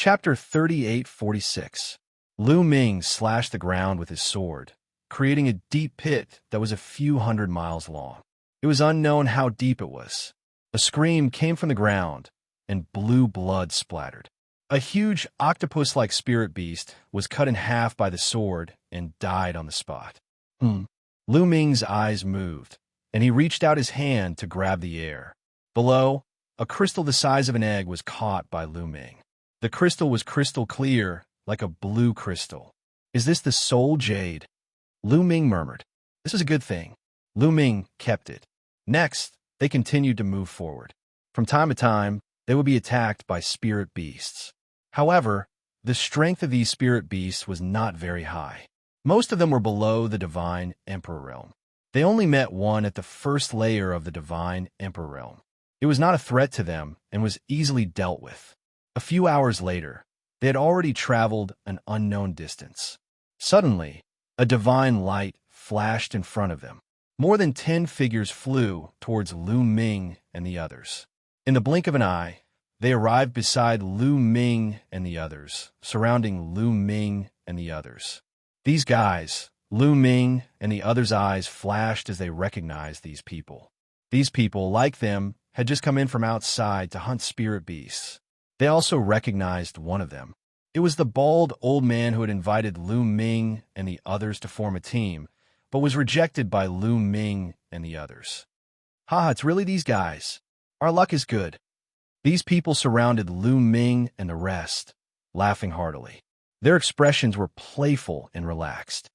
Chapter 3846. Lu Ming slashed the ground with his sword, creating a deep pit that was a few hundred miles long. It was unknown how deep it was. A scream came from the ground, and blue blood splattered. A huge octopus-like spirit beast was cut in half by the sword and died on the spot. Lu Ming's eyes moved, and he reached out his hand to grab the air. Below, a crystal the size of an egg was caught by Lu Ming. The crystal was crystal clear, like a blue crystal. "Is this the soul jade?" Lu Ming murmured. "This is a good thing." Lu Ming kept it. Next, they continued to move forward. From time to time, they would be attacked by spirit beasts. However, the strength of these spirit beasts was not very high. Most of them were below the Divine Emperor Realm. They only met one at the first layer of the Divine Emperor Realm. It was not a threat to them and was easily dealt with. A few hours later, they had already traveled an unknown distance. Suddenly, a divine light flashed in front of them. More than 10 figures flew towards Lu Ming and the others. In the blink of an eye, they arrived beside Lu Ming and the others, surrounding Lu Ming and the others. These guys, Lu Ming and the others' eyes flashed as they recognized these people. These people, like them, had just come in from outside to hunt spirit beasts. They also recognized one of them. It was the bald old man who had invited Lu Ming and the others to form a team, but was rejected by Lu Ming and the others. "Ha, it's really these guys. Our luck is good." These people surrounded Lu Ming and the rest, laughing heartily. Their expressions were playful and relaxed.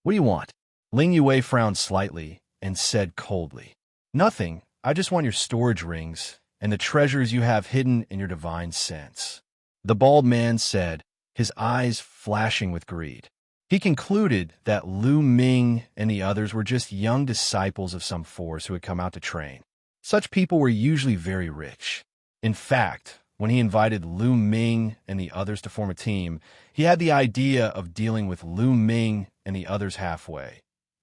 "What do you want?" Ling Yue frowned slightly and said coldly, "Nothing. I just want your storage rings and the treasures you have hidden in your divine sense." The bald man said, his eyes flashing with greed. He concluded that Lu Ming and the others were just young disciples of some force who had come out to train. Such people were usually very rich. In fact, when he invited Lu Ming and the others to form a team, he had the idea of dealing with Lu Ming and the others halfway,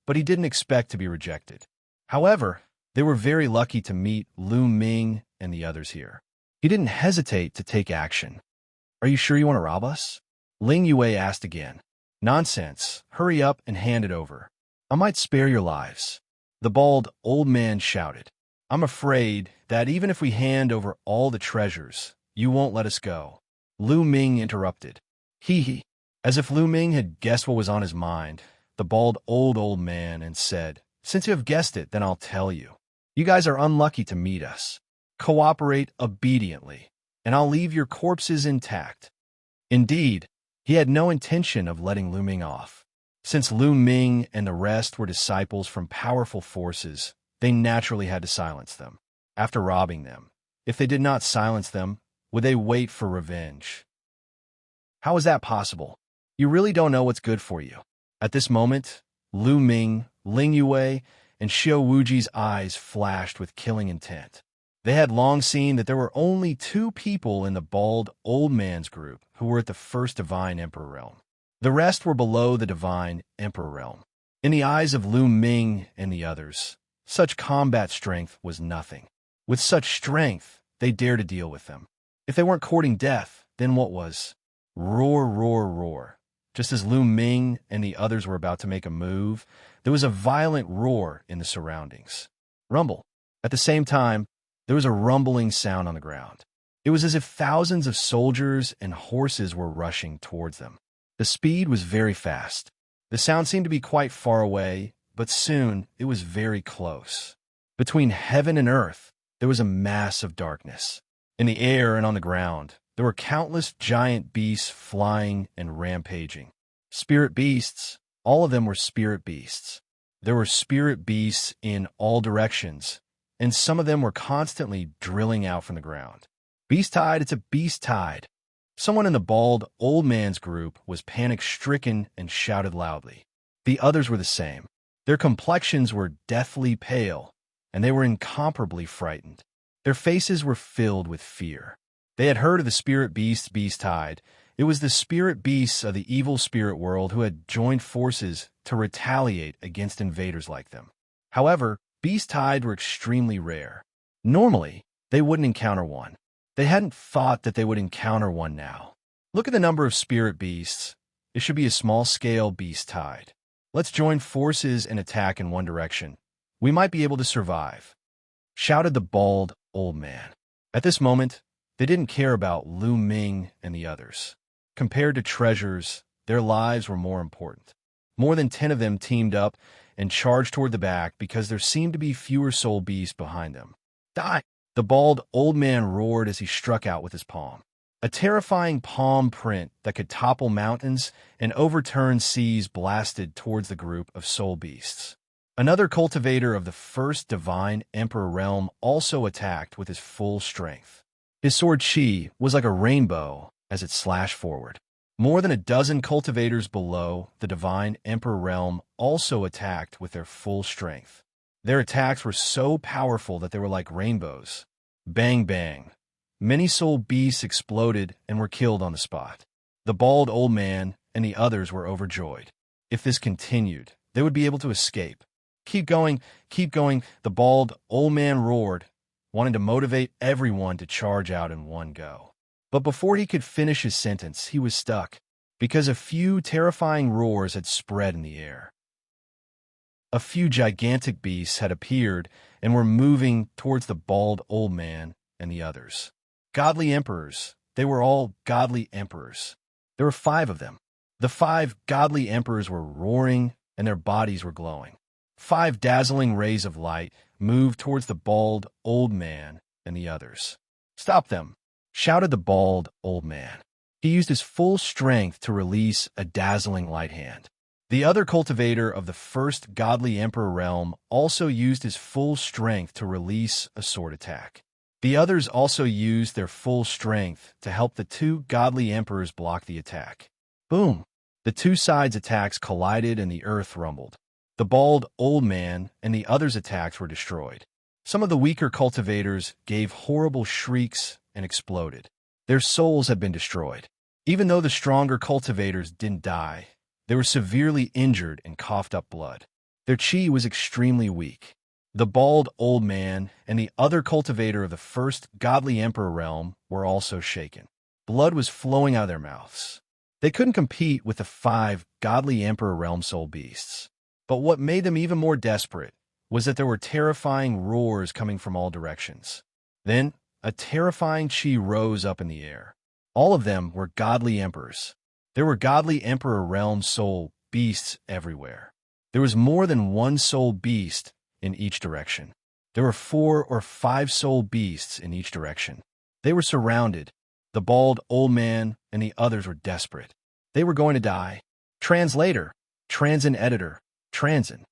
but he didn't expect to be rejected. However, they were very lucky to meet Lu Ming and the others here. He didn't hesitate to take action. "Are you sure you want to rob us?" Ling Yue asked again. "Nonsense. Hurry up and hand it over. I might spare your lives." The bald old man shouted. "I'm afraid that even if we hand over all the treasures, you won't let us go." Lu Ming interrupted. Hee. As if Lu Ming had guessed what was on his mind, the bald old man and said, "Since you have guessed it, then I'll tell you. You guys are unlucky to meet us. Cooperate obediently, and I'll leave your corpses intact." Indeed, he had no intention of letting Lu Ming off. Since Lu Ming and the rest were disciples from powerful forces, they naturally had to silence them. After robbing them, if they did not silence them, would they wait for revenge? How is that possible? You really don't know what's good for you. At this moment, Lu Ming, Ling Yue, and Xiao Wuji's eyes flashed with killing intent. They had long seen that there were only 2 people in the bald old man's group who were at the first Divine Emperor Realm. The rest were below the Divine Emperor Realm. In the eyes of Lu Ming and the others, such combat strength was nothing. With such strength, they dared to deal with them. If they weren't courting death, then what was? Roar, roar, roar. Just as Lu Ming and the others were about to make a move, there was a violent roar in the surroundings. Rumble. At the same time, there was a rumbling sound on the ground. It was as if thousands of soldiers and horses were rushing towards them. The speed was very fast. The sound seemed to be quite far away, but soon it was very close. Between heaven and earth, there was a mass of darkness. In the air and on the ground, there were countless giant beasts flying and rampaging. Spirit beasts, all of them were spirit beasts. There were spirit beasts in all directions, and some of them were constantly drilling out from the ground. "Beast tide, it's a beast tide." Someone in the bald old man's group was panic-stricken and shouted loudly. The others were the same. Their complexions were deathly pale, and they were incomparably frightened. Their faces were filled with fear. They had heard of the spirit beast tide. It was the spirit beasts of the evil spirit world who had joined forces to retaliate against invaders like them. However, beast tide were extremely rare. Normally, they wouldn't encounter one. They hadn't thought that they would encounter one now. Look at the number of spirit beasts. It should be a small-scale beast tide. Let's join forces and attack in one direction. We might be able to survive," shouted the bald old man. At this moment, they didn't care about Lu Ming and the others. Compared to treasures, their lives were more important. More than 10 of them teamed up and charged toward the back because there seemed to be fewer soul beasts behind them. "Die!" The bald old man roared as he struck out with his palm. A terrifying palm print that could topple mountains and overturn seas blasted towards the group of soul beasts. Another cultivator of the first divine emperor realm also attacked with his full strength. His sword Qi was like a rainbow as it slashed forward. More than a dozen cultivators below the divine emperor realm also attacked with their full strength. Their attacks were so powerful that they were like rainbows. Bang, bang. Many soul beasts exploded and were killed on the spot. The bald old man and the others were overjoyed. If this continued, they would be able to escape. Keep going, the bald old man roared, wanting to motivate everyone to charge out in one go. But before he could finish his sentence, he was stuck, because a few terrifying roars had spread in the air. A few gigantic beasts had appeared and were moving towards the bald old man and the others. Godly emperors. They were all godly emperors. There were 5 of them. The 5 godly emperors were roaring, and their bodies were glowing. 5 dazzling rays of light moved towards the bald old man and the others. "Stop them!" shouted the bald old man. He used his full strength to release a dazzling light hand. The other cultivator of the first godly emperor realm also used his full strength to release a sword attack. The others also used their full strength to help the 2 godly emperors block the attack. Boom! The 2 sides' attacks collided and the earth rumbled. The bald old man and the others' attacks were destroyed. Some of the weaker cultivators gave horrible shrieks and exploded. Their souls had been destroyed. Even though the stronger cultivators didn't die, they were severely injured and coughed up blood. Their chi was extremely weak. The bald old man and the other cultivator of the first godly emperor realm were also shaken. Blood was flowing out of their mouths. They couldn't compete with the 5 godly emperor realm soul beasts. But what made them even more desperate was that there were terrifying roars coming from all directions. Then, a terrifying chi rose up in the air. All of them were godly emperors. There were godly emperor realm soul beasts everywhere. There was more than 1 soul beast in each direction. There were 4 or 5 soul beasts in each direction. They were surrounded. The bald old man and the others were desperate. They were going to die. Translator, Transin editor, Transin.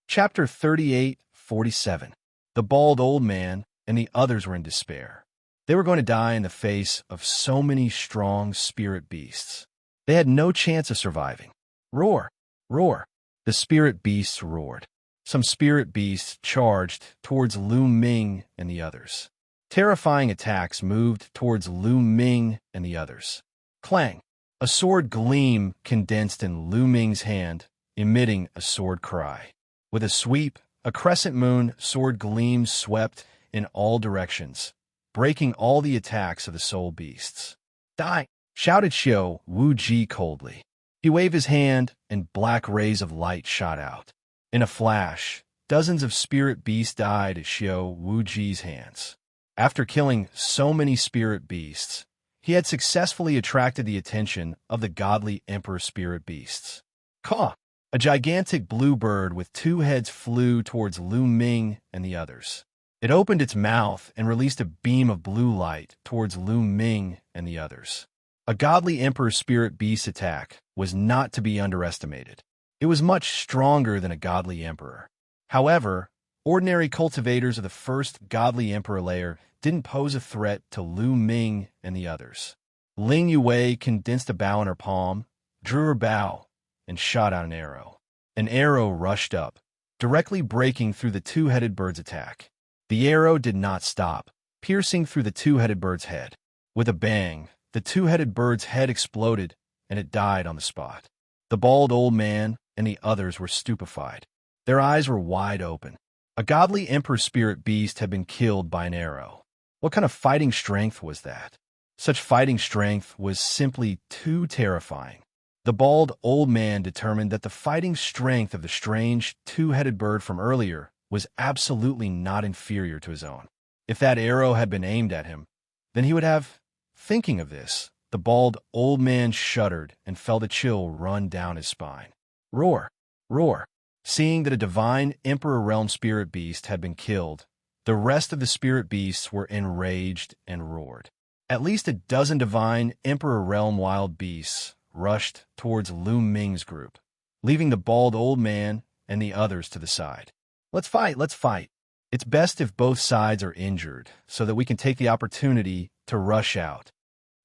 Chapter 38:47. The bald old man and the others were in despair. They were going to die in the face of so many strong spirit beasts. They had no chance of surviving. Roar! Roar! The spirit beasts roared. Some spirit beasts charged towards Lu Ming and the others. Terrifying attacks moved towards Lu Ming and the others. Clang! A sword gleam condensed in Lu Ming's hand, emitting a sword cry. With a sweep, a crescent moon sword gleam swept in all directions, breaking all the attacks of the soul beasts. "Die!" shouted Xiao Wuji coldly. He waved his hand, and black rays of light shot out. In a flash, dozens of spirit beasts died at Xiao Wuji's hands. After killing so many spirit beasts, he had successfully attracted the attention of the godly emperor spirit beasts. Caw! A gigantic blue bird with 2 heads flew towards Lu Ming and the others. It opened its mouth and released a beam of blue light towards Lu Ming and the others. A godly emperor spirit beast attack was not to be underestimated. It was much stronger than a godly emperor. However, ordinary cultivators of the first godly emperor layer didn't pose a threat to Lu Ming and the others. Ling Yue condensed a bow in her palm, drew her bow, and shot out an arrow. An arrow rushed up, directly breaking through the 2-headed bird's attack. The arrow did not stop, piercing through the 2-headed bird's head. With a bang, the 2-headed bird's head exploded, and it died on the spot. The bald old man and the others were stupefied. Their eyes were wide open. A godly emperor spirit beast had been killed by an arrow. What kind of fighting strength was that? Such fighting strength was simply too terrifying. The bald old man determined that the fighting strength of the strange two-headed bird from earlier was absolutely not inferior to his own. If that arrow had been aimed at him, then he would have... Thinking of this, the bald old man shuddered and felt a chill run down his spine. Roar! Roar! Seeing that a divine Emperor Realm spirit beast had been killed, the rest of the spirit beasts were enraged and roared. At least a dozen divine Emperor Realm wild beasts rushed towards Lu Ming's group, leaving the bald old man and the others to the side. Let's fight, let's fight. It's best if both sides are injured, so that we can take the opportunity to rush out.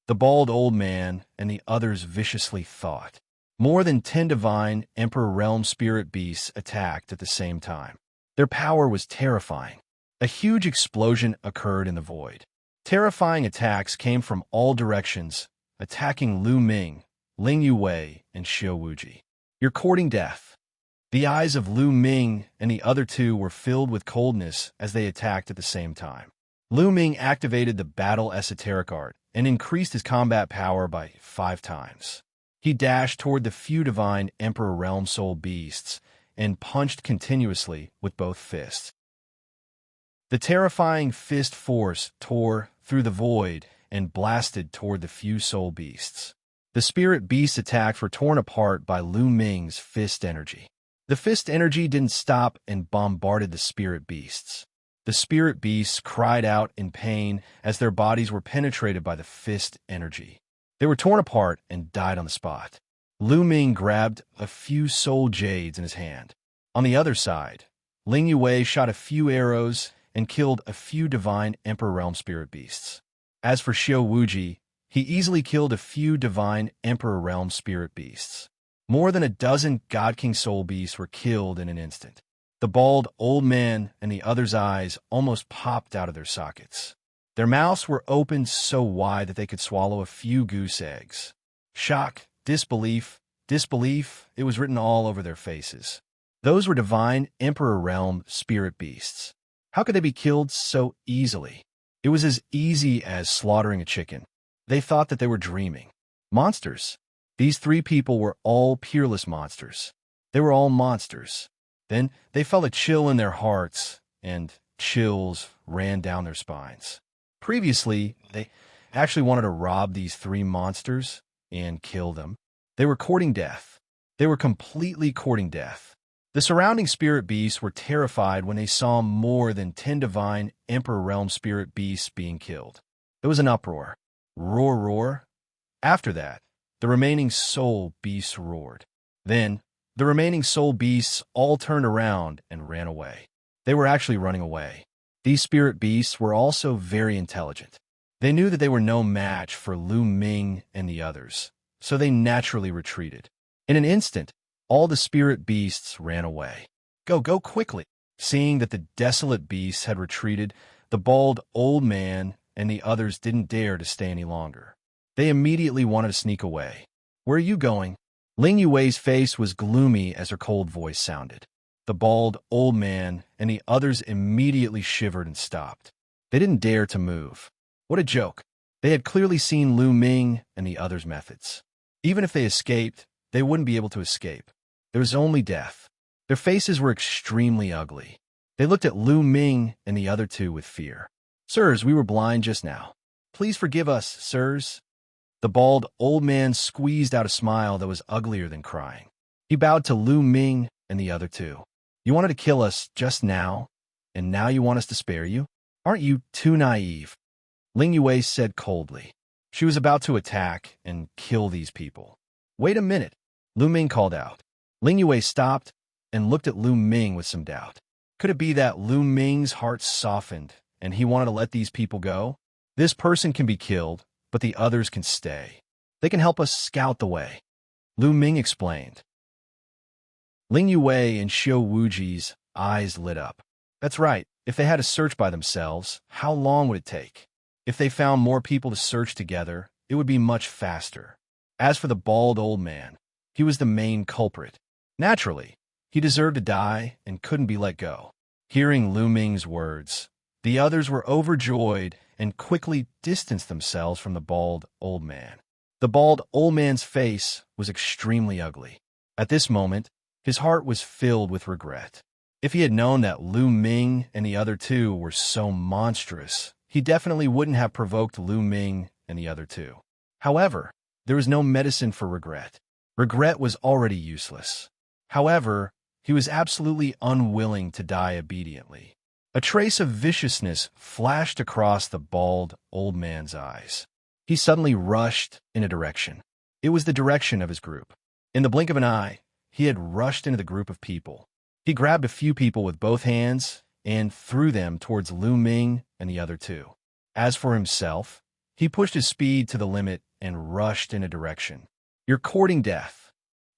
The bald old man and the others viciously thought. More than 10 divine Emperor Realm spirit beasts attacked at the same time. Their power was terrifying. A huge explosion occurred in the void. Terrifying attacks came from all directions, attacking Lu Ming, Ling Yuwei, and Xiao Wuji. You're courting death. The eyes of Lu Ming and the other two were filled with coldness as they attacked at the same time. Lu Ming activated the Battle Esoteric Art and increased his combat power by 5 times. He dashed toward the few divine Emperor Realm Soul beasts and punched continuously with both fists. The terrifying fist force tore through the void and blasted toward the few soul beasts. The spirit beast attacks were torn apart by Lu Ming's fist energy. The fist energy didn't stop and bombarded the spirit beasts. The spirit beasts cried out in pain as their bodies were penetrated by the fist energy. They were torn apart and died on the spot. Lu Ming grabbed a few soul jades in his hand. On the other side, Ling Yuwei shot a few arrows and killed a few divine Emperor Realm spirit beasts. As for Xiao Wuji, he easily killed a few divine Emperor Realm spirit beasts. More than a dozen God King soul beasts were killed in an instant. The bald old man and the other's eyes almost popped out of their sockets. Their mouths were opened so wide that they could swallow a few goose eggs. Shock, disbelief, it was written all over their faces. Those were divine Emperor Realm spirit beasts. How could they be killed so easily? It was as easy as slaughtering a chicken. They thought that they were dreaming. Monsters. These 3 people were all peerless monsters. They were all monsters. Then they felt a chill in their hearts, and chills ran down their spines. Previously, they actually wanted to rob these 3 monsters and kill them. They were courting death. They were completely courting death. The surrounding spirit beasts were terrified when they saw more than 10 divine Emperor Realm spirit beasts being killed. There was an uproar. Roar, roar. After that, the remaining soul beasts roared. Then, the remaining soul beasts all turned around and ran away. They were actually running away. These spirit beasts were also very intelligent. They knew that they were no match for Lu Ming and the others, so they naturally retreated. In an instant, all the spirit beasts ran away. Go quickly! Seeing that the desolate beasts had retreated, the bald old man and the others didn't dare to stay any longer. They immediately wanted to sneak away. Where are you going? Ling Yuwei's face was gloomy as her cold voice sounded. The bald old man and the others immediately shivered and stopped. They didn't dare to move. What a joke. They had clearly seen Lu Ming and the others' methods. Even if they escaped, they wouldn't be able to escape. There was only death. Their faces were extremely ugly. They looked at Lu Ming and the other 2 with fear. Sirs, we were blind just now. Please forgive us, sirs. The bald old man squeezed out a smile that was uglier than crying. He bowed to Lu Ming and the other 2. You wanted to kill us just now, and now you want us to spare you? Aren't you too naive? Ling Yuwei said coldly. She was about to attack and kill these people. Wait a minute, Lu Ming called out. Ling Yuwei stopped and looked at Lu Ming with some doubt. Could it be that Lu Ming's heart softened and he wanted to let these people go? This person can be killed, but the others can stay. They can help us scout the way. Lu Ming explained. Ling Yuwei and Xiao Wuji's eyes lit up. That's right. If they had to search by themselves, how long would it take? If they found more people to search together, it would be much faster. As for the bald old man, he was the main culprit. Naturally, he deserved to die and couldn't be let go. Hearing Lu Ming's words, the others were overjoyed and quickly distanced themselves from the bald old man. The bald old man's face was extremely ugly. At this moment, his heart was filled with regret. If he had known that Lu Ming and the other two were so monstrous, he definitely wouldn't have provoked Lu Ming and the other two. However, there was no medicine for regret. Regret was already useless. However, he was absolutely unwilling to die obediently. A trace of viciousness flashed across the bald old man's eyes. He suddenly rushed in a direction. It was the direction of his group. In the blink of an eye, he had rushed into the group of people. He grabbed a few people with both hands and threw them towards Lu Ming and the other two. As for himself, he pushed his speed to the limit and rushed in a direction. "You're courting death,"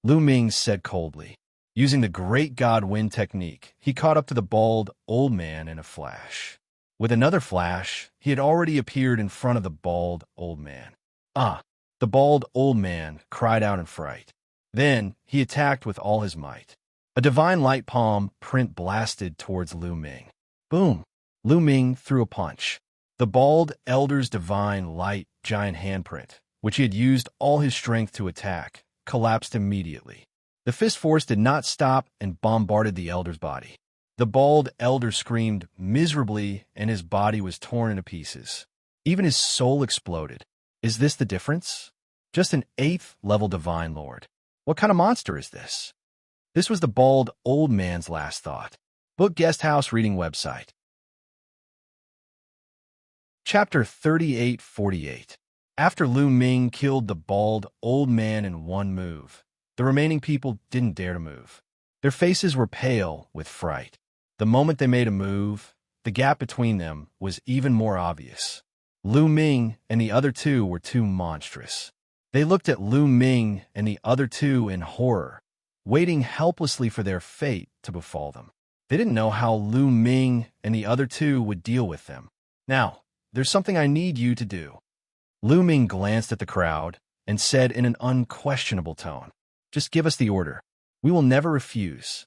Lu Ming said coldly. Using the Great God Wind technique, he caught up to the bald old man in a flash. With another flash, he had already appeared in front of the bald old man. "Ah!" The bald old man cried out in fright. Then he attacked with all his might. A divine light palm print blasted towards Lu Ming. Boom! Lu Ming threw a punch. The bald elder's divine light giant handprint, which he had used all his strength to attack, collapsed immediately. The fist force did not stop and bombarded the elder's body. The bald elder screamed miserably and his body was torn into pieces. Even his soul exploded. Is this the difference? Just an 8th level divine lord. What kind of monster is this? This was the bald old man's last thought. Book Guest House Reading Website. Chapter 3848. After Lu Ming killed the bald old man in one move, the remaining people didn't dare to move. Their faces were pale with fright. The moment they made a move, the gap between them was even more obvious. Lu Ming and the other two were too monstrous. They looked at Lu Ming and the other two in horror, waiting helplessly for their fate to befall them. They didn't know how Lu Ming and the other two would deal with them. "Now, there's something I need you to do." Lu Ming glanced at the crowd and said in an unquestionable tone, "Just give us the order. We will never refuse."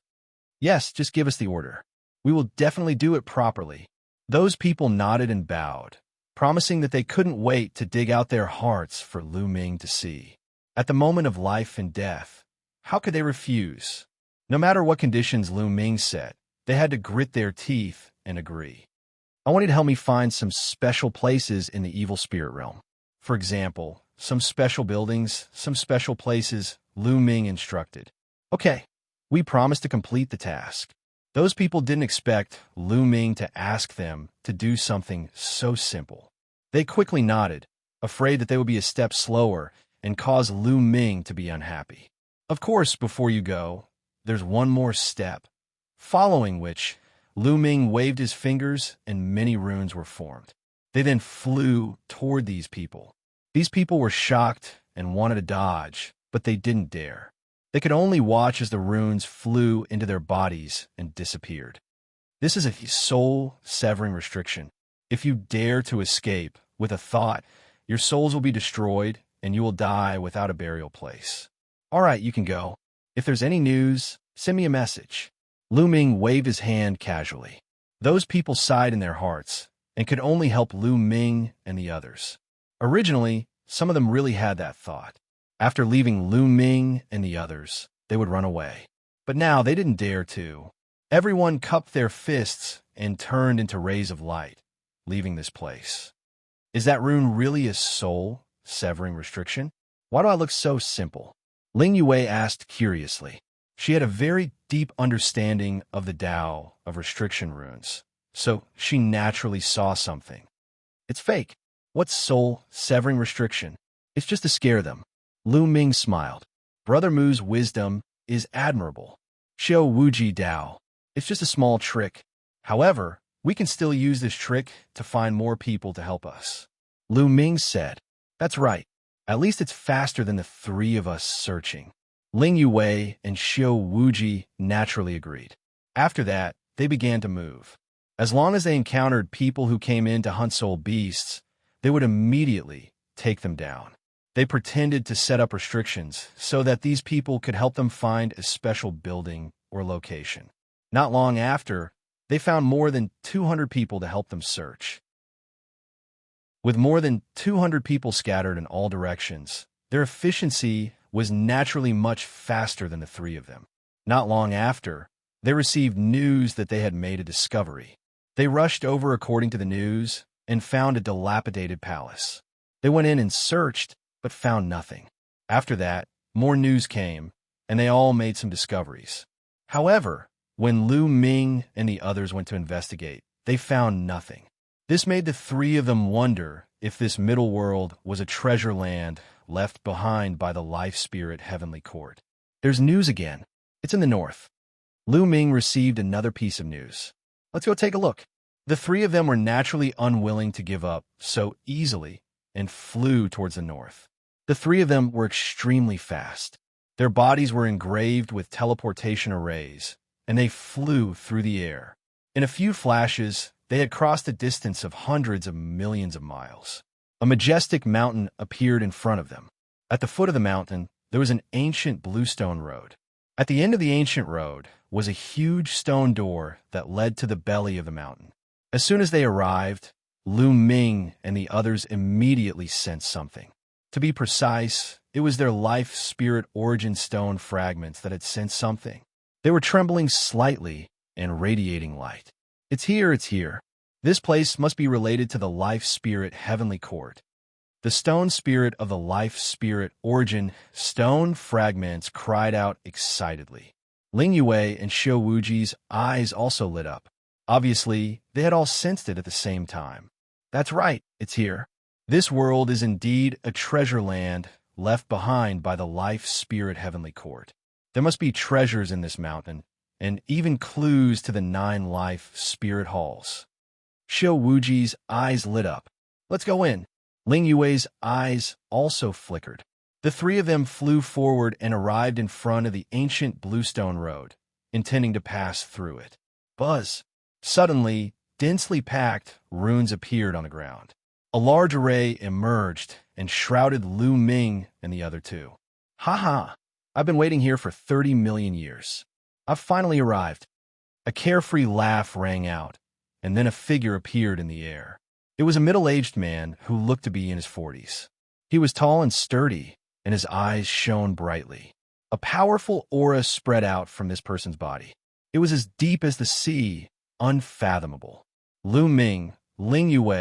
"Yes, just give us the order. We will definitely do it properly." Those people nodded and bowed, promising that they couldn't wait to dig out their hearts for Lu Ming to see. At the moment of life and death, how could they refuse? No matter what conditions Lu Ming set, they had to grit their teeth and agree. "I want you to help me find some special places in the evil spirit realm. For example, some special buildings, some special places," Lu Ming instructed. "Okay, we promise to complete the task." Those people didn't expect Lu Ming to ask them to do something so simple. They quickly nodded, afraid that they would be a step slower and cause Lu Ming to be unhappy. "Of course, before you go, there's one more step," following which Lu Ming waved his fingers and many runes were formed. They then flew toward these people. These people were shocked and wanted to dodge, but they didn't dare. They could only watch as the runes flew into their bodies and disappeared. This is a soul-severing restriction. If you dare to escape with a thought, your souls will be destroyed and you will die without a burial place. "All right, you can go. If there's any news, send me a message." Lu Ming waved his hand casually. Those people sighed in their hearts and could only help Lu Ming and the others. Originally, some of them really had that thought. After leaving Lu Ming and the others, they would run away. But now they didn't dare to. Everyone cupped their fists and turned into rays of light, leaving this place. Is that rune really a soul-severing restriction? Why do I look so simple? Ling Yue asked curiously. She had a very deep understanding of the Tao of restriction runes, so she naturally saw something. It's fake. What's soul-severing restriction? It's just to scare them. Lu Ming smiled. Brother Mu's wisdom is admirable. Xiao Wuji Dao. It's just a small trick. However, we can still use this trick to find more people to help us. Lu Ming said. That's right. At least it's faster than the three of us searching. Ling Yue and Xiao Wuji naturally agreed. After that, they began to move. As long as they encountered people who came in to hunt soul beasts, they would immediately take them down. They pretended to set up restrictions so that these people could help them find a special building or location. Not long after, they found more than 200 people to help them search. With more than 200 people scattered in all directions, their efficiency was naturally much faster than the three of them. Not long after, they received news that they had made a discovery. They rushed over according to the news and found a dilapidated palace. They went in and searched, but found nothing. After that, more news came, and they all made some discoveries. However, when Lu Ming and the others went to investigate, they found nothing. This made the three of them wonder if this middle world was a treasure land left behind by the life spirit heavenly court. There's news again. It's in the north. Lu Ming received another piece of news. Let's go take a look. The three of them were naturally unwilling to give up so easily and flew towards the north. The three of them were extremely fast. Their bodies were engraved with teleportation arrays, and they flew through the air. In a few flashes, they had crossed a distance of hundreds of millions of miles. A majestic mountain appeared in front of them. At the foot of the mountain, there was an ancient bluestone road. At the end of the ancient road was a huge stone door that led to the belly of the mountain. As soon as they arrived, Lu Ming and the others immediately sensed something. To be precise, it was their life spirit origin stone fragments that had sensed something. They were trembling slightly and radiating light. It's here. This place must be related to the life spirit heavenly court. The stone spirit of the life spirit origin stone fragments cried out excitedly. Ling Yue and Xiao Wuji's eyes also lit up. Obviously, they had all sensed it at the same time. That's right, it's here. This world is indeed a treasure land left behind by the life spirit heavenly court. There must be treasures in this mountain, and even clues to the 9 life spirit halls. Xiao Wuji's eyes lit up. Let's go in. Ling Yue's eyes also flickered. The three of them flew forward and arrived in front of the ancient bluestone road, intending to pass through it. Buzz! Suddenly, densely packed runes appeared on the ground. A large array emerged and shrouded Lu Ming and the other two. Ha! I've been waiting here for 30 million years. I've finally arrived. A carefree laugh rang out, and then a figure appeared in the air. It was a middle-aged man who looked to be in his 40s. He was tall and sturdy, and his eyes shone brightly. A powerful aura spread out from this person's body. It was as deep as the sea, unfathomable. Lu Ming, Ling Yue,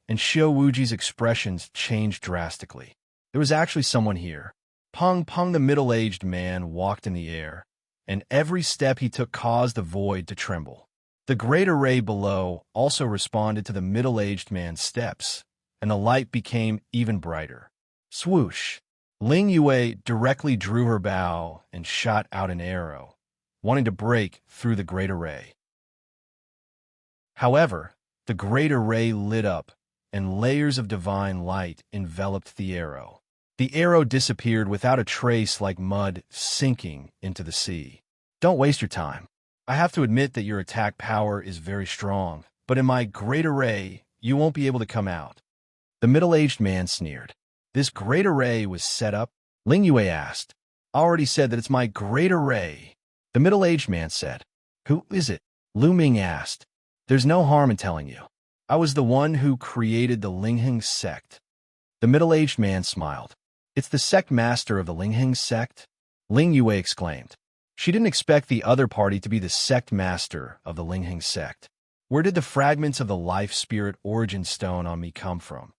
and Xiao Wuji's expressions changed drastically. There was actually someone here. Peng, the middle-aged man, walked in the air, and every step he took caused the void to tremble. The great array below also responded to the middle-aged man's steps, and the light became even brighter. Swoosh! Ling Yue directly drew her bow and shot out an arrow, wanting to break through the great array. However, the great array lit up, and layers of divine light enveloped the arrow. The arrow disappeared without a trace, like mud sinking into the sea. Don't waste your time. I have to admit that your attack power is very strong, but in my great array, you won't be able to come out. The middle-aged man sneered. This great array was set up? Ling Yue asked. I already said that it's my great array. The middle-aged man said. Who is it? Lu Ming asked. There's no harm in telling you. I was the one who created the Lingheng sect. The middle-aged man smiled. It's the sect master of the Lingheng sect? Ling Yue exclaimed. She didn't expect the other party to be the sect master of the Lingheng sect. Where did the fragments of the life spirit origin stone on me come from?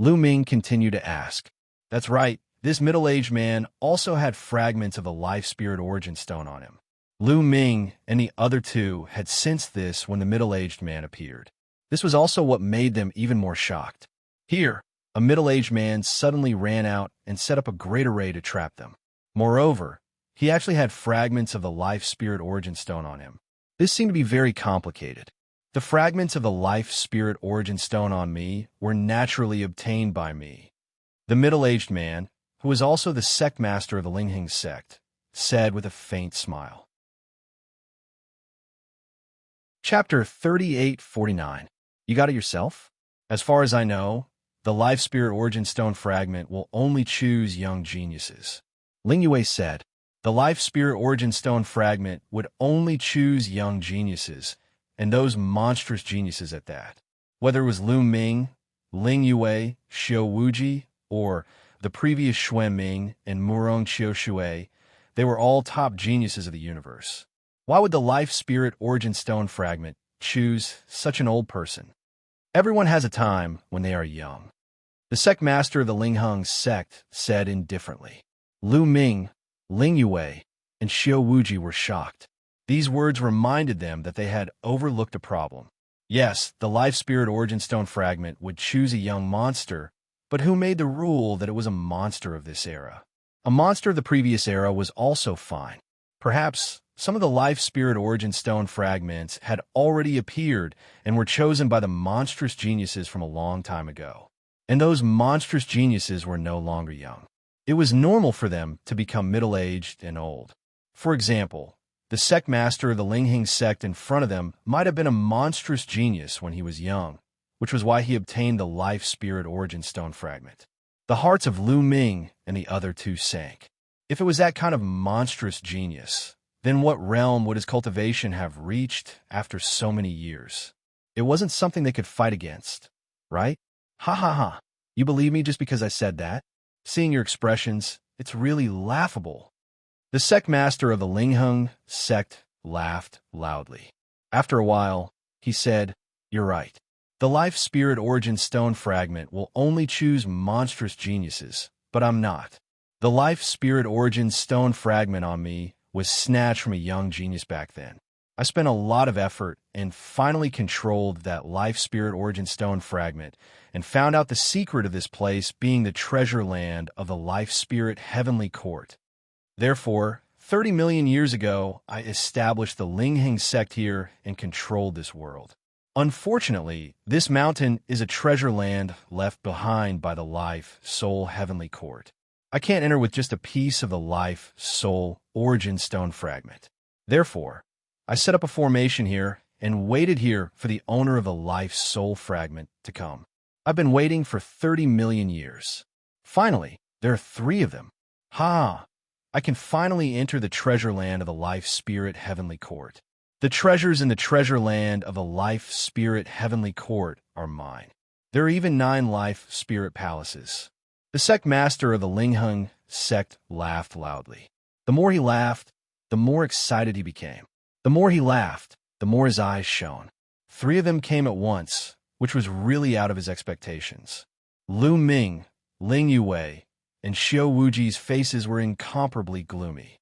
Lu Ming continued to ask. That's right, this middle-aged man also had fragments of the life spirit origin stone on him. Lu Ming and the other two had sensed this when the middle-aged man appeared. This was also what made them even more shocked. Here, a middle-aged man suddenly ran out and set up a great array to trap them. Moreover, he actually had fragments of the life spirit origin stone on him. This seemed to be very complicated. The fragments of the life spirit origin stone on me were naturally obtained by me. The middle-aged man, who was also the sect master of the Lingheng sect, said with a faint smile. Chapter 3849. You got it yourself? As far as I know, the life spirit origin stone fragment will only choose young geniuses. Ling Yue said. The life spirit origin stone fragment would only choose young geniuses, and those monstrous geniuses at that. Whether it was Lu Ming, Ling Yue, Xiao Wuji, or the previous Xuan Ming and Murong Qiu Shui, they were all top geniuses of the universe. Why would the Life Spirit Origin Stone fragment choose such an old person? Everyone has a time when they are young. The sect master of the Lingheng sect said indifferently. Lu Ming, Ling Yue, and Xiao Wuji were shocked. These words reminded them that they had overlooked a problem. Yes, the Life Spirit Origin Stone fragment would choose a young monster, but who made the rule that it was a monster of this era? A monster of the previous era was also fine. Perhaps some of the Life Spirit Origin Stone fragments had already appeared and were chosen by the monstrous geniuses from a long time ago. And those monstrous geniuses were no longer young. It was normal for them to become middle-aged and old. For example, the sect master of the Lingheng sect in front of them might have been a monstrous genius when he was young, which was why he obtained the Life Spirit Origin Stone fragment. The hearts of Lu Ming and the other two sank. If it was that kind of monstrous genius, then what realm would his cultivation have reached after so many years? It wasn't something they could fight against, right? Ha ha ha. You believe me just because I said that? Seeing your expressions, it's really laughable. The sect master of the Lingheng sect laughed loudly. After a while, he said, "You're right. The Life Spirit Origin Stone fragment will only choose monstrous geniuses, but I'm not. The Life Spirit Origin Stone fragment on me was snatched from a young genius back then. I spent a lot of effort and finally controlled that Life Spirit Origin Stone fragment and found out the secret of this place being the treasure land of the Life Spirit Heavenly Court. Therefore, 30 million years ago, I established the Lingheng sect here and controlled this world. Unfortunately, this mountain is a treasure land left behind by the Life Soul Heavenly Court. I can't enter with just a piece of the Life Soul Origin Stone fragment. Therefore, I set up a formation here and waited here for the owner of the Life Soul fragment to come. I've been waiting for 30 million years. Finally, there are 3 of them. Ha! I can finally enter the treasure land of the Life Spirit Heavenly Court. The treasures in the treasure land of the Life Spirit Heavenly Court are mine. There are even 9 Life Spirit palaces." The sect master of the Lingheng sect laughed loudly. The more he laughed, the more excited he became. The more he laughed, the more his eyes shone. 3 of them came at once, which was really out of his expectations. Lu Ming, Ling Yue, and Xiao Wuji's faces were incomparably gloomy.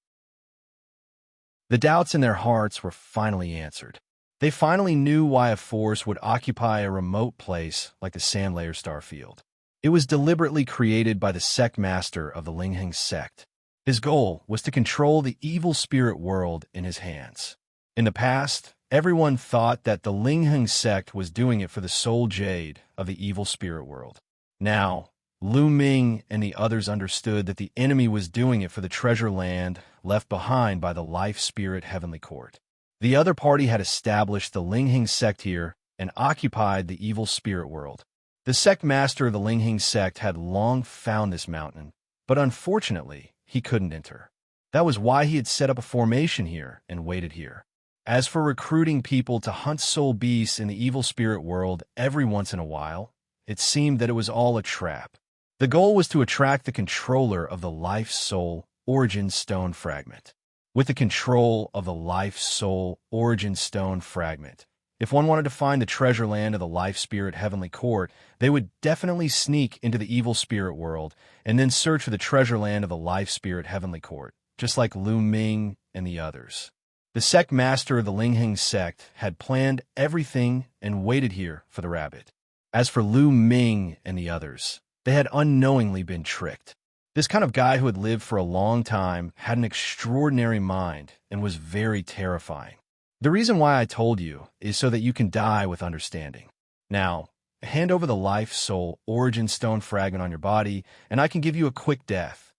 The doubts in their hearts were finally answered. They finally knew why a force would occupy a remote place like the Sand Layer Starfield. It was deliberately created by the sect master of the Lingheng sect. His goal was to control the evil spirit world in his hands. In the past, everyone thought that the Lingheng sect was doing it for the soul jade of the evil spirit world. Now, Lu Ming and the others understood that the enemy was doing it for the treasure land left behind by the Life Spirit Heavenly Court. The other party had established the Lingheng sect here and occupied the evil spirit world. The sect master of the Lingheng sect had long found this mountain, but unfortunately, he couldn't enter. That was why he had set up a formation here and waited here. As for recruiting people to hunt soul beasts in the evil spirit world every once in a while, it seemed that it was all a trap. The goal was to attract the controller of the Life Soul Origin Stone fragment. With the control of the Life Soul Origin Stone fragment, if one wanted to find the treasure land of the Life Spirit Heavenly Court, they would definitely sneak into the evil spirit world and then search for the treasure land of the Life Spirit Heavenly Court, just like Lu Ming and the others. The sect master of the Lingheng sect had planned everything and waited here for the rabbit. As for Lu Ming and the others, they had unknowingly been tricked. This kind of guy who had lived for a long time had an extraordinary mind and was very terrifying. The reason why I told you is so that you can die with understanding. Now, hand over the Life Soul Origin Stone fragment on your body, and I can give you a quick death.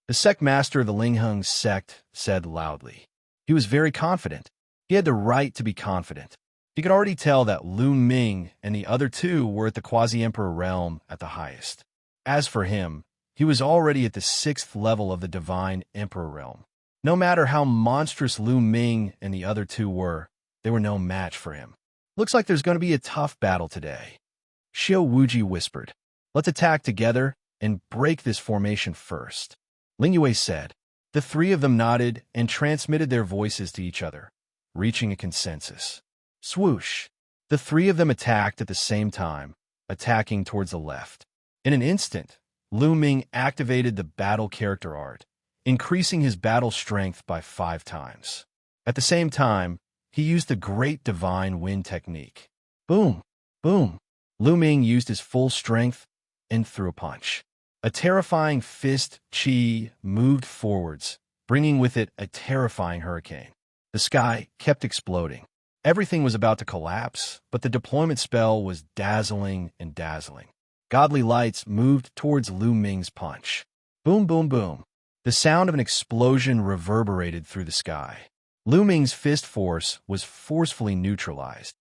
The sect master of the Lingheng sect said loudly. He was very confident. He had the right to be confident. He could already tell that Lu Ming and the other 2 were at the Quasi-Emperor realm at the highest. As for him, he was already at the 6th level of the Divine Emperor realm. No matter how monstrous Lu Ming and the other 2 were, they were no match for him. Looks like there's going to be a tough battle today. Xiao Wuji whispered. Let's attack together and break this formation first. Ling Yue said. The three of them nodded and transmitted their voices to each other, reaching a consensus. Swoosh! The three of them attacked at the same time, attacking towards the left. In an instant, Lu Ming activated the battle character art, increasing his battle strength by 5 times. At the same time, he used the Great Divine Wind technique. Boom! Boom! Lu Ming used his full strength and threw a punch. A terrifying fist chi moved forwards, bringing with it a terrifying hurricane. The sky kept exploding. Everything was about to collapse, but the deployment spell was dazzling and dazzling. Godly lights moved towards Lu Ming's punch. Boom, boom, boom. The sound of an explosion reverberated through the sky. Lu Ming's fist force was forcefully neutralized.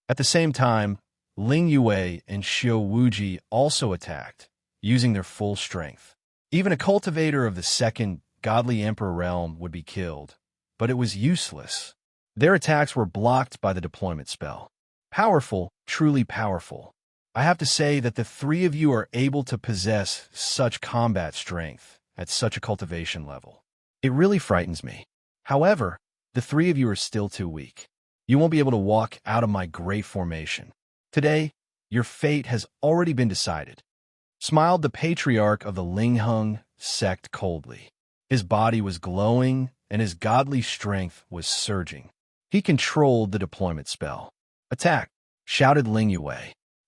At the same time, Ling Yue and Xiao Wuji also attacked, using their full strength. Even a cultivator of the second godly emperor realm would be killed, but it was useless. Their attacks were blocked by the deployment spell. Powerful, truly powerful. I have to say that the three of you are able to possess such combat strength at such a cultivation level. It really frightens me. However, the three of you are still too weak. You won't be able to walk out of my great formation. Today, your fate has already been decided. Smiled the patriarch of the Lingheng sect coldly. His body was glowing, and his godly strength was surging. He controlled the deployment spell. Attack! Shouted Ling Yue.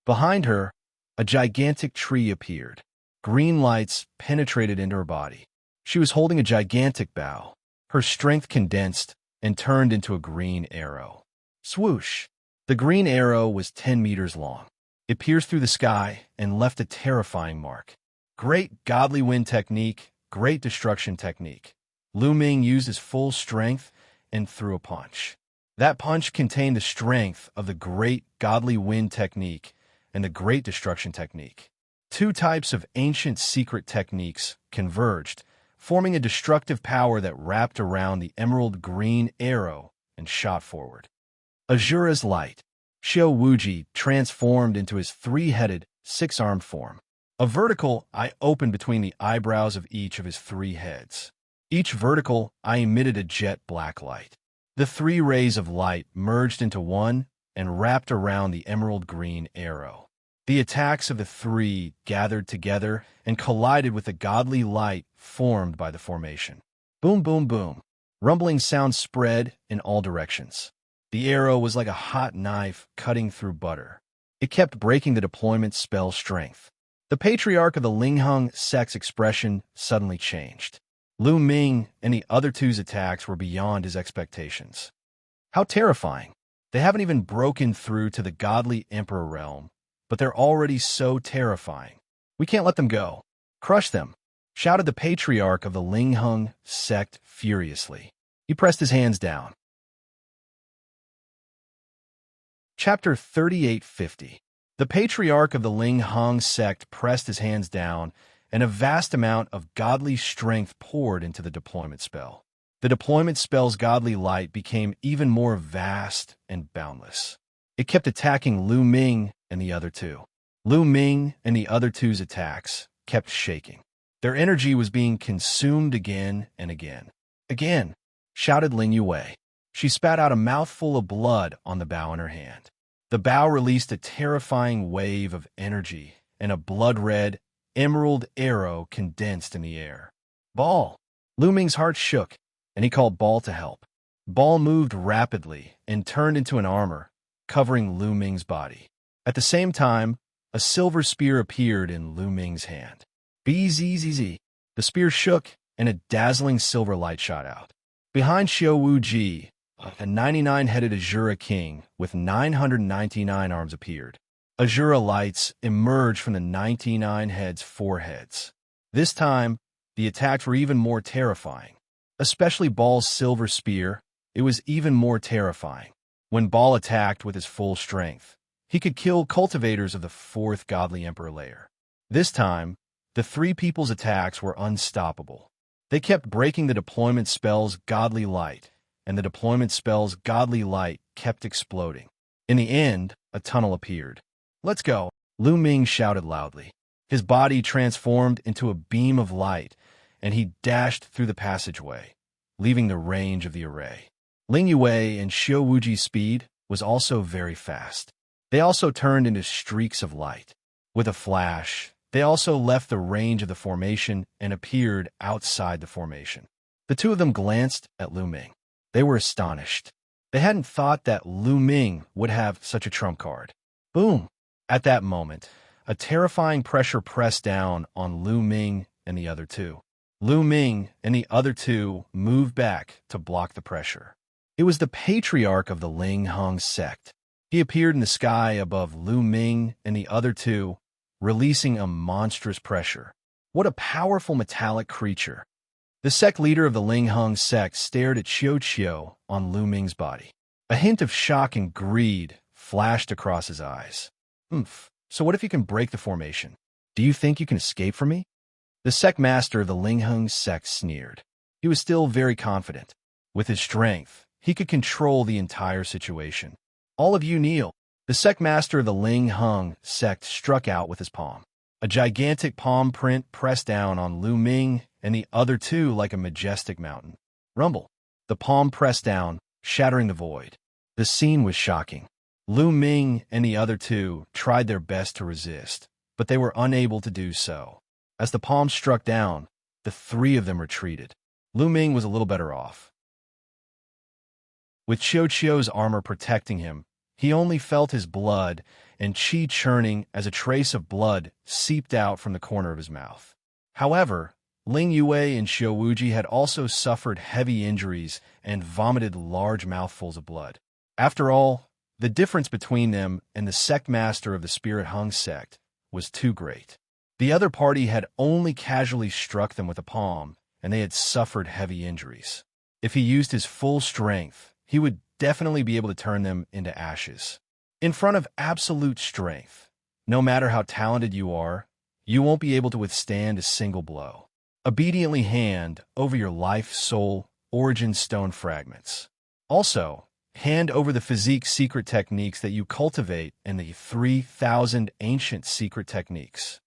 Behind her, a gigantic tree appeared. Green lights penetrated into her body. She was holding a gigantic bow. Her strength condensed and turned into a green arrow. Swoosh! The green arrow was 10 meters long. It pierced through the sky and left a terrifying mark. Great godly wind technique, great destruction technique. Lu Ming used his full strength and threw a punch. That punch contained the strength of the great godly wind technique and the great destruction technique. 2 types of ancient secret techniques converged, forming a destructive power that wrapped around the emerald green arrow and shot forward. Azura's light. Xiao Wuji transformed into his 3-headed, 6-armed form. A vertical eye opened between the eyebrows of each of his 3 heads. Each vertical eye emitted a jet black light. The 3 rays of light merged into one and wrapped around the emerald green arrow. The attacks of the 3 gathered together and collided with the godly light formed by the formation. Boom, boom, boom. Rumbling sounds spread in all directions. The arrow was like a hot knife cutting through butter. It kept breaking the deployment spell strength. The patriarch of the Lingheng sect's expression suddenly changed. Lu Ming and the other two's attacks were beyond his expectations. How terrifying. They haven't even broken through to the godly emperor realm, but they're already so terrifying. We can't let them go. Crush them, shouted the patriarch of the Lingheng sect furiously. He pressed his hands down. Chapter 3850. The patriarch of the Lingheng sect pressed his hands down, and a vast amount of godly strength poured into the deployment spell. The deployment spell's godly light became even more vast and boundless. It kept attacking Lu Ming and the other 2. Lu Ming and the other 2's attacks kept shaking. Their energy was being consumed again and again. Again, shouted Ling Yue. She spat out a mouthful of blood on the bow in her hand. The bow released a terrifying wave of energy, and a blood-red, emerald arrow condensed in the air. Ball! Lu Ming's heart shook, and he called Ball to help. Ball moved rapidly and turned into an armor, covering Lu Ming's body. At the same time, a silver spear appeared in Lu Ming's hand. Bzzz. The spear shook, and a dazzling silver light shot out. Behind Xiao Wuji, a 99-headed Azura king with 999 arms appeared. Azura lights emerged from the 99 heads' foreheads. This time, the attacks were even more terrifying. Especially Ball's silver spear, it was even more terrifying. When Ball attacked with his full strength, he could kill cultivators of the 4th godly emperor layer. This time, the 3 people's attacks were unstoppable. They kept breaking the deployment spell's godly light, and the deployment spell's godly light kept exploding. In the end, a tunnel appeared. Let's go, Lu Ming shouted loudly. His body transformed into a beam of light, and he dashed through the passageway, leaving the range of the array. Ling Yue and Xiao Wuji's speed was also very fast. They also turned into streaks of light. With a flash, they also left the range of the formation and appeared outside the formation. The two of them glanced at Lu Ming. They were astonished. They hadn't thought that Lu Ming would have such a trump card. Boom! At that moment, a terrifying pressure pressed down on Lu Ming and the other two. Lu Ming and the other two moved back to block the pressure. It was the patriarch of the Ling Hong sect. He appeared in the sky above Lu Ming and the other two, releasing a monstrous pressure. What a powerful metallic creature. The sect leader of the Ling Hong sect stared at Xianxia on Lu Ming's body. A hint of shock and greed flashed across his eyes. So what if you can break the formation? Do you think you can escape from me? The sect master of the Ling Hong sect sneered. He was still very confident. With his strength, he could control the entire situation. All of you kneel. The sect master of the Ling Hong sect struck out with his palm. A gigantic palm print pressed down on Lu Ming and the other two like a majestic mountain. Rumble. The palm pressed down, shattering the void. The scene was shocking. Lu Ming and the other two tried their best to resist, but they were unable to do so. As the palm struck down, the three of them retreated. Lu Ming was a little better off. With Xiao's armor protecting him, he only felt his blood and qi churning as a trace of blood seeped out from the corner of his mouth. However, Ling Yue and Xiao Wuji had also suffered heavy injuries and vomited large mouthfuls of blood. After all, the difference between them and the sect master of the Spirit Hung sect was too great. The other party had only casually struck them with a palm, and they had suffered heavy injuries. If he used his full strength, he would definitely be able to turn them into ashes. In front of absolute strength, no matter how talented you are, you won't be able to withstand a single blow. Obediently hand over your life, soul, origin stone fragments. Also, hand over the physique secret techniques that you cultivate and the 3,000 ancient secret techniques.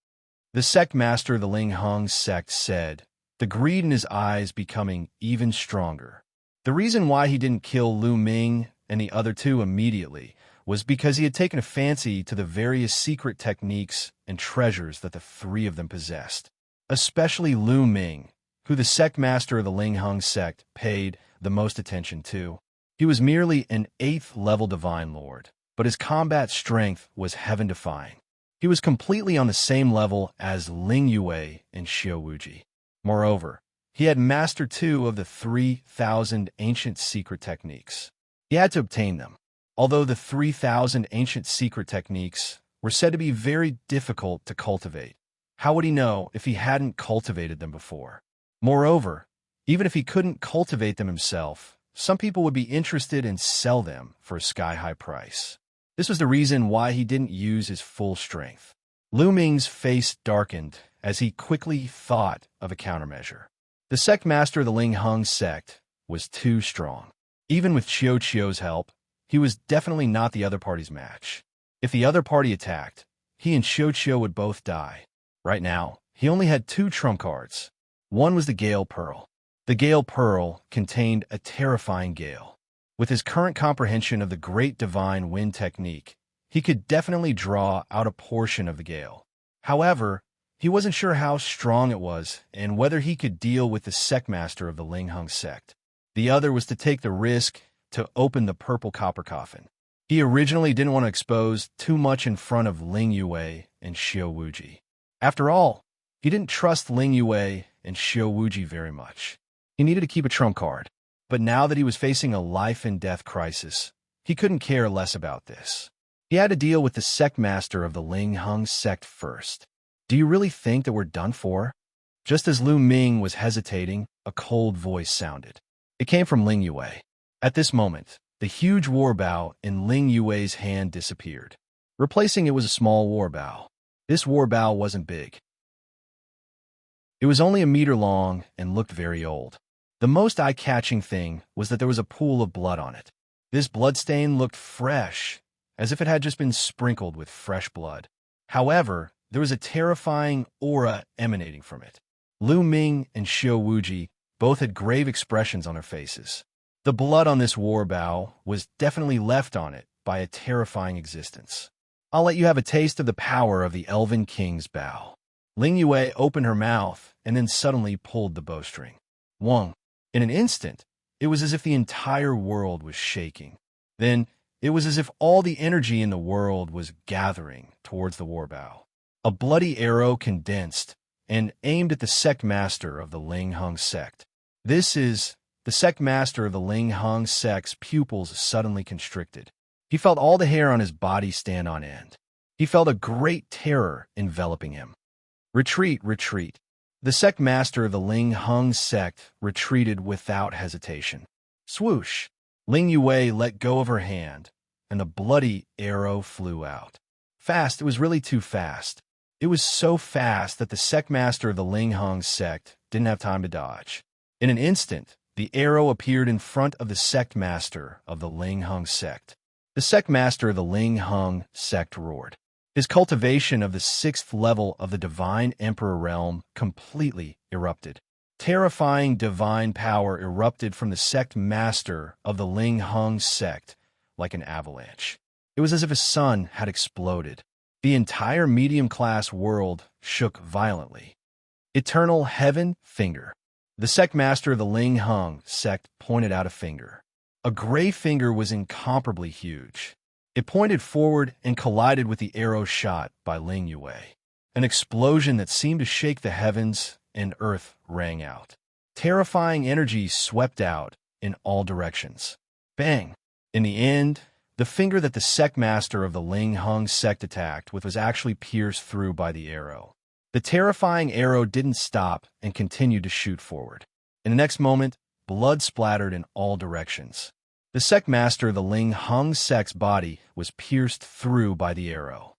The sect master of the Ling Hong sect said, the greed in his eyes becoming even stronger. The reason why he didn't kill Lu Ming and the other two immediately was because he had taken a fancy to the various secret techniques and treasures that the three of them possessed. Especially Lu Ming, who the sect master of the Ling Hong sect paid the most attention to. He was merely an 8th level divine lord, but his combat strength was heaven-defying. He was completely on the same level as Ling Yue and Xiao Wuji. Moreover, he had mastered 2 of the 3,000 ancient secret techniques. He had to obtain them. Although the 3,000 ancient secret techniques were said to be very difficult to cultivate, how would he know if he hadn't cultivated them before? Moreover, even if he couldn't cultivate them himself, some people would be interested and sell them for a sky-high price. This was the reason why he didn't use his full strength. Lu Ming's face darkened as he quickly thought of a countermeasure. The sect master of the Ling Hong sect was too strong. Even with Xiao's help, he was definitely not the other party's match. If the other party attacked, he and Xiao would both die. Right now, he only had 2 trump cards. One was the Gale Pearl. The Gale Pearl contained a terrifying gale. With his current comprehension of the Great Divine Wind technique, he could definitely draw out a portion of the gale. However, he wasn't sure how strong it was and whether he could deal with the sect master of the Ling Hong sect. The other was to take the risk to open the purple copper coffin. He originally didn't want to expose too much in front of Ling Yue and Xiao Wuji. After all, he didn't trust Ling Yue and Xiao Wuji very much. He needed to keep a trump card. But now that he was facing a life-and-death crisis, he couldn't care less about this. He had to deal with the sect master of the Ling Hong sect first. Do you really think that we're done for? Just as Lu Ming was hesitating, a cold voice sounded. It came from Ling Yue. At this moment, the huge war bow in Ling Yue's hand disappeared. Replacing it was a small war bow. This war bow wasn't big. It was only a meter long and looked very old. The most eye-catching thing was that there was a pool of blood on it. This bloodstain looked fresh, as if it had just been sprinkled with fresh blood. However, there was a terrifying aura emanating from it. Lu Ming and Xiao Wuji both had grave expressions on their faces. The blood on this war bow was definitely left on it by a terrifying existence. I'll let you have a taste of the power of the Elven King's bow. Ling Yue opened her mouth and then suddenly pulled the bowstring. Wong. In an instant, it was as if the entire world was shaking. Then, it was as if all the energy in the world was gathering towards the war bow. A bloody arrow condensed and aimed at the sect master of the Ling Hung sect. This is the sect master of the Ling Hung sect's pupils suddenly constricted. He felt all the hair on his body stand on end. He felt a great terror enveloping him. Retreat, retreat. The sect master of the Ling Hung sect retreated without hesitation. Swoosh! Ling Yue let go of her hand, and the bloody arrow flew out. Fast, it was really too fast. It was so fast that the sect master of the Ling Hung sect didn't have time to dodge. In an instant, the arrow appeared in front of the sect master of the Ling Hung sect. The sect master of the Ling Hung sect roared. His cultivation of the 6th level of the Divine Emperor realm completely erupted. Terrifying divine power erupted from the sect master of the Ling Hung sect like an avalanche. It was as if a sun had exploded. The entire medium-class world shook violently. Eternal Heaven Finger. The sect master of the Ling Hung sect pointed out a finger. A gray finger was incomparably huge. It pointed forward and collided with the arrow shot by Ling Yue. An explosion that seemed to shake the heavens and earth rang out. Terrifying energy swept out in all directions. Bang! In the end, the finger that the sect master of the Ling Hung sect attacked with was actually pierced through by the arrow. The terrifying arrow didn't stop and continued to shoot forward. In the next moment, blood splattered in all directions. The sect master of the Ling Hung sect's body was pierced through by the arrow.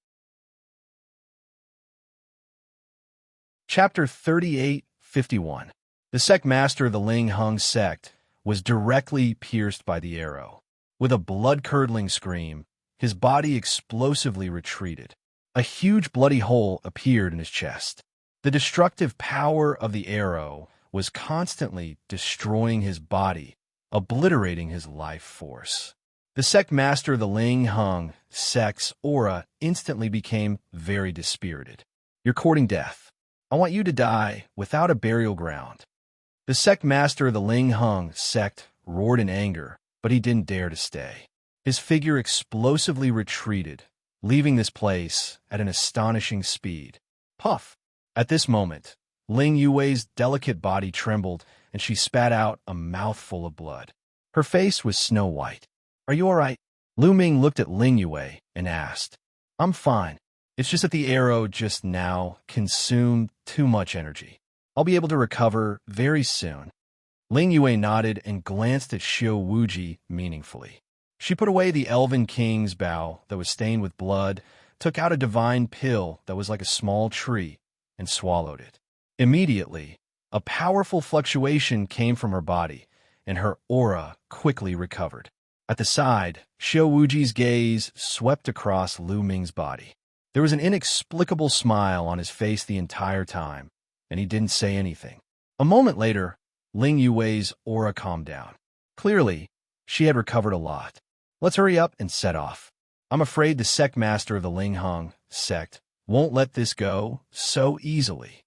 Chapter 38:51. The sect master of the Ling Hung sect was directly pierced by the arrow. With a blood-curdling scream, his body explosively retreated. A huge bloody hole appeared in his chest. The destructive power of the arrow was constantly destroying his body, obliterating his life force. The sect master of the Ling Hung sect's aura instantly became very dispirited. You're courting death. I want you to die without a burial ground. The sect master of the Ling Hung sect roared in anger, but he didn't dare to stay. His figure explosively retreated, leaving this place at an astonishing speed. Puff! At this moment, Ling Yue's delicate body trembled, and she spat out a mouthful of blood. Her face was snow white. Are you all right? Lu Ming looked at Ling Yue and asked. I'm fine. It's just that the arrow just now consumed too much energy. I'll be able to recover very soon. Ling Yue nodded and glanced at Xiao Wuji meaningfully. She put away the Elven King's bow that was stained with blood, took out a divine pill that was like a small tree, and swallowed it. Immediately, a powerful fluctuation came from her body, and her aura quickly recovered. At the side, Xiao Wuji's gaze swept across Lu Ming's body. There was an inexplicable smile on his face the entire time, and he didn't say anything. A moment later, Ling Yue's aura calmed down. Clearly, she had recovered a lot. Let's hurry up and set off. I'm afraid the sect master of the Ling Hung sect won't let this go so easily.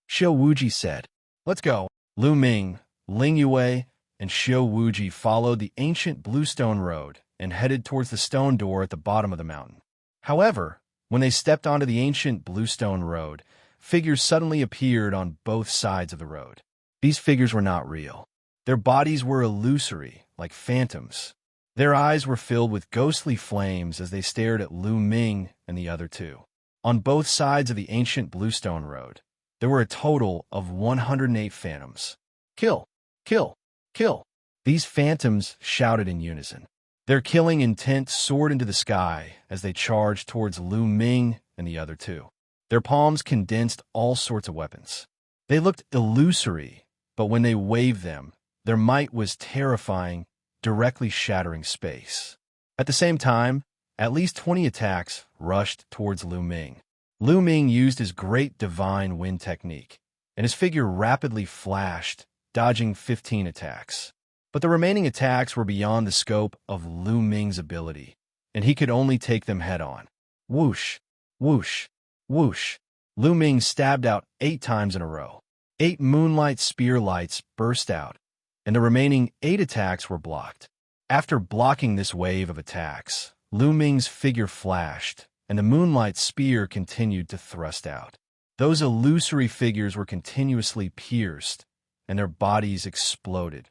Xiao Wuji said, Let's go. Lu Ming, Ling Yue, and Xiao Wuji followed the ancient bluestone road and headed towards the stone door at the bottom of the mountain. However, when they stepped onto the ancient bluestone road, figures suddenly appeared on both sides of the road. These figures were not real. Their bodies were illusory, like phantoms. Their eyes were filled with ghostly flames as they stared at Lu Ming and the other two. On both sides of the ancient bluestone road, there were a total of 108 phantoms. Kill! Kill! Kill! These phantoms shouted in unison. Their killing intent soared into the sky as they charged towards Lu Ming and the other two. Their palms condensed all sorts of weapons. They looked illusory, but when they waved them, their might was terrifying, directly shattering space. At the same time, At least 20 attacks rushed towards Lu Ming. Lu Ming used his great divine wind technique, and his figure rapidly flashed, dodging 15 attacks. But the remaining attacks were beyond the scope of Lu Ming's ability, and he could only take them head-on. Whoosh, whoosh, whoosh. Lu Ming stabbed out 8 times in a row. 8 moonlight spear lights burst out, and the remaining 8 attacks were blocked. After blocking this wave of attacks, Lu Ming's figure flashed, and the moonlight spear continued to thrust out. Those illusory figures were continuously pierced, and their bodies exploded.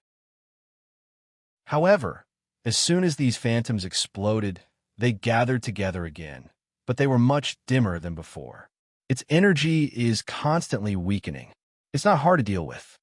However, as soon as these phantoms exploded, they gathered together again, but they were much dimmer than before. Its energy is constantly weakening. It's not hard to deal with.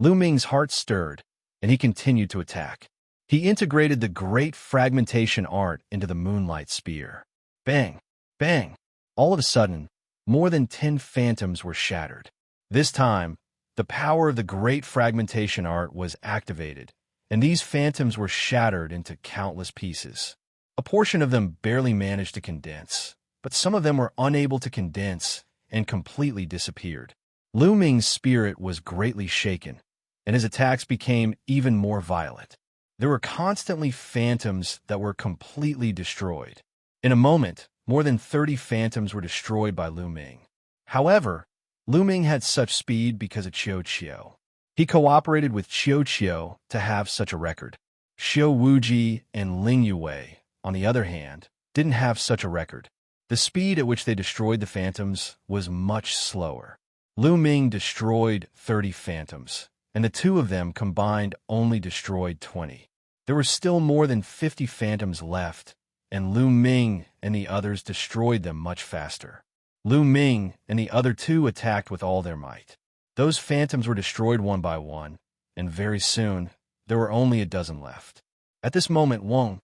Lu Ming's heart stirred, and he continued to attack. He integrated the great fragmentation art into the moonlight spear. Bang! Bang! All of a sudden, more than 10 phantoms were shattered. This time, the power of the great fragmentation art was activated, and these phantoms were shattered into countless pieces. A portion of them barely managed to condense, but some of them were unable to condense and completely disappeared. Lu Ming's spirit was greatly shaken, and his attacks became even more violent. There were constantly phantoms that were completely destroyed. In a moment, more than 30 phantoms were destroyed by Lu Ming. However, Lu Ming had such speed because of Xianxia. He cooperated with Xianxia to have such a record. Xiao Wuji and Ling Yue, on the other hand, didn't have such a record. The speed at which they destroyed the phantoms was much slower. Lu Ming destroyed 30 phantoms, and the two of them combined only destroyed 20. There were still more than 50 phantoms left, and Lu Ming and the others destroyed them much faster. Lu Ming and the other two attacked with all their might. Those phantoms were destroyed one by one, and very soon, there were only a dozen left. At this moment, Wong,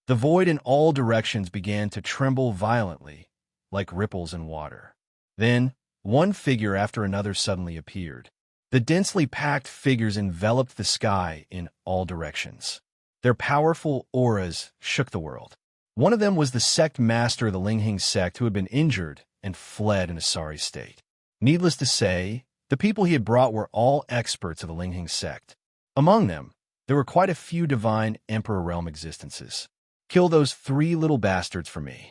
the void in all directions began to tremble violently, like ripples in water. Then, one figure after another suddenly appeared. The densely packed figures enveloped the sky in all directions. Their powerful auras shook the world. One of them was the sect master of the Lingheng sect who had been injured and fled in a sorry state. Needless to say, the people he had brought were all experts of the Lingheng sect. Among them, there were quite a few divine Emperor Realm existences. Kill those 3 little bastards for me.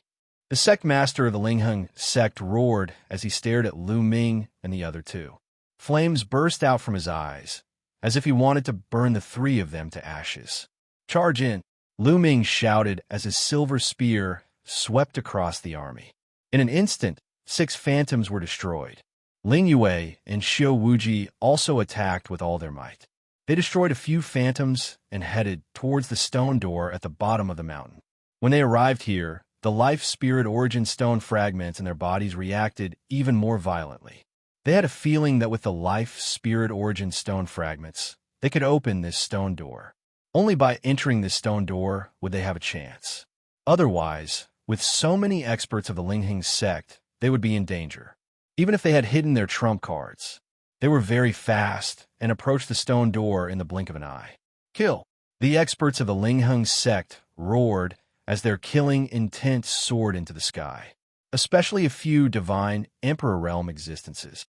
The sect master of the Lingheng sect roared as he stared at Lu Ming and the other two. Flames burst out from his eyes, as if he wanted to burn the 3 of them to ashes. Charge in, Lu Ming shouted as his silver spear swept across the army. In an instant, 6 phantoms were destroyed. Ling Yue and Xiao Wuji also attacked with all their might. They destroyed a few phantoms and headed towards the stone door at the bottom of the mountain. When they arrived here, the life spirit origin stone fragments in their bodies reacted even more violently. They had a feeling that with the life spirit origin stone fragments, they could open this stone door. Only by entering this stone door would they have a chance. Otherwise, with so many experts of the Lingheng sect, they would be in danger. Even if they had hidden their trump cards, they were very fast and approached the stone door in the blink of an eye. Kill! The experts of the Lingheng sect roared as their killing intent soared into the sky, especially a few divine Emperor Realm existences.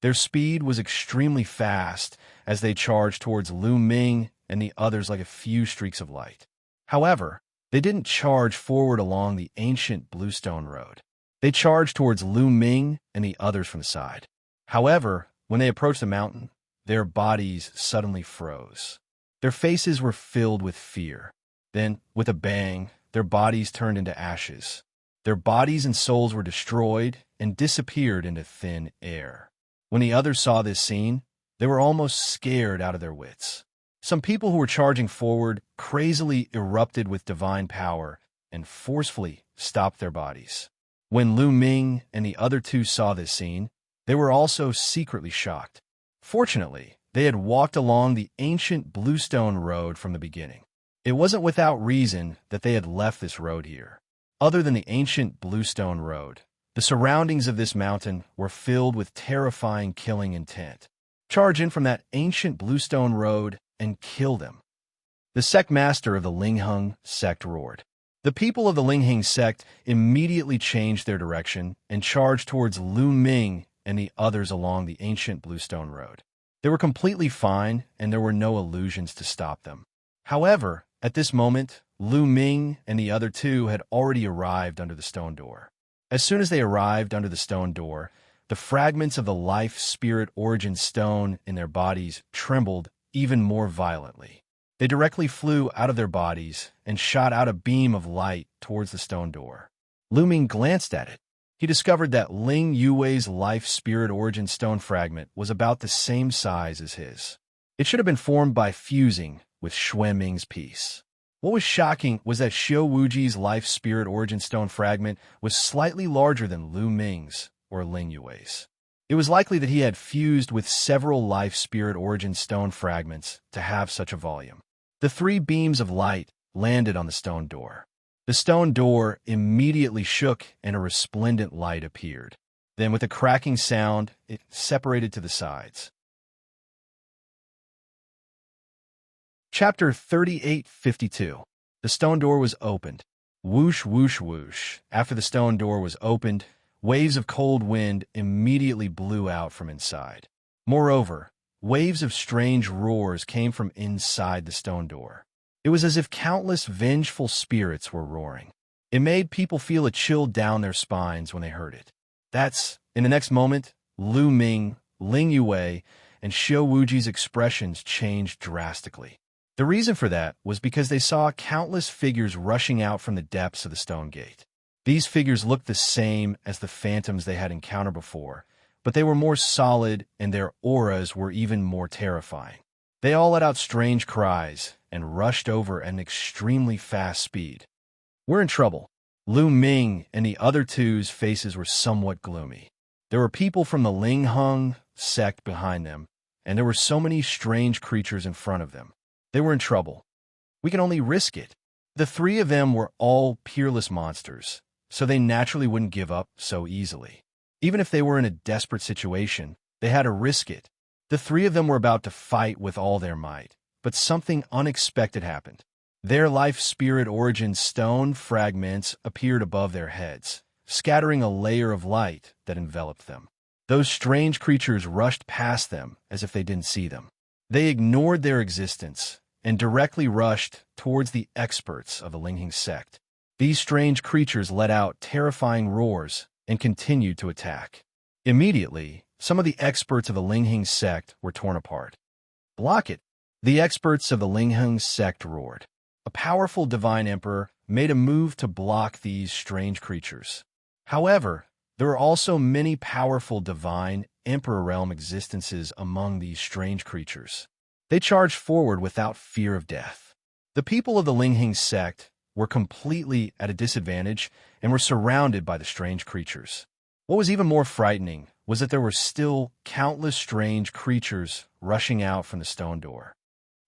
Their speed was extremely fast as they charged towards Lu Ming and the others like a few streaks of light. However, they didn't charge forward along the ancient bluestone road. They charged towards Lu Ming and the others from the side. However, when they approached the mountain, their bodies suddenly froze. Their faces were filled with fear. Then, with a bang, their bodies turned into ashes. Their bodies and souls were destroyed and disappeared into thin air. When the others saw this scene, they were almost scared out of their wits. Some people who were charging forward crazily erupted with divine power and forcefully stopped their bodies. When Lu Ming and the other two saw this scene, they were also secretly shocked. Fortunately, they had walked along the ancient bluestone road from the beginning. It wasn't without reason that they had left this road here. Other than the ancient bluestone road, the surroundings of this mountain were filled with terrifying killing intent. Charge in from that ancient bluestone road and kill them. The sect master of the Lingheng sect roared. The people of the Lingheng sect immediately changed their direction and charged towards Lu Ming and the others along the ancient Bluestone Road. They were completely fine, and there were no illusions to stop them. However, at this moment, Lu Ming and the other two had already arrived under the stone door. As soon as they arrived under the stone door, the fragments of the life-spirit origin stone in their bodies trembled even more violently. They directly flew out of their bodies and shot out a beam of light towards the stone door. Lu Ming glanced at it. He discovered that Ling Yue's life-spirit origin stone fragment was about the same size as his. It should have been formed by fusing with Xue Ming's piece. What was shocking was that Xiao Wuji's life-spirit origin stone fragment was slightly larger than Lu Ming's or Ling Yue's. It was likely that he had fused with several life-spirit origin stone fragments to have such a volume. The three beams of light landed on the stone door. The stone door immediately shook and a resplendent light appeared. Then, with a cracking sound, it separated to the sides. Chapter 38:52. The stone door was opened. Whoosh, whoosh, whoosh. After the stone door was opened, waves of cold wind immediately blew out from inside. Moreover, waves of strange roars came from inside the stone door. It was as if countless vengeful spirits were roaring. It made people feel a chill down their spines when they heard it. In the next moment, Lu Ming, Ling Yue, and Xiao Wuji's expressions changed drastically. The reason for that was because they saw countless figures rushing out from the depths of the stone gate. These figures looked the same as the phantoms they had encountered before, but they were more solid and their auras were even more terrifying. They all let out strange cries and rushed over at an extremely fast speed. We're in trouble. Lu Ming and the other two's faces were somewhat gloomy. There were people from the Lingheng sect behind them, and there were so many strange creatures in front of them. They were in trouble. We can only risk it. The three of them were all peerless monsters, so they naturally wouldn't give up so easily. Even if they were in a desperate situation, they had to risk it. The three of them were about to fight with all their might, but something unexpected happened. Their life-spirit origin stone fragments appeared above their heads, scattering a layer of light that enveloped them. Those strange creatures rushed past them as if they didn't see them. They ignored their existence and directly rushed towards the experts of the Lingheng sect. These strange creatures let out terrifying roars and continued to attack. Immediately, some of the experts of the Lingheng sect were torn apart. Block it! The experts of the Lingheng sect roared. A powerful divine emperor made a move to block these strange creatures. However, there are also many powerful divine emperor realm existences among these strange creatures. They charged forward without fear of death. The people of the Lingheng sect were completely at a disadvantage and were surrounded by the strange creatures. What was even more frightening was that there were still countless strange creatures rushing out from the stone door.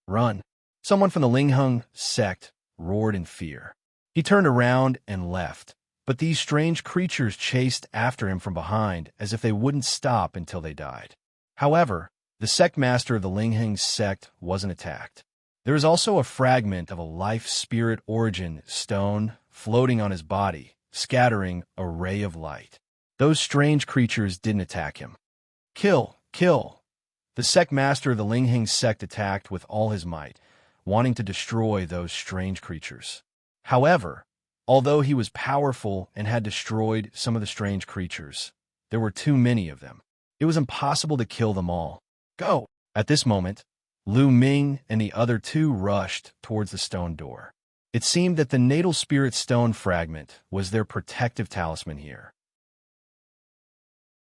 Run! Someone from the Lingheng sect roared in fear. He turned around and left, but these strange creatures chased after him from behind as if they wouldn't stop until they died. However, the sect master of the Lingheng sect wasn't attacked. There is also a fragment of a life-spirit origin stone floating on his body, scattering a ray of light. Those strange creatures didn't attack him. Kill! Kill! The sect master of the Lingheng sect attacked with all his might, wanting to destroy those strange creatures. However, although he was powerful and had destroyed some of the strange creatures, there were too many of them. It was impossible to kill them all. Go! At this moment, Lu Ming and the other two rushed towards the stone door. It seemed that the natal spirit stone fragment was their protective talisman here.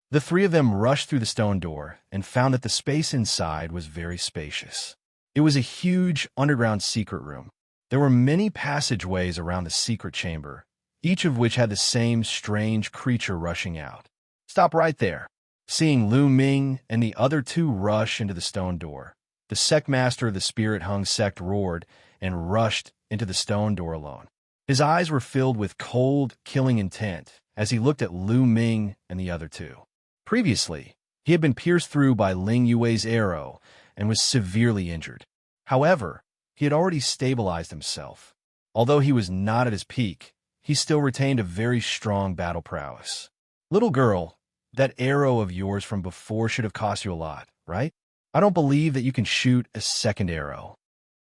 The three of them rushed through the stone door and found that the space inside was very spacious. It was a huge underground secret room. There were many passageways around the secret chamber, each of which had the same strange creature rushing out. Stop right there. Seeing Lu Ming and the other two rush into the stone door, the sect master of the Spirit Hung sect roared and rushed into the stone door alone. His eyes were filled with cold, killing intent as he looked at Lu Ming and the other two. Previously, he had been pierced through by Ling Yue's arrow and was severely injured. However, he had already stabilized himself. Although he was not at his peak, he still retained a very strong battle prowess. Little girl, that arrow of yours from before should have cost you a lot, right? I don't believe that you can shoot a second arrow.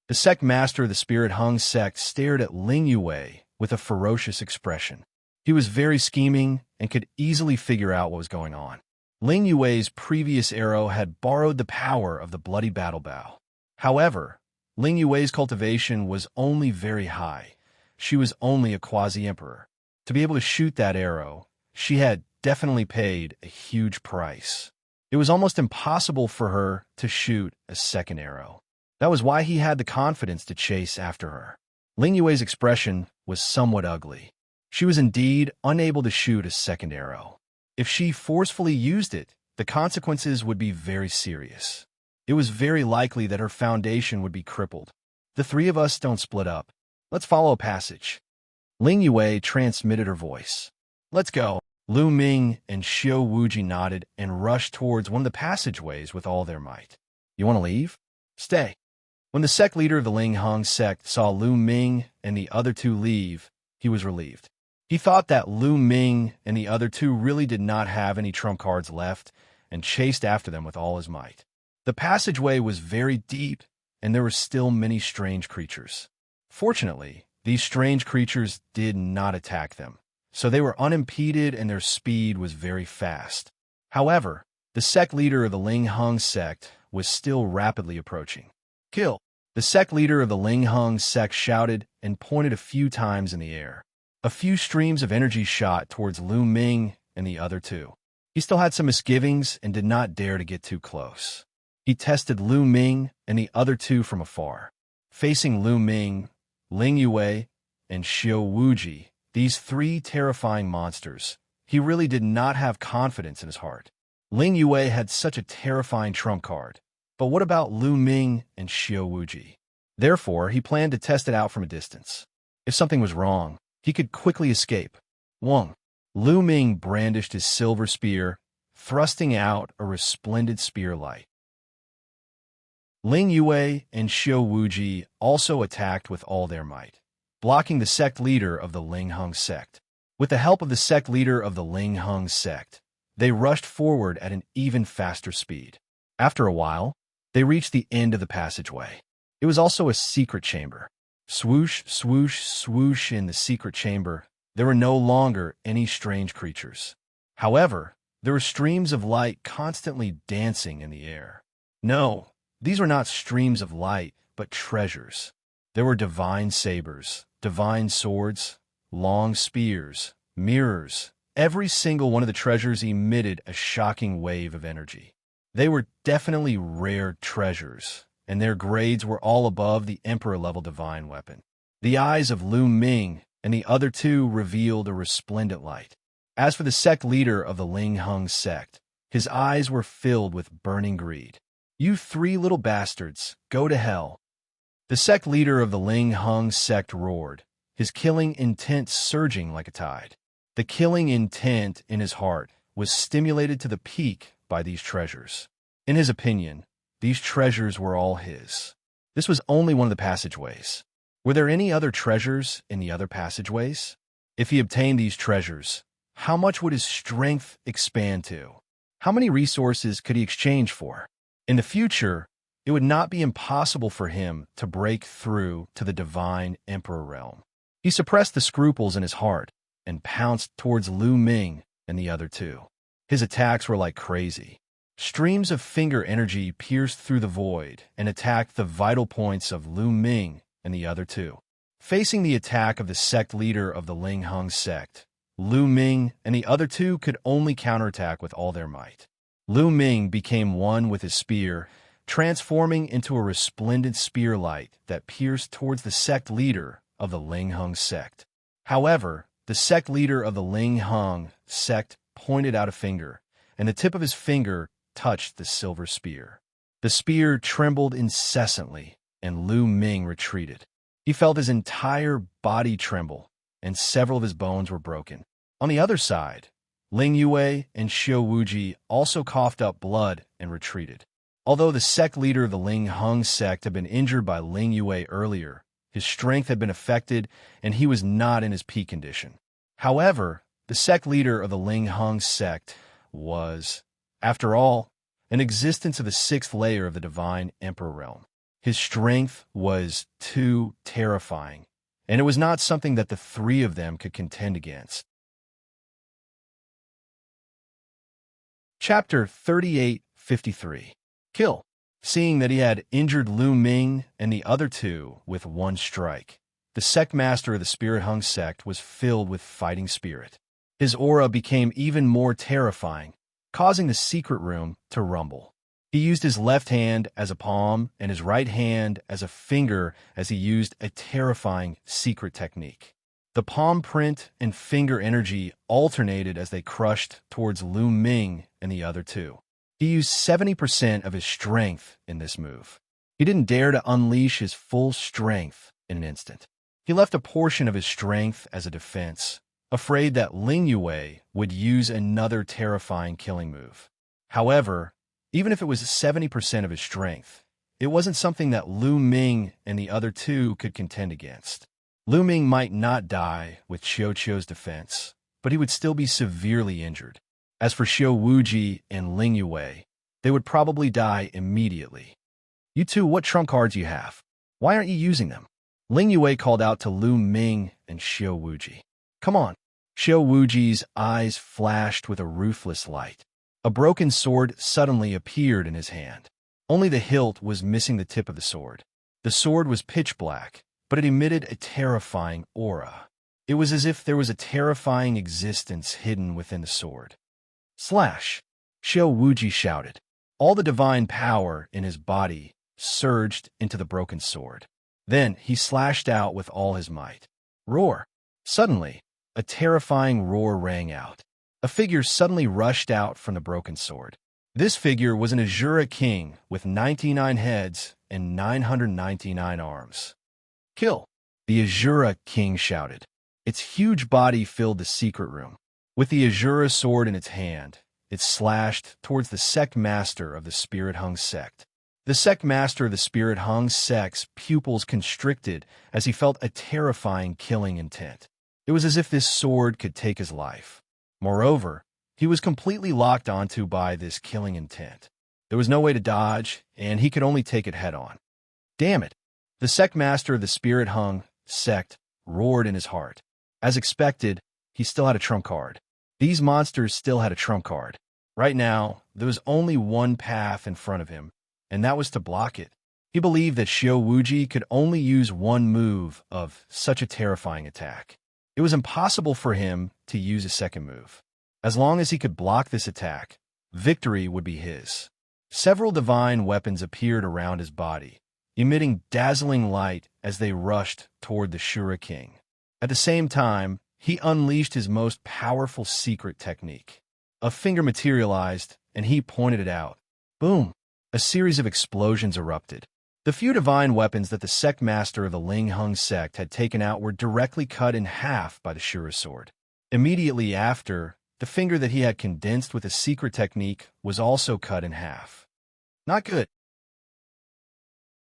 The sect master of the Spirit Hung sect stared at Ling Yue with a ferocious expression. He was very scheming and could easily figure out what was going on. Ling Yue's previous arrow had borrowed the power of the bloody battle bow. However, Ling Yue's cultivation was only very high. She was only a quasi-emperor. To be able to shoot that arrow, she had definitely paid a huge price. It was almost impossible for her to shoot a second arrow. That was why he had the confidence to chase after her. Ling Yue's expression was somewhat ugly. She was indeed unable to shoot a second arrow. If she forcefully used it, the consequences would be very serious. It was very likely that her foundation would be crippled. The three of us don't split up. Let's follow a passage. Ling Yue transmitted her voice. Let's go. Lu Ming and Xiao Wuji nodded and rushed towards one of the passageways with all their might. You want to leave? Stay. When the sect leader of the Ling Hung sect saw Lu Ming and the other two leave, he was relieved. He thought that Lu Ming and the other two really did not have any trump cards left and chased after them with all his might. The passageway was very deep, and there were still many strange creatures. Fortunately, these strange creatures did not attack them, so they were unimpeded and their speed was very fast. However, the sect leader of the Ling Hung sect was still rapidly approaching. Kill! The sect leader of the Ling Hung sect shouted and pointed a few times in the air. A few streams of energy shot towards Lu Ming and the other two. He still had some misgivings and did not dare to get too close. He tested Lu Ming and the other two from afar. Facing Lu Ming, Ling Yue, and Xiao Wuji, these three terrifying monsters, he really did not have confidence in his heart. Ling Yue had such a terrifying trump card, but what about Lu Ming and Xiao Wuji? Therefore, he planned to test it out from a distance. If something was wrong, he could quickly escape. 1. Lu Ming brandished his silver spear, thrusting out a resplendent spear light. Ling Yue and Xiao Wuji also attacked with all their might, blocking the sect leader of the Ling Hung sect. With the help of the sect leader of the Ling Hung sect, they rushed forward at an even faster speed. After a while, they reached the end of the passageway. It was also a secret chamber. Swoosh, swoosh, swoosh in the secret chamber. There were no longer any strange creatures. However, there were streams of light constantly dancing in the air. No, these were not streams of light, but treasures. There were divine sabers, divine swords, long spears, mirrors. Every single one of the treasures emitted a shocking wave of energy. They were definitely rare treasures, and their grades were all above the Emperor-level divine weapon. The eyes of Lu Ming and the other two revealed a resplendent light. As for the sect leader of the Ling Hung sect, his eyes were filled with burning greed. You three little bastards, go to hell. The sect leader of the Ling Hung sect roared, his killing intent surging like a tide. The killing intent in his heart was stimulated to the peak by these treasures. In his opinion, these treasures were all his. This was only one of the passageways. Were there any other treasures in the other passageways? If he obtained these treasures, how much would his strength expand to? How many resources could he exchange for? In the future, it would not be impossible for him to break through to the divine emperor realm. He suppressed the scruples in his heart and pounced towards Lu Ming and the other two. His attacks were like crazy. Streams of finger energy pierced through the void and attacked the vital points of Lu Ming and the other two. Facing the attack of the sect leader of the Ling Hung sect, Lu Ming and the other two could only counterattack with all their might. Lu Ming became one with his spear, transforming into a resplendent spear light that pierced towards the sect leader of the Ling Hung sect. However, the sect leader of the Ling Hung sect pointed out a finger, and the tip of his finger touched the silver spear. The spear trembled incessantly, and Lu Ming retreated. He felt his entire body tremble, and several of his bones were broken. On the other side, Ling Yue and Xiao Wuji also coughed up blood and retreated. Although the sect leader of the Ling Hung sect had been injured by Ling Yue earlier, his strength had been affected and he was not in his peak condition. However, the sect leader of the Ling Hung sect was, after all, an existence of the sixth layer of the divine emperor realm. His strength was too terrifying, and it was not something that the three of them could contend against. Chapter 3853. Kill. Seeing that he had injured Lu Ming and the other two with one strike, the sect master of the Spirit Hung sect was filled with fighting spirit. His aura became even more terrifying, causing the secret room to rumble. He used his left hand as a palm and his right hand as a finger as he used a terrifying secret technique. The palm print and finger energy alternated as they crushed towards Lu Ming and the other two. He used 70% of his strength in this move. He didn't dare to unleash his full strength in an instant. He left a portion of his strength as a defense, afraid that Ling Yue would use another terrifying killing move. However, even if it was 70% of his strength, it wasn't something that Lu Ming and the other two could contend against. Lu Ming might not die with Xiao Qiu's defense, but he would still be severely injured. As for Xiao Wuji and Ling Yue, they would probably die immediately. You two, what trump cards you have? Why aren't you using them? Ling Yue called out to Lu Ming and Xiao Wuji. Come on. Xiao Wuji's eyes flashed with a ruthless light. A broken sword suddenly appeared in his hand. Only the hilt was missing the tip of the sword. The sword was pitch black, but it emitted a terrifying aura. It was as if there was a terrifying existence hidden within the sword. Slash! Xiao Wuji shouted. All the divine power in his body surged into the broken sword. Then he slashed out with all his might. Roar! Suddenly, a terrifying roar rang out. A figure suddenly rushed out from the broken sword. This figure was an Azura king with 99 heads and 999 arms. Kill! The Azura king shouted. Its huge body filled the secret room. With the Azura sword in its hand, it slashed towards the sect master of the Spirit Hung sect. The sect master of the Spirit Hung sect's pupils constricted as he felt a terrifying killing intent. It was as if this sword could take his life. Moreover, he was completely locked onto by this killing intent. There was no way to dodge, and he could only take it head-on. Damn it! The sect master of the Spirit Hung sect roared in his heart. As expected, he still had a trump card. These monsters still had a trump card. Right now, there was only one path in front of him, and that was to block it. He believed that Xiao Wuji could only use one move of such a terrifying attack. It was impossible for him to use a second move. As long as he could block this attack, victory would be his. Several divine weapons appeared around his body, emitting dazzling light as they rushed toward the Shura King. At the same time, he unleashed his most powerful secret technique. A finger materialized, and he pointed it out. Boom! A series of explosions erupted. The few divine weapons that the sect master of the Ling Hung sect had taken out were directly cut in half by the Shura sword. Immediately after, the finger that he had condensed with a secret technique was also cut in half. Not good.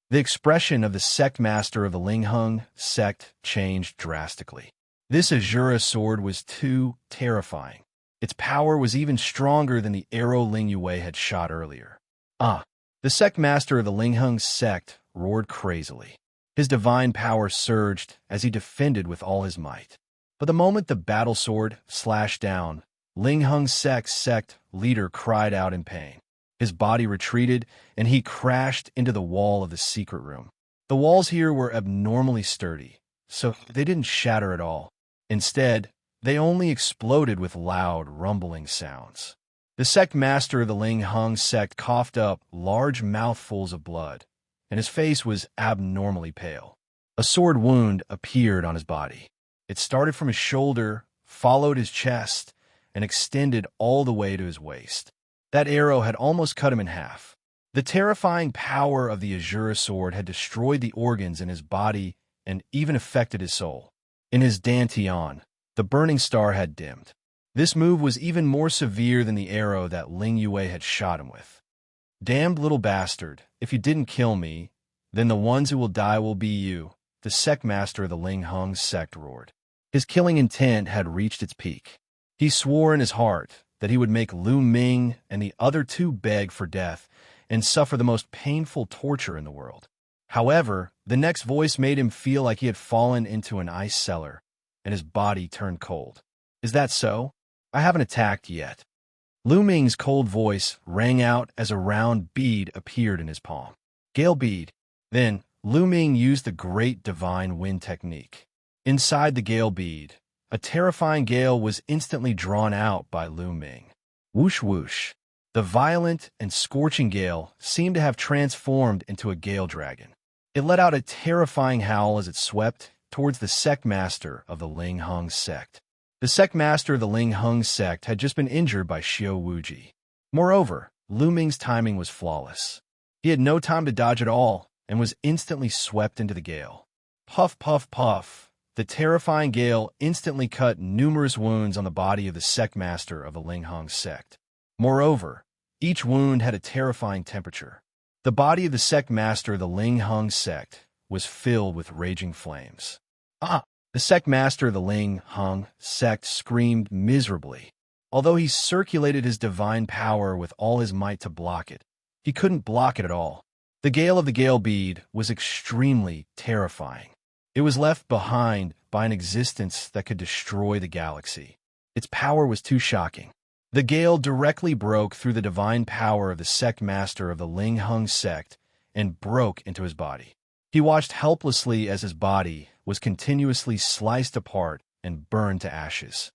The expression of the sect master of the Ling Hung sect changed drastically. This Azura sword was too terrifying. Its power was even stronger than the arrow Ling Yue had shot earlier. The sect master of the Ling Hung sect roared crazily. His divine power surged as he defended with all his might. But the moment the battle sword slashed down, Ling Hung sect's sect leader cried out in pain. His body retreated, and he crashed into the wall of the secret room. The walls here were abnormally sturdy, so they didn't shatter at all. Instead, they only exploded with loud, rumbling sounds. The sect master of the Ling Hung sect coughed up large mouthfuls of blood, and his face was abnormally pale. A sword wound appeared on his body. It started from his shoulder, followed his chest, and extended all the way to his waist. That arrow had almost cut him in half. The terrifying power of the Azura sword had destroyed the organs in his body and even affected his soul. In his dantian, the burning star had dimmed. This move was even more severe than the arrow that Ling Yue had shot him with. "Damned little bastard, if you didn't kill me, then the ones who will die will be you," the sect master of the Ling Hung sect roared. His killing intent had reached its peak. He swore in his heart that he would make Lu Ming and the other two beg for death and suffer the most painful torture in the world. However, the next voice made him feel like he had fallen into an ice cellar, and his body turned cold. "Is that so? I haven't attacked yet." Lu Ming's cold voice rang out as a round bead appeared in his palm. Gale bead. Then, Lu Ming used the great divine wind technique. Inside the gale bead, a terrifying gale was instantly drawn out by Lu Ming. Whoosh whoosh. The violent and scorching gale seemed to have transformed into a gale dragon. It let out a terrifying howl as it swept towards the sect master of the Ling Hung sect. The sect master of the Ling Hung sect had just been injured by Xiao Wuji. Moreover, Lu Ming's timing was flawless. He had no time to dodge at all and was instantly swept into the gale. Puff, puff, puff. The terrifying gale instantly cut numerous wounds on the body of the sect master of the Ling Hung sect. Moreover, each wound had a terrifying temperature. The body of the sect master of the Ling Hung sect was filled with raging flames. "Ah!" The sect master of the Ling Hung sect screamed miserably. Although he circulated his divine power with all his might to block it, he couldn't block it at all. The gale of the gale bead was extremely terrifying. It was left behind by an existence that could destroy the galaxy. Its power was too shocking. The gale directly broke through the divine power of the sect master of the Ling Hung sect and broke into his body. He watched helplessly as his body was continuously sliced apart and burned to ashes.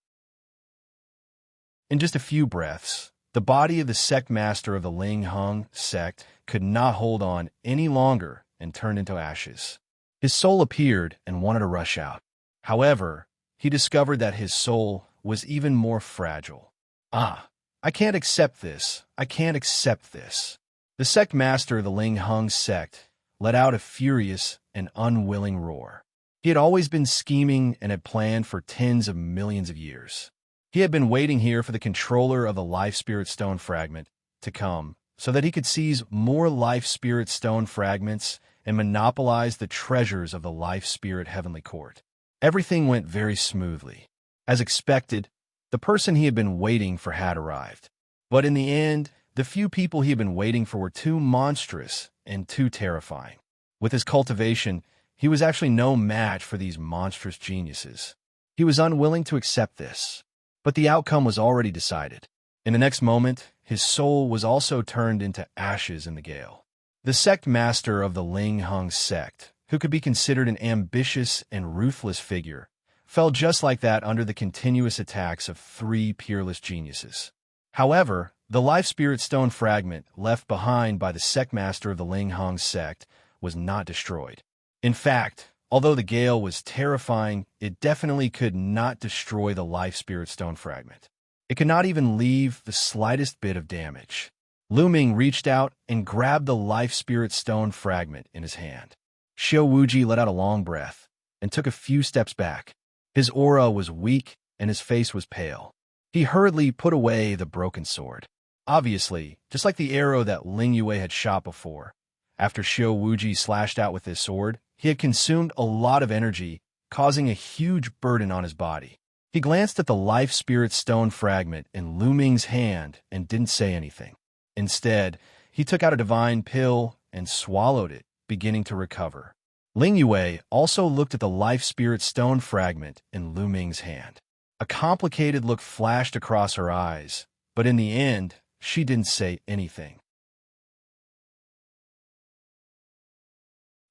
In just a few breaths, the body of the sect master of the Ling Hung sect could not hold on any longer and turned into ashes. His soul appeared and wanted to rush out. However, he discovered that his soul was even more fragile. "Ah, I can't accept this. I can't accept this." The sect master of the Ling Hung sect let out a furious and unwilling roar. He had always been scheming and had planned for tens of millions of years. He had been waiting here for the controller of the Life Spirit Stone fragment to come so that he could seize more Life Spirit Stone fragments and monopolize the treasures of the Life Spirit Heavenly Court. Everything went very smoothly. As expected, the person he had been waiting for had arrived. But in the end, the few people he had been waiting for were too monstrous and too terrifying. With his cultivation, he was actually no match for these monstrous geniuses. He was unwilling to accept this, but the outcome was already decided. In the next moment, his soul was also turned into ashes in the gale. The sect master of the Ling Hung sect, who could be considered an ambitious and ruthless figure, fell just like that under the continuous attacks of three peerless geniuses. However, the Life Spirit Stone fragment left behind by the sect master of the Ling Hung sect was not destroyed. In fact, although the gale was terrifying, it definitely could not destroy the Life Spirit Stone fragment. It could not even leave the slightest bit of damage. Lu Ming reached out and grabbed the Life Spirit Stone fragment in his hand. Xiao Wuji let out a long breath and took a few steps back. His aura was weak and his face was pale. He hurriedly put away the broken sword. Obviously, just like the arrow that Ling Yue had shot before, after Xiao Wuji slashed out with his sword, he had consumed a lot of energy, causing a huge burden on his body. He glanced at the Life Spirit Stone fragment in Lu Ming's hand and didn't say anything. Instead, he took out a divine pill and swallowed it, beginning to recover. Ling Yue also looked at the Life Spirit Stone fragment in Lu Ming's hand. A complicated look flashed across her eyes, but in the end, she didn't say anything.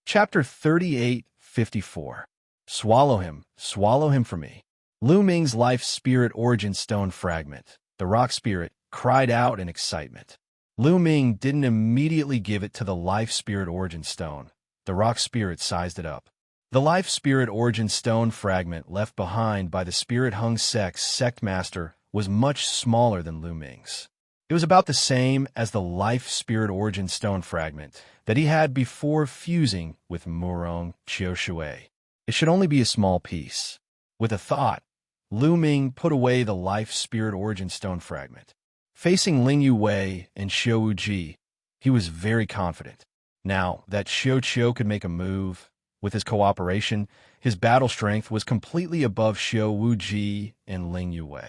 Chapter 38:54. Swallow him for me. Lu Ming's Life Spirit Origin Stone fragment, the rock spirit, cried out in excitement. Lu Ming didn't immediately give it to the Life Spirit Origin Stone. The rock spirit sized it up. The Life Spirit Origin Stone fragment left behind by the Spirit Hung sect's sect master was much smaller than Lu Ming's. It was about the same as the Life Spirit Origin Stone fragment that he had before fusing with Murong Qiushui. It should only be a small piece. With a thought, Lu Ming put away the Life Spirit Origin Stone fragment. Facing Ling Yue and Xiao Wuji, He was very confident. Now that Xianxia could make a move, with his cooperation, his battle strength was completely above Xiao Wuji and Ling Yue.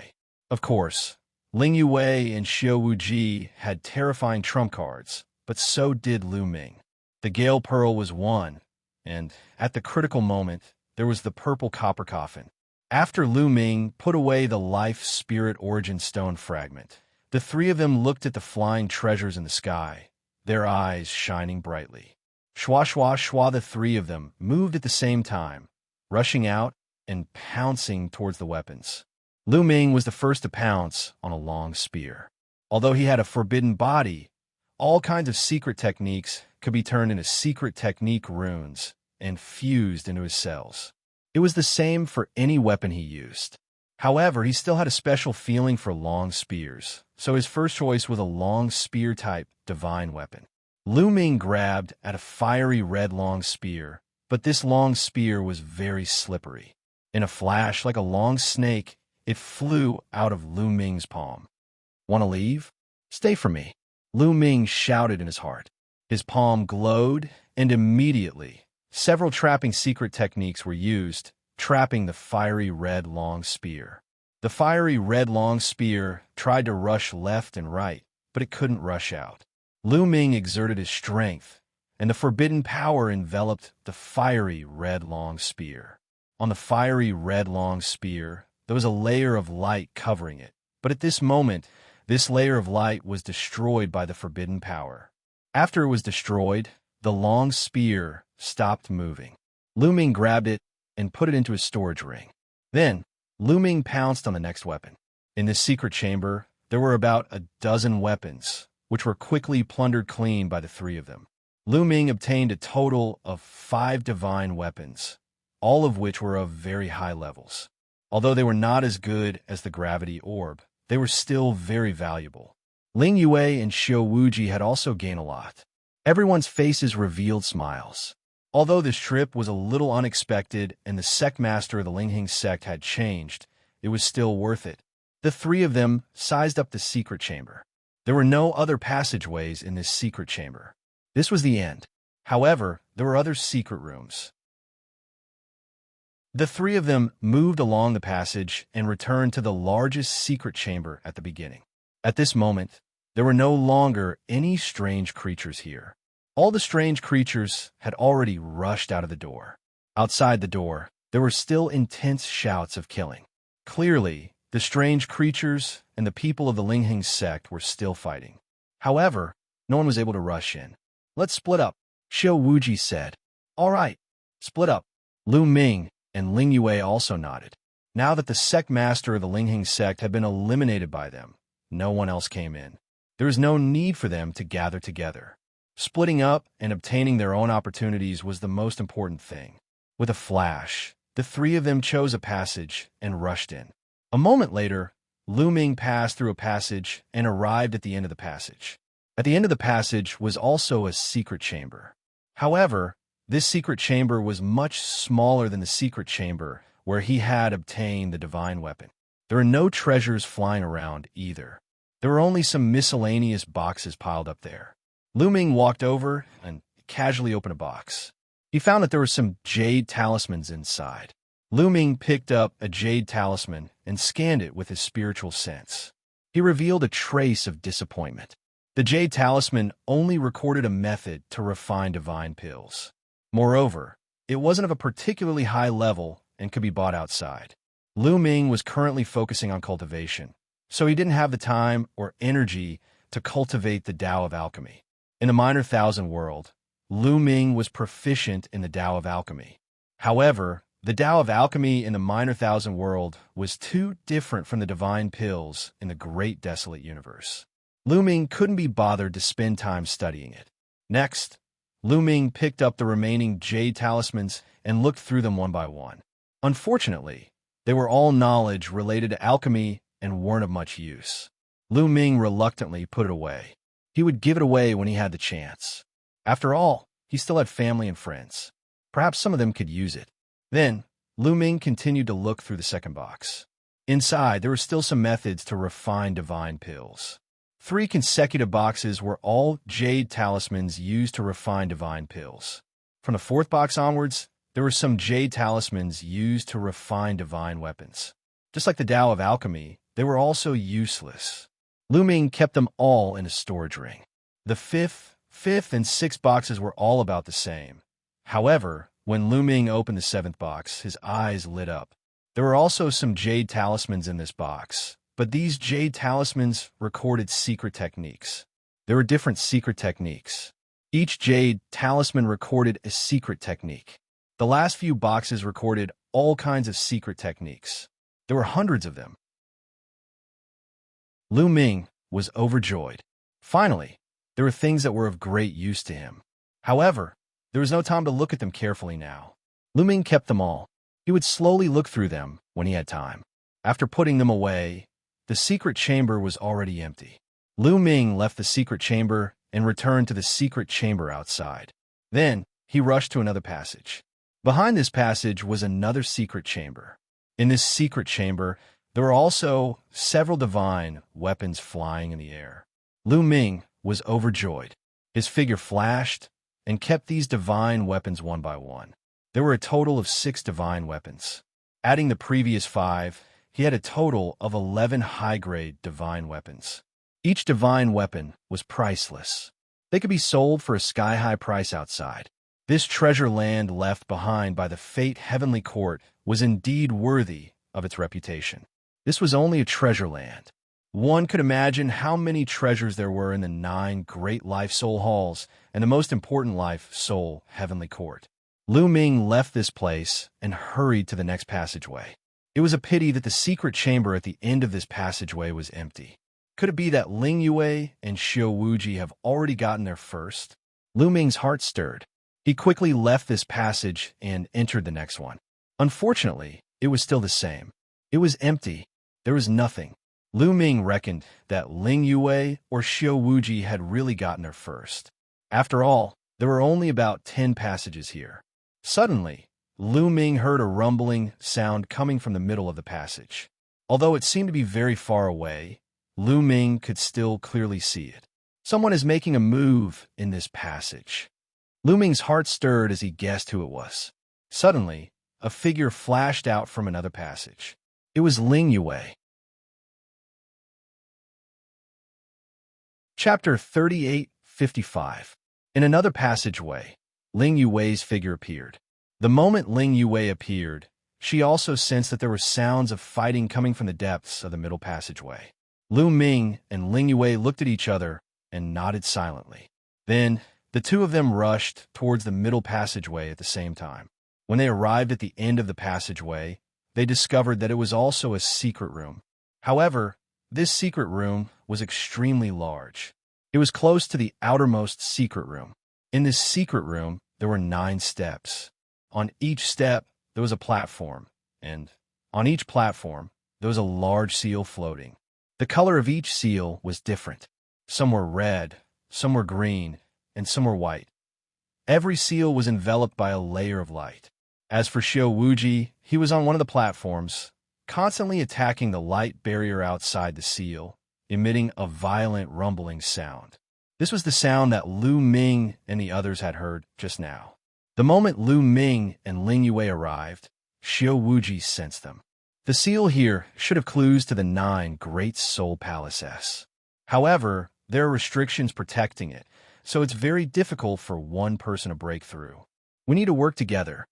Of course, Ling Yue and Xiao Wuji had terrifying trump cards, but so did Lu Ming. The Gale Pearl was won, and, at the critical moment, there was the purple copper coffin. After Lu Ming put away the life spirit origin stone fragment, the three of them looked at the flying treasures in the sky, their eyes shining brightly. Shwa shwa shwa, the three of them moved at the same time, rushing out and pouncing towards the weapons. Lu Ming was the first to pounce on a long spear. Although he had a forbidden body, all kinds of secret techniques could be turned into secret technique runes and fused into his cells. It was the same for any weapon he used. However, he still had a special feeling for long spears, so his first choice was a long spear-type divine weapon. Lu Ming grabbed at a fiery red long spear, but this long spear was very slippery. In a flash, like a long snake, it flew out of Lu Ming's palm. "Want to leave? Stay for me," Lu Ming shouted in his heart. His palm glowed, and immediately, several trapping secret techniques were used, trapping the fiery red long spear. The fiery red long spear tried to rush left and right, but it couldn't rush out. Lu Ming exerted his strength, and the forbidden power enveloped the fiery red long spear. On the fiery red long spear, there was a layer of light covering it, but at this moment, this layer of light was destroyed by the forbidden power. After it was destroyed, the long spear stopped moving. Lu Ming grabbed it and put it into his storage ring. Then, Lu Ming pounced on the next weapon. In this secret chamber, there were about a dozen weapons, which were quickly plundered clean by the three of them. Lu Ming obtained a total of 5 divine weapons, all of which were of very high levels. Although they were not as good as the gravity orb, they were still very valuable. Ling Yue and Xiao Wuji had also gained a lot. Everyone's faces revealed smiles. Although this trip was a little unexpected and the sect master of the Linghing sect had changed, it was still worth it. The three of them sized up the secret chamber. There were no other passageways in this secret chamber. This was the end. However, there were other secret rooms. The three of them moved along the passage and returned to the largest secret chamber at the beginning. At this moment, there were no longer any strange creatures here. All the strange creatures had already rushed out of the door. Outside the door, there were still intense shouts of killing. Clearly, the strange creatures and the people of the Linghing sect were still fighting. However, no one was able to rush in. "Let's split up," Xiao Wuji said. "All right, split up." Lu Ming and Ling Yue also nodded. Now that the sect master of the Linghing sect had been eliminated by them, no one else came in. There was no need for them to gather together. Splitting up and obtaining their own opportunities was the most important thing. With a flash, the three of them chose a passage and rushed in. A moment later, Lu Ming passed through a passage and arrived at the end of the passage. At the end of the passage was also a secret chamber. However, this secret chamber was much smaller than the secret chamber where he had obtained the divine weapon. There were no treasures flying around either. There were only some miscellaneous boxes piled up there. Lu Ming walked over and casually opened a box. He found that there were some jade talismans inside. Lu Ming picked up a jade talisman and scanned it with his spiritual sense. He revealed a trace of disappointment. The jade talisman only recorded a method to refine divine pills. Moreover, it wasn't of a particularly high level and could be bought outside. Lu Ming was currently focusing on cultivation, so he didn't have the time or energy to cultivate the Tao of alchemy. In the Minor Thousand world, Lu Ming was proficient in the Tao of alchemy. However, the Tao of alchemy in the Minor Thousand world was too different from the divine pills in the Great Desolate Universe. Lu Ming couldn't be bothered to spend time studying it. Next, Lu Ming picked up the remaining jade talismans and looked through them one by one. Unfortunately, they were all knowledge related to alchemy and weren't of much use. Lu Ming reluctantly put it away. He would give it away when he had the chance. After all, he still had family and friends. Perhaps some of them could use it. Then, Lu Ming continued to look through the second box. Inside, there were still some methods to refine divine pills. 3 consecutive boxes were all jade talismans used to refine divine pills. From the 4th box onwards, there were some jade talismans used to refine divine weapons. Just like the Tao of alchemy, they were also useless. Lu Ming kept them all in a storage ring. The 5th, and 6th boxes were all about the same. However, when Lu Ming opened the 7th box, his eyes lit up. There were also some jade talismans in this box, but these jade talismans recorded secret techniques. There were different secret techniques. Each jade talisman recorded a secret technique. The last few boxes recorded all kinds of secret techniques. There were hundreds of them. Lu Ming was overjoyed. Finally, there were things that were of great use to him. However, there was no time to look at them carefully now. Lu Ming kept them all. He would slowly look through them when he had time. After putting them away, the secret chamber was already empty. Lu Ming left the secret chamber and returned to the secret chamber outside. Then, he rushed to another passage. Behind this passage was another secret chamber. In this secret chamber, there were also several divine weapons flying in the air. Lu Ming was overjoyed. His figure flashed and kept these divine weapons one by one. There were a total of 6 divine weapons. Adding the previous 5, he had a total of 11 high-grade divine weapons. Each divine weapon was priceless. They could be sold for a sky-high price outside. This treasure land left behind by the Fate Heavenly Court was indeed worthy of its reputation. This was only a treasure land. One could imagine how many treasures there were in the 9 great life soul halls and the most important life soul heavenly court. Lu Ming left this place and hurried to the next passageway. It was a pity that the secret chamber at the end of this passageway was empty. Could it be that Ling Yue and Xiao Wuji have already gotten there first? Lu Ming's heart stirred. He quickly left this passage and entered the next one. Unfortunately, it was still the same. It was empty. There was nothing. Lu Ming reckoned that Ling Yue or Xiao Wuji had really gotten there first. After all, there were only about 10 passages here. Suddenly, Lu Ming heard a rumbling sound coming from the middle of the passage. Although it seemed to be very far away, Lu Ming could still clearly see it. Someone is making a move in this passage. Lu Ming's heart stirred as he guessed who it was. Suddenly, a figure flashed out from another passage. It was Ling Yue. Chapter 38:55. In another passageway, Ling Yue's figure appeared. The moment Ling Yue appeared, she also sensed that there were sounds of fighting coming from the depths of the middle passageway. Lu Ming and Ling Yue looked at each other and nodded silently. Then, the two of them rushed towards the middle passageway at the same time. When they arrived at the end of the passageway, they discovered that it was also a secret room. However, this secret room was extremely large. It was close to the outermost secret room. In this secret room, there were 9 steps. On each step, there was a platform, and on each platform, there was a large seal floating. The color of each seal was different. Some were red, some were green, and some were white. Every seal was enveloped by a layer of light. As for Xiao Wuji, he was on one of the platforms, constantly attacking the light barrier outside the seal, emitting a violent rumbling sound. This was the sound that Lu Ming and the others had heard just now. The moment Lu Ming and Ling Yue arrived, Xiao Wuji sensed them. The seal here should have clues to the 9 great soul palaces. However, there are restrictions protecting it, so it's very difficult for one person to break through. We need to work together.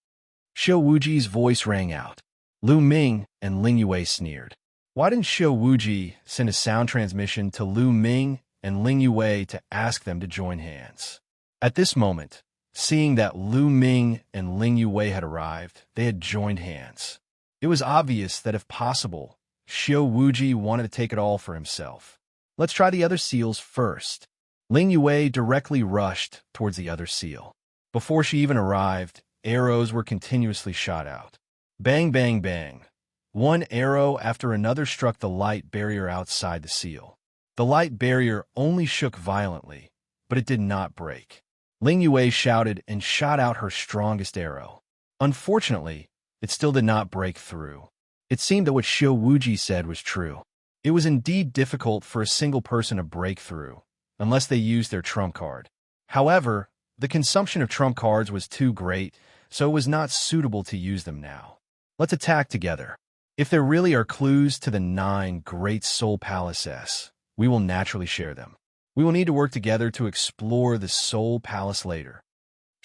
Xiao Wuji's voice rang out. Lu Ming and Ling Yue sneered. Why didn't Xiao Wuji send a sound transmission to Lu Ming and Ling Yue to ask them to join hands? At this moment, seeing that Lu Ming and Ling Yue had arrived, they had joined hands. It was obvious that if possible, Xiao Wuji wanted to take it all for himself. Let's try the other seals first. Ling Yue directly rushed towards the other seal. Before she even arrived, arrows were continuously shot out. Bang, bang, bang. One arrow after another struck the light barrier outside the seal. The light barrier only shook violently, but it did not break. Ling Yue shouted and shot out her strongest arrow. Unfortunately, it still did not break through. It seemed that what Xiao Wuji said was true. It was indeed difficult for a single person to break through, unless they used their trump card. However, the consumption of trump cards was too great, so it was not suitable to use them now. Let's attack together. If there really are clues to the 9 great soul palaces, we will naturally share them. We will need to work together to explore the soul palace later.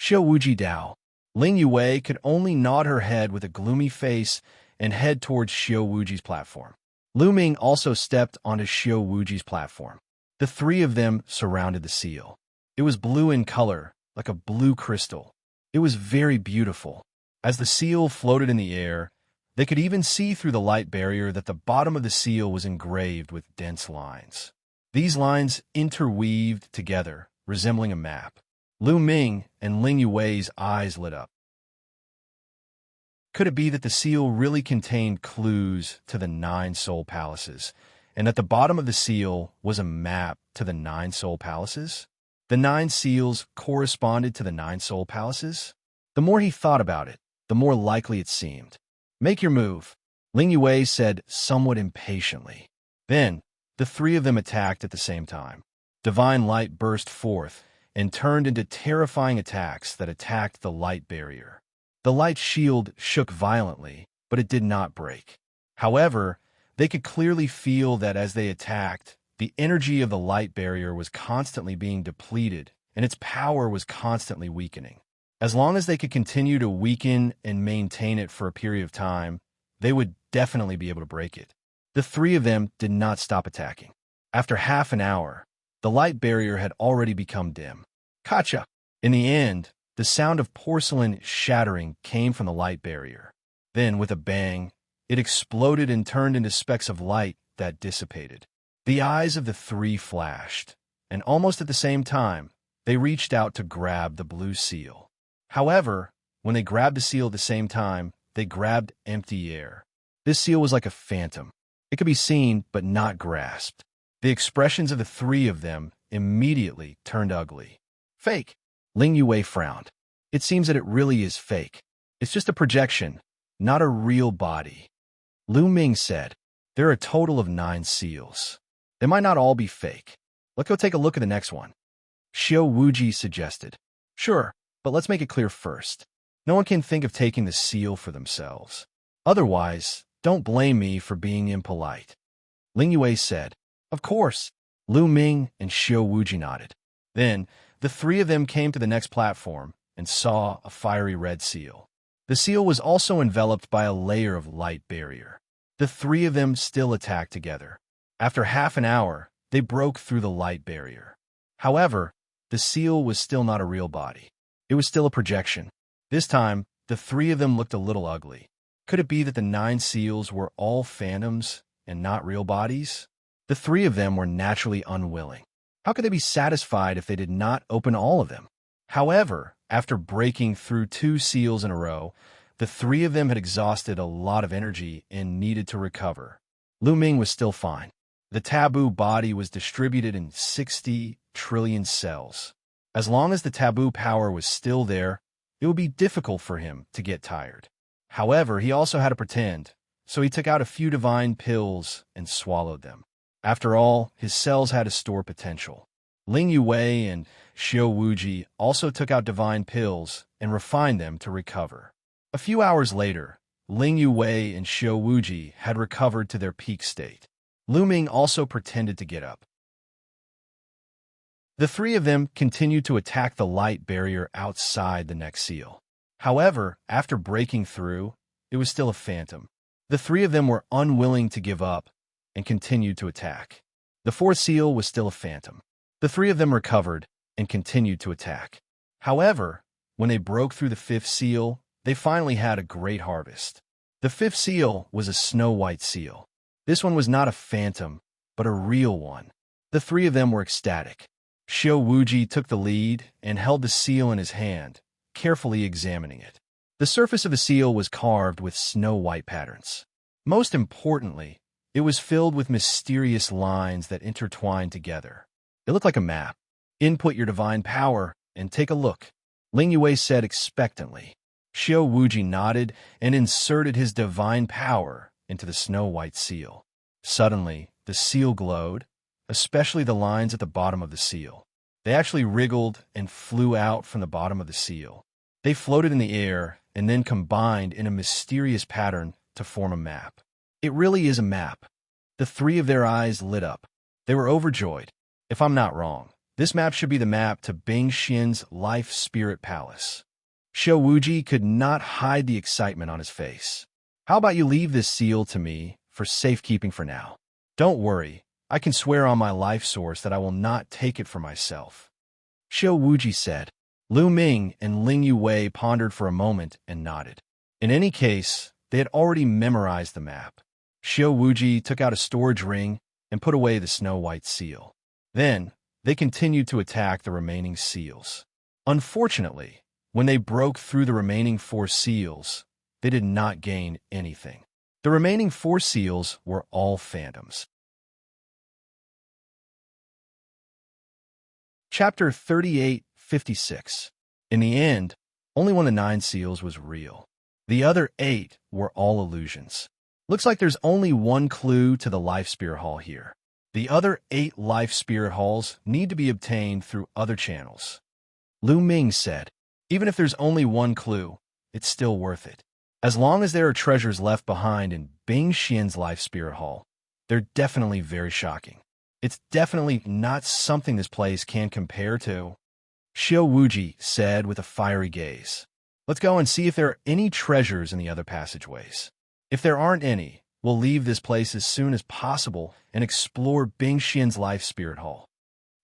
Xiao Wuji Dao. Ling Yue could only nod her head with a gloomy face and head towards Xiao Wuji's platform. Lu Ming also stepped onto Xiao Wuji's platform. The 3 of them surrounded the seal. It was blue in color, like a blue crystal. It was very beautiful. As the seal floated in the air, they could even see through the light barrier that the bottom of the seal was engraved with dense lines. These lines interweaved together, resembling a map. Lu Ming and Ling Yue's eyes lit up. Could it be that the seal really contained clues to the 9 soul palaces, and at the bottom of the seal was a map to the 9 soul palaces? The 9 seals corresponded to the 9 soul palaces? The more he thought about it, the more likely it seemed. Make your move, Ling Yue said somewhat impatiently. Then, the 3 of them attacked at the same time. Divine light burst forth and turned into terrifying attacks that attacked the light barrier. The light shield shook violently, but it did not break. However, they could clearly feel that as they attacked, the energy of the light barrier was constantly being depleted, and its power was constantly weakening. As long as they could continue to weaken and maintain it for a period of time, they would definitely be able to break it. The 3 of them did not stop attacking. After half an hour, the light barrier had already become dim. Kacha! In the end, the sound of porcelain shattering came from the light barrier. Then, with a bang, it exploded and turned into specks of light that dissipated. The eyes of the 3 flashed, and almost at the same time, they reached out to grab the blue seal. However, when they grabbed the seal at the same time, they grabbed empty air. This seal was like a phantom. It could be seen, but not grasped. The expressions of the 3 of them immediately turned ugly. Fake! Ling Yue frowned. It seems that it really is fake. It's just a projection, not a real body. Lu Ming said, there are a total of 9 seals. They might not all be fake. Let's go take a look at the next one. Xiao Wuji suggested. Sure, but let's make it clear first. No one can think of taking the seal for themselves. Otherwise, don't blame me for being impolite. Ling Yue said. Of course. Lu Ming and Xiao Wuji nodded. Then, the 3 of them came to the next platform and saw a fiery red seal. The seal was also enveloped by a layer of light barrier. The 3 of them still attacked together. After half an hour, they broke through the light barrier. However, the seal was still not a real body. It was still a projection. This time, the 3 of them looked a little ugly. Could it be that the 9 seals were all phantoms and not real bodies? The 3 of them were naturally unwilling. How could they be satisfied if they did not open all of them? However, after breaking through 2 seals in a row, the 3 of them had exhausted a lot of energy and needed to recover. Lu Ming was still fine. The taboo body was distributed in 60 trillion cells. As long as the taboo power was still there, it would be difficult for him to get tired. However, he also had to pretend, so he took out a few divine pills and swallowed them. After all, his cells had to store potential. Ling Yue and Xiao Wuji also took out divine pills and refined them to recover. A few hours later, Ling Yue and Xiao Wuji had recovered to their peak state. Lu Ming also pretended to get up. The 3 of them continued to attack the light barrier outside the next seal. However, after breaking through, it was still a phantom. The 3 of them were unwilling to give up and continued to attack. The 4th seal was still a phantom. The 3 of them recovered and continued to attack. However, when they broke through the 5th seal, they finally had a great harvest. The 5th seal was a snow-white seal. This one was not a phantom, but a real one. The 3 of them were ecstatic. Xiao Wuji took the lead and held the seal in his hand, carefully examining it. The surface of the seal was carved with snow-white patterns. Most importantly, it was filled with mysterious lines that intertwined together. It looked like a map. Input your divine power and take a look, Ling Yue said expectantly. Xiao Wuji nodded and inserted his divine power into the snow-white seal. Suddenly, The seal glowed, especially the lines at the bottom of the seal. They actually wriggled and flew out from the bottom of the seal. They floated in the air and then combined in a mysterious pattern to form a map. It really is a map. The three of their eyes lit up. They were overjoyed. If I'm not wrong, this map should be the map to Bing Xian's Life Spirit Palace. Xiao Wuji could not hide the excitement on his face. How about you leave this seal to me for safekeeping for now? Don't worry, I can swear on my life source that I will not take it for myself. Xiao Wuji said. Lu Ming and Ling Yuwei pondered for a moment and nodded. In any case, they had already memorized the map. Xiao Wuji took out a storage ring and put away the snow-white seal. Then, they continued to attack the remaining seals. Unfortunately, when they broke through the remaining 4 seals, they did not gain anything. The remaining 4 seals were all phantoms. Chapter 38:56. In the end, only one of the 9 seals was real. The other 8 were all illusions. Looks like there's only one clue to the Life Spirit Hall here. The other 8 Life Spirit Halls need to be obtained through other channels. Lu Ming said, even if there's only one clue, it's still worth it. As long as there are treasures left behind in Bing Xian's Life Spirit Hall, they're definitely very shocking. It's definitely not something this place can compare to. Xiao Wuji said with a fiery gaze. Let's go and see if there are any treasures in the other passageways. If there aren't any, we'll leave this place as soon as possible and explore Bing Xian's Life Spirit Hall.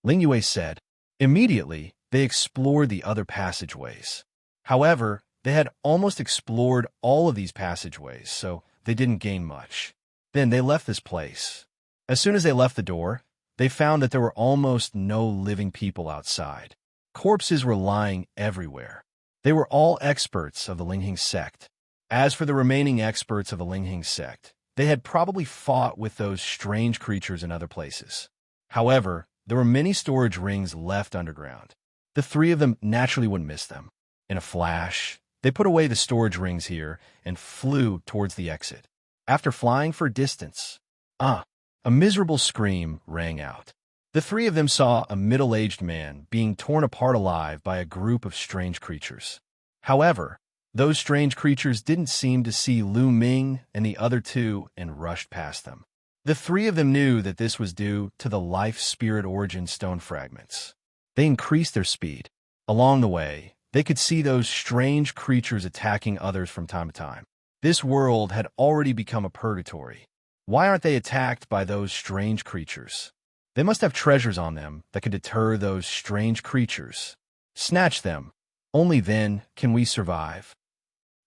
Ling Yue said. Immediately, they explored the other passageways. However, they had almost explored all of these passageways, so they didn't gain much. Then they left this place. As soon as they left the door, they found that there were almost no living people outside. Corpses were lying everywhere. They were all experts of the Linghing sect. As for the remaining experts of the Linghing sect, they had probably fought with those strange creatures in other places. However, there were many storage rings left underground. The 3 of them naturally wouldn't miss them. In a flash, they put away the storage rings here and flew towards the exit. After flying for a distance, a miserable scream rang out. The 3 of them saw a middle-aged man being torn apart alive by a group of strange creatures. However, those strange creatures didn't seem to see Lu Ming and the other 2 and rushed past them. The 3 of them knew that this was due to the Life Spirit Origin stone fragments. They increased their speed. Along the way, they could see those strange creatures attacking others from time to time. This world had already become a purgatory. Why aren't they attacked by those strange creatures? They must have treasures on them that could deter those strange creatures. Snatch them. Only then can we survive.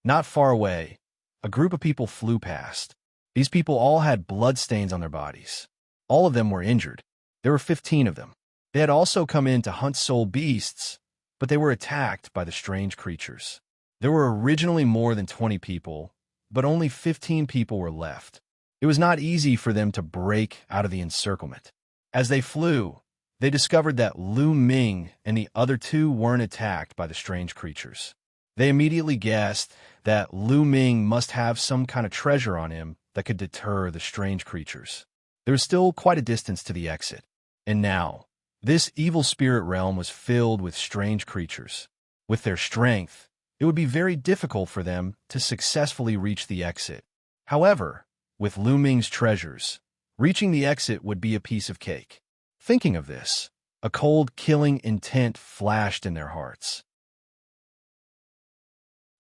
Not far away, a group of people flew past. These people all had bloodstains on their bodies. All of them were injured. There were 15 of them. They had also come in to hunt soul beasts, but they were attacked by the strange creatures. There were originally more than 20 people, but only 15 people were left. It was not easy for them to break out of the encirclement. As they flew, they discovered that Lu Ming and the other 2 weren't attacked by the strange creatures. They immediately guessed that Lu Ming must have some kind of treasure on him that could deter the strange creatures. There was still quite a distance to the exit, and now, this evil spirit realm was filled with strange creatures. With their strength, it would be very difficult for them to successfully reach the exit. However, with Lu Ming's treasures, reaching the exit would be a piece of cake. Thinking of this, a cold, killing intent flashed in their hearts.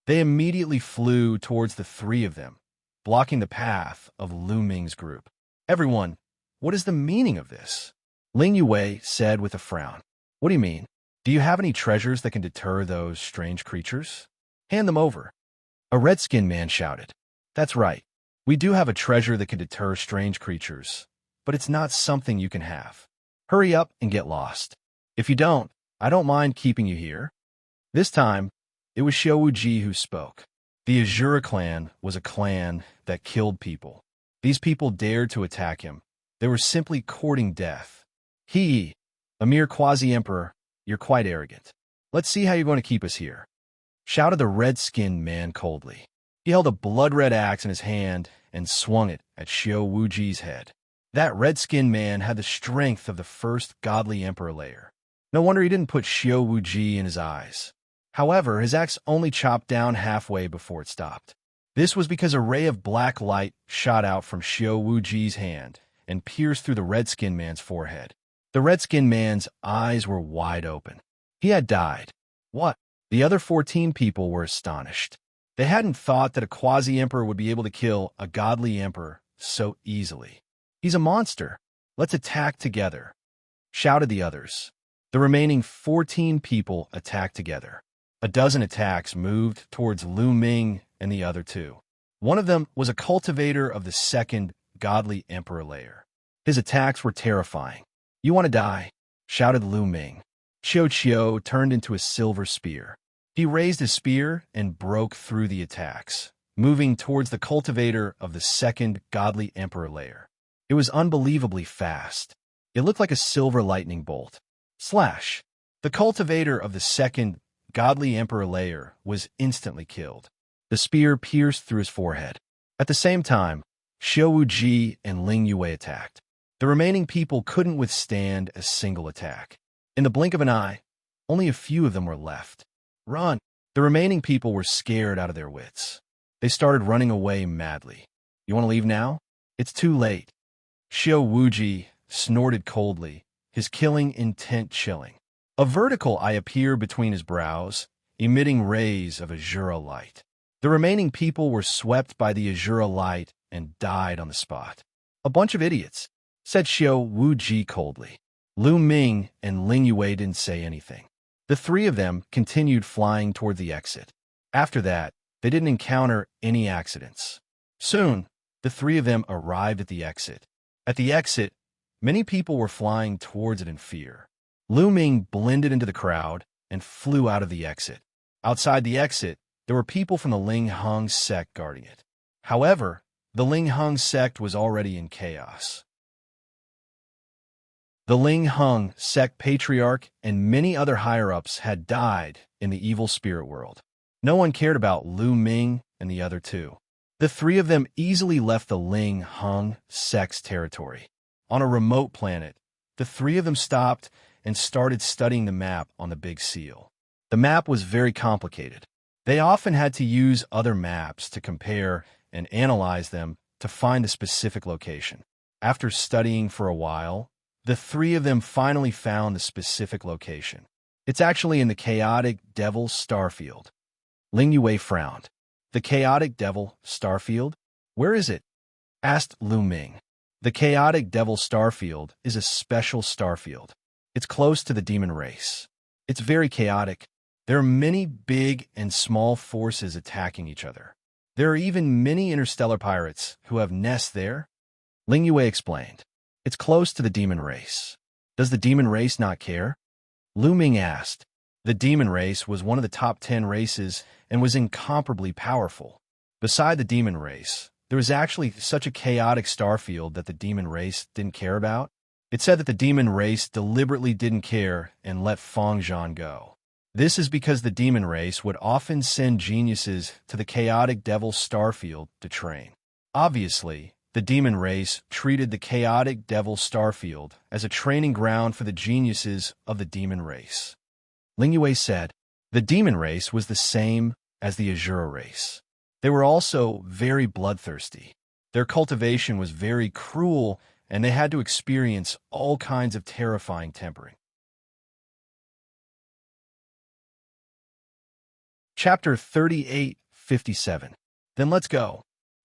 They immediately flew towards the 3 of them, blocking the path of Lu Ming's group. Everyone, what is the meaning of this? Ling Yue said with a frown. What do you mean? Do you have any treasures that can deter those strange creatures? Hand them over. A red-skinned man shouted. That's right. We do have a treasure that can deter strange creatures, but it's not something you can have. Hurry up and get lost. If you don't, I don't mind keeping you here. This time, it was Xiao Wuji who spoke. The Azura clan was a clan that killed people. These people dared to attack him. They were simply courting death. A mere quasi-emperor, you're quite arrogant. Let's see how you're going to keep us here, shouted the red-skinned man coldly. He held a blood-red axe in his hand and swung it at Xiao Wuji's head. That red-skinned man had the strength of the first godly emperor layer. No wonder he didn't put Xiao Wuji in his eyes. However, his axe only chopped down halfway before it stopped. This was because a ray of black light shot out from Xiao Wuji's hand and pierced through the red-skinned man's forehead. The red-skinned man's eyes were wide open. He had died. What? The other 14 people were astonished. They hadn't thought that a quasi-emperor would be able to kill a godly emperor so easily. He's a monster. Let's attack together, shouted the others. The remaining 14 people attacked together. A dozen attacks moved towards Lu Ming and the other two. One of them was a cultivator of the second godly emperor layer. His attacks were terrifying. "You want to die?" shouted Lu Ming. Qiao turned into a silver spear. He raised his spear and broke through the attacks, moving towards the cultivator of the second godly emperor layer. It was unbelievably fast. It looked like a silver lightning bolt. Slash! The cultivator of the second godly emperor layer was instantly killed. The spear pierced through his forehead. At the same time, Xiao Wuji and Ling Yue attacked. The remaining people couldn't withstand a single attack. In the blink of an eye, only a few of them were left. Run! The remaining people were scared out of their wits. They started running away madly. "You want to leave now? It's too late." Xiao Wuji snorted coldly, his killing intent chilling. A vertical eye appeared between his brows, emitting rays of azura light. The remaining people were swept by the azura light and died on the spot. "A bunch of idiots," said Xiao Wuji coldly. Lu Ming and Ling Yue didn't say anything. The three of them continued flying toward the exit. After that, they didn't encounter any accidents. Soon, the three of them arrived at the exit. At the exit, many people were flying towards it in fear. Lu Ming blended into the crowd and flew out of the exit. Outside the exit, there were people from the Ling Hung sect guarding it. However, the Ling Hung sect was already in chaos. The Ling Hung sect patriarch and many other higher-ups had died in the evil spirit world. No one cared about Lu Ming and the other two. The three of them easily left the Ling Hung sect's territory. On a remote planet, the three of them stopped and started studying the map on the Big Seal. The map was very complicated. They often had to use other maps to compare and analyze them to find the specific location. After studying for a while, the three of them finally found the specific location. It's actually in the chaotic devil starfield. Ling Yue frowned. "The chaotic devil starfield? Where is it?" asked Lu Ming. The chaotic devil starfield is a special starfield. It's close to the demon race. It's very chaotic. There are many big and small forces attacking each other. There are even many interstellar pirates who have nests there. Ling Yue explained. It's close to the demon race. Does the demon race not care? Lu Ming asked. The demon race was one of the top 10 races and was incomparably powerful. Beside the demon race, there was actually such a chaotic starfield that the demon race didn't care about. It said that the demon race deliberately didn't care and let Feng Zhan go. This is because the demon race would often send geniuses to the chaotic devil starfield to train. Obviously, the demon race treated the chaotic devil starfield as a training ground for the geniuses of the demon race. Ling Yue said, the demon race was the same as the Azura race. They were also very bloodthirsty. Their cultivation was very cruel, and they had to experience all kinds of terrifying tempering. Chapter 38:57. Then let's go,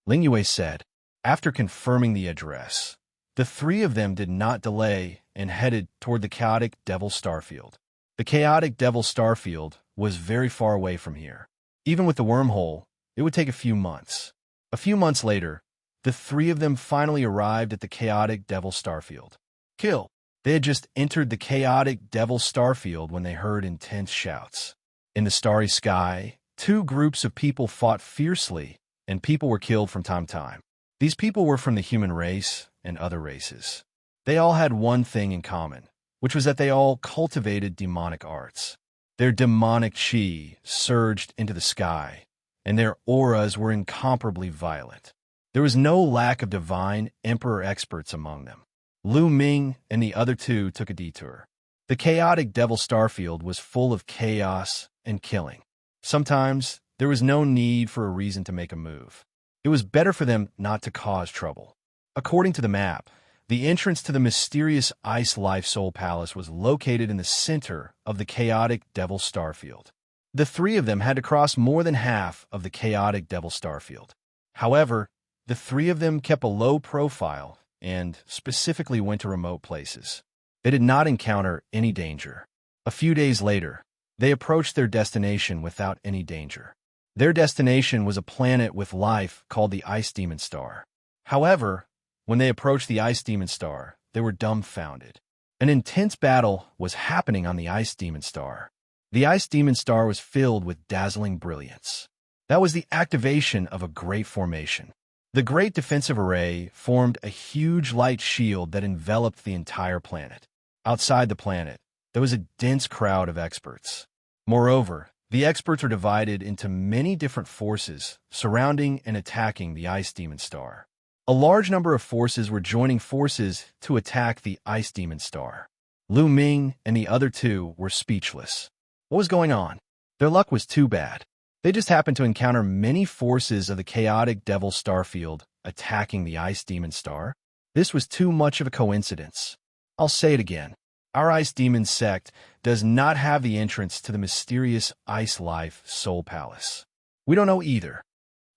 Ling Yue said. After confirming the address, the three of them did not delay and headed toward the chaotic devil starfield. The chaotic devil starfield was very far away from here. Even with the wormhole, it would take a few months. A few months later, the three of them finally arrived at the chaotic devil starfield. Kill! They had just entered the chaotic devil starfield when they heard intense shouts. In the starry sky, two groups of people fought fiercely, and people were killed from time to time. These people were from the human race and other races. They all had one thing in common, which was that they all cultivated demonic arts. Their demonic chi surged into the sky, and their auras were incomparably violent. There was no lack of divine emperor experts among them. Lu Ming and the other two took a detour. The chaotic devil starfield was full of chaos and killing. Sometimes there was no need for a reason to make a move. It was better for them not to cause trouble. According to the map, the entrance to the mysterious Ice Life Soul Palace was located in the center of the chaotic Devil Starfield. The three of them had to cross more than half of the chaotic Devil Starfield. However, the three of them kept a low profile and specifically went to remote places. They did not encounter any danger. A few days later, they approached their destination without any danger. Their destination was a planet with life called the Ice Demon Star. However, when they approached the Ice Demon Star, they were dumbfounded. An intense battle was happening on the Ice Demon Star. The Ice Demon Star was filled with dazzling brilliance. That was the activation of a great formation. The Great Defensive Array formed a huge light shield that enveloped the entire planet. Outside the planet, there was a dense crowd of experts. Moreover, the experts were divided into many different forces surrounding and attacking the Ice Demon Star. A large number of forces were joining forces to attack the Ice Demon Star. Lu Ming and the other two were speechless. What was going on? Their luck was too bad. They just happened to encounter many forces of the chaotic Devil Starfield attacking the Ice Demon Star. This was too much of a coincidence. I'll say it again. Our Ice Demon sect does not have the entrance to the mysterious Ice Life Soul Palace. We don't know either.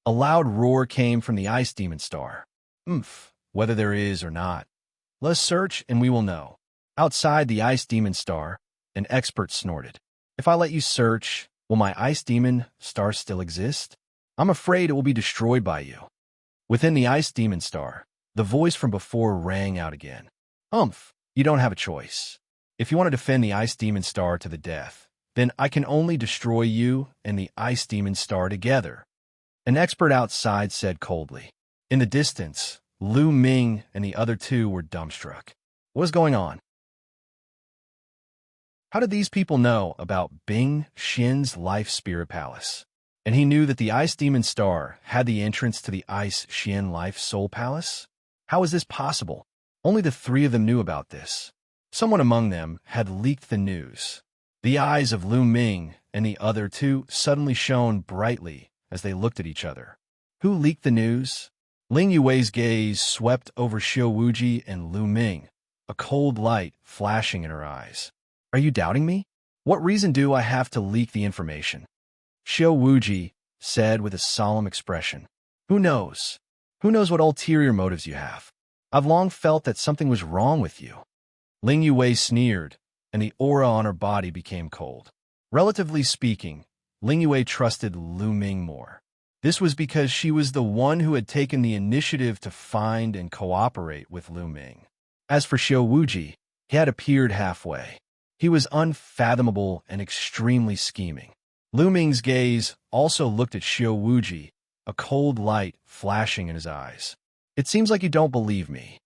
A loud roar came from the Ice Demon Star. Whether there is or not. Let us search and we will know. Outside the Ice Demon Star, an expert snorted. If I let you search, will my Ice Demon Star still exist? I'm afraid it will be destroyed by you. Within the Ice Demon Star, the voice from before rang out again. You don't have a choice. If you want to defend the Ice Demon Star to the death, then I can only destroy you and the Ice Demon Star together. An expert outside said coldly. In the distance, Lu Ming and the other two were dumbstruck. What was going on? How did these people know about Bing Xian's Life Spirit Palace? And he knew that the Ice Demon Star had the entrance to the Ice Xian Life Soul Palace? How is this possible? Only the three of them knew about this. Someone among them had leaked the news. The eyes of Lu Ming and the other two suddenly shone brightly as they looked at each other. Who leaked the news? Ling Yue's gaze swept over Xiao Wuji and Lu Ming, a cold light flashing in her eyes. Are you doubting me? What reason do I have to leak the information? Xiao Wuji said with a solemn expression. Who knows? Who knows what ulterior motives you have? I've long felt that something was wrong with you. Ling Yue sneered, and the aura on her body became cold. Relatively speaking, Ling Yue trusted Lu Ming more. This was because she was the one who had taken the initiative to find and cooperate with Lu Ming. As for Xiao Wuji, he had appeared halfway. He was unfathomable and extremely scheming. Lu Ming's gaze also looked at Xiao Wuji, a cold light flashing in his eyes. It seems like you don't believe me.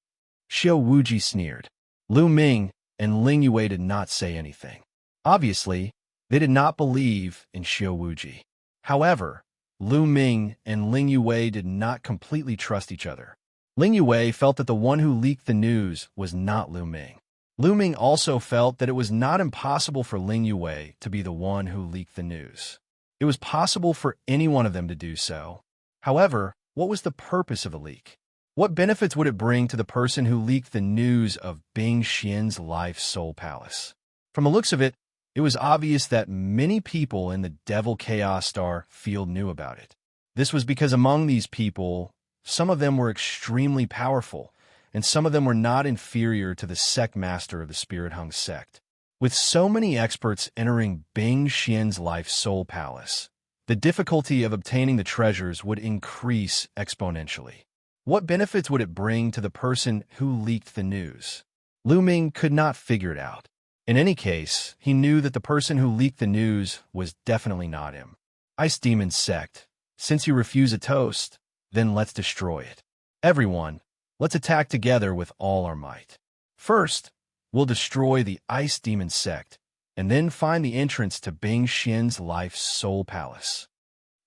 Xiao Wuji sneered. Lu Ming and Ling Yue did not say anything. Obviously, they did not believe in Xiao Wuji. However, Lu Ming and Ling Yue did not completely trust each other. Ling Yue felt that the one who leaked the news was not Lu Ming. Lu Ming also felt that it was not impossible for Ling Yue to be the one who leaked the news. It was possible for any one of them to do so. However, what was the purpose of a leak? What benefits would it bring to the person who leaked the news of Bing Xian's Life Soul Palace? From the looks of it, it was obvious that many people in the Devil Chaos Star field knew about it. This was because among these people, some of them were extremely powerful, and some of them were not inferior to the sect master of the Spirit Hung sect. With so many experts entering Bing Xian's Life Soul Palace, the difficulty of obtaining the treasures would increase exponentially. What benefits would it bring to the person who leaked the news? Lu Ming could not figure it out. In any case, he knew that the person who leaked the news was definitely not him. Ice Demon Sect, since you refuse a toast, then let's destroy it. Everyone, let's attack together with all our might. First, we'll destroy the Ice Demon Sect, and then find the entrance to Bing Xian's Life Soul Palace.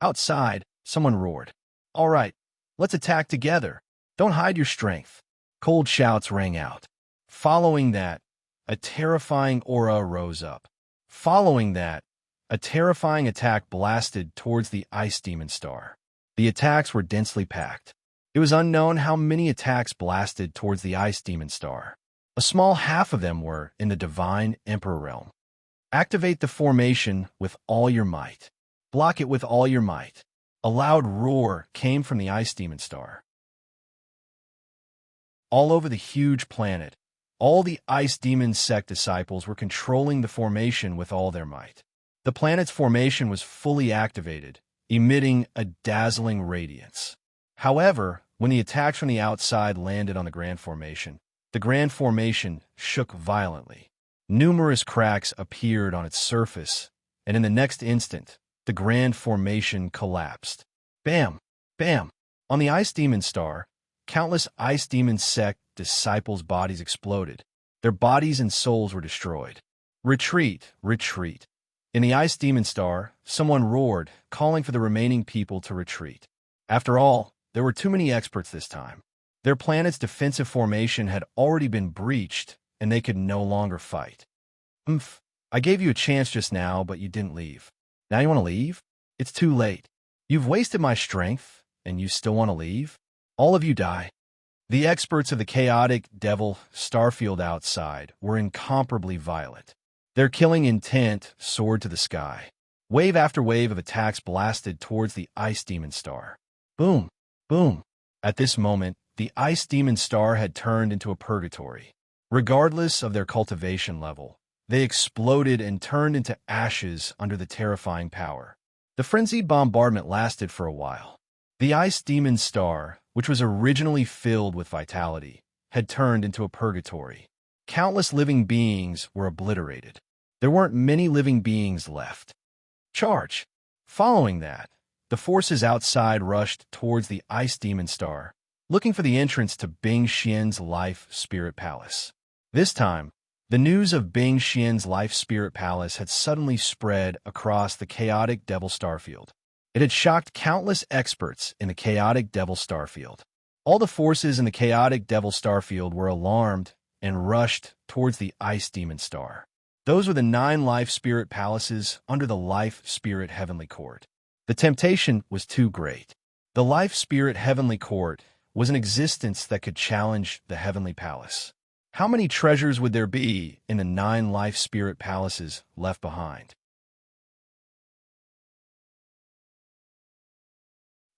Outside, someone roared. All right, Let's attack together. Don't hide your strength. Cold shouts rang out. Following that, a terrifying aura rose up. Following that, a terrifying attack blasted towards the Ice Demon Star. The attacks were densely packed. It was unknown how many attacks blasted towards the Ice Demon Star. A small half of them were in the Divine Emperor realm. Activate the formation with all your might. Block it with all your might. A loud roar came from the Ice Demon Star. All over the huge planet, all the Ice Demon sect disciples were controlling the formation with all their might. The planet's formation was fully activated, emitting a dazzling radiance. However, when the attacks from the outside landed on the Grand Formation, the Grand Formation shook violently. Numerous cracks appeared on its surface, and in the next instant, the Grand Formation collapsed. Bam! Bam! On the Ice Demon Star, countless Ice Demon sect disciples' bodies exploded. Their bodies and souls were destroyed. Retreat! Retreat! In the Ice Demon Star, someone roared, calling for the remaining people to retreat. After all, there were too many experts this time. Their planet's defensive formation had already been breached, and they could no longer fight. I gave you a chance just now, but you didn't leave. Now you want to leave? It's too late. You've wasted my strength, and you still want to leave? All of you die. The experts of the chaotic devil starfield outside were incomparably violent. Their killing intent soared to the sky. Wave after wave of attacks blasted towards the Ice Demon Star. Boom! Boom! At this moment, the Ice Demon Star had turned into a purgatory. Regardless of their cultivation level, they exploded and turned into ashes under the terrifying power. The frenzied bombardment lasted for a while. The Ice Demon Star, which was originally filled with vitality, had turned into a purgatory. Countless living beings were obliterated. There weren't many living beings left. Charge! Following that, the forces outside rushed towards the Ice Demon Star, looking for the entrance to Bing Xian's Life Spirit Palace. This time, the news of Bing Xian's Life Spirit Palace had suddenly spread across the chaotic Devil Starfield. It had shocked countless experts in the chaotic Devil Starfield. All the forces in the chaotic Devil Starfield were alarmed and rushed towards the Ice Demon Star. Those were the 9 Life Spirit Palaces under the Life Spirit Heavenly Court. The temptation was too great. The Life Spirit Heavenly Court was an existence that could challenge the Heavenly Palace. How many treasures would there be in the 9 Life Spirit Palaces left behind?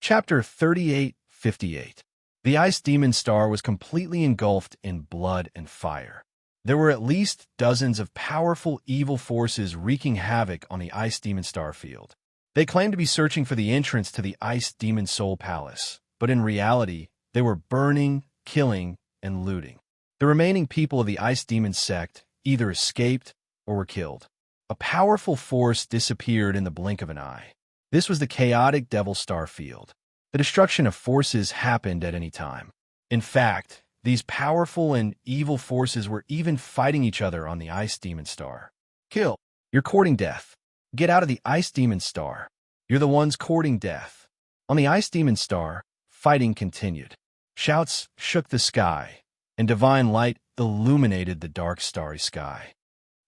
Chapter 38:58. The Ice Demon Star was completely engulfed in blood and fire. There were at least dozens of powerful evil forces wreaking havoc on the Ice Demon Star field. They claimed to be searching for the entrance to the Ice Demon Soul Palace, but in reality, they were burning, killing, and looting. The remaining people of the Ice Demon sect either escaped or were killed. A powerful force disappeared in the blink of an eye. This was the chaotic Devil Star field. The destruction of forces happened at any time. In fact, these powerful and evil forces were even fighting each other on the Ice Demon Star. Kill. You're courting death. Get out of the Ice Demon Star. You're the ones courting death. On the Ice Demon Star, fighting continued. Shouts shook the sky, and divine light illuminated the dark starry sky.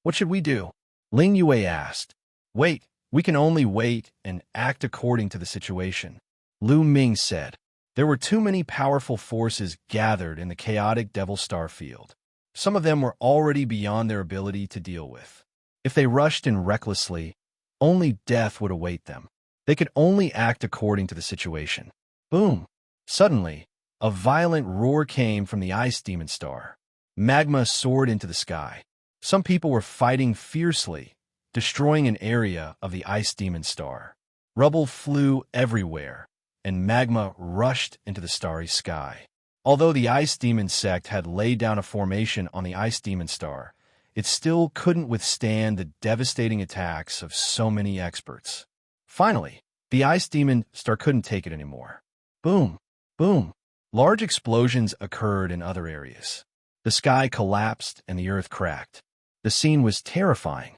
What should we do? Ling Yue asked. Wait, we can only wait and act according to the situation. Lu Ming said. There were too many powerful forces gathered in the chaotic Devil Star field. Some of them were already beyond their ability to deal with. If they rushed in recklessly, only death would await them. They could only act according to the situation. Boom! Suddenly, a violent roar came from the Ice Demon Star. Magma soared into the sky. Some people were fighting fiercely, destroying an area of the Ice Demon Star. Rubble flew everywhere, and magma rushed into the starry sky. Although the Ice Demon sect had laid down a formation on the Ice Demon Star, it still couldn't withstand the devastating attacks of so many experts. Finally, the Ice Demon Star couldn't take it anymore. Boom! Boom! Large explosions occurred in other areas. The sky collapsed and the earth cracked. The scene was terrifying.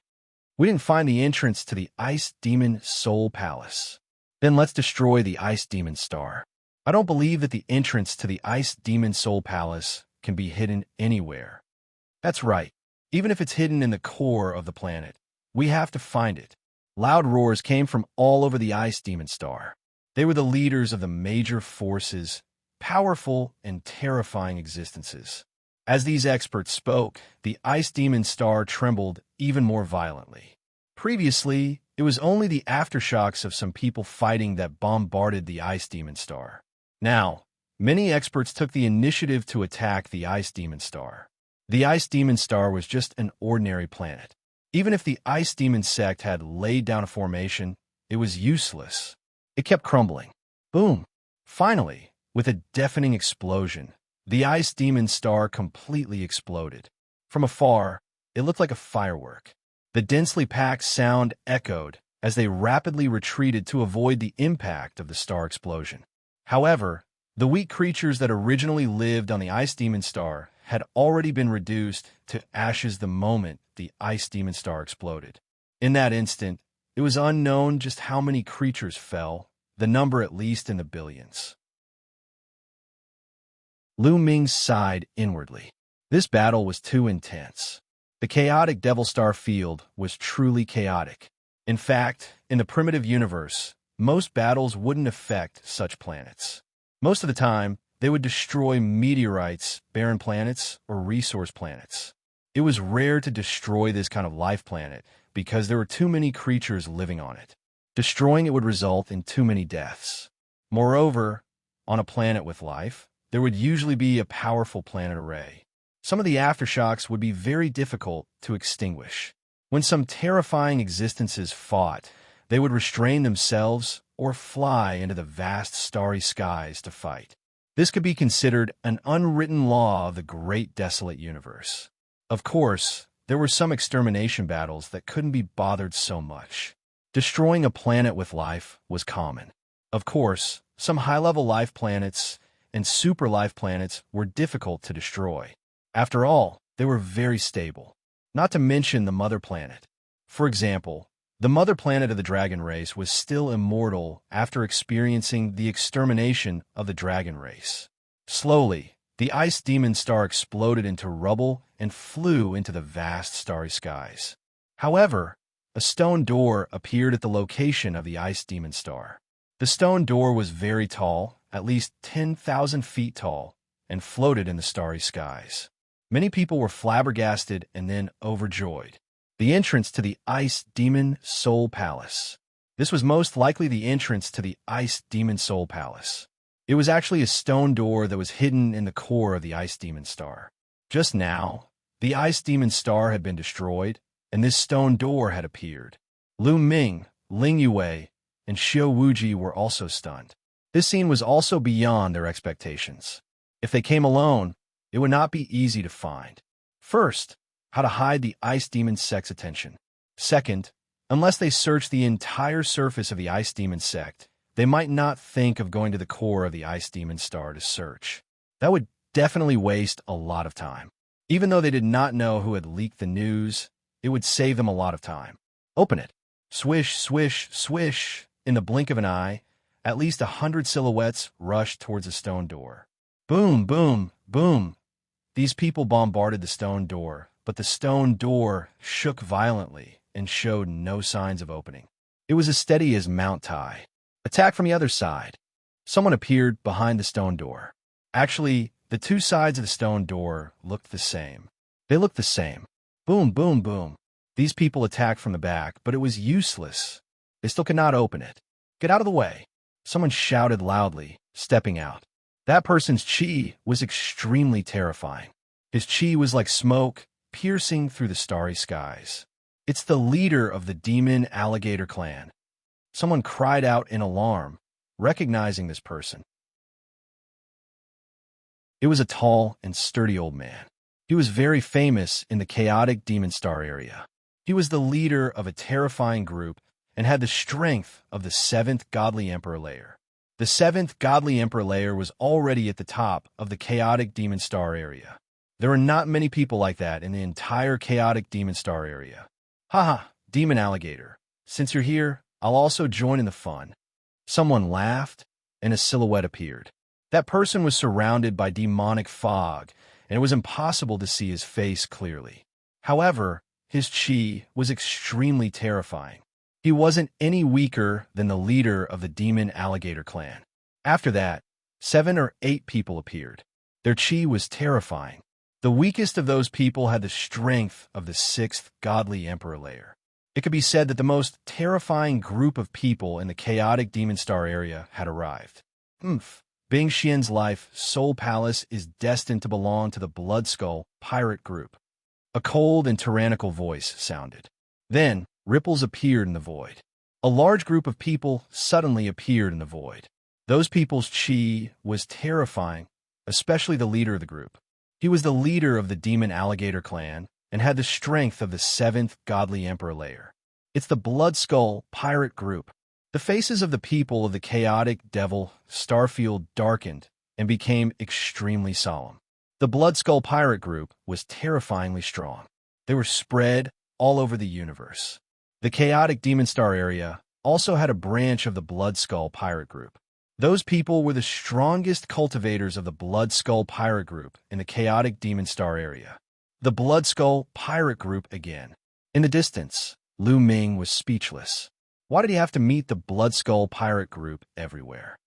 We didn't find the entrance to the Ice Demon Soul Palace. Then let's destroy the Ice Demon Star. I don't believe that the entrance to the Ice Demon Soul Palace can be hidden anywhere. That's right. Even if it's hidden in the core of the planet, we have to find it. Loud roars came from all over the Ice Demon Star. They were the leaders of the major forces, powerful and terrifying existences. As these experts spoke, the Ice Demon Star trembled even more violently. Previously, it was only the aftershocks of some people fighting that bombarded the Ice Demon Star. Now, many experts took the initiative to attack the Ice Demon Star. The Ice Demon Star was just an ordinary planet. Even if the Ice Demon sect had laid down a formation, it was useless. It kept crumbling. Boom! Finally, with a deafening explosion, the Ice Demon Star completely exploded. From afar, it looked like a firework. The densely packed sound echoed as they rapidly retreated to avoid the impact of the star explosion. However, the weak creatures that originally lived on the Ice Demon Star had already been reduced to ashes the moment the Ice Demon Star exploded. In that instant, it was unknown just how many creatures fell, the number at least in the billions. Lu Ming sighed inwardly. This battle was too intense. The chaotic Devil Star field was truly chaotic. In fact, in the primitive universe, most battles wouldn't affect such planets. Most of the time, they would destroy meteorites, barren planets, or resource planets. It was rare to destroy this kind of life planet because there were too many creatures living on it. Destroying it would result in too many deaths. Moreover, on a planet with life, there would usually be a powerful planet array. Some of the aftershocks would be very difficult to extinguish. When some terrifying existences fought, they would restrain themselves or fly into the vast starry skies to fight. This could be considered an unwritten law of the great desolate universe. Of course, there were some extermination battles that couldn't be bothered so much. Destroying a planet with life was common. Of course, some high-level life planets and super life planets were difficult to destroy. After all, they were very stable. Not to mention the mother planet. For example, the mother planet of the dragon race was still immortal after experiencing the extermination of the dragon race. Slowly, the Ice Demon Star exploded into rubble and flew into the vast starry skies. However, a stone door appeared at the location of the Ice Demon Star. The stone door was very tall, at least 10,000 feet tall, and floated in the starry skies. Many people were flabbergasted and then overjoyed. The entrance to the Ice Demon Soul Palace. This was most likely the entrance to the Ice Demon Soul Palace. It was actually a stone door that was hidden in the core of the Ice Demon Star. Just now, the Ice Demon Star had been destroyed, and this stone door had appeared. Lu Ming, Ling Yue, and Xiao Wuji were also stunned. This scene was also beyond their expectations. If they came alone, it would not be easy to find. First, how to hide the Ice Demon sect's attention. Second, unless they searched the entire surface of the Ice Demon sect, they might not think of going to the core of the Ice Demon Star to search. That would definitely waste a lot of time. Even though they did not know who had leaked the news, it would save them a lot of time. Open it. Swish, swish, swish. In the blink of an eye, at least 100 silhouettes rushed towards the stone door. Boom, boom, boom. These people bombarded the stone door, but the stone door shook violently and showed no signs of opening. It was as steady as Mount Tai. Attack from the other side. Someone appeared behind the stone door. Actually, the two sides of the stone door looked the same. They looked the same. Boom, boom, boom. These people attacked from the back, but it was useless. They still could not open it. Get out of the way. Someone shouted loudly, stepping out. That person's chi was extremely terrifying. His chi was like smoke, piercing through the starry skies. It's the leader of the demon alligator clan. Someone cried out in alarm, recognizing this person. It was a tall and sturdy old man. He was very famous in the chaotic Demon Star area. He was the leader of a terrifying group and had the strength of the 7th Godly Emperor layer. The 7th Godly Emperor layer was already at the top of the chaotic Demon Star area. There are not many people like that in the entire chaotic Demon Star area. Haha, Demon Alligator. Since you're here, I'll also join in the fun. Someone laughed, and a silhouette appeared. That person was surrounded by demonic fog, and it was impossible to see his face clearly. However, his chi was extremely terrifying. He wasn't any weaker than the leader of the demon alligator clan. After that, 7 or 8 people appeared. Their chi was terrifying. The weakest of those people had the strength of the 6th godly emperor layer. It could be said that the most terrifying group of people in the chaotic demon star area had arrived. Bing Xian's life soul palace is destined to belong to the Blood Skull pirate group. A cold and tyrannical voice sounded. Then, ripples appeared in the void. A large group of people suddenly appeared in the void. Those people's chi was terrifying, especially the leader of the group. He was the leader of the demon alligator clan and had the strength of the 7th godly emperor layer. It's the Blood Skull pirate group. The faces of the people of the chaotic devil starfield darkened and became extremely solemn. The Blood Skull pirate group was terrifyingly strong. They were spread all over the universe. The chaotic demon star area also had a branch of the Blood Skull pirate group. Those people were the strongest cultivators of the Blood Skull pirate group in the chaotic demon star area. The Blood Skull pirate group again. In the distance, Lu Ming was speechless. Why did he have to meet the Blood Skull pirate group everywhere?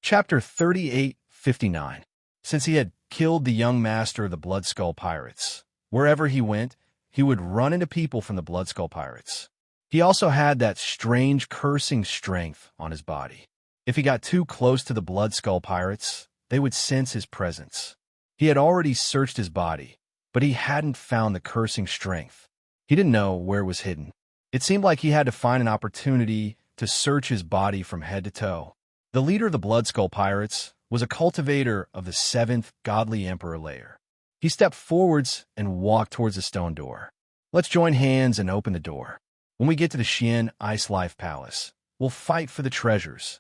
Chapter 38:59. Since he had killed the young master of the Blood Skull pirates, wherever he went, he would run into people from the Blood Skull pirates. He also had that strange cursing strength on his body. If he got too close to the Blood Skull pirates, they would sense his presence. He had already searched his body, but he hadn't found the cursing strength. He didn't know where it was hidden. It seemed like he had to find an opportunity to search his body from head to toe. The leader of the Blood Skull pirates was a cultivator of the 7th godly emperor layer. He stepped forwards and walked towards the stone door. Let's join hands and open the door. When we get to the Xian Ice Life Palace, we'll fight for the treasures,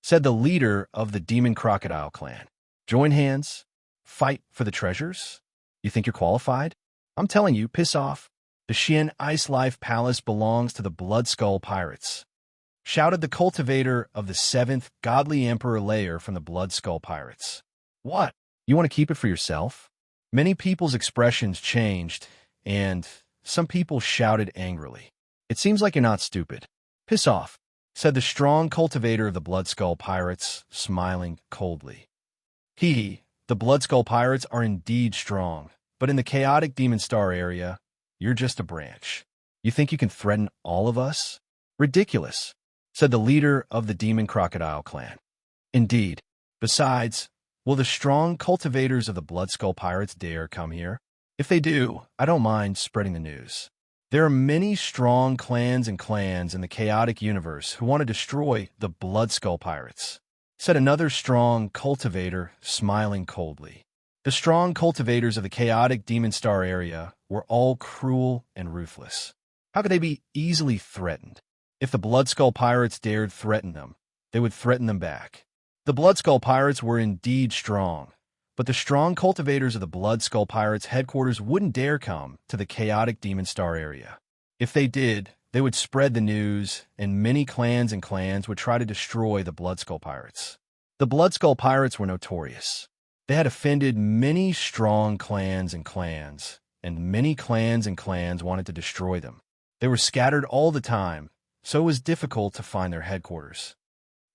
said the leader of the Demon Crocodile clan. Join hands? Fight for the treasures? You think you're qualified? I'm telling you, piss off. The Xian Ice Life Palace belongs to the Blood Skull pirates, shouted the cultivator of the 7th godly emperor layer from the Blood Skull pirates. What? You want to keep it for yourself? Many people's expressions changed, and some people shouted angrily. It seems like you're not stupid. Piss off, said the strong cultivator of the Blood Skull pirates, smiling coldly. The Blood Skull pirates are indeed strong, but in the chaotic demon star area, you're just a branch. You think you can threaten all of us? Ridiculous, said the leader of the Demon Crocodile clan. Indeed. Besides, will the strong cultivators of the Blood Skull pirates dare come here? If they do, I don't mind spreading the news. There are many strong clans in the chaotic universe who want to destroy the Blood Skull pirates, said another strong cultivator, smiling coldly. The strong cultivators of the chaotic demon star area were all cruel and ruthless. How could they be easily threatened? If the Blood Skull pirates dared threaten them, they would threaten them back. The Blood Skull pirates were indeed strong, but the strong cultivators of the Blood Skull pirates' headquarters wouldn't dare come to the chaotic demon star area. If they did, they would spread the news, and many clans would try to destroy the Blood Skull pirates. The Blood Skull pirates were notorious. They had offended many strong clans, and many clans wanted to destroy them. They were scattered all the time, so it was difficult to find their headquarters.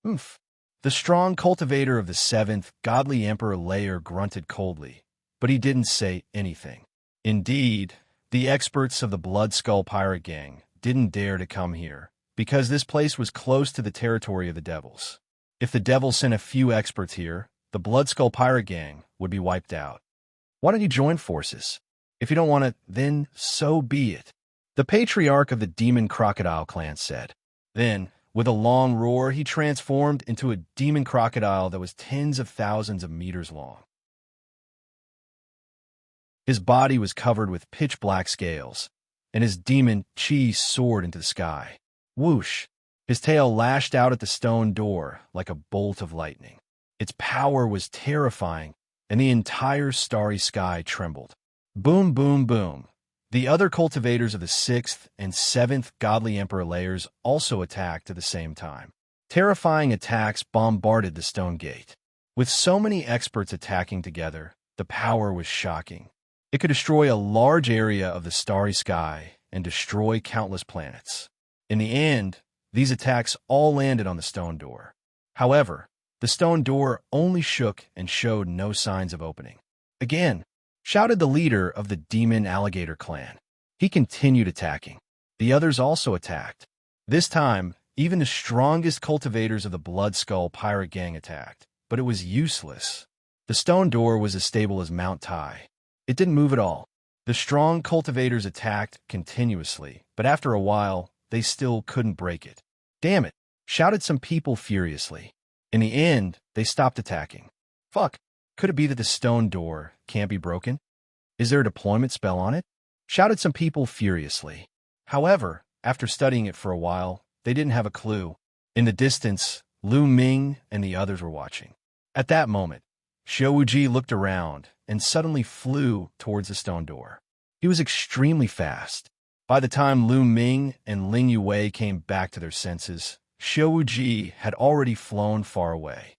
The strong cultivator of the 7th godly emperor layer grunted coldly, but he didn't say anything. Indeed, the experts of the Blood Skull pirate gang didn't dare to come here, because this place was close to the territory of the devils. If the devils sent a few experts here, the Blood Skull pirate gang would be wiped out. Why don't you join forces? If you don't want to, then so be it, the patriarch of the Demon Crocodile clan said. Then, with a long roar, he transformed into a demon crocodile that was tens of thousands of meters long. His body was covered with pitch-black scales, and his demon chi soared into the sky. Whoosh! His tail lashed out at the stone door like a bolt of lightning. Its power was terrifying, and the entire starry sky trembled. Boom, boom, boom. The other cultivators of the 6th and 7th Godly Emperor layers also attacked at the same time. Terrifying attacks bombarded the stone gate. With so many experts attacking together, the power was shocking. It could destroy a large area of the starry sky and destroy countless planets. In the end, these attacks all landed on the stone door. However, the stone door only shook and showed no signs of opening. Again, shouted the leader of the Demon Alligator clan. He continued attacking. The others also attacked. This time, even the strongest cultivators of the Blood Skull pirate gang attacked, but it was useless. The stone door was as stable as Mount Tai. It didn't move at all. The strong cultivators attacked continuously, but after a while, they still couldn't break it. Damn it, shouted some people furiously. In the end, they stopped attacking. Fuck, could it be that the stone door can't be broken? Is there a deployment spell on it? Shouted some people furiously. However, after studying it for a while, they didn't have a clue. In the distance, Lu Ming and the others were watching. At that moment, Xiao Wuji looked around and suddenly flew towards the stone door. He was extremely fast. By the time Lu Ming and Ling Yue came back to their senses, Xiao Wuji had already flown far away.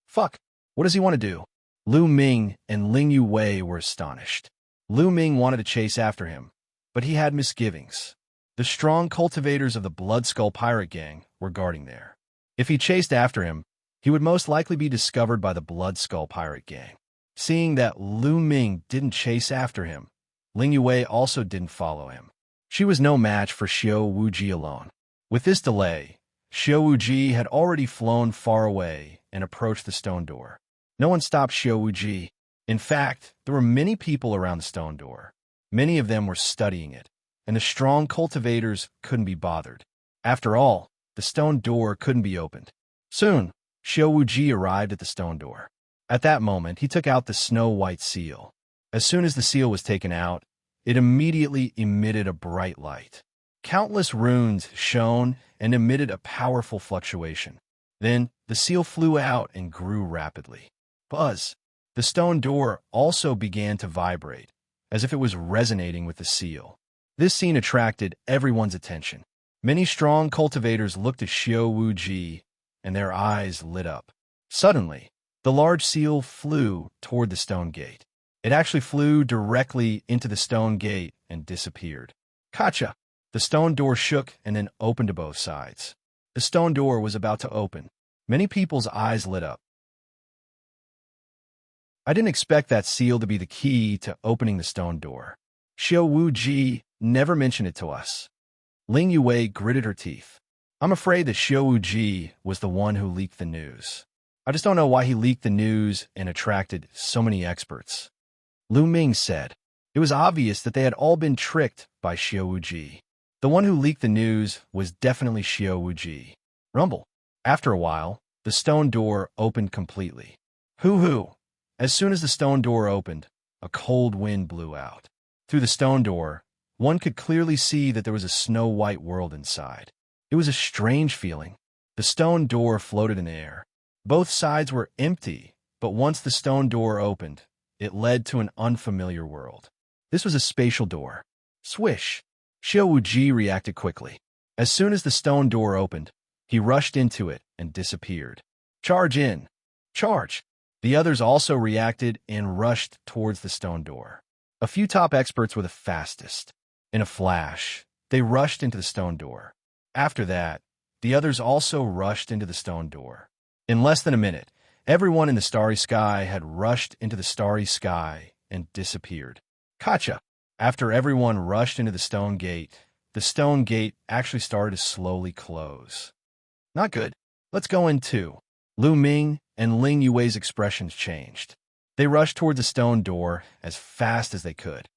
Fuck, what does he want to do? Lu Ming and Ling Yue were astonished. Lu Ming wanted to chase after him, but he had misgivings. The strong cultivators of the Blood Skull pirate gang were guarding there. If he chased after him, he would most likely be discovered by the Blood Skull pirate gang. Seeing that Lu Ming didn't chase after him, Ling Yue also didn't follow him. She was no match for Xiao Wuji alone. With this delay, Xiao Wuji had already flown far away and approached the stone door. No one stopped Xiao Wuji. In fact, there were many people around the stone door. Many of them were studying it, and the strong cultivators couldn't be bothered. After all, the stone door couldn't be opened. Soon, Xiao Wuji arrived at the stone door. At that moment, he took out the snow-white seal. As soon as the seal was taken out, it immediately emitted a bright light. Countless runes shone and emitted a powerful fluctuation. Then, the seal flew out and grew rapidly. Buzz! The stone door also began to vibrate, as if it was resonating with the seal. This scene attracted everyone's attention. Many strong cultivators looked at Xiao Wuji, and their eyes lit up. Suddenly, the large seal flew toward the stone gate. It actually flew directly into the stone gate and disappeared. Gotcha! The stone door shook and then opened to both sides. The stone door was about to open. Many people's eyes lit up. I didn't expect that seal to be the key to opening the stone door. Xiao Wuji never mentioned it to us. Ling Yue gritted her teeth. I'm afraid that Xiao Wuji was the one who leaked the news. I just don't know why he leaked the news and attracted so many experts. Lu Ming said. It was obvious that they had all been tricked by Xiao Wuji. The one who leaked the news was definitely Xiao Wuji. Rumble. After a while, the stone door opened completely. Hoo-hoo! As soon as the stone door opened, a cold wind blew out. Through the stone door, one could clearly see that there was a snow-white world inside. It was a strange feeling. The stone door floated in the air. Both sides were empty, but once the stone door opened, it led to an unfamiliar world. This was a spatial door. Swish! Xiao Wuji reacted quickly. As soon as the stone door opened, he rushed into it and disappeared. Charge in! Charge! The others also reacted and rushed towards the stone door. A few top experts were the fastest. In a flash, they rushed into the stone door. After that, the others also rushed into the stone door. In less than a minute, everyone in the starry sky had rushed into the starry sky and disappeared. Gotcha! After everyone rushed into the stone gate actually started to slowly close. Not good. Let's go in too. Lu Ming and Ling Yue's expressions changed. They rushed toward the stone door as fast as they could.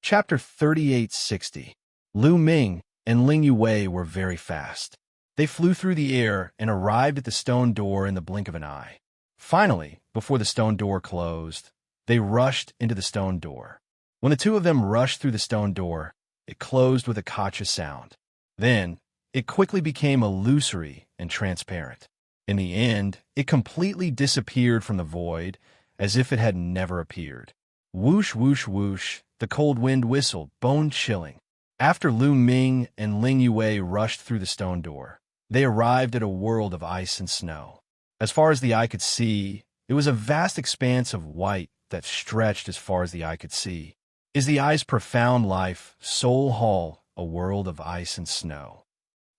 Chapter 3860. Lu Ming and Ling Yue were very fast. They flew through the air and arrived at the stone door in the blink of an eye. Finally, before the stone door closed, they rushed into the stone door. When the two of them rushed through the stone door, it closed with a gotcha sound. Then, it quickly became illusory and transparent. In the end, it completely disappeared from the void as if it had never appeared. Whoosh, whoosh, whoosh, the cold wind whistled, bone-chilling. After Lu Ming and Ling Yue rushed through the stone door, they arrived at a world of ice and snow. As far as the eye could see, it was a vast expanse of white that stretched as far as the eye could see. Is the eye's profound life, Soul Hall, a world of ice and snow?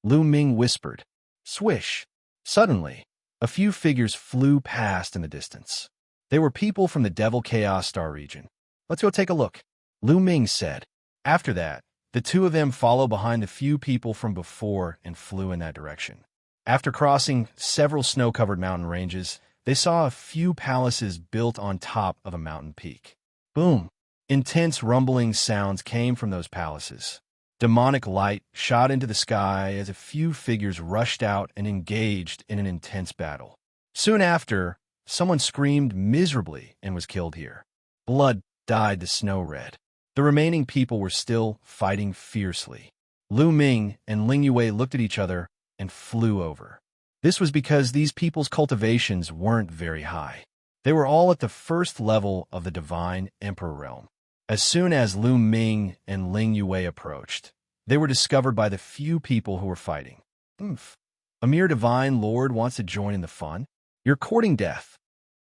Lu Ming whispered. Swish! Suddenly, a few figures flew past in the distance. They were people from the Devil Chaos Star region. Let's go take a look, Lu Ming said. After that, the two of them followed behind the few people from before and flew in that direction. After crossing several snow-covered mountain ranges, they saw a few palaces built on top of a mountain peak. Boom! Intense rumbling sounds came from those palaces. Demonic light shot into the sky as a few figures rushed out and engaged in an intense battle. Soon after, someone screamed miserably and was killed here. Blood dyed the snow red. The remaining people were still fighting fiercely. Lu Ming and Ling Yue looked at each other and flew over. This was because these people's cultivations weren't very high. They were all at the first level of the Divine Emperor realm. As soon as Lu Ming and Ling Yue approached, they were discovered by the few people who were fighting. A mere divine lord wants to join in the fun? You're courting death.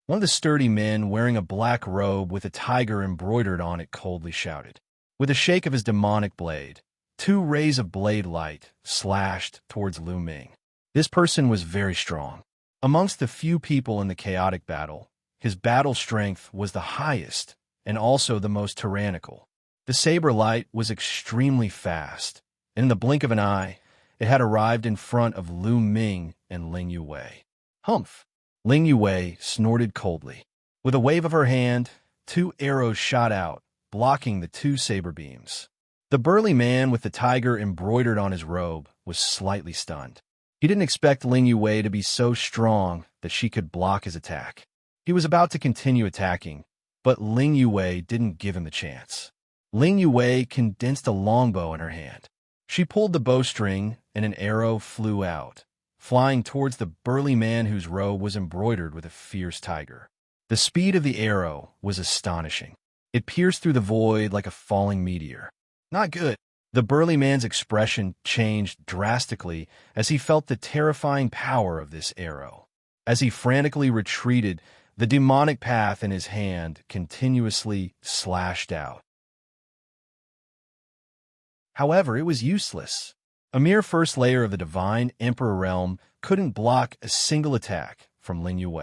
One of the sturdy men wearing a black robe with a tiger embroidered on it coldly shouted. With a shake of his demonic blade, 2 rays of blade light slashed towards Lu Ming. This person was very strong. Amongst the few people in the chaotic battle, his battle strength was the highest and also the most tyrannical. The saber light was extremely fast, and in the blink of an eye, it had arrived in front of Lu Ming and Ling Yue. Humph! Ling Yue snorted coldly. With a wave of her hand, 2 arrows shot out, blocking the 2 saber beams. The burly man with the tiger embroidered on his robe was slightly stunned. He didn't expect Ling Yue to be so strong that she could block his attack. He was about to continue attacking, but Ling Yue didn't give him the chance. Ling Yue condensed a longbow in her hand. She pulled the bowstring, and an arrow flew out, flying towards the burly man whose robe was embroidered with a fierce tiger. The speed of the arrow was astonishing. It pierced through the void like a falling meteor. Not good. The burly man's expression changed drastically as he felt the terrifying power of this arrow. As he frantically retreated, the demonic path in his hand continuously slashed out. However, it was useless. A mere first layer of the Divine Emperor realm couldn't block a single attack from Ling Yue.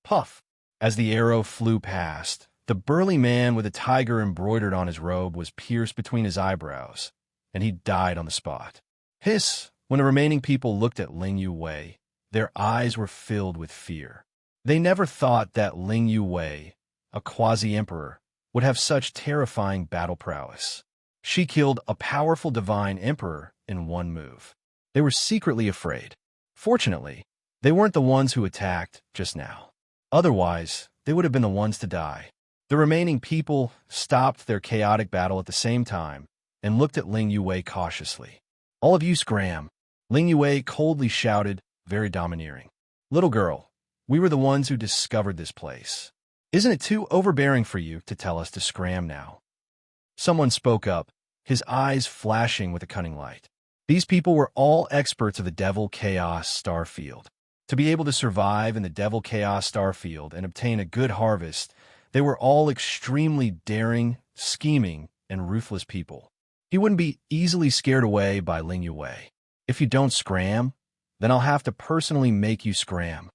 Puff! As the arrow flew past, the burly man with a tiger embroidered on his robe was pierced between his eyebrows, and he died on the spot. Hiss! When the remaining people looked at Ling Yue, their eyes were filled with fear. They never thought that Ling Yue, a quasi-emperor, would have such terrifying battle prowess. She killed a powerful divine emperor in one move. They were secretly afraid. Fortunately, they weren't the ones who attacked just now. Otherwise, they would have been the ones to die. The remaining people stopped their chaotic battle at the same time and looked at Ling Yue cautiously. All of you scram, Ling Yue coldly shouted, very domineering. Little girl, we were the ones who discovered this place. Isn't it too overbearing for you to tell us to scram now? Someone spoke up, his eyes flashing with a cunning light. These people were all experts of the Devil Chaos Star Field. To be able to survive in the Devil Chaos Star Field and obtain a good harvest, they were all extremely daring, scheming, and ruthless people. He wouldn't be easily scared away by Ling Yue. If you don't scram, then I'll have to personally make you scram,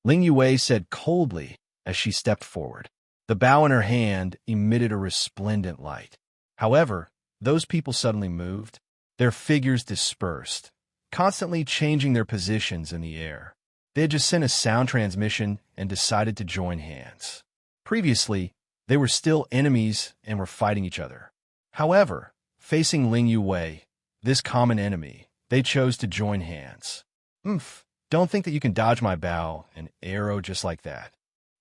Ling Yue said coldly as she stepped forward. The bow in her hand emitted a resplendent light. However, those people suddenly moved. Their figures dispersed, constantly changing their positions in the air. They had just sent a sound transmission and decided to join hands. Previously, they were still enemies and were fighting each other. However, facing Ling Yue, this common enemy, they chose to join hands. Don't think that you can dodge my bow and arrow just like that.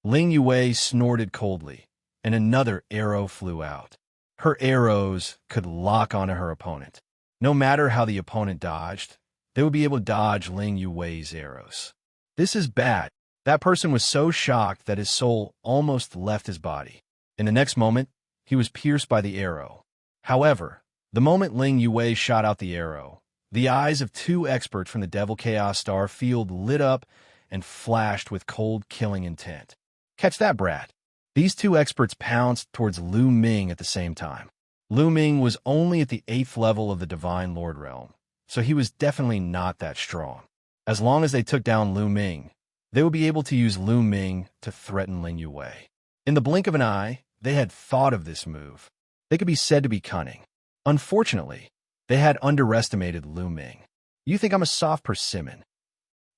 Ling Yue snorted coldly, and another arrow flew out. Her arrows could lock onto her opponent. No matter how the opponent dodged, they would be able to dodge Ling Yue's arrows. This is bad. That person was so shocked that his soul almost left his body. In the next moment, he was pierced by the arrow. However, the moment Ling Yue shot out the arrow, the eyes of two experts from the Devil Chaos Star Field lit up and flashed with cold killing intent. Catch that, brat. These two experts pounced towards Lu Ming at the same time. Lu Ming was only at the 8th level of the Divine Lord realm, so he was definitely not that strong. As long as they took down Lu Ming, they would be able to use Lu Ming to threaten Ling Yue. In the blink of an eye, they had thought of this move. They could be said to be cunning. Unfortunately, they had underestimated Lu Ming. You think I'm a soft persimmon?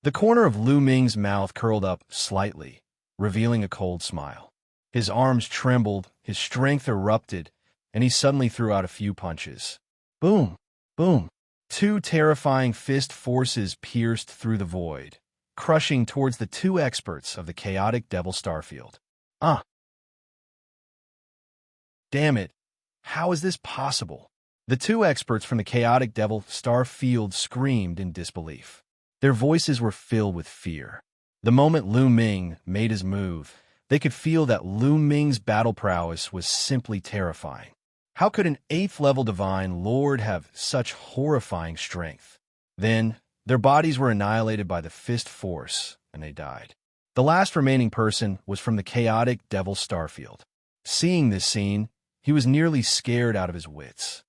The corner of Lu Ming's mouth curled up slightly, revealing a cold smile. His arms trembled, his strength erupted, and he suddenly threw out a few punches. Boom! Boom! Two terrifying fist forces pierced through the void, crushing towards the two experts of the chaotic Devil Starfield. Damn it! How is this possible? The two experts from the chaotic Devil Starfield screamed in disbelief. Their voices were filled with fear. The moment Lu Ming made his move, they could feel that Lu Ming's battle prowess was simply terrifying. How could an 8th-level Divine Lord have such horrifying strength? Then, their bodies were annihilated by the fist force, and they died. The last remaining person was from the chaotic Devil Starfield. Seeing this scene, he was nearly scared out of his wits.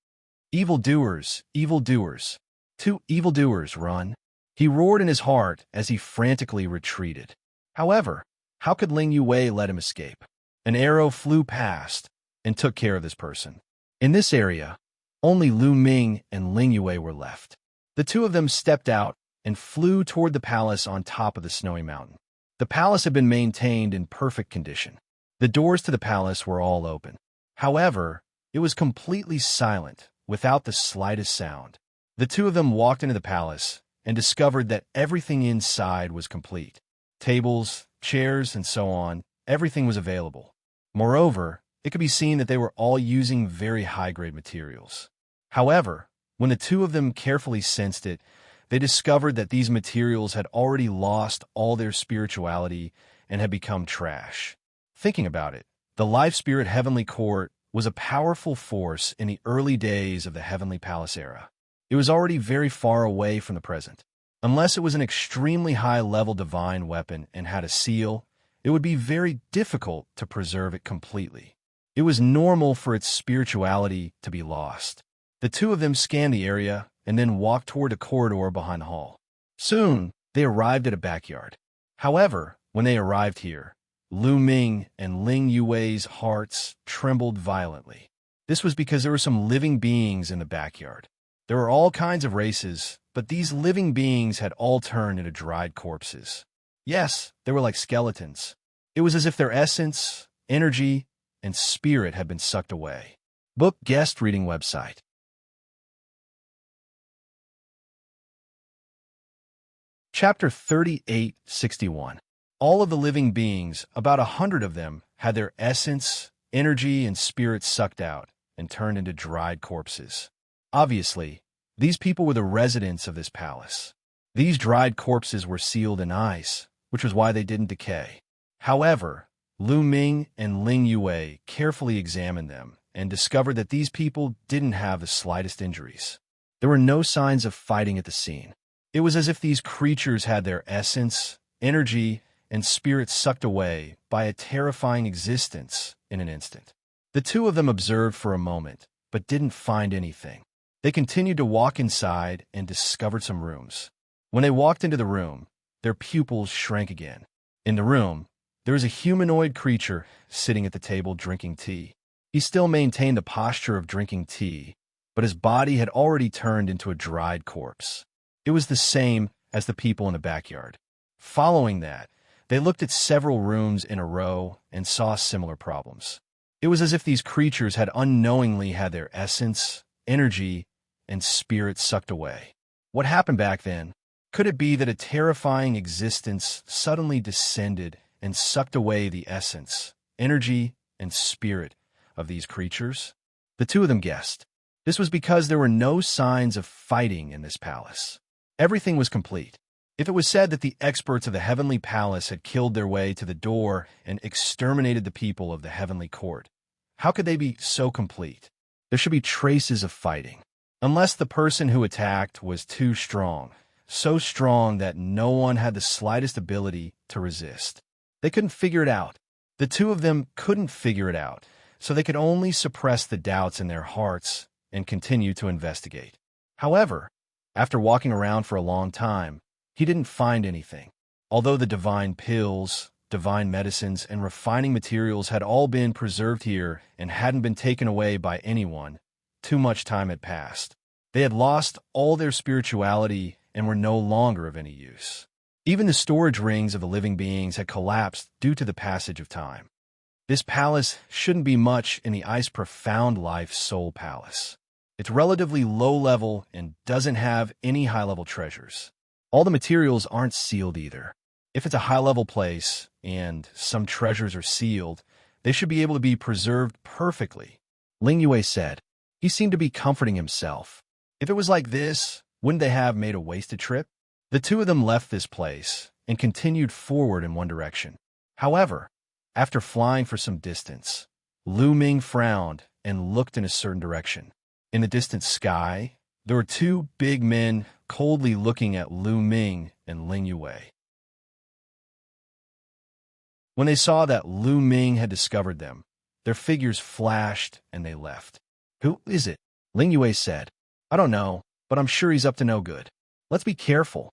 Evildoers, evildoers. Two evildoers, run. He roared in his heart as he frantically retreated. However, how could Ling Yue let him escape? An arrow flew past and took care of this person. In this area, only Lu Ming and Ling Yue were left. The two of them stepped out and flew toward the palace on top of the snowy mountain. The palace had been maintained in perfect condition. The doors to the palace were all open. However, it was completely silent, without the slightest sound. The two of them walked into the palace and discovered that everything inside was complete. Tables, chairs, and so on, everything was available. Moreover, it could be seen that they were all using very high-grade materials. However, when the two of them carefully sensed it, they discovered that these materials had already lost all their spirituality and had become trash. Thinking about it, the Life Spirit Heavenly Court was a powerful force in the early days of the Heavenly Palace era. It was already very far away from the present. Unless it was an extremely high-level divine weapon and had a seal, it would be very difficult to preserve it completely. It was normal for its spirituality to be lost. The two of them scanned the area and then walked toward a corridor behind the hall. Soon, they arrived at a backyard. However, when they arrived here, Lu Ming and Ling Yue's hearts trembled violently. This was because there were some living beings in the backyard. There were all kinds of races, but these living beings had all turned into dried corpses. Yes, they were like skeletons. It was as if their essence, energy, and spirit had been sucked away. Book guest reading website. Chapter 3861. All of the living beings, about 100 of them, had their essence, energy, and spirit sucked out and turned into dried corpses. Obviously, these people were the residents of this palace. These dried corpses were sealed in ice, which was why they didn't decay. However, Lu Ming and Ling Yue carefully examined them and discovered that these people didn't have the slightest injuries. There were no signs of fighting at the scene. It was as if these creatures had their essence, energy, and spirit sucked away by a terrifying existence in an instant. The two of them observed for a moment, but didn't find anything. They continued to walk inside and discovered some rooms. When they walked into the room, their pupils shrank again. In the room, there was a humanoid creature sitting at the table drinking tea. He still maintained the posture of drinking tea, but his body had already turned into a dried corpse. It was the same as the people in the backyard. Following that, they looked at several rooms in a row and saw similar problems. It was as if these creatures had unknowingly had their essence, energy, and spirit sucked away. What happened back then? Could it be that a terrifying existence suddenly descended and sucked away the essence, energy, and spirit of these creatures? The two of them guessed. This was because there were no signs of fighting in this palace. Everything was complete. If it was said that the experts of the heavenly palace had killed their way to the door and exterminated the people of the heavenly court, how could they be so complete? There should be traces of fighting. Unless the person who attacked was too strong, so strong that no one had the slightest ability to resist. They couldn't figure it out. The two of them couldn't figure it out, so they could only suppress the doubts in their hearts and continue to investigate. However, after walking around for a long time, he didn't find anything. Although the divine pills, divine medicines, and refining materials had all been preserved here and hadn't been taken away by anyone, too much time had passed. They had lost all their spirituality and were no longer of any use. Even the storage rings of the living beings had collapsed due to the passage of time. This palace shouldn't be much in the ice profound life soul palace. It's relatively low level and doesn't have any high-level treasures. All the materials aren't sealed either. If it's a high-level place and some treasures are sealed, they should be able to be preserved perfectly, Ling Yue said. He seemed to be comforting himself. If it was like this, wouldn't they have made a wasted trip? The two of them left this place and continued forward in one direction. However, after flying for some distance, Lu Ming frowned and looked in a certain direction. In the distant sky, there were two big men coldly looking at Lu Ming and Ling Yue. When they saw that Lu Ming had discovered them, their figures flashed and they left. "Who is it?" Ling Yue said. "I don't know, but I'm sure he's up to no good. Let's be careful,"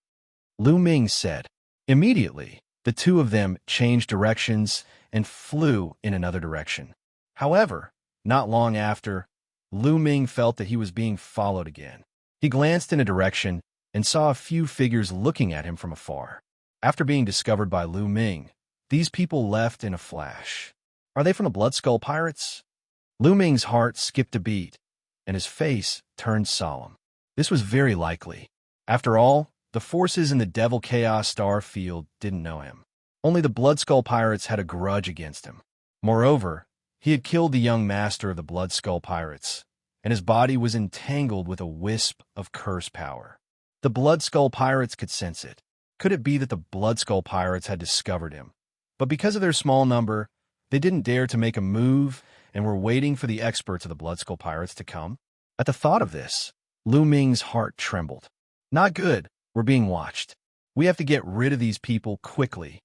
Lu Ming said. Immediately, the two of them changed directions and flew in another direction. However, not long after, Lu Ming felt that he was being followed again. He glanced in a direction and saw a few figures looking at him from afar. After being discovered by Lu Ming, these people left in a flash. Are they from the Blood Skull Pirates? Lu Ming's heart skipped a beat, and his face turned solemn. This was very likely. After all, the forces in the Devil Chaos Star Field didn't know him. Only the Blood Skull Pirates had a grudge against him. Moreover, he had killed the young master of the Blood Skull Pirates, and his body was entangled with a wisp of curse power. The Blood Skull Pirates could sense it. Could it be that the Blood Skull Pirates had discovered him? But because of their small number, they didn't dare to make a move and were waiting for the experts of the Blood Skull Pirates to come. At the thought of this, Lu Ming's heart trembled. Not good. We're being watched. We have to get rid of these people quickly,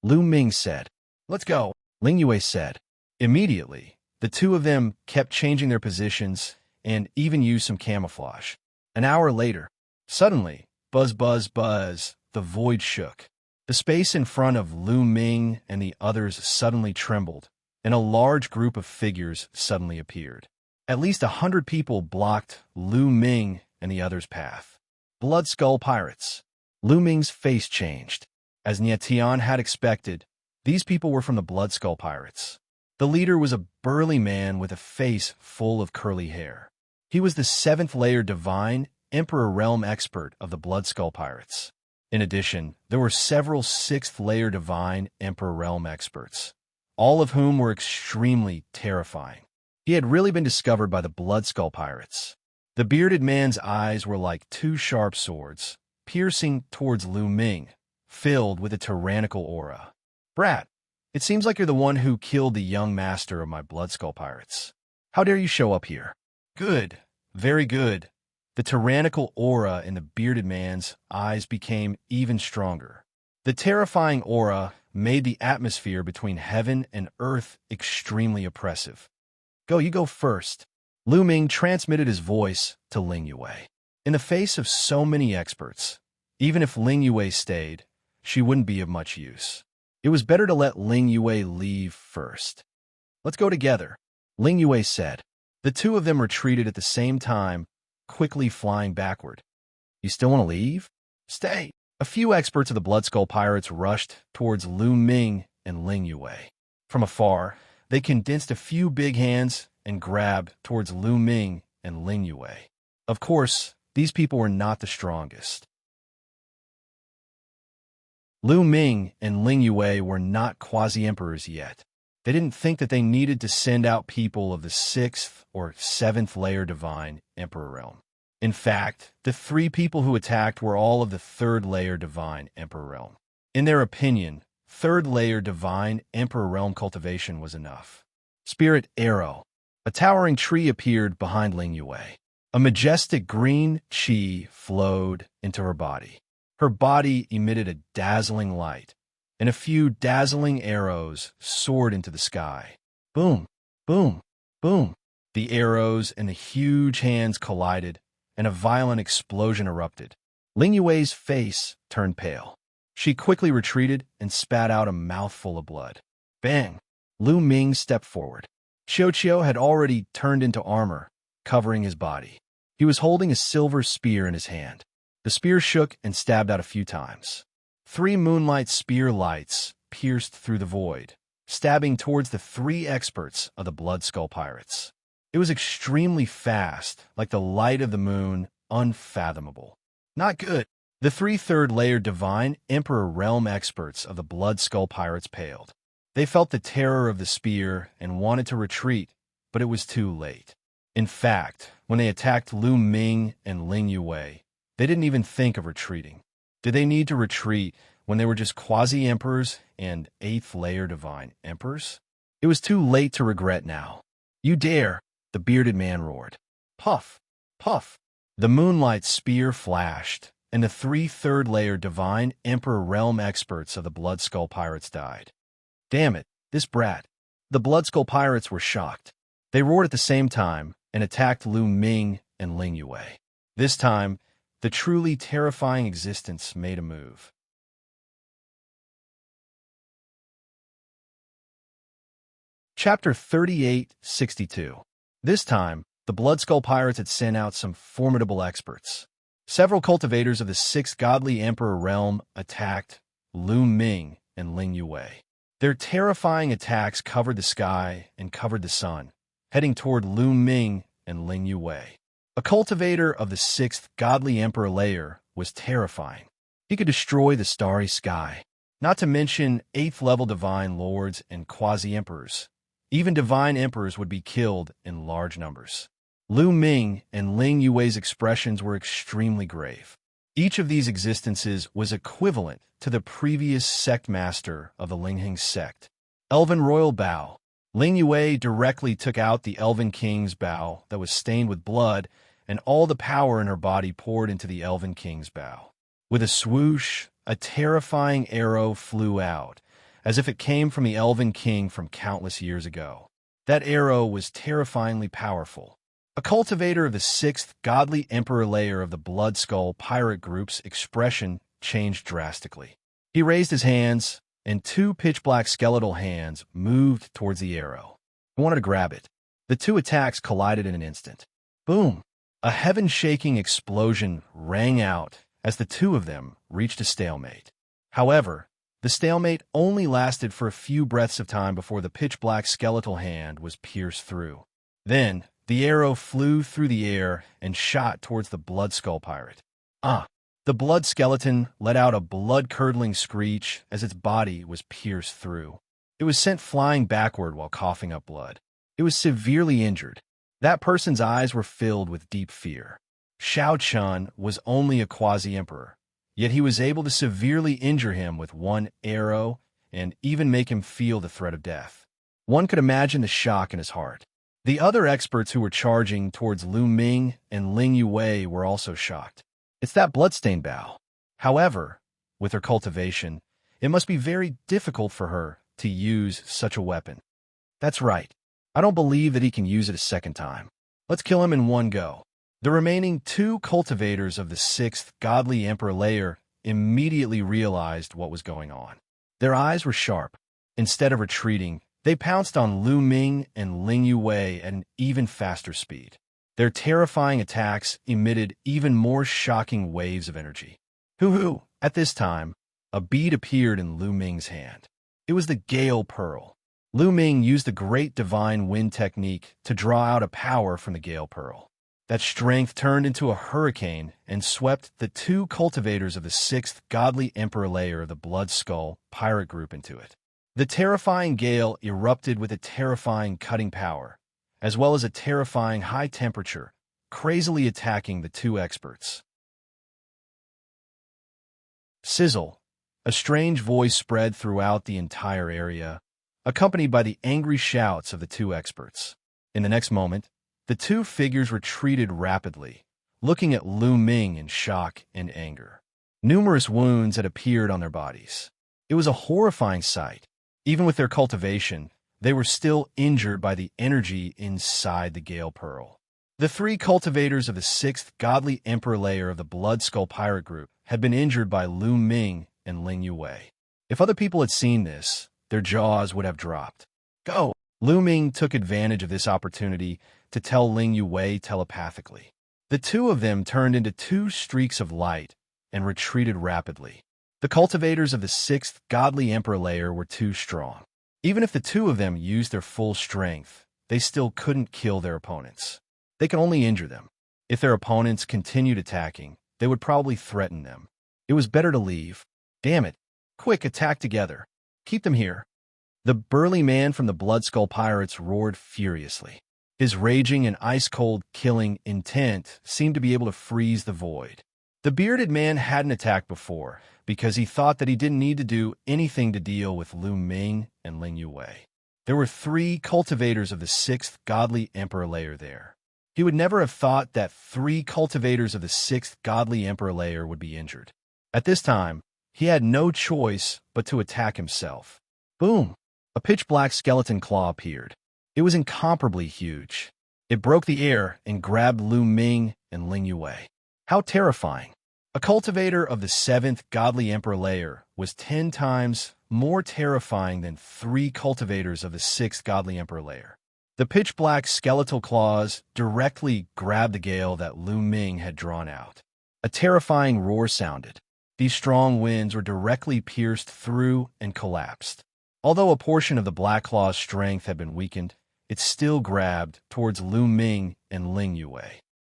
Lu Ming said. Let's go, Ling Yue said. Immediately, the two of them kept changing their positions and even used some camouflage. An hour later, suddenly, buzz, buzz, buzz, the void shook. The space in front of Lu Ming and the others suddenly trembled, and a large group of figures suddenly appeared. At least 100 people blocked Lu Ming and the others' path. Blood Skull Pirates. Lu Ming's face changed. As Nie Tian had expected, these people were from the Blood Skull Pirates. The leader was a burly man with a face full of curly hair. He was the 7th layer divine Emperor Realm expert of the Blood Skull Pirates. In addition, there were several 6th layer divine Emperor Realm experts, all of whom were extremely terrifying. He had really been discovered by the Blood Skull Pirates. The bearded man's eyes were like two sharp swords, piercing towards Lu Ming, filled with a tyrannical aura. "Brat, it seems like you're the one who killed the young master of my Blood Skull Pirates. How dare you show up here?" "Good, very good." The tyrannical aura in the bearded man's eyes became even stronger. The terrifying aura made the atmosphere between heaven and earth extremely oppressive. You go first." Lu Ming transmitted his voice to Ling Yue. In the face of so many experts, even if Ling Yue stayed, she wouldn't be of much use. It was better to let Ling Yue leave first. "Let's go together," Ling Yue said. The two of them retreated at the same time, quickly flying backward. "You still want to leave?" "Stay." A few experts of the Blood Skull Pirates rushed towards Lu Ming and Ling Yue. From afar, they condensed a few big hands and grabbed towards Lu Ming and Ling Yue. Of course, these people were not the strongest. Lu Ming and Ling Yue were not quasi-emperors yet. They didn't think that they needed to send out people of the 6th or 7th layer divine Emperor realm. In fact, the three people who attacked were all of the third-layer Divine Emperor Realm. In their opinion, third-layer Divine Emperor Realm cultivation was enough. Spirit Arrow. A towering tree appeared behind Ling Yue. A majestic green qi flowed into her body. Her body emitted a dazzling light, and a few dazzling arrows soared into the sky. Boom, boom, boom. The arrows and the huge hands collided, and a violent explosion erupted. Ling Yue's face turned pale. She quickly retreated and spat out a mouthful of blood. Bang! Lu Ming stepped forward. Xianxia had already turned into armor, covering his body. He was holding a silver spear in his hand. The spear shook and stabbed out a few times. 3 moonlight spear lights pierced through the void, stabbing towards the 3 experts of the Blood Skull Pirates. It was extremely fast, like the light of the moon, unfathomable. Not good. The 3 third-layer Divine Emperor Realm experts of the Blood Skull Pirates paled. They felt the terror of the spear and wanted to retreat, but it was too late. In fact, when they attacked Lu Ming and Ling Yue, they didn't even think of retreating. Did they need to retreat when they were just quasi-emperors and 8th-layer Divine Emperors? It was too late to regret now. You dare! The bearded man roared. Puff! Puff! The moonlight spear flashed, and the 3 third-layer Divine Emperor Realm experts of the Blood Skull Pirates died. Damn it, this brat. The Blood Skull Pirates were shocked. They roared at the same time and attacked Lu Ming and Ling Yue. This time, the truly terrifying existence made a move. Chapter 3862. This time, the Blood Skull Pirates had sent out some formidable experts. Several cultivators of the 6th Godly Emperor Realm attacked Lu Ming and Ling Yue. Their terrifying attacks covered the sky and covered the sun, heading toward Lu Ming and Ling Yue. A cultivator of the 6th Godly Emperor layer was terrifying. He could destroy the starry sky, not to mention 8th-level Divine Lords and Quasi-Emperors. Even Divine Emperors would be killed in large numbers. Lu Ming and Ling Yue's expressions were extremely grave. Each of these existences was equivalent to the previous sect master of the Lingheng sect. Elven Royal Bow. Ling Yue directly took out the Elven King's bow that was stained with blood, and all the power in her body poured into the Elven King's bow. With a swoosh, a terrifying arrow flew out, as if it came from the Elven King from countless years ago. That arrow was terrifyingly powerful. A cultivator of the 6th Godly Emperor layer of the Blood Skull Pirate Group's expression changed drastically. He raised his hands, and 2 pitch-black skeletal hands moved towards the arrow. He wanted to grab it. The 2 attacks collided in an instant. Boom! A heaven-shaking explosion rang out as the 2 of them reached a stalemate. However, the stalemate only lasted for a few breaths of time before the pitch-black skeletal hand was pierced through. Then, the arrow flew through the air and shot towards the Blood Skull Pirate. The blood skeleton let out a blood-curdling screech as its body was pierced through. It was sent flying backward while coughing up blood. It was severely injured. That person's eyes were filled with deep fear. Xiao Chun was only a quasi-emperor, yet he was able to severely injure him with 1 arrow and even make him feel the threat of death. One could imagine the shock in his heart. The other experts who were charging towards Lu Ming and Ling Yue were also shocked. It's that bloodstained bow. However, with her cultivation, it must be very difficult for her to use such a weapon. That's right. I don't believe that he can use it a second time. Let's kill him in one go. The remaining 2 cultivators of the 6th Godly Emperor layer immediately realized what was going on. Their eyes were sharp. Instead of retreating, they pounced on Lu Ming and Ling Yue at an even faster speed. Their terrifying attacks emitted even more shocking waves of energy. Hoo-hoo! At this time, a bead appeared in Lu Ming's hand. It was the Gale Pearl. Lu Ming used the Great Divine Wind technique to draw out a power from the Gale Pearl. That strength turned into a hurricane and swept the 2 cultivators of the 6th Godly Emperor layer of the Blood Skull Pirate Group into it. The terrifying gale erupted with a terrifying cutting power, as well as a terrifying high-temperature, crazily attacking the two experts. Sizzle. A strange voice spread throughout the entire area, accompanied by the angry shouts of the two experts. In the next moment, the two figures retreated rapidly, looking at Lu Ming in shock and anger. Numerous wounds had appeared on their bodies. It was a horrifying sight. Even with their cultivation, they were still injured by the energy inside the Gale Pearl. The three cultivators of the 6th godly emperor layer of the Blood Skull Pirate Group had been injured by Lu Ming and Ling Yue. If other people had seen this, their jaws would have dropped. Go! Lu Ming took advantage of this opportunity to tell Ling Yue telepathically. The two of them turned into two streaks of light and retreated rapidly. The cultivators of the 6th godly emperor layer were too strong. Even if the two of them used their full strength, they still couldn't kill their opponents. They could only injure them. If their opponents continued attacking, they would probably threaten them. It was better to leave. Damn it. Quick, attack together. Keep them here. The burly man from the Blood Skull Pirates roared furiously. His raging and ice-cold killing intent seemed to be able to freeze the void. The bearded man hadn't attacked before because he thought that he didn't need to do anything to deal with Lu Ming and Ling Yue. There were 3 cultivators of the 6th godly emperor layer there. He would never have thought that 3 cultivators of the 6th godly emperor layer would be injured. At this time, he had no choice but to attack himself. Boom! A pitch-black skeleton claw appeared. It was incomparably huge. It broke the air and grabbed Lu Ming and Ling Yue. How terrifying! A cultivator of the 7th godly emperor layer was 10 times more terrifying than 3 cultivators of the 6th godly emperor layer. The pitch-black skeletal claws directly grabbed the gale that Lu Ming had drawn out. A terrifying roar sounded. These strong winds were directly pierced through and collapsed. Although a portion of the Black Claw's strength had been weakened, it still grabbed towards Lu Ming and Ling Yue.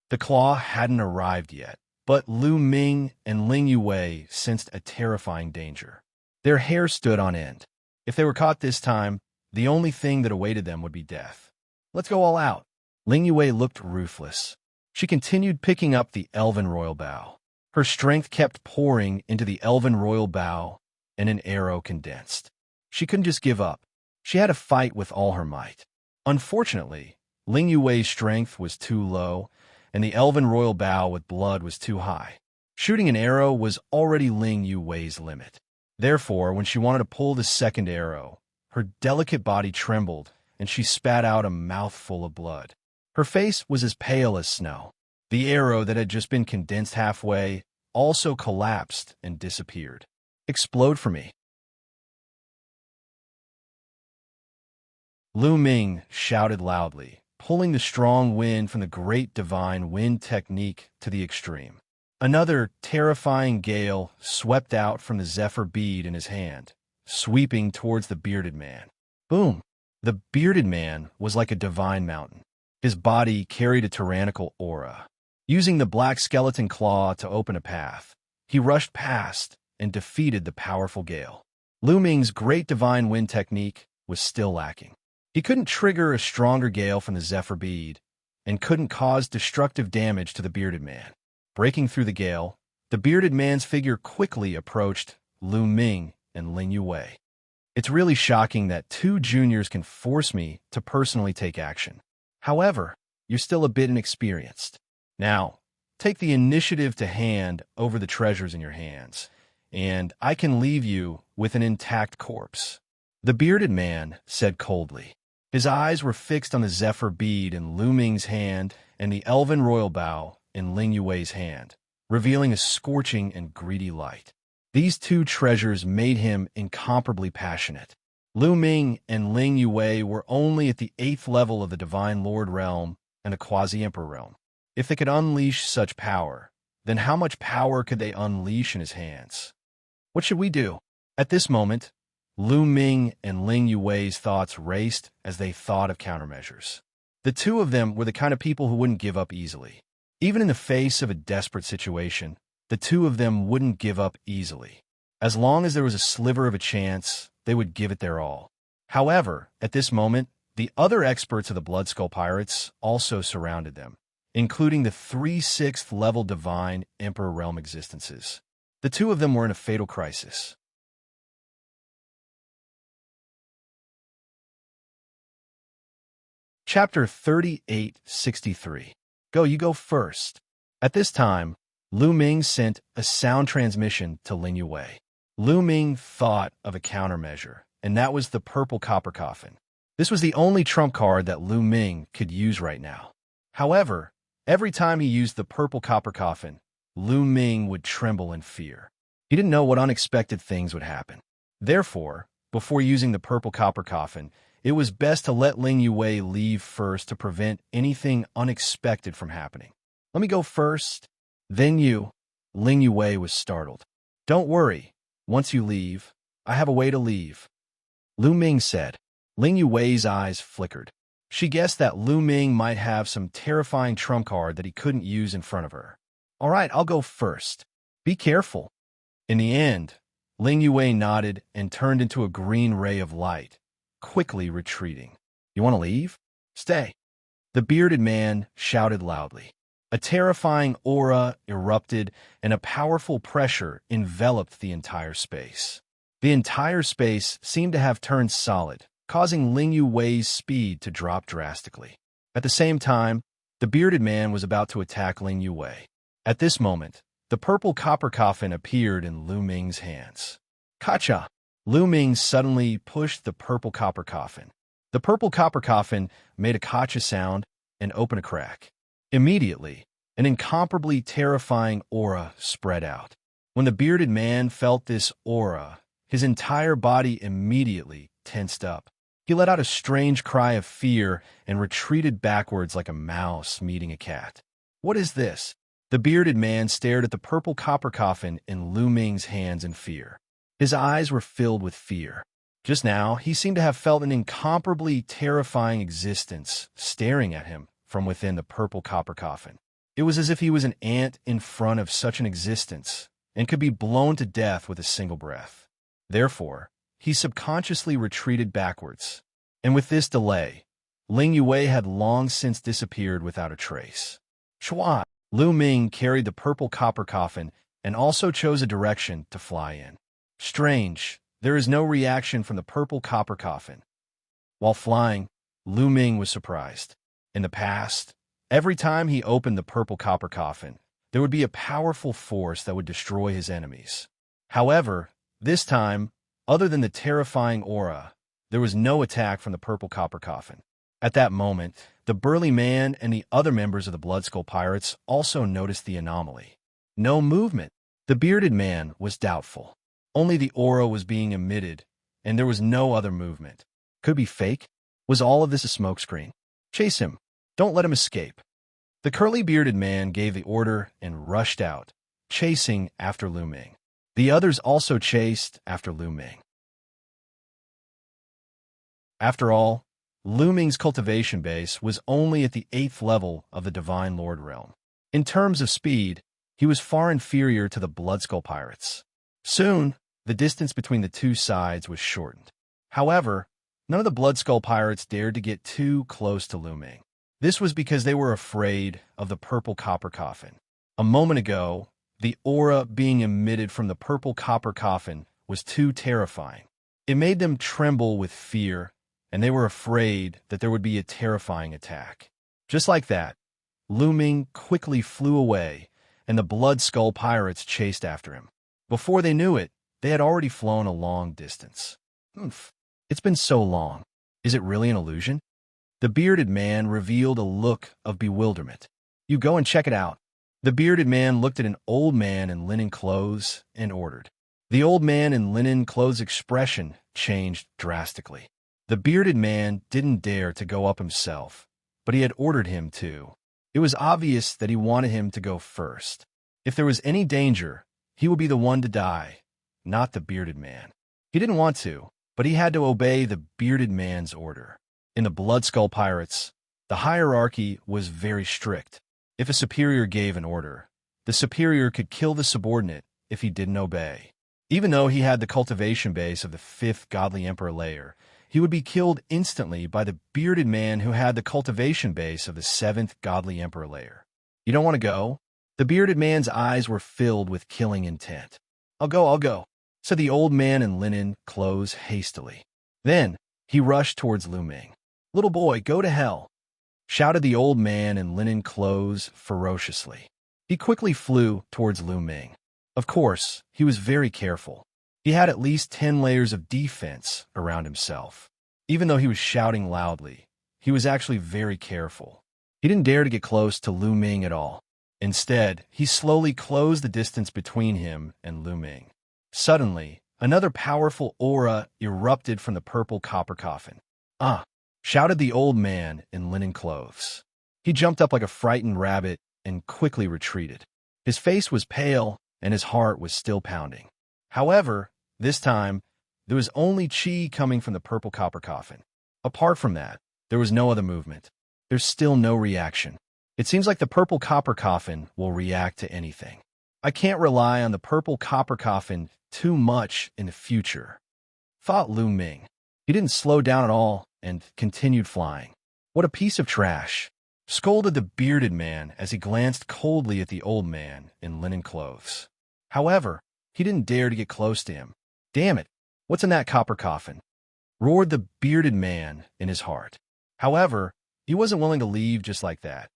The claw hadn't arrived yet, but Lu Ming and Ling Yue sensed a terrifying danger. Their hair stood on end. If they were caught this time, the only thing that awaited them would be death. Let's go all out. Ling Yue looked ruthless. She continued picking up the Elven Royal Bow. Her strength kept pouring into the Elven Royal Bow, and an arrow condensed. She couldn't just give up. She had to fight with all her might. Unfortunately, Ling Yue's strength was too low, and the Elven Royal Bow with blood was too high. Shooting an arrow was already Ling Yue's limit. Therefore, when she wanted to pull the second arrow, her delicate body trembled, and she spat out a mouthful of blood. Her face was as pale as snow. The arrow that had just been condensed halfway also collapsed and disappeared. Explode for me. Lu Ming shouted loudly, pulling the strong wind from the great divine wind technique to the extreme. Another terrifying gale swept out from the zephyr bead in his hand, sweeping towards the bearded man. Boom! The bearded man was like a divine mountain. His body carried a tyrannical aura. Using the black skeleton claw to open a path, he rushed past and defeated the powerful gale. Lu Ming's great divine wind technique was still lacking. He couldn't trigger a stronger gale from the zephyr bead and couldn't cause destructive damage to the bearded man. Breaking through the gale, the bearded man's figure quickly approached Lu Ming and Ling Yue. It's really shocking that 2 juniors can force me to personally take action. However, you're still a bit inexperienced. Now, take the initiative to hand over the treasures in your hands, and I can leave you with an intact corpse. The bearded man said coldly. His eyes were fixed on the zephyr bead in Lu Ming's hand and the elven royal bow in Ling Yue's hand, revealing a scorching and greedy light. These 2 treasures made him incomparably passionate. Lu Ming and Ling Yue were only at the 8th level of the Divine Lord realm and the Quasi-Emperor realm. If they could unleash such power, then how much power could they unleash in his hands? What should we do? At this moment, Lu Ming and Ling Yue's thoughts raced as they thought of countermeasures. The 2 of them were the kind of people who wouldn't give up easily. Even in the face of a desperate situation, the 2 of them wouldn't give up easily. As long as there was a sliver of a chance, they would give it their all. However, at this moment, the other experts of the Blood Skull Pirates also surrounded them. including the 3 6th-level Divine Emperor realm existences. The two of them were in a fatal crisis. Chapter 3863. Go, you go first. At this time, Lu Ming sent a sound transmission to Ling Yue. Lu Ming thought of a countermeasure, and that was the purple copper coffin. This was the only trump card that Lu Ming could use right now. However, every time he used the purple copper coffin, Lu Ming would tremble in fear. He didn't know what unexpected things would happen. Therefore, before using the purple copper coffin, it was best to let Ling Yue leave first to prevent anything unexpected from happening. Let me go first. Then you. Ling Yue was startled. Don't worry. Once you leave, I have a way to leave. Lu Ming said. Ling Yue's eyes flickered. She guessed that Lu Ming might have some terrifying trump card that he couldn't use in front of her. All right, I'll go first. Be careful. In the end, Ling Yue nodded and turned into a green ray of light, quickly retreating. You want to leave? Stay. The bearded man shouted loudly. A terrifying aura erupted and a powerful pressure enveloped the entire space. The entire space seemed to have turned solid, causing Ling Yue's speed to drop drastically. At the same time, the bearded man was about to attack Ling Yue. At this moment, the purple copper coffin appeared in Lu Ming's hands. Kacha! Lu Ming suddenly pushed the purple copper coffin. The purple copper coffin made a kacha sound and opened a crack. Immediately, an incomparably terrifying aura spread out. When the bearded man felt this aura, his entire body immediately tensed up. He let out a strange cry of fear and retreated backwards like a mouse meeting a cat. What is this? The bearded man stared at the purple copper coffin in Lu Ming's hands in fear. His eyes were filled with fear. Just now, he seemed to have felt an incomparably terrifying existence staring at him from within the purple copper coffin. It was as if he was an ant in front of such an existence and could be blown to death with a single breath. Therefore, he subconsciously retreated backwards. And with this delay, Ling Yue had long since disappeared without a trace. Chua! Lu Ming carried the purple copper coffin and also chose a direction to fly in. Strange, there is no reaction from the purple copper coffin. While flying, Lu Ming was surprised. In the past, every time he opened the purple copper coffin, there would be a powerful force that would destroy his enemies. However, this time, other than the terrifying aura, there was no attack from the purple copper coffin. At that moment, the burly man and the other members of the Bloodskull Pirates also noticed the anomaly. No movement. The bearded man was doubtful. Only the aura was being emitted, and there was no other movement. Could it be fake? Was all of this a smokescreen? Chase him. Don't let him escape. The curly-bearded man gave the order and rushed out, chasing after Lu Ming. The others also chased after Lu Ming. After all, Lu Ming's cultivation base was only at the 8th level of the Divine Lord realm. In terms of speed, he was far inferior to the Bloodskull Pirates. Soon, the distance between the two sides was shortened. However, none of the Bloodskull Pirates dared to get too close to Lu Ming. This was because they were afraid of the purple copper coffin. A moment ago, the aura being emitted from the purple copper coffin was too terrifying. It made them tremble with fear, and they were afraid that there would be a terrifying attack. Just like that, Lu Ming quickly flew away, and the Bloodskull Pirates chased after him. Before they knew it, they had already flown a long distance. It's been so long. Is it really an illusion? The bearded man revealed a look of bewilderment. You go and check it out. The bearded man looked at an old man in linen clothes and ordered. The old man in linen clothes' expression changed drastically. The bearded man didn't dare to go up himself, but he had ordered him to. It was obvious that he wanted him to go first. If there was any danger, he would be the one to die, not the bearded man. He didn't want to, but he had to obey the bearded man's order. In the Bloodskull Pirates, the hierarchy was very strict. If a superior gave an order, the superior could kill the subordinate if he didn't obey. Even though he had the cultivation base of the 5th Godly Emperor layer, he would be killed instantly by the bearded man who had the cultivation base of the 7th godly emperor layer. You don't want to go? The bearded man's eyes were filled with killing intent. I'll go, said the old man in linen clothes hastily. Then he rushed towards Lu Ming. Little boy, go to hell, shouted the old man in linen clothes ferociously. He quickly flew towards Lu Ming. Of course, he was very careful. He had at least 10 layers of defense around himself. Even though he was shouting loudly, he was actually very careful. He didn't dare to get close to Lu Ming at all. Instead, he slowly closed the distance between him and Lu Ming. Suddenly, another powerful aura erupted from the purple copper coffin. Ah! Shouted the old man in linen clothes. He jumped up like a frightened rabbit and quickly retreated. His face was pale and his heart was still pounding. However, this time, there was only chi coming from the purple copper coffin. Apart from that, there was no other movement. There's still no reaction. It seems like the purple copper coffin will react to anything. I can't rely on the purple copper coffin too much in the future, thought Lu Ming. He didn't slow down at all and continued flying. What a piece of trash, scolded the bearded man as he glanced coldly at the old man in linen clothes. However, he didn't dare to get close to him. Damn it, what's in that copper coffin? Roared the bearded man in his heart. However, he wasn't willing to leave just like that.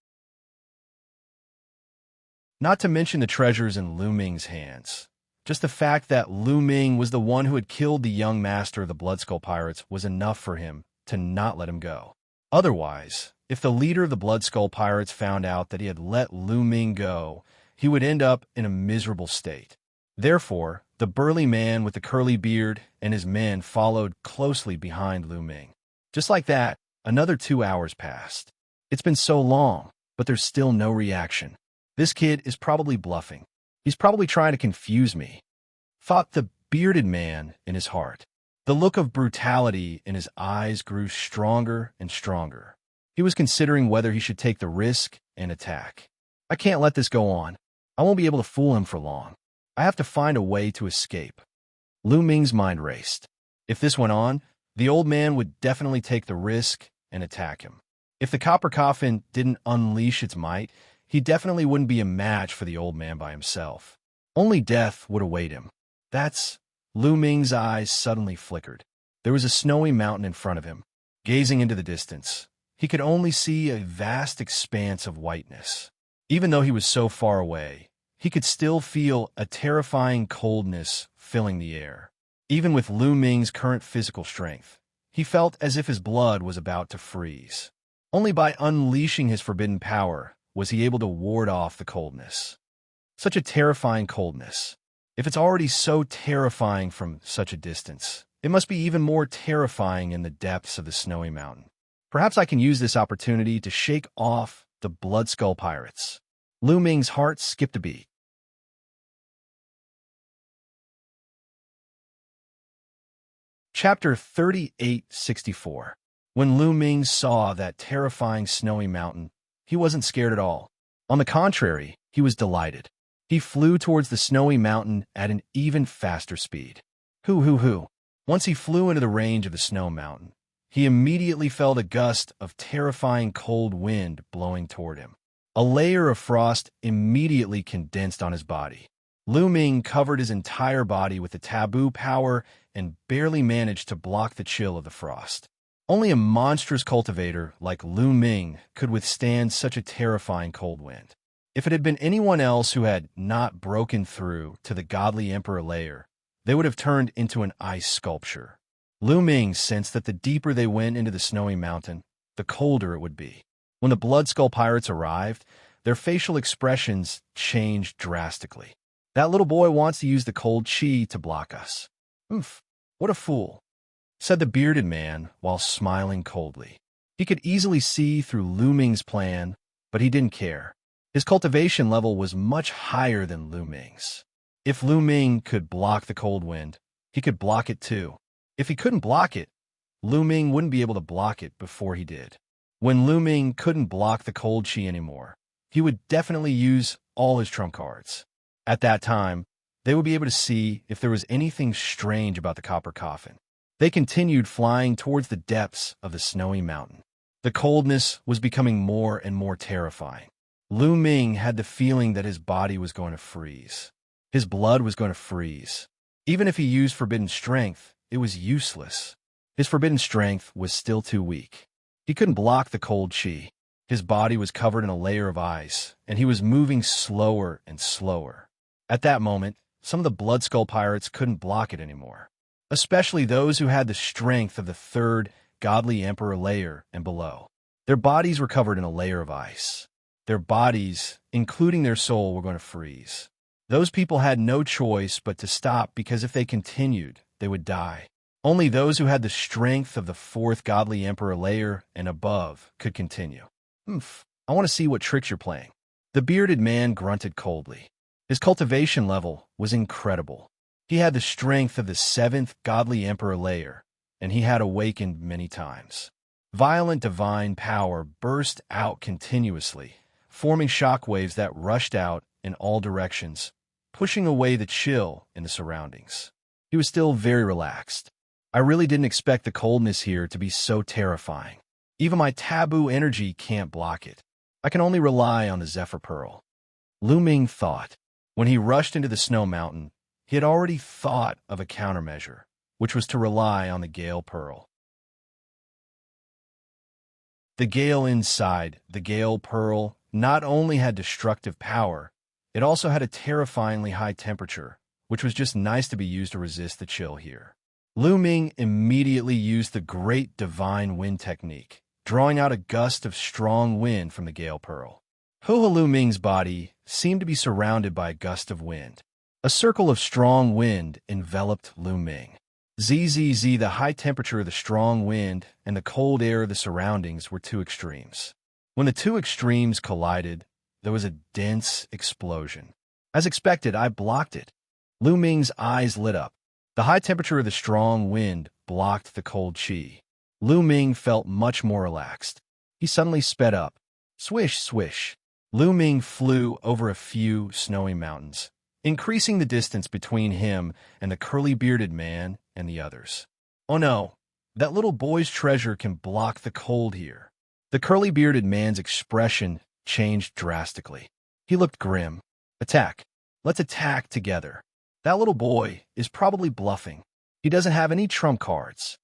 Not to mention the treasures in Lu Ming's hands. Just the fact that Lu Ming was the one who had killed the young master of the Blood Skull Pirates was enough for him to not let him go. Otherwise, if the leader of the Blood Skull Pirates found out that he had let Lu Ming go, he would end up in a miserable state. Therefore, the burly man with the curly beard and his men followed closely behind Lu Ming. Just like that, another 2 hours passed. It's been so long, but there's still no reaction. This kid is probably bluffing. He's probably trying to confuse me, thought the bearded man in his heart. The look of brutality in his eyes grew stronger and stronger. He was considering whether he should take the risk and attack. I can't let this go on. I won't be able to fool him for long. I have to find a way to escape. Lu Ming's mind raced. If this went on, the old man would definitely take the risk and attack him. If the copper coffin didn't unleash its might, he definitely wouldn't be a match for the old man by himself. Only death would await him. Lu Ming's eyes suddenly flickered. There was a snowy mountain in front of him. Gazing into the distance, he could only see a vast expanse of whiteness. Even though he was so far away, he could still feel a terrifying coldness filling the air. Even with Lu Ming's current physical strength, he felt as if his blood was about to freeze. Only by unleashing his forbidden power was he able to ward off the coldness. Such a terrifying coldness. If it's already so terrifying from such a distance, it must be even more terrifying in the depths of the snowy mountain. Perhaps I can use this opportunity to shake off the Blood Skull Pirates. Lu Ming's heart skipped a beat. Chapter 3864. When Lu Ming saw that terrifying snowy mountain, he wasn't scared at all. On the contrary, he was delighted. He flew towards the snowy mountain at an even faster speed. Hoo. Once he flew into the range of the snow mountain, he immediately felt a gust of terrifying cold wind blowing toward him. A layer of frost immediately condensed on his body. Lu Ming covered his entire body with the taboo power and barely managed to block the chill of the frost. Only a monstrous cultivator like Lu Ming could withstand such a terrifying cold wind. If it had been anyone else who had not broken through to the godly emperor layer, they would have turned into an ice sculpture. Lu Ming sensed that the deeper they went into the snowy mountain, the colder it would be. When the Blood Skull Pirates arrived, their facial expressions changed drastically. That little boy wants to use the cold chi to block us. Oof, what a fool, said the bearded man while smiling coldly. He could easily see through Lu Ming's plan, but he didn't care. His cultivation level was much higher than Lu Ming's. If Lu Ming could block the cold wind, he could block it too. If he couldn't block it, Lu Ming wouldn't be able to block it before he did. When Lu Ming couldn't block the cold chi anymore, he would definitely use all his trump cards. At that time, they would be able to see if there was anything strange about the copper coffin. They continued flying towards the depths of the snowy mountain. The coldness was becoming more and more terrifying. Lu Ming had the feeling that his body was going to freeze. His blood was going to freeze. Even if he used forbidden strength, it was useless. His forbidden strength was still too weak. He couldn't block the cold chi. His body was covered in a layer of ice, and he was moving slower and slower. At that moment, some of the Blood Skull pirates couldn't block it anymore, especially those who had the strength of the third Godly Emperor layer and below. Their bodies were covered in a layer of ice. Their bodies, including their soul, were going to freeze. Those people had no choice but to stop because if they continued, they would die. Only those who had the strength of the fourth Godly Emperor layer and above could continue. I want to see what tricks you're playing. The bearded man grunted coldly. His cultivation level was incredible. He had the strength of the seventh Godly Emperor layer, and he had awakened many times. Violent divine power burst out continuously, forming shockwaves that rushed out in all directions, pushing away the chill in the surroundings. He was still very relaxed. I really didn't expect the coldness here to be so terrifying. Even my taboo energy can't block it. I can only rely on the Zephyr Pearl. Lu Ming thought. When he rushed into the snow mountain, he had already thought of a countermeasure, which was to rely on the Gale Pearl. The Gale inside the Gale Pearl not only had destructive power, it also had a terrifyingly high temperature, which was just nice to be used to resist the chill here. Lu Ming immediately used the Great Divine Wind technique, drawing out a gust of strong wind from the Gale Pearl. Lu Ming's body seemed to be surrounded by a gust of wind. A circle of strong wind enveloped Lu Ming. The high temperature of the strong wind and the cold air of the surroundings were two extremes. When the two extremes collided, there was a dense explosion. As expected, I blocked it. Lu Ming's eyes lit up. The high temperature of the strong wind blocked the cold chi. Lu Ming felt much more relaxed. He suddenly sped up. Swish, swish. Lu Ming flew over a few snowy mountains, increasing the distance between him and the curly-bearded man and the others. Oh no, that little boy's treasure can block the cold here. The curly-bearded man's expression changed drastically. He looked grim. Attack. Let's attack together. That little boy is probably bluffing. He doesn't have any trump cards,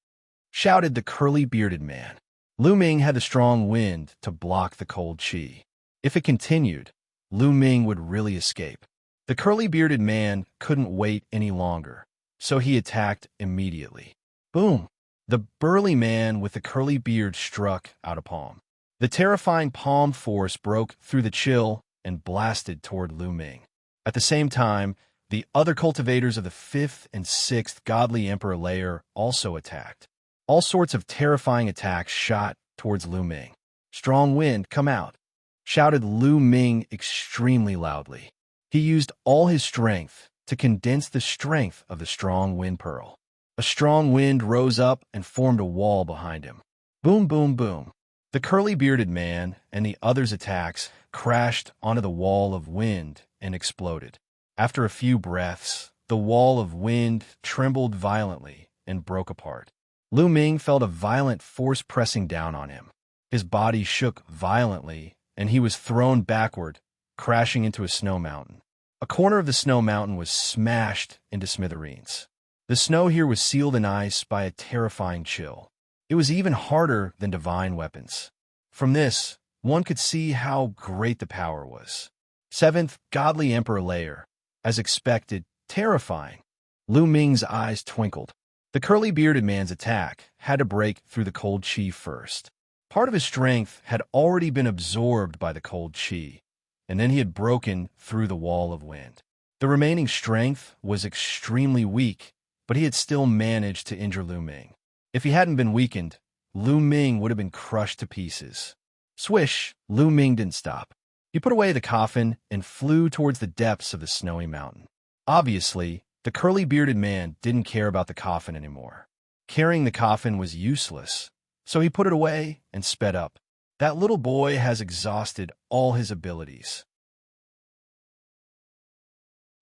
shouted the curly-bearded man. Lu Ming had the strong wind to block the cold chi. If it continued, Lu Ming would really escape. The curly-bearded man couldn't wait any longer, so he attacked immediately. Boom! The burly man with the curly beard struck out a palm. The terrifying palm force broke through the chill and blasted toward Lu Ming. At the same time, the other cultivators of the 5th and 6th Godly Emperor layer also attacked. All sorts of terrifying attacks shot towards Lu Ming. Strong wind, come out, shouted Lu Ming extremely loudly. He used all his strength to condense the strength of the strong wind pearl. A strong wind rose up and formed a wall behind him. Boom, boom, boom. The curly-bearded man and the others' attacks crashed onto the wall of wind and exploded. After a few breaths, the wall of wind trembled violently and broke apart. Lu Ming felt a violent force pressing down on him. His body shook violently, and he was thrown backward, crashing into a snow mountain. A corner of the snow mountain was smashed into smithereens. The snow here was sealed in ice by a terrifying chill. It was even harder than divine weapons. From this, one could see how great the power was. 7th Godly Emperor layer. As expected, terrifying. Lu Ming's eyes twinkled. The curly-bearded man's attack had to break through the cold chi first. Part of his strength had already been absorbed by the cold chi, and then he had broken through the wall of wind. The remaining strength was extremely weak, but he had still managed to injure Lu Ming. If he hadn't been weakened, Lu Ming would have been crushed to pieces. Swish! Lu Ming didn't stop. He put away the coffin and flew towards the depths of the snowy mountain. Obviously, the curly-bearded man didn't care about the coffin anymore. Carrying the coffin was useless, so he put it away and sped up. That little boy has exhausted all his abilities.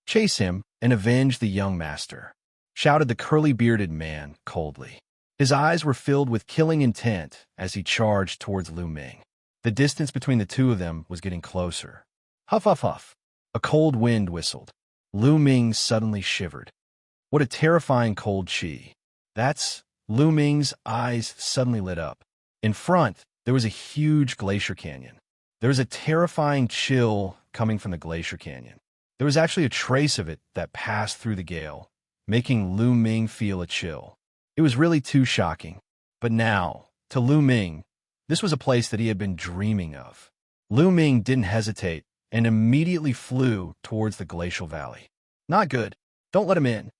Chase him and avenge the young master. shouted the curly-bearded man coldly. His eyes were filled with killing intent as he charged towards Lu Ming. The distance between the two of them was getting closer. Huff, huff, huff. A cold wind whistled. Lu Ming suddenly shivered. What a terrifying cold chi. That's... Lu Ming's eyes suddenly lit up. In front, there was a huge glacier canyon. There was a terrifying chill coming from the glacier canyon. There was actually a trace of it that passed through the gale, making Lu Ming feel a chill. It was really too shocking. But now, to Lu Ming, this was a place that he had been dreaming of. Lu Ming didn't hesitate and immediately flew towards the glacial valley. Not good. Don't let him in.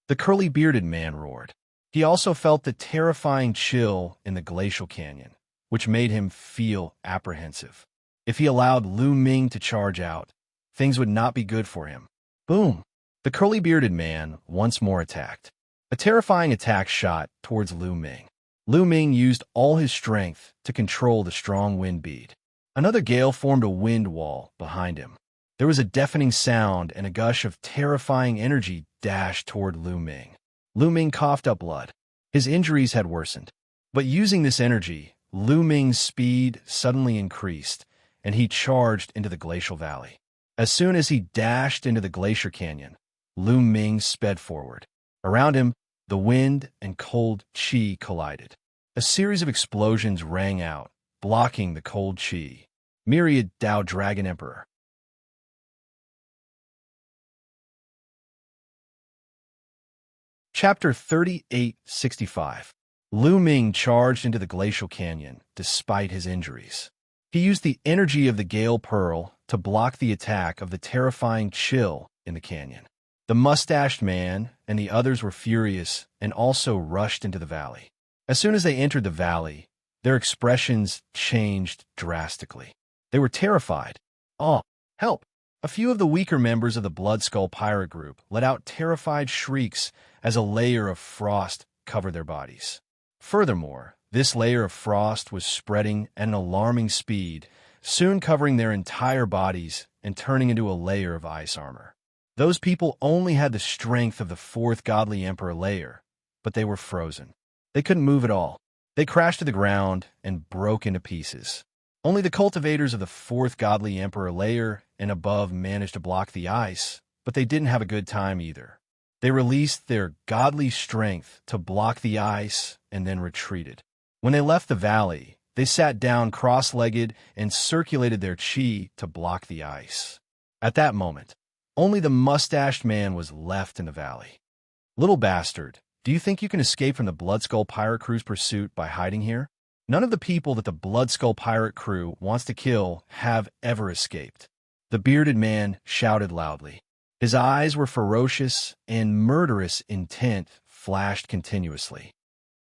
The curly-bearded man roared. He also felt the terrifying chill in the glacial canyon, which made him feel apprehensive. If he allowed Lu Ming to charge out, things would not be good for him. Boom! The curly-bearded man once more attacked. A terrifying attack shot towards Lu Ming. Lu Ming used all his strength to control the strong wind beat. Another gale formed a wind wall behind him. There was a deafening sound and a gush of terrifying energy dashed toward Lu Ming. Lu Ming coughed up blood. His injuries had worsened. But using this energy, Lu Ming's speed suddenly increased, and he charged into the glacial valley. As soon as he dashed into the glacier canyon, Lu Ming sped forward. Around him, the wind and cold chi collided. A series of explosions rang out, blocking the cold chi. Myriad Dao Dragon Emperor. Chapter 3865. Lu Ming charged into the glacial canyon despite his injuries. He used the energy of the Gale Pearl to block the attack of the terrifying chill in the canyon. The mustached man and the others were furious and also rushed into the valley. As soon as they entered the valley, their expressions changed drastically. They were terrified. Oh, help! A few of the weaker members of the Blood Skull pirate group let out terrified shrieks as a layer of frost covered their bodies. Furthermore, this layer of frost was spreading at an alarming speed, soon covering their entire bodies and turning into a layer of ice armor. Those people only had the strength of the fourth godly emperor layer, but they were frozen. They couldn't move at all. They crashed to the ground and broke into pieces. Only the cultivators of the fourth godly emperor layer and above managed to block the ice, but they didn't have a good time either. They released their godly strength to block the ice and then retreated. When they left the valley, they sat down cross-legged and circulated their chi to block the ice. At that moment, only the mustached man was left in the valley. Little bastard, do you think you can escape from the Blood Skull pirate crew's pursuit by hiding here? None of the people that the Blood Skull pirate crew wants to kill have ever escaped. The bearded man shouted loudly. His eyes were ferocious and murderous intent flashed continuously.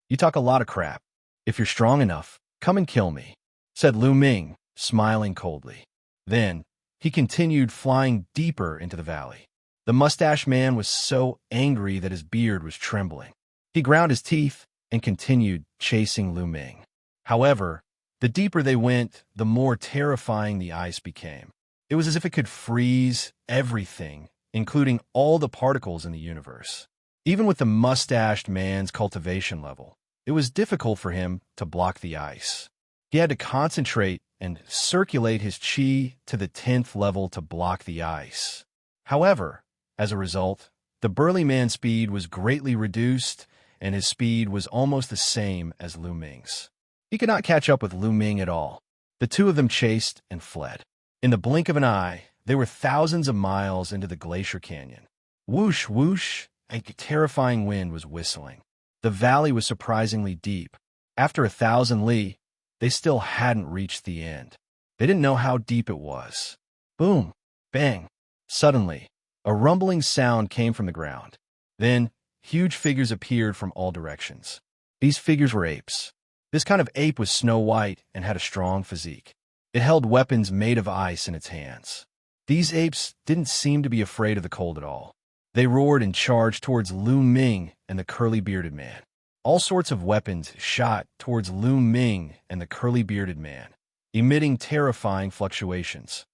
You talk a lot of crap. If you're strong enough, come and kill me, said Lu Ming, smiling coldly. Then, he continued flying deeper into the valley. The mustached man was so angry that his beard was trembling. He ground his teeth and continued chasing Lu Ming. However, the deeper they went, the more terrifying the ice became. It was as if it could freeze everything, including all the particles in the universe. Even with the mustached man's cultivation level, it was difficult for him to block the ice. He had to concentrate and circulate his chi to the 10th level to block the ice. However, as a result, the burly man's speed was greatly reduced, and his speed was almost the same as Lu Ming's. He could not catch up with Lu Ming at all. The two of them chased and fled. In the blink of an eye, they were thousands of miles into the glacier canyon. Whoosh, whoosh, a terrifying wind was whistling. The valley was surprisingly deep. After 1,000 li, they still hadn't reached the end. They didn't know how deep it was. Boom! Bang! Suddenly, a rumbling sound came from the ground. Then, huge figures appeared from all directions. These figures were apes. This kind of ape was snow white and had a strong physique. It held weapons made of ice in its hands. These apes didn't seem to be afraid of the cold at all. They roared and charged towards Lu Ming and the curly-bearded man. All sorts of weapons shot towards Lu Ming and the curly-bearded man, emitting terrifying fluctuations.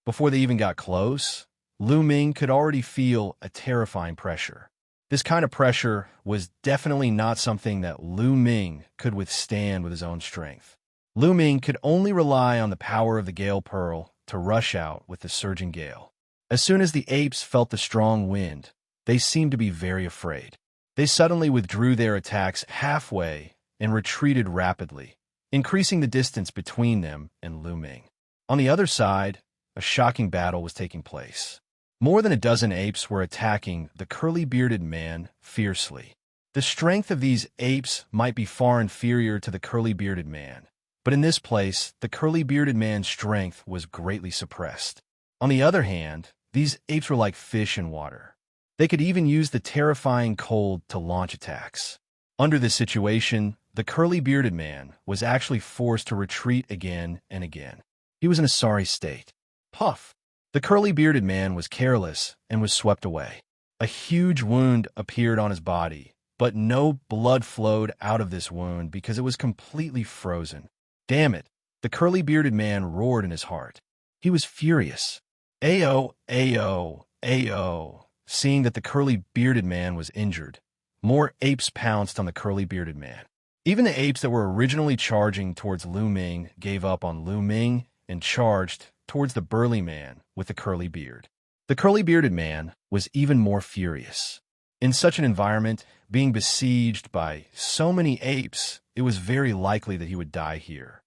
Before they even got close, Lu Ming could already feel a terrifying pressure. This kind of pressure was definitely not something that Lu Ming could withstand with his own strength. Lu Ming could only rely on the power of the Gale Pearl to rush out with the surging gale. As soon as the apes felt the strong wind, they seemed to be very afraid. They suddenly withdrew their attacks halfway and retreated rapidly, increasing the distance between them and Lu Ming. On the other side, a shocking battle was taking place. More than a dozen apes were attacking the curly-bearded man fiercely. The strength of these apes might be far inferior to the curly-bearded man, but in this place, the curly-bearded man's strength was greatly suppressed. On the other hand, these apes were like fish in water. They could even use the terrifying cold to launch attacks. Under this situation, the curly-bearded man was actually forced to retreat again and again. He was in a sorry state. Puff! The curly-bearded man was careless and was swept away. A huge wound appeared on his body, but no blood flowed out of this wound because it was completely frozen. Damn it! The curly-bearded man roared in his heart. He was furious. Ayo, ayo, ayo. Seeing that the curly-bearded man was injured, more apes pounced on the curly-bearded man. Even the apes that were originally charging towards Lu Ming gave up on Lu Ming and charged towards the burly man with the curly beard. The curly-bearded man was even more furious. In such an environment, being besieged by so many apes, it was very likely that he would die here.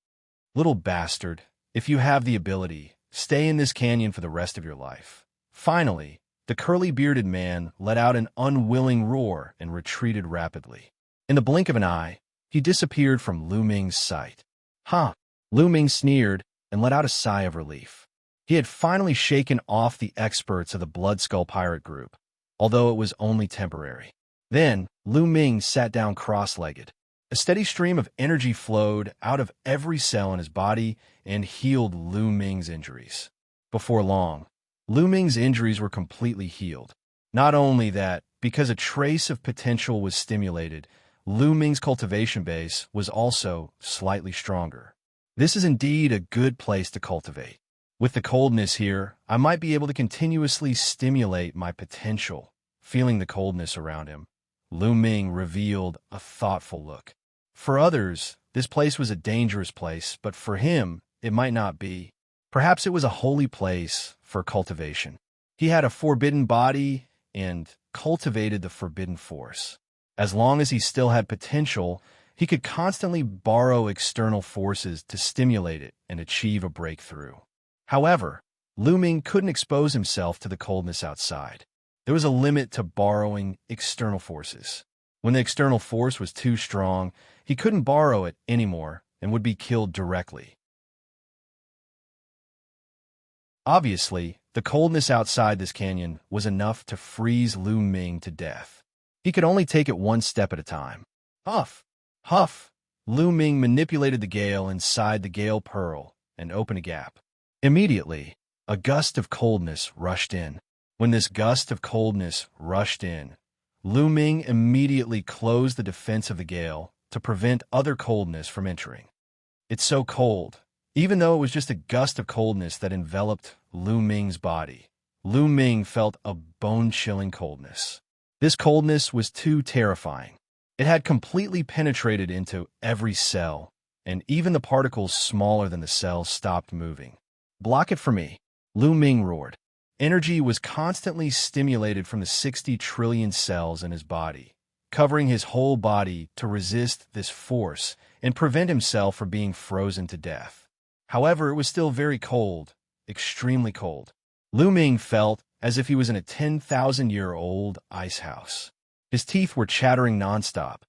Little bastard, if you have the ability, stay in this canyon for the rest of your life. Finally, the curly-bearded man let out an unwilling roar and retreated rapidly. In the blink of an eye, he disappeared from Lu Ming's sight. Huh! Lu Ming sneered and let out a sigh of relief. He had finally shaken off the experts of the Blood Skull Pirate Group, although it was only temporary. Then, Lu Ming sat down cross-legged. A steady stream of energy flowed out of every cell in his body and healed Lu Ming's injuries. Before long, Lu Ming's injuries were completely healed. Not only that, because a trace of potential was stimulated, Lu Ming's cultivation base was also slightly stronger. This is indeed a good place to cultivate. With the coldness here, I might be able to continuously stimulate my potential. Feeling the coldness around him, Lu Ming revealed a thoughtful look. For others, this place was a dangerous place, but for him, it might not be. Perhaps it was a holy place for cultivation. He had a forbidden body and cultivated the forbidden force. As long as he still had potential, he could constantly borrow external forces to stimulate it and achieve a breakthrough. However, Lu Ming couldn't expose himself to the coldness outside. There was a limit to borrowing external forces. When the external force was too strong, he couldn't borrow it anymore and would be killed directly. Obviously, the coldness outside this canyon was enough to freeze Lu Ming to death. He could only take it one step at a time. Huff! Huff! Lu Ming manipulated the gale inside the Gale Pearl and opened a gap. Immediately, a gust of coldness rushed in. When this gust of coldness rushed in, Lu Ming immediately closed the defense of the gale to prevent other coldness from entering. It's so cold, even though it was just a gust of coldness that enveloped Lu Ming's body. Lu Ming felt a bone-chilling coldness. This coldness was too terrifying. It had completely penetrated into every cell, and even the particles smaller than the cells stopped moving. Block it for me, Lu Ming roared. Energy was constantly stimulated from the 60 trillion cells in his body, covering his whole body to resist this force and prevent himself from being frozen to death. However, it was still very cold, extremely cold. Lu Ming felt as if he was in a 10,000-year-old ice house. His teeth were chattering nonstop,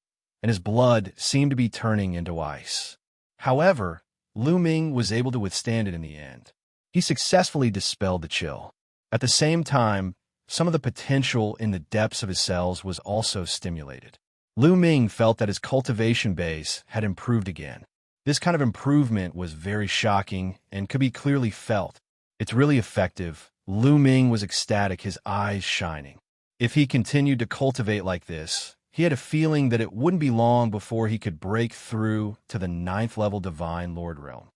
and his blood seemed to be turning into ice. However, Lu Ming was able to withstand it in the end. He successfully dispelled the chill. At the same time, some of the potential in the depths of his cells was also stimulated. Lu Ming felt that his cultivation base had improved again. This kind of improvement was very shocking and could be clearly felt. It's really effective. Lu Ming was ecstatic, his eyes shining. If he continued to cultivate like this, he had a feeling that it wouldn't be long before he could break through to the 9th level Divine Lord realm.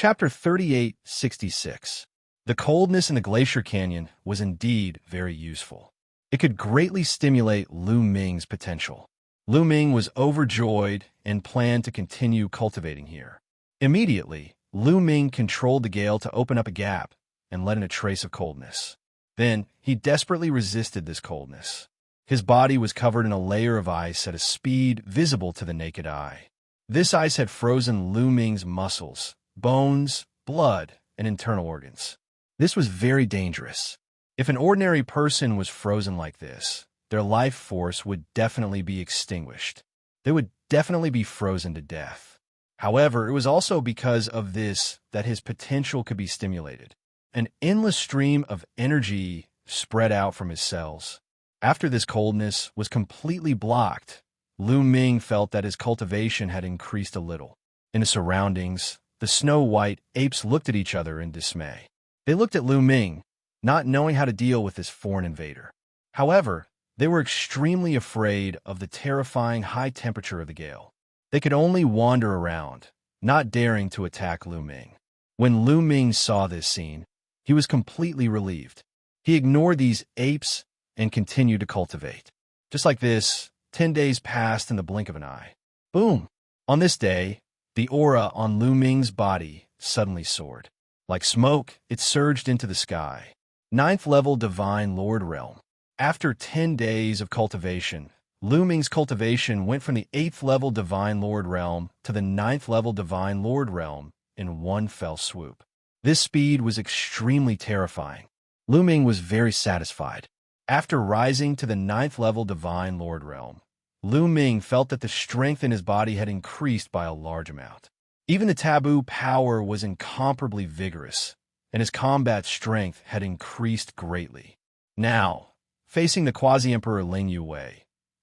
Chapter 3866. The coldness in the glacier canyon was indeed very useful. It could greatly stimulate Lu Ming's potential. Lu Ming was overjoyed and planned to continue cultivating here. Immediately, Lu Ming controlled the gale to open up a gap and let in a trace of coldness. Then, he desperately resisted this coldness. His body was covered in a layer of ice at a speed visible to the naked eye. This ice had frozen Lu Ming's muscles, bones, blood, and internal organs. This was very dangerous. If an ordinary person was frozen like this, their life force would definitely be extinguished. They would definitely be frozen to death. However, it was also because of this that his potential could be stimulated. An endless stream of energy spread out from his cells. After this coldness was completely blocked, Lu Ming felt that his cultivation had increased a little. In the surroundings, the snow-white apes looked at each other in dismay. They looked at Lu Ming, not knowing how to deal with this foreign invader. However, they were extremely afraid of the terrifying high temperature of the gale. They could only wander around, not daring to attack Lu Ming. When Lu Ming saw this scene, he was completely relieved. He ignored these apes and continued to cultivate. Just like this, 10 days passed in the blink of an eye. Boom! On this day, the aura on Lu Ming's body suddenly soared. Like smoke, it surged into the sky. 9th level Divine Lord Realm. After 10 days of cultivation, Lu Ming's cultivation went from the 8th level Divine Lord Realm to the 9th level Divine Lord Realm in one fell swoop. This speed was extremely terrifying. Lu Ming was very satisfied. After rising to the 9th level Divine Lord Realm, Lu Ming felt that the strength in his body had increased by a large amount. Even the taboo power was incomparably vigorous, and his combat strength had increased greatly. Now, facing the Quasi-Emperor Ling Yue,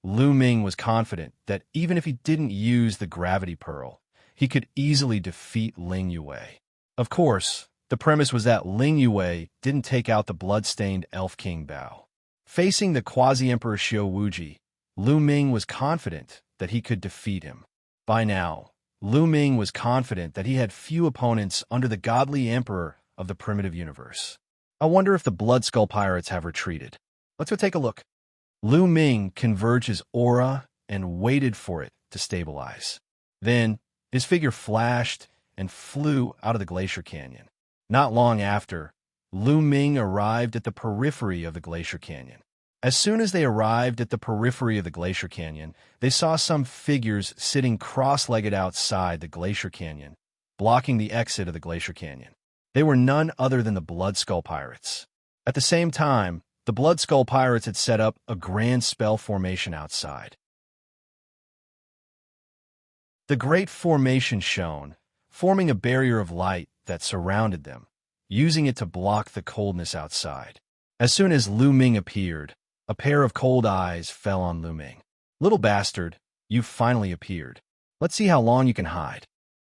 Lu Ming was confident that even if he didn't use the Gravity Pearl, he could easily defeat Ling Yue. Of course, the premise was that Ling Yue didn't take out the blood-stained Elf King Bao. Facing the Quasi-Emperor Xiao Wuji, Lu Ming was confident that he could defeat him. By now, Lu Ming was confident that he had few opponents under the godly emperor of the primitive universe. I wonder if the Blood Skull Pirates have retreated. Let's go take a look. Lu Ming converged his aura and waited for it to stabilize. Then, his figure flashed and flew out of the glacier canyon. Not long after, Lu Ming arrived at the periphery of the glacier canyon. As soon as they arrived at the periphery of the glacier canyon, they saw some figures sitting cross-legged outside the glacier canyon, blocking the exit of the glacier canyon. They were none other than the Blood Skull Pirates. At the same time, the Blood Skull Pirates had set up a grand spell formation outside. The Great Formation shone, forming a barrier of light that surrounded them, using it to block the coldness outside. As soon as Lu Ming appeared, a pair of cold eyes fell on Lu Ming. "Little bastard, you've finally appeared. Let's see how long you can hide,"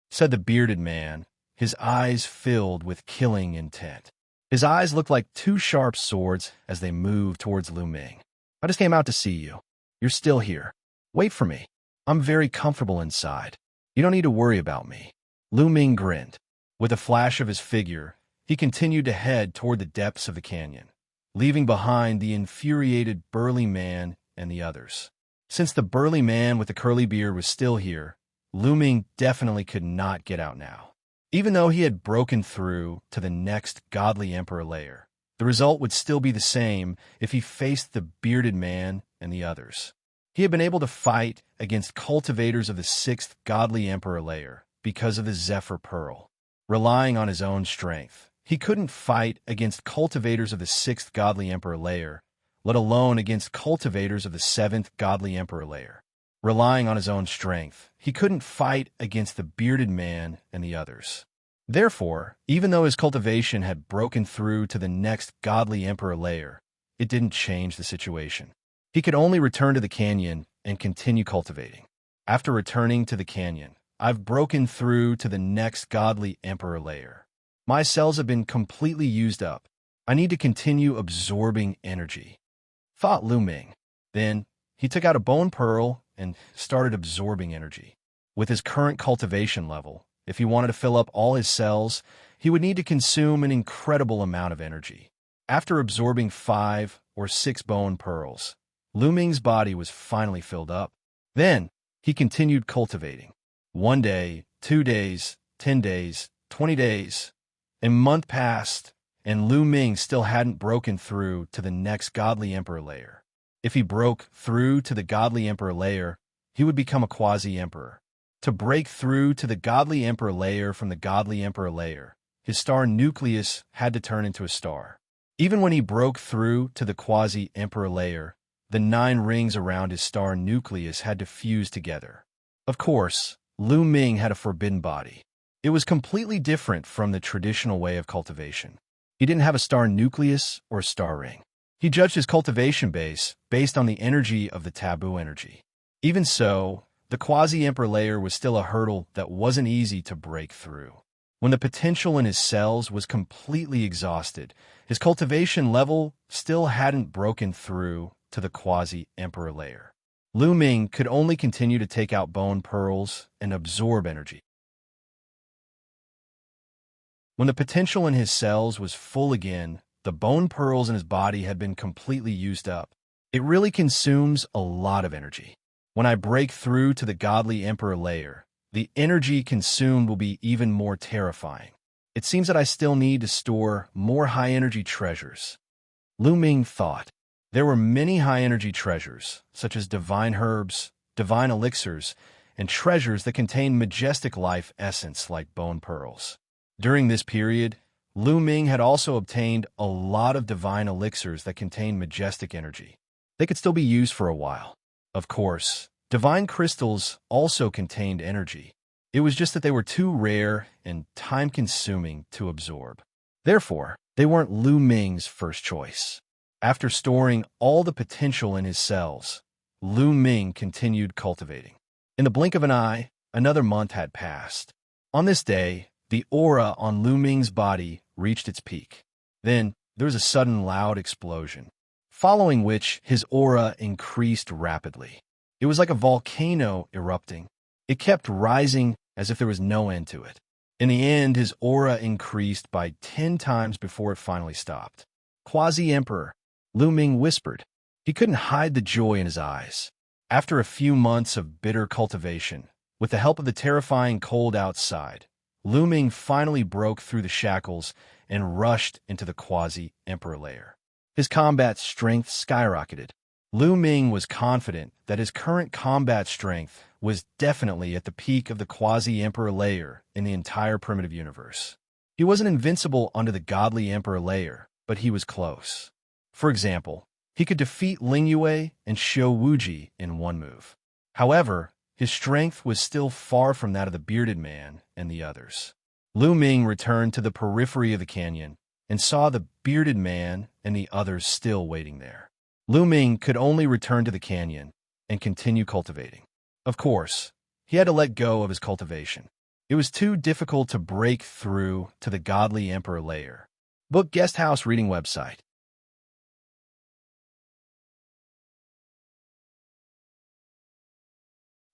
said the bearded man, his eyes filled with killing intent. His eyes looked like two sharp swords as they moved towards Lu Ming. "I just came out to see you. You're still here. Wait for me. I'm very comfortable inside. You don't need to worry about me." Lu Ming grinned. With a flash of his figure, he continued to head toward the depths of the canyon, leaving behind the infuriated burly man and the others. Since the burly man with the curly beard was still here, Lu Ming definitely could not get out now. Even though he had broken through to the next godly emperor layer, the result would still be the same if he faced the bearded man and the others. He had been able to fight against cultivators of the 6th godly emperor layer because of the Zephyr Pearl. Relying on his own strength, he couldn't fight against cultivators of the 6th godly emperor layer, let alone against cultivators of the 7th godly emperor layer. Relying on his own strength, he couldn't fight against the bearded man and the others. Therefore, even though his cultivation had broken through to the next godly emperor layer, it didn't change the situation. He could only return to the canyon and continue cultivating. After returning to the canyon, I've broken through to the next godly emperor layer. My cells have been completely used up. I need to continue absorbing energy, thought Lu Ming. Then, he took out a bone pearl and started absorbing energy. With his current cultivation level, If he wanted to fill up all his cells, he would need to consume an incredible amount of energy. After absorbing 5 or 6 bone pearls, Lu Ming's body was finally filled up. Then, he continued cultivating. 1 day, 2 days, 10 days, 20 days. A month passed, and Lu Ming still hadn't broken through to the next Godly Emperor layer. If he broke through to the Godly Emperor layer, he would become a quasi-emperor. To break through to the Godly Emperor layer from the Godly Emperor layer, his star nucleus had to turn into a star. Even when he broke through to the quasi-emperor layer, the 9 rings around his star nucleus had to fuse together. Of course, Lu Ming had a forbidden body. It was completely different from the traditional way of cultivation. He didn't have a star nucleus or a star ring. He judged his cultivation base based on the energy of the taboo energy. Even so, the quasi-emperor layer was still a hurdle that wasn't easy to break through. When the potential in his cells was completely exhausted, his cultivation level still hadn't broken through to the quasi-emperor layer. Lu Ming could only continue to take out bone pearls and absorb energy. When the potential in his cells was full again, the bone pearls in his body had been completely used up. It really consumes a lot of energy. When I break through to the Godly Emperor layer, the energy consumed will be even more terrifying. It seems that I still need to store more high-energy treasures. Lu Ming thought. There were many high-energy treasures, such as divine herbs, divine elixirs, and treasures that contained majestic life essence like bone pearls. During this period, Lu Ming had also obtained a lot of divine elixirs that contained majestic energy. They could still be used for a while. Of course, divine crystals also contained energy. It was just that they were too rare and time-consuming to absorb. Therefore, they weren't Lu Ming's first choice. After storing all the potential in his cells, Lu Ming continued cultivating. In the blink of an eye, another month had passed. On this day, the aura on Lu Ming's body reached its peak. Then, there was a sudden loud explosion, following which his aura increased rapidly. It was like a volcano erupting. It kept rising as if there was no end to it. In the end, his aura increased by 10 times before it finally stopped. Quasi-Emperor, Lu Ming whispered. He couldn't hide the joy in his eyes. After a few months of bitter cultivation, with the help of the terrifying cold outside, Lu Ming finally broke through the shackles and rushed into the quasi-emperor layer. His combat strength skyrocketed. Lu Ming was confident that his current combat strength was definitely at the peak of the quasi-emperor layer in the entire primitive universe. He wasn't invincible under the godly emperor layer, but he was close. For example, he could defeat Lingyue and Shou Wuji in one move. However, his strength was still far from that of the bearded man and the others. Lu Ming returned to the periphery of the canyon and saw the bearded man and the others still waiting there. Lu Ming could only return to the canyon and continue cultivating. Of course, he had to let go of his cultivation. It was too difficult to break through to the godly emperor layer. Book Guest House Reading Website.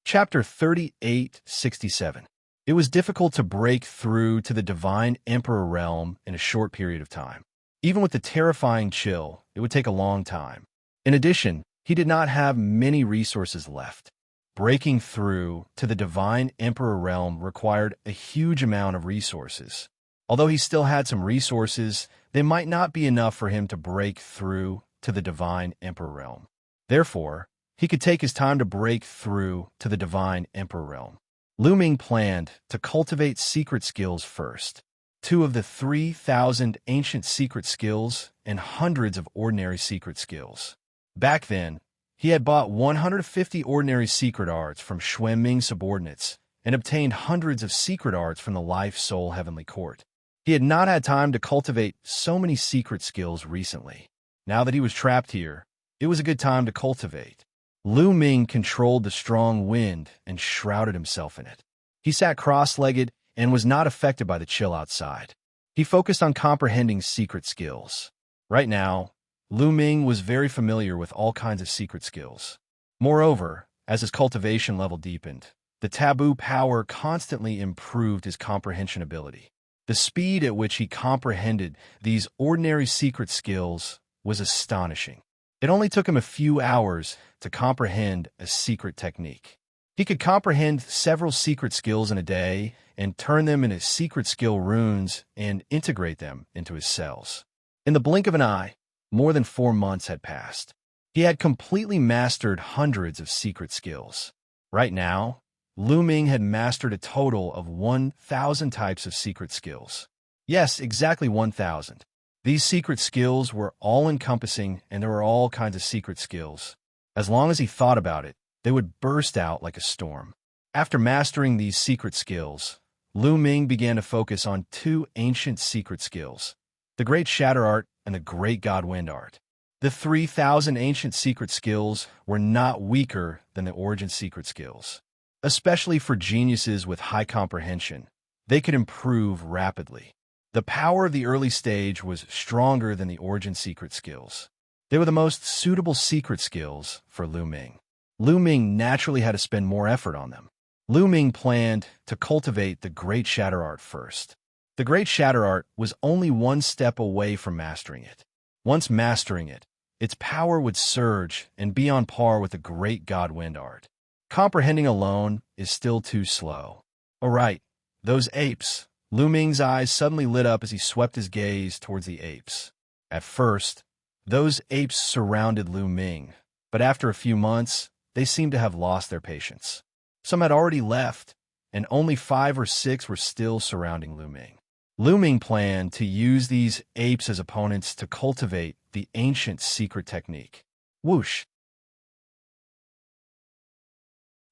Chapter 3867. It was difficult to break through to the divine emperor realm in a short period of time. Even with the terrifying chill, it would take a long time. In addition, he did not have many resources left. Breaking through to the divine emperor realm required a huge amount of resources. Although he still had some resources, they might not be enough for him to break through to the divine emperor realm. Therefore, he could take his time to break through to the divine emperor realm. Lu Ming planned to cultivate secret skills first. 2 of the 3,000 ancient secret skills and hundreds of ordinary secret skills. Back then, he had bought 150 ordinary secret arts from Xuanming subordinates and obtained hundreds of secret arts from the Life Soul Heavenly Court. He had not had time to cultivate so many secret skills recently. Now that he was trapped here, it was a good time to cultivate. Lu Ming controlled the strong wind and shrouded himself in it. He sat cross-legged and was not affected by the chill outside. He focused on comprehending secret skills. Right now, Lu Ming was very familiar with all kinds of secret skills. Moreover, as his cultivation level deepened, The taboo power constantly improved his comprehension ability. The speed at which he comprehended these ordinary secret skills was astonishing. It only took him a few hours to comprehend a secret technique. He could comprehend several secret skills in a day and turn them into secret skill runes and integrate them into his cells. In the blink of an eye, more than 4 months had passed. He had completely mastered hundreds of secret skills. Right now, Lu Ming had mastered a total of 1,000 types of secret skills. Yes, exactly 1,000. These secret skills were all-encompassing, and there were all kinds of secret skills. As long as he thought about it, they would burst out like a storm. After mastering these secret skills, Lu Ming began to focus on 2 ancient secret skills, the Great Shatter Art and the Great God Wind Art. The 3,000 ancient secret skills were not weaker than the origin secret skills. Especially for geniuses with high comprehension, they could improve rapidly. The power of the early stage was stronger than the origin secret skills. They were the most suitable secret skills for Lu Ming. Lu Ming naturally had to spend more effort on them. Lu Ming planned to cultivate the Great Shatter Art first. The Great Shatter Art was only 1 step away from mastering it. Once mastering it, its power would surge and be on par with the Great God Wind Art. Comprehending alone is still too slow. All right, those apes. Lu Ming's eyes suddenly lit up as he swept his gaze towards the apes. At first, those apes surrounded Lu Ming, but after a few months, they seemed to have lost their patience. Some had already left, and only 5 or 6 were still surrounding Lu Ming. Lu Ming planned to use these apes as opponents to cultivate the ancient secret technique. Whoosh!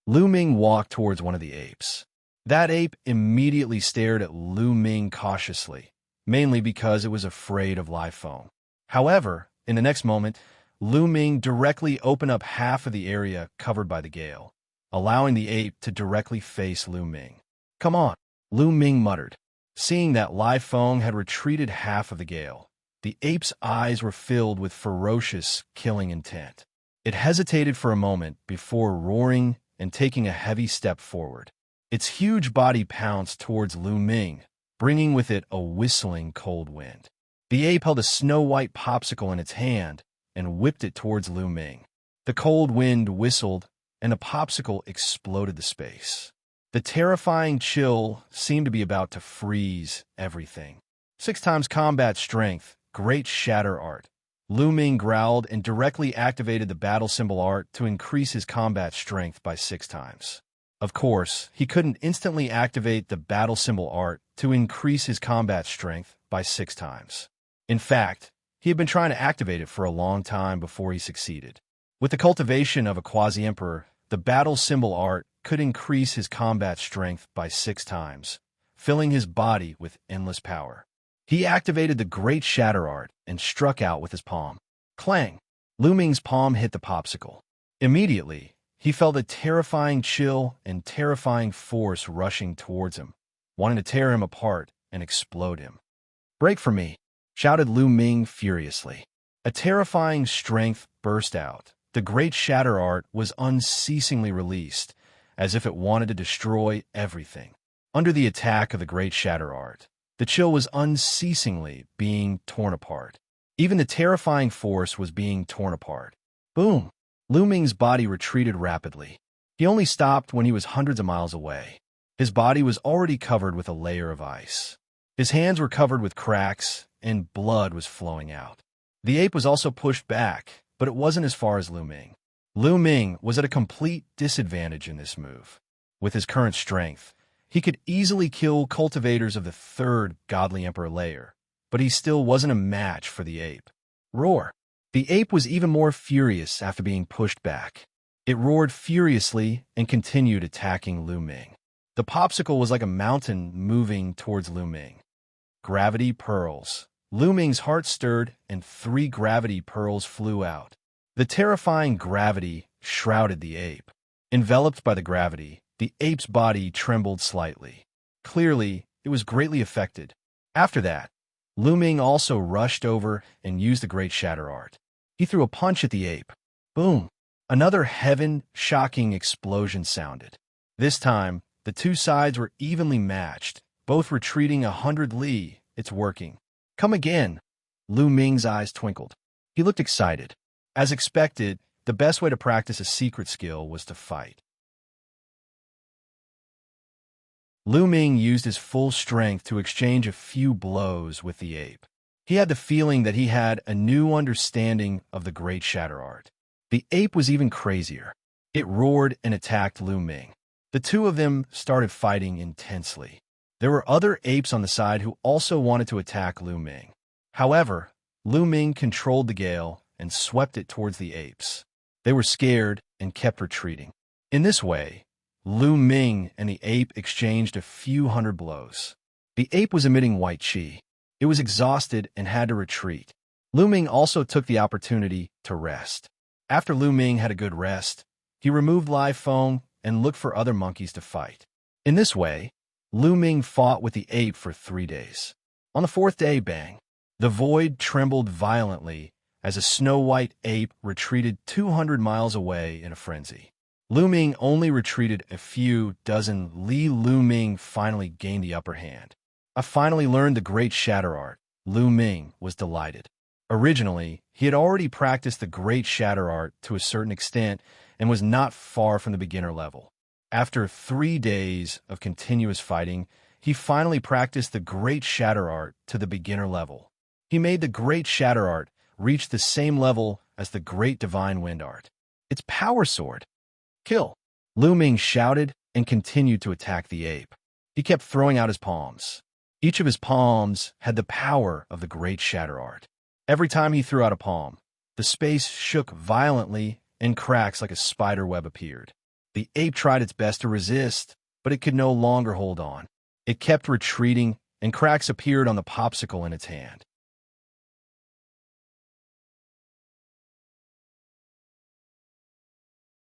Lu Ming walked towards one of the apes. That ape immediately stared at Lu Ming cautiously, mainly because it was afraid of live foam. However, in the next moment, Lu Ming directly opened up half of the area covered by the gale, allowing the ape to directly face Lu Ming. "Come on," Lu Ming muttered. Seeing that live foam had retreated half of the gale, the ape's eyes were filled with ferocious, killing intent. It hesitated for a moment before roaring and taking a heavy step forward. Its huge body pounced towards Lu Ming, bringing with it a whistling cold wind. The ape held a snow-white popsicle in its hand and whipped it towards Lu Ming. The cold wind whistled, and the popsicle exploded the space. The terrifying chill seemed to be about to freeze everything. 6 times combat strength, Great Shatter Art. Lu Ming growled and directly activated the battle symbol art to increase his combat strength by 6 times. Of course, he couldn't instantly activate the battle symbol art to increase his combat strength by 6 times. In fact, he had been trying to activate it for a long time before he succeeded. With the cultivation of a quasi-emperor, the battle symbol art could increase his combat strength by 6 times, filling his body with endless power. He activated the Great Shatter Art and struck out with his palm. Clang! Lu Ming's palm hit the popsicle. Immediately, he felt a terrifying chill and terrifying force rushing towards him, wanting to tear him apart and explode him. "Break from me!" shouted Lu Ming furiously. A terrifying strength burst out. The Great Shatter Art was unceasingly released, as if it wanted to destroy everything. Under the attack of the Great Shatter Art, the chill was unceasingly being torn apart. Even the terrifying force was being torn apart. Boom! Lu Ming's body retreated rapidly. He only stopped when he was hundreds of miles away. His body was already covered with a layer of ice. His hands were covered with cracks, and blood was flowing out. The ape was also pushed back, but it wasn't as far as Lu Ming. Lu Ming was at a complete disadvantage in this move. With his current strength, he could easily kill cultivators of the 3rd Godly Emperor layer, but he still wasn't a match for the ape. Roar! The ape was even more furious after being pushed back. It roared furiously and continued attacking Lu Ming. The popsicle was like a mountain moving towards Lu Ming. Gravity pearls. Lu Ming's heart stirred and 3 gravity pearls flew out. The terrifying gravity shrouded the ape. Enveloped by the gravity, the ape's body trembled slightly. Clearly, it was greatly affected. After that, Lu Ming also rushed over and used the Great Shatter Art. He threw a punch at the ape. Boom! Another heaven-shocking explosion sounded. This time, the two sides were evenly matched, both retreating 100 li. It's working. Come again. Lu Ming's eyes twinkled. He looked excited. As expected, the best way to practice a secret skill was to fight. Lu Ming used his full strength to exchange a few blows with the ape. He had the feeling that he had a new understanding of the great shatter art. The ape was even crazier. It roared and attacked Lu Ming. The two of them started fighting intensely. There were other apes on the side who also wanted to attack Lu Ming. However, Lu Ming controlled the gale and swept it towards the apes. They were scared and kept retreating. In this way, Lu Ming and the ape exchanged a few hundred blows. The ape was emitting white qi. It was exhausted and had to retreat. Lu Ming also took the opportunity to rest. After Lu Ming had a good rest, he removed live foam and looked for other monkeys to fight. In this way, Lu Ming fought with the ape for 3 days. On the 4th day, bang! The void trembled violently as a snow-white ape retreated 200 miles away in a frenzy. Lu Ming only retreated a few dozen li. Lu Ming finally gained the upper hand. I finally learned the great shatter art. Lu Ming was delighted. Originally, he had already practiced the great shatter art to a certain extent and was not far from the beginner level. After 3 days of continuous fighting, he finally practiced the great shatter art to the beginner level. He made the great shatter art reach the same level as the great divine wind art. It's power sword. Kill! Lu Ming shouted and continued to attack the ape. He kept throwing out his palms. Each of his palms had the power of the great shatter art. Every time he threw out a palm, the space shook violently and cracks like a spider web appeared. The ape tried its best to resist, but it could no longer hold on. It kept retreating, and cracks appeared on the popsicle in its hand.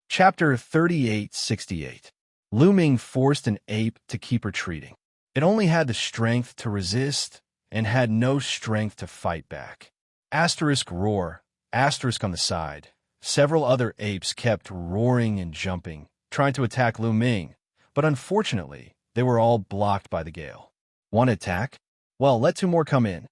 Chapter 3868. Lu Ming forced an ape to keep retreating. It only had the strength to resist and had no strength to fight back. Asterisk roar, asterisk on the side. Several other apes kept roaring and jumping, trying to attack Lu Ming, but unfortunately, they were all blocked by the gale. One attack? Well, let 2 more come in.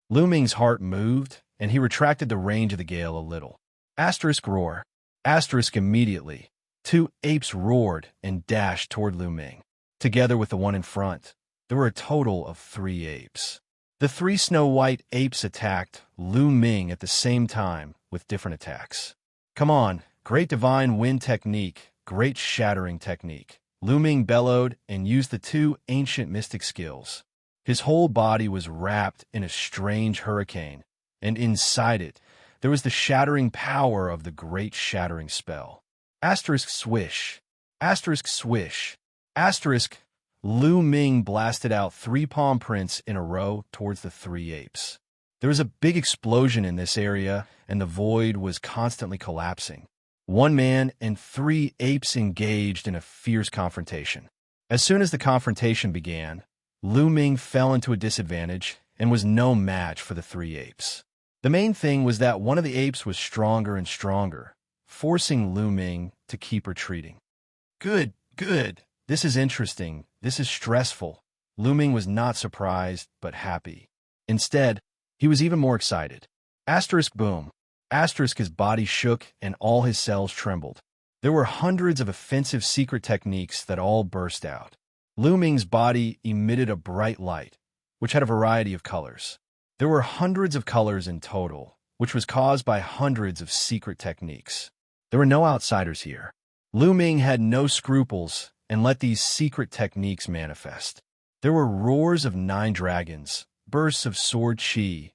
Lu Ming's heart moved, and he retracted the range of the gale a little. Asterisk roar. Asterisk immediately. 2 apes roared and dashed toward Lu Ming. Together with the one in front, there were a total of 3 apes. The 3 snow-white apes attacked Lu Ming at the same time with different attacks. Come on, great divine wind technique, great shattering technique. Lu Ming bellowed and used the 2 ancient mystic skills. His whole body was wrapped in a strange hurricane, and inside it, there was the shattering power of the great shattering spell. Asterisk swish. Asterisk swish. Asterisk. Lu Ming blasted out 3 palm prints in a row towards the 3 apes. There was a big explosion in this area, and the void was constantly collapsing. 1 man and 3 apes engaged in a fierce confrontation. As soon as the confrontation began, Lu Ming fell into a disadvantage and was no match for the 3 apes. The main thing was that one of the apes was stronger and stronger, forcing Lu Ming to keep retreating. Good, good. This is interesting. This is stressful. Lu Ming was not surprised, but happy. Instead, he was even more excited. Asterisk boom. Asterisk his body shook and all his cells trembled. There were hundreds of offensive secret techniques that all burst out. Lu Ming's body emitted a bright light, which had a variety of colors. There were hundreds of colors in total, which was caused by hundreds of secret techniques. There were no outsiders here. Lu Ming had no scruples and let these secret techniques manifest. There were roars of 9 dragons, bursts of sword qi,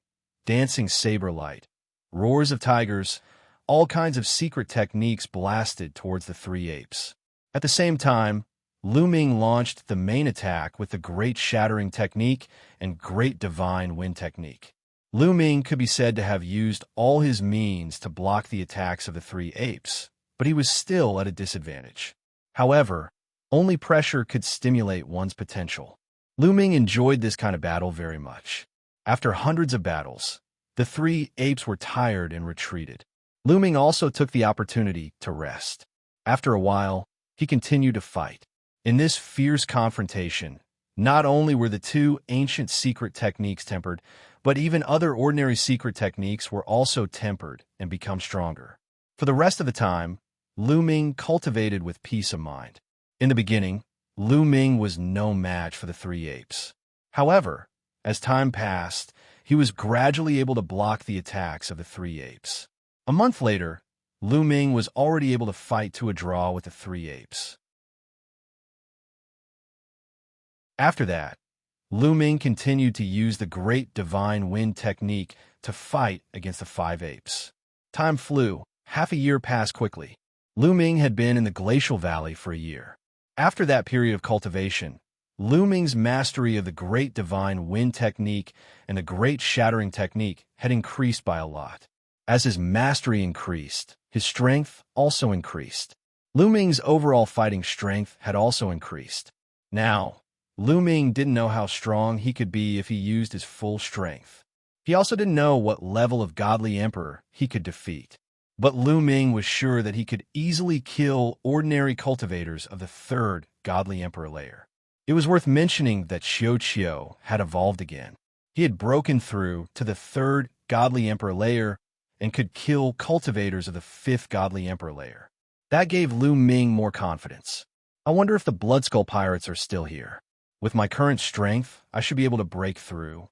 dancing saber light, roars of tigers, all kinds of secret techniques blasted towards the 3 apes. At the same time, Lu Ming launched the main attack with the Great Shattering Technique and Great Divine Wind Technique. Lu Ming could be said to have used all his means to block the attacks of the 3 apes, but he was still at a disadvantage. However, only pressure could stimulate one's potential. Lu Ming enjoyed this kind of battle very much. After hundreds of battles, the 3 apes were tired and retreated. Lu Ming also took the opportunity to rest. After a while, he continued to fight. In this fierce confrontation, not only were the two ancient secret techniques tempered, but even other ordinary secret techniques were also tempered and become stronger. For the rest of the time, Lu Ming cultivated with peace of mind. In the beginning, Lu Ming was no match for the three apes. However, as time passed, he was gradually able to block the attacks of the three apes. A month later, Lu Ming was already able to fight to a draw with the three apes. After that, Lu Ming continued to use the Great Divine Wind technique to fight against the five apes. Time flew. Half a year passed quickly. Lu Ming had been in the Glacial Valley for a year. After that period of cultivation, Lu Ming's mastery of the Great Divine Wind technique and the Great Shattering technique had increased by a lot. As his mastery increased, his strength also increased. Lu Ming's overall fighting strength had also increased. Now, Lu Ming didn't know how strong he could be if he used his full strength. He also didn't know what level of Godly Emperor he could defeat. But Lu Ming was sure that he could easily kill ordinary cultivators of the third Godly Emperor layer. It was worth mentioning that Xianxia had evolved again. He had broken through to the third Godly Emperor layer and could kill cultivators of the fifth Godly Emperor layer. That gave Lu Ming more confidence. I wonder if the Bloodskull Pirates are still here. With my current strength, I should be able to break through,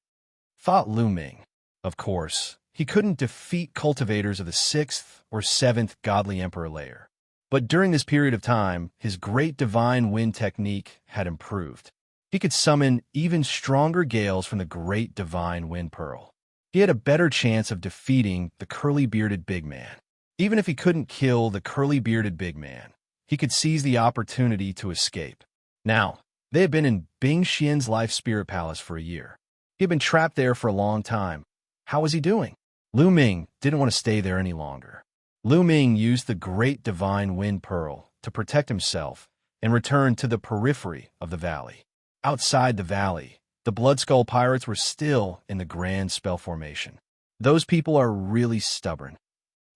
thought Lu Ming. Of course, he couldn't defeat cultivators of the sixth or seventh Godly Emperor layer. But during this period of time, his Great Divine Wind technique had improved. He could summon even stronger gales from the Great Divine Wind Pearl. He had a better chance of defeating the curly-bearded big man. Even if he couldn't kill the curly-bearded big man, he could seize the opportunity to escape. Now, they had been in Bing Xian's Life Spirit Palace for a year. He had been trapped there for a long time. How was he doing? Lu Ming didn't want to stay there any longer. Lu Ming used the Great Divine Wind Pearl to protect himself and returned to the periphery of the valley. Outside the valley, the Bloodskull Pirates were still in the Grand Spell Formation. Those people are really stubborn.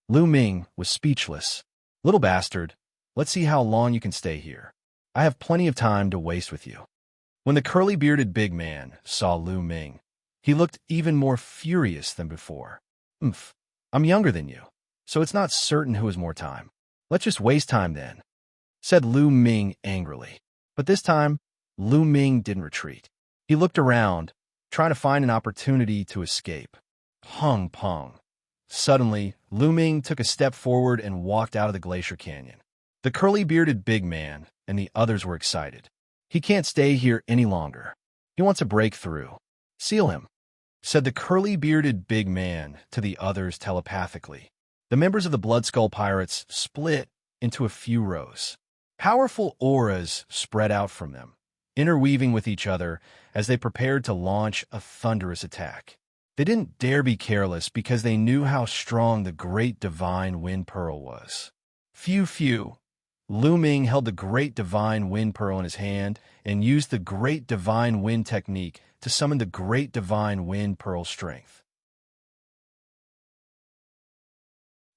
Lu Ming was speechless. Little bastard, let's see how long you can stay here. I have plenty of time to waste with you. When the curly-bearded big man saw Lu Ming, he looked even more furious than before. I'm younger than you, so it's not certain who has more time. Let's just waste time then, said Lu Ming angrily. But this time, Lu Ming didn't retreat. He looked around, trying to find an opportunity to escape. Pong pong. Suddenly, Lu Ming took a step forward and walked out of the glacier canyon. The curly-bearded big man and the others were excited. He can't stay here any longer. He wants to break through. Seal him, said the curly-bearded big man to the others telepathically. The members of the Bloodskull Pirates split into a few rows. Powerful auras spread out from them, interweaving with each other as they prepared to launch a thunderous attack. They didn't dare be careless because they knew how strong the Great Divine Wind Pearl was. Phew. Lu Ming held the Great Divine Wind Pearl in his hand and used the Great Divine Wind technique to summon the Great Divine Wind Pearl strength.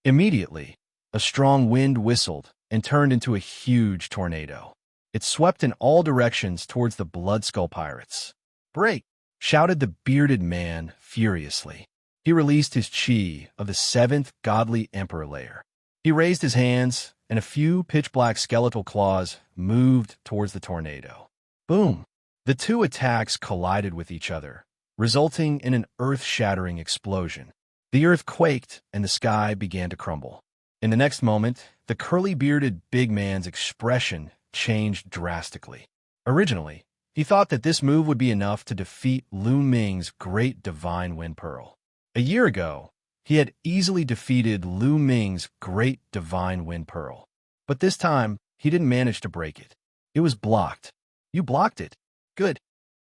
Immediately, a strong wind whistled and turned into a huge tornado. It swept in all directions towards the Bloodskull Pirates. "Break!" shouted the bearded man furiously. He released his chi of the seventh Godly Emperor layer. He raised his hands, and a few pitch-black skeletal claws moved towards the tornado. Boom! The two attacks collided with each other, resulting in an earth-shattering explosion. The earth quaked, and the sky began to crumble. In the next moment, the curly-bearded big man's expression changed drastically. Originally, he thought that this move would be enough to defeat Lu Ming's Great Divine Wind Pearl. A year ago, he had easily defeated Lu Ming's Great Divine Wind Pearl. But this time, he didn't manage to break it. It was blocked. You blocked it. Good.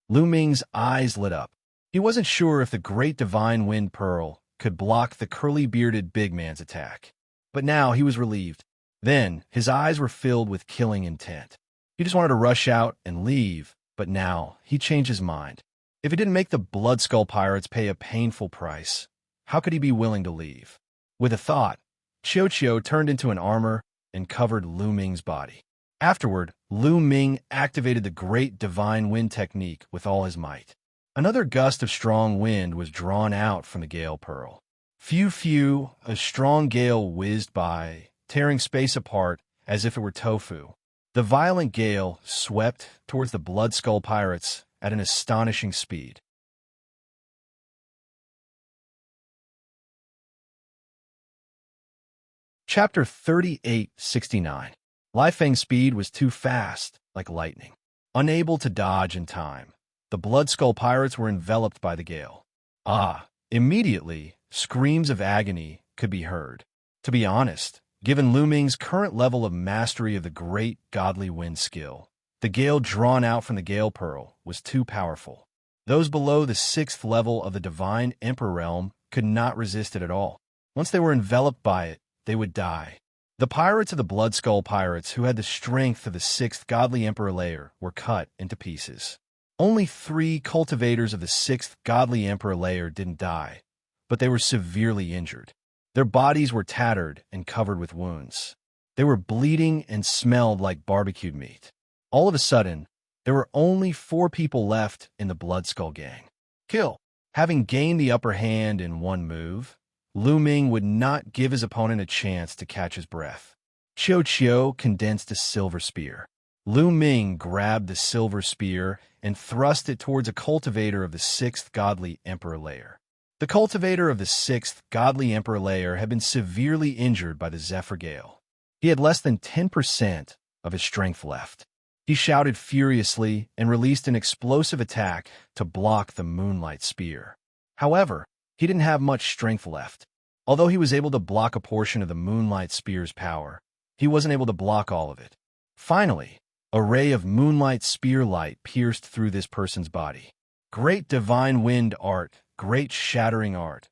Lu Ming's eyes lit up. He wasn't sure if the Great Divine Wind Pearl could block the curly-bearded big man's attack. But now he was relieved. Then, his eyes were filled with killing intent. He just wanted to rush out and leave, but now he changed his mind. If he didn't make the Bloodskull Pirates pay a painful price, how could he be willing to leave? With a thought, Xianxia turned into an armor and covered Lu Ming's body. Afterward, Lu Ming activated the Great Divine Wind technique with all his might. Another gust of strong wind was drawn out from the Gale Pearl. Phew, a strong gale whizzed by, tearing space apart as if it were tofu. The violent gale swept towards the Blood Skull pirates at an astonishing speed. Chapter 3869. Li Feng's speed was too fast, like lightning. Unable to dodge in time, the Blood Skull pirates were enveloped by the gale. Immediately, screams of agony could be heard. To be honest, given Lu Ming's current level of mastery of the great godly wind skill, the gale drawn out from the Gale Pearl was too powerful. Those below the 6th level of the Divine Emperor realm could not resist it at all. Once they were enveloped by it, they would die. The pirates of the Blood Skull pirates who had the strength of the 6th Godly Emperor layer were cut into pieces. Only 3 cultivators of the 6th Godly Emperor layer didn't die, but they were severely injured. Their bodies were tattered and covered with wounds. They were bleeding and smelled like barbecued meat. All of a sudden, there were only 4 people left in the Blood Skull gang. Kill. Having gained the upper hand in one move, Lu Ming would not give his opponent a chance to catch his breath. Xianxia condensed a silver spear. Lu Ming grabbed the silver spear and thrust it towards a cultivator of the 6th Godly Emperor layer. The cultivator of the 6th Godly Emperor layer had been severely injured by the Zephyr Gale. He had less than 10% of his strength left. He shouted furiously and released an explosive attack to block the Moonlight Spear. However, he didn't have much strength left. Although he was able to block a portion of the Moonlight Spear's power, he wasn't able to block all of it. Finally, a ray of Moonlight Spear light pierced through this person's body. Great Divine Wind art, great shattering art.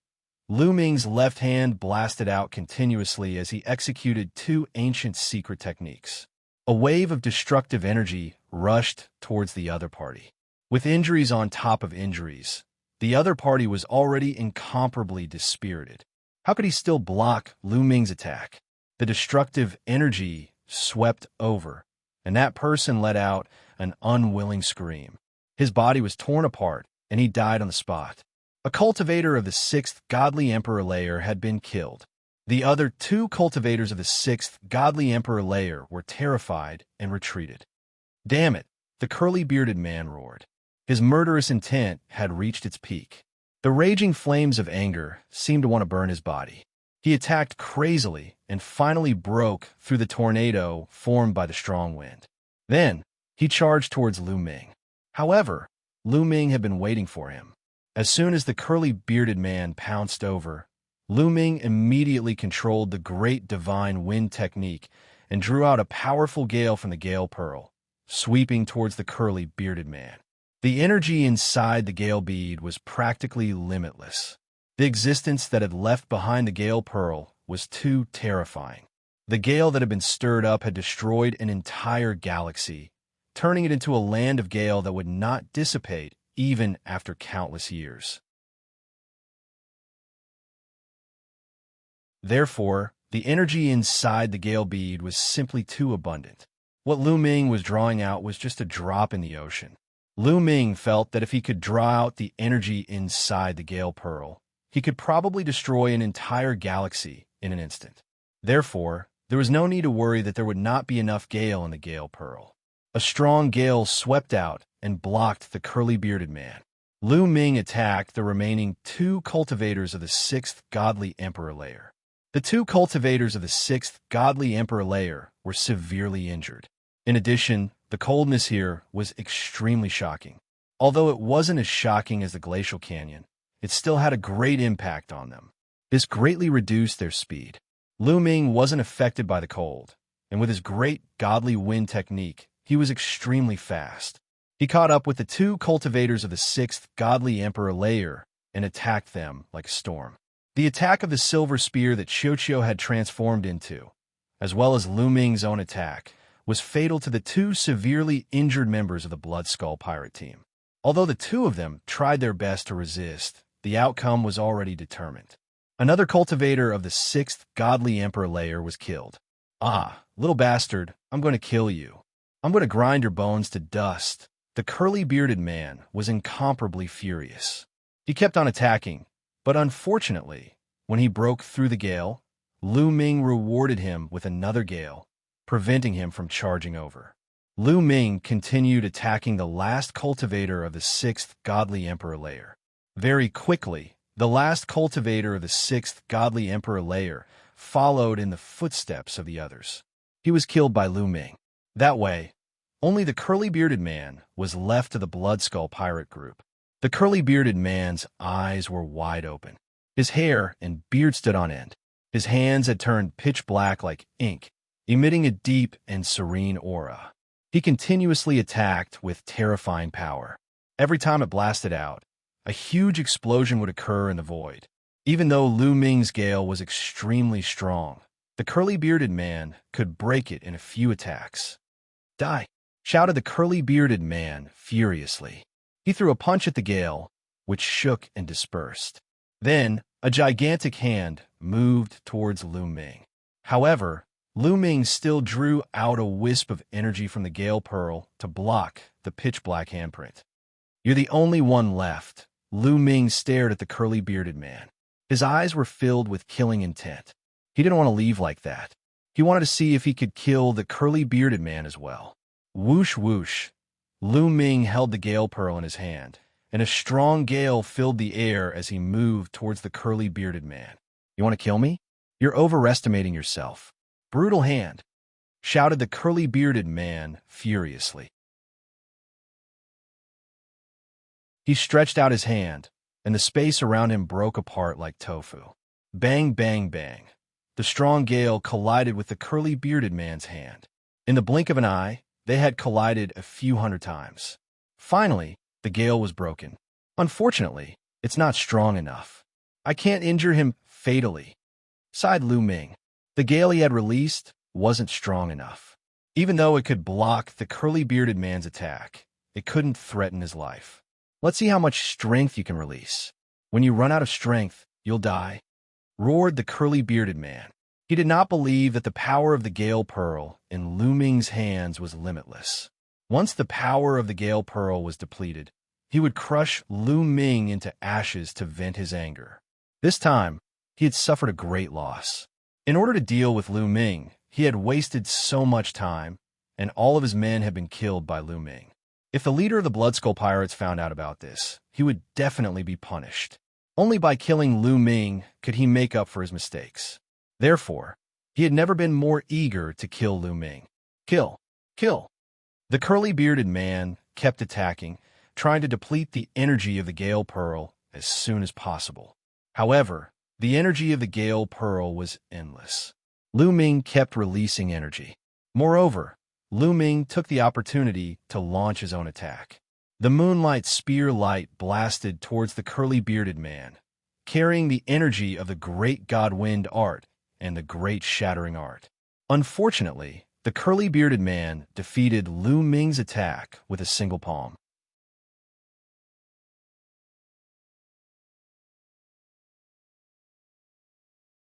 Lu Ming's left hand blasted out continuously as he executed 2 ancient secret techniques. A wave of destructive energy rushed towards the other party. With injuries on top of injuries, the other party was already incomparably dispirited. How could he still block Lu Ming's attack? The destructive energy swept over, and that person let out an unwilling scream. His body was torn apart, and he died on the spot. A cultivator of the 6th Godly Emperor layer had been killed. The other 2 cultivators of the 6th Godly Emperor layer were terrified and retreated. Damn it, the curly-bearded man roared. His murderous intent had reached its peak. The raging flames of anger seemed to want to burn his body. He attacked crazily and finally broke through the tornado formed by the strong wind. Then, he charged towards Lu Ming. However, Lu Ming had been waiting for him. As soon as the curly-bearded man pounced over, Lu Ming immediately controlled the Great Divine Wind technique and drew out a powerful gale from the Gale Pearl, sweeping towards the curly-bearded man. The energy inside the Gale Bead was practically limitless. The existence that had left behind the Gale Pearl was too terrifying. The gale that had been stirred up had destroyed an entire galaxy, turning it into a land of gale that would not dissipate even after countless years. Therefore, the energy inside the Gale Bead was simply too abundant. What Lu Ming was drawing out was just a drop in the ocean. Lu Ming felt that if he could draw out the energy inside the Gale Pearl, he could probably destroy an entire galaxy in an instant. Therefore, there was no need to worry that there would not be enough gale in the Gale Pearl. A strong gale swept out and blocked the curly-bearded man. Lu Ming attacked the remaining 2 cultivators of the 6th Godly Emperor layer. The 2 cultivators of the 6th Godly Emperor layer were severely injured. In addition, the coldness here was extremely shocking. Although it wasn't as shocking as the Glacial Canyon, it still had a great impact on them. This greatly reduced their speed. Lu Ming wasn't affected by the cold, and with his great godly wind technique, he was extremely fast. He caught up with the 2 cultivators of the 6th Godly Emperor layer and attacked them like a storm. The attack of the silver spear that Xianxia had transformed into, as well as Lu Ming's own attack, was fatal to the 2 severely injured members of the Blood Skull pirate team. Although the 2 of them tried their best to resist, the outcome was already determined. Another cultivator of the 6th Godly Emperor layer was killed. Little bastard, I'm going to kill you. I'm going to grind your bones to dust. The curly-bearded man was incomparably furious. He kept on attacking, but unfortunately, when he broke through the gale, Lu Ming rewarded him with another gale, preventing him from charging over. Lu Ming continued attacking the last cultivator of the 6th Godly Emperor layer. Very quickly, the last cultivator of the 6th Godly Emperor layer followed in the footsteps of the others. He was killed by Lu Ming. That way, only the curly-bearded man was left to the Bloodskull pirate group. The curly-bearded man's eyes were wide open. His hair and beard stood on end. His hands had turned pitch black like ink, emitting a deep and serene aura. He continuously attacked with terrifying power. Every time it blasted out, a huge explosion would occur in the void. Even though Lu Ming's gale was extremely strong, the curly-bearded man could break it in a few attacks. "Die!" shouted the curly-bearded man furiously. He threw a punch at the gale, which shook and dispersed. Then, a gigantic hand moved towards Lu Ming. However, Lu Ming still drew out a wisp of energy from the gale pearl to block the pitch-black handprint. "You're the only one left." Lu Ming stared at the curly-bearded man. His eyes were filled with killing intent. He didn't want to leave like that. He wanted to see if he could kill the curly-bearded man as well. Whoosh whoosh. Lu Ming held the gale pearl in his hand, and a strong gale filled the air as he moved towards the curly-bearded man. "You want to kill me? You're overestimating yourself." "Brutal hand," shouted the curly-bearded man furiously. He stretched out his hand, and the space around him broke apart like tofu. Bang, bang, bang. The strong gale collided with the curly-bearded man's hand. In the blink of an eye, they had collided a few hundred times. Finally, the gale was broken. "Unfortunately, it's not strong enough. I can't injure him fatally," sighed Lu Ming. The gale he had released wasn't strong enough. Even though it could block the curly-bearded man's attack, it couldn't threaten his life. "Let's see how much strength you can release. When you run out of strength, you'll die," roared the curly-bearded man. He did not believe that the power of the Gale Pearl in Lu Ming's hands was limitless. Once the power of the Gale Pearl was depleted, he would crush Lu Ming into ashes to vent his anger. This time, he had suffered a great loss. In order to deal with Lu Ming, he had wasted so much time, and all of his men had been killed by Lu Ming. If the leader of the Bloodskull Pirates found out about this, he would definitely be punished. Only by killing Lu Ming could he make up for his mistakes. Therefore, he had never been more eager to kill Lu Ming. Kill! Kill! The curly-bearded man kept attacking, trying to deplete the energy of the Gale Pearl as soon as possible. However, the energy of the Gale Pearl was endless. Lu Ming kept releasing energy. Moreover, Lu Ming took the opportunity to launch his own attack. The moonlight spear light blasted towards the curly-bearded man, carrying the energy of the great god wind art and the great shattering art. Unfortunately, the curly-bearded man defeated Lu Ming's attack with a single palm.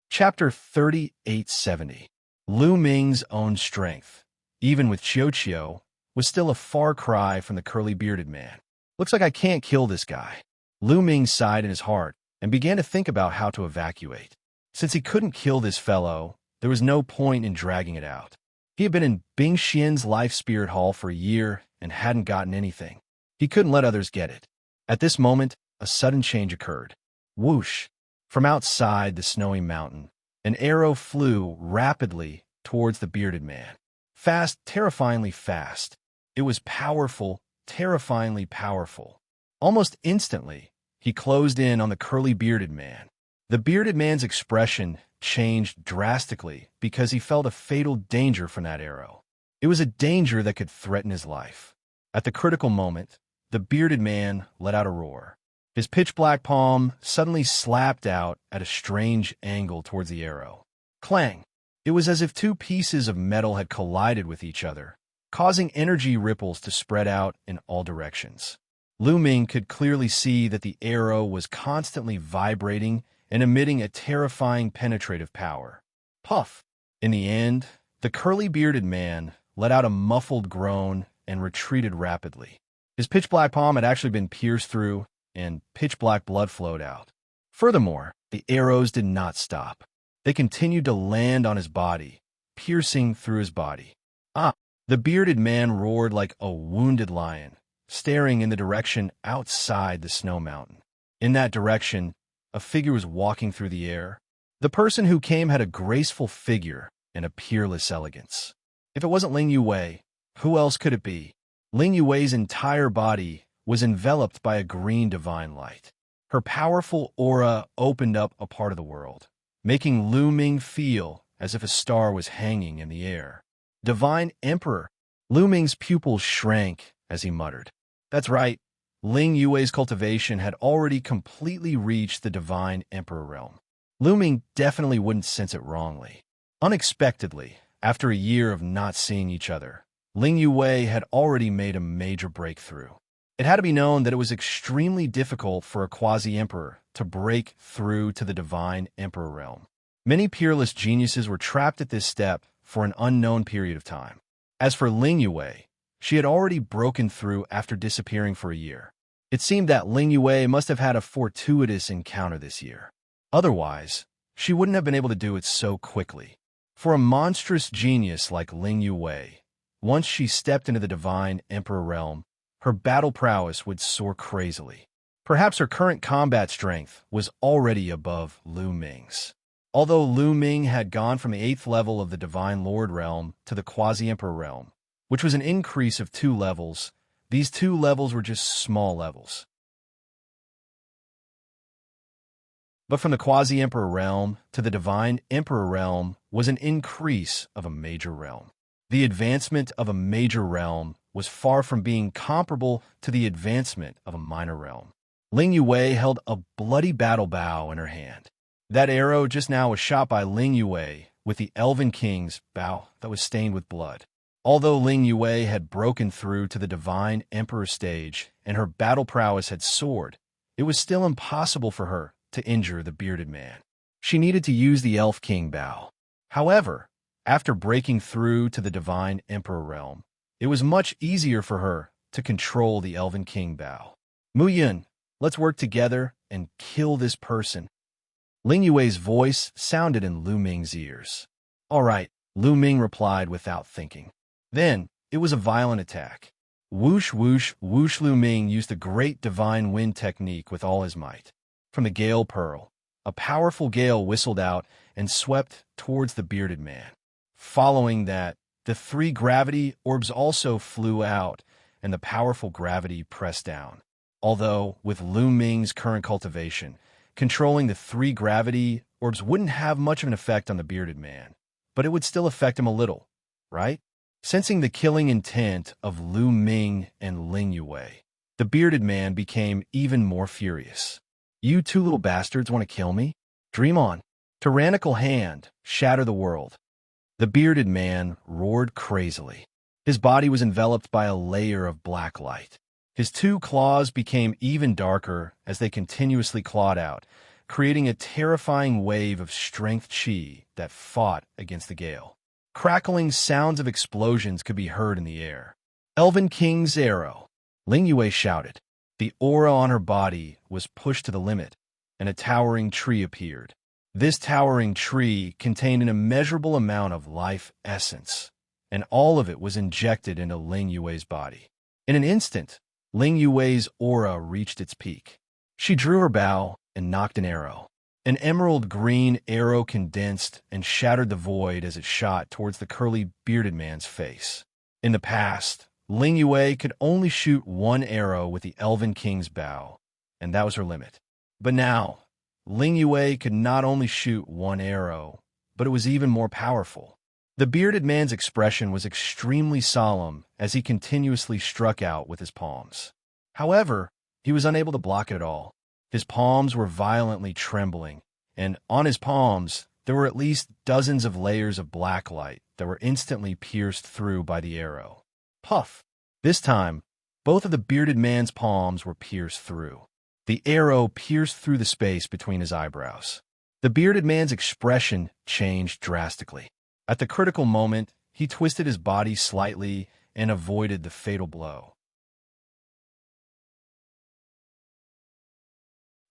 Chapter 3870. Lu Ming's own strength, even with Xianxia, was still a far cry from the curly-bearded man. "Looks like I can't kill this guy." Lu Ming sighed in his heart and began to think about how to evacuate. Since he couldn't kill this fellow, there was no point in dragging it out. He had been in Bing Xian's Life Spirit Hall for a year and hadn't gotten anything. He couldn't let others get it. At this moment, a sudden change occurred. Whoosh! From outside the snowy mountain, an arrow flew rapidly towards the bearded man. Fast, terrifyingly fast. It was powerful, terrifyingly powerful. Almost instantly, he closed in on the curly-bearded man. The bearded man's expression changed drastically because he felt a fatal danger from that arrow. It was a danger that could threaten his life. At the critical moment, the bearded man let out a roar. His pitch-black palm suddenly slapped out at a strange angle towards the arrow. Clang! It was as if two pieces of metal had collided with each other, causing energy ripples to spread out in all directions. Lu Ming could clearly see that the arrow was constantly vibrating and emitting a terrifying penetrative power. Puff! In the end, The curly-bearded man let out a muffled groan and retreated rapidly. His pitch-black palm had actually been pierced through, and pitch-black blood flowed out. Furthermore, the arrows did not stop. They continued to land on his body, piercing through his body. Ah! The bearded man roared like a wounded lion, staring in the direction outside the snow mountain. In that direction, a figure was walking through the air. The person who came had a graceful figure and a peerless elegance. If it wasn't Ling Yue, who else could it be? Ling Yue's entire body was enveloped by a green divine light. Her powerful aura opened up a part of the world, making Lu Ming feel as if a star was hanging in the air. Divine Emperor! Lu Ming's pupils shrank as he muttered. That's right, Ling Yue's cultivation had already completely reached the Divine Emperor realm. Lu Ming definitely wouldn't sense it wrongly. Unexpectedly, after a year of not seeing each other, Ling Yue had already made a major breakthrough. It had to be known that it was extremely difficult for a quasi-emperor to break through to the Divine Emperor realm. Many peerless geniuses were trapped at this step for an unknown period of time. As for Ling Yue, she had already broken through after disappearing for a year. It seemed that Ling Yue must have had a fortuitous encounter this year. Otherwise, she wouldn't have been able to do it so quickly. For a monstrous genius like Ling Yue, once she stepped into the Divine Emperor realm, her battle prowess would soar crazily. Perhaps her current combat strength was already above Lu Ming's. Although Lu Ming had gone from the 8th level of the Divine Lord realm to the Quasi-Emperor realm, which was an increase of 2 levels, these 2 levels were just small levels. But from the Quasi-Emperor realm to the Divine Emperor realm was an increase of a major realm. The advancement of a major realm was far from being comparable to the advancement of a minor realm. Ling Yue held a bloody battle bow in her hand. That arrow just now was shot by Ling Yue with the Elven King's bow that was stained with blood. Although Ling Yue had broken through to the Divine Emperor stage and her battle prowess had soared, it was still impossible for her to injure the bearded man. She needed to use the Elf King bow. However, after breaking through to the Divine Emperor realm, it was much easier for her to control the Elven King bow. Mu Yun, let's work together and kill this person. Ling Yue's voice sounded in Lu Ming's ears. All right, Lu Ming replied without thinking. Then, it was a violent attack. Whoosh, whoosh, whoosh. Lu Ming used the great divine wind technique with all his might. From the Gale Pearl, a powerful gale whistled out and swept towards the bearded man. Following that, the 3 gravity orbs also flew out, and the powerful gravity pressed down. Although, with Lu Ming's current cultivation, controlling the 3 gravity orbs wouldn't have much of an effect on the bearded man, but it would still affect him a little, right? Sensing the killing intent of Lu Ming and Ling Yue, the bearded man became even more furious. You 2 little bastards want to kill me? Dream on. Tyrannical hand, shatter the world. The bearded man roared crazily. His body was enveloped by a layer of black light. His 2 claws became even darker as they continuously clawed out, creating a terrifying wave of strength chi that fought against the gale. Crackling sounds of explosions could be heard in the air. Elven King's arrow, Ling Yue shouted. The aura on her body was pushed to the limit, and a towering tree appeared. This towering tree contained an immeasurable amount of life essence, and all of it was injected into Ling Yue's body. In an instant, Ling Yue's aura reached its peak. She drew her bow and knocked an arrow. An emerald green arrow condensed and shattered the void as it shot towards the curly bearded man's face. In the past, Ling Yue could only shoot 1 arrow with the Elven King's bow, and that was her limit. But now, Ling Yue could not only shoot 1 arrow, but it was even more powerful. The bearded man's expression was extremely solemn as he continuously struck out with his palms. However, he was unable to block it at all. His palms were violently trembling, and on his palms, there were at least dozens of layers of black light that were instantly pierced through by the arrow. Puff! This time, both of the bearded man's palms were pierced through. The arrow pierced through the space between his eyebrows. The bearded man's expression changed drastically. At the critical moment, he twisted his body slightly and avoided the fatal blow.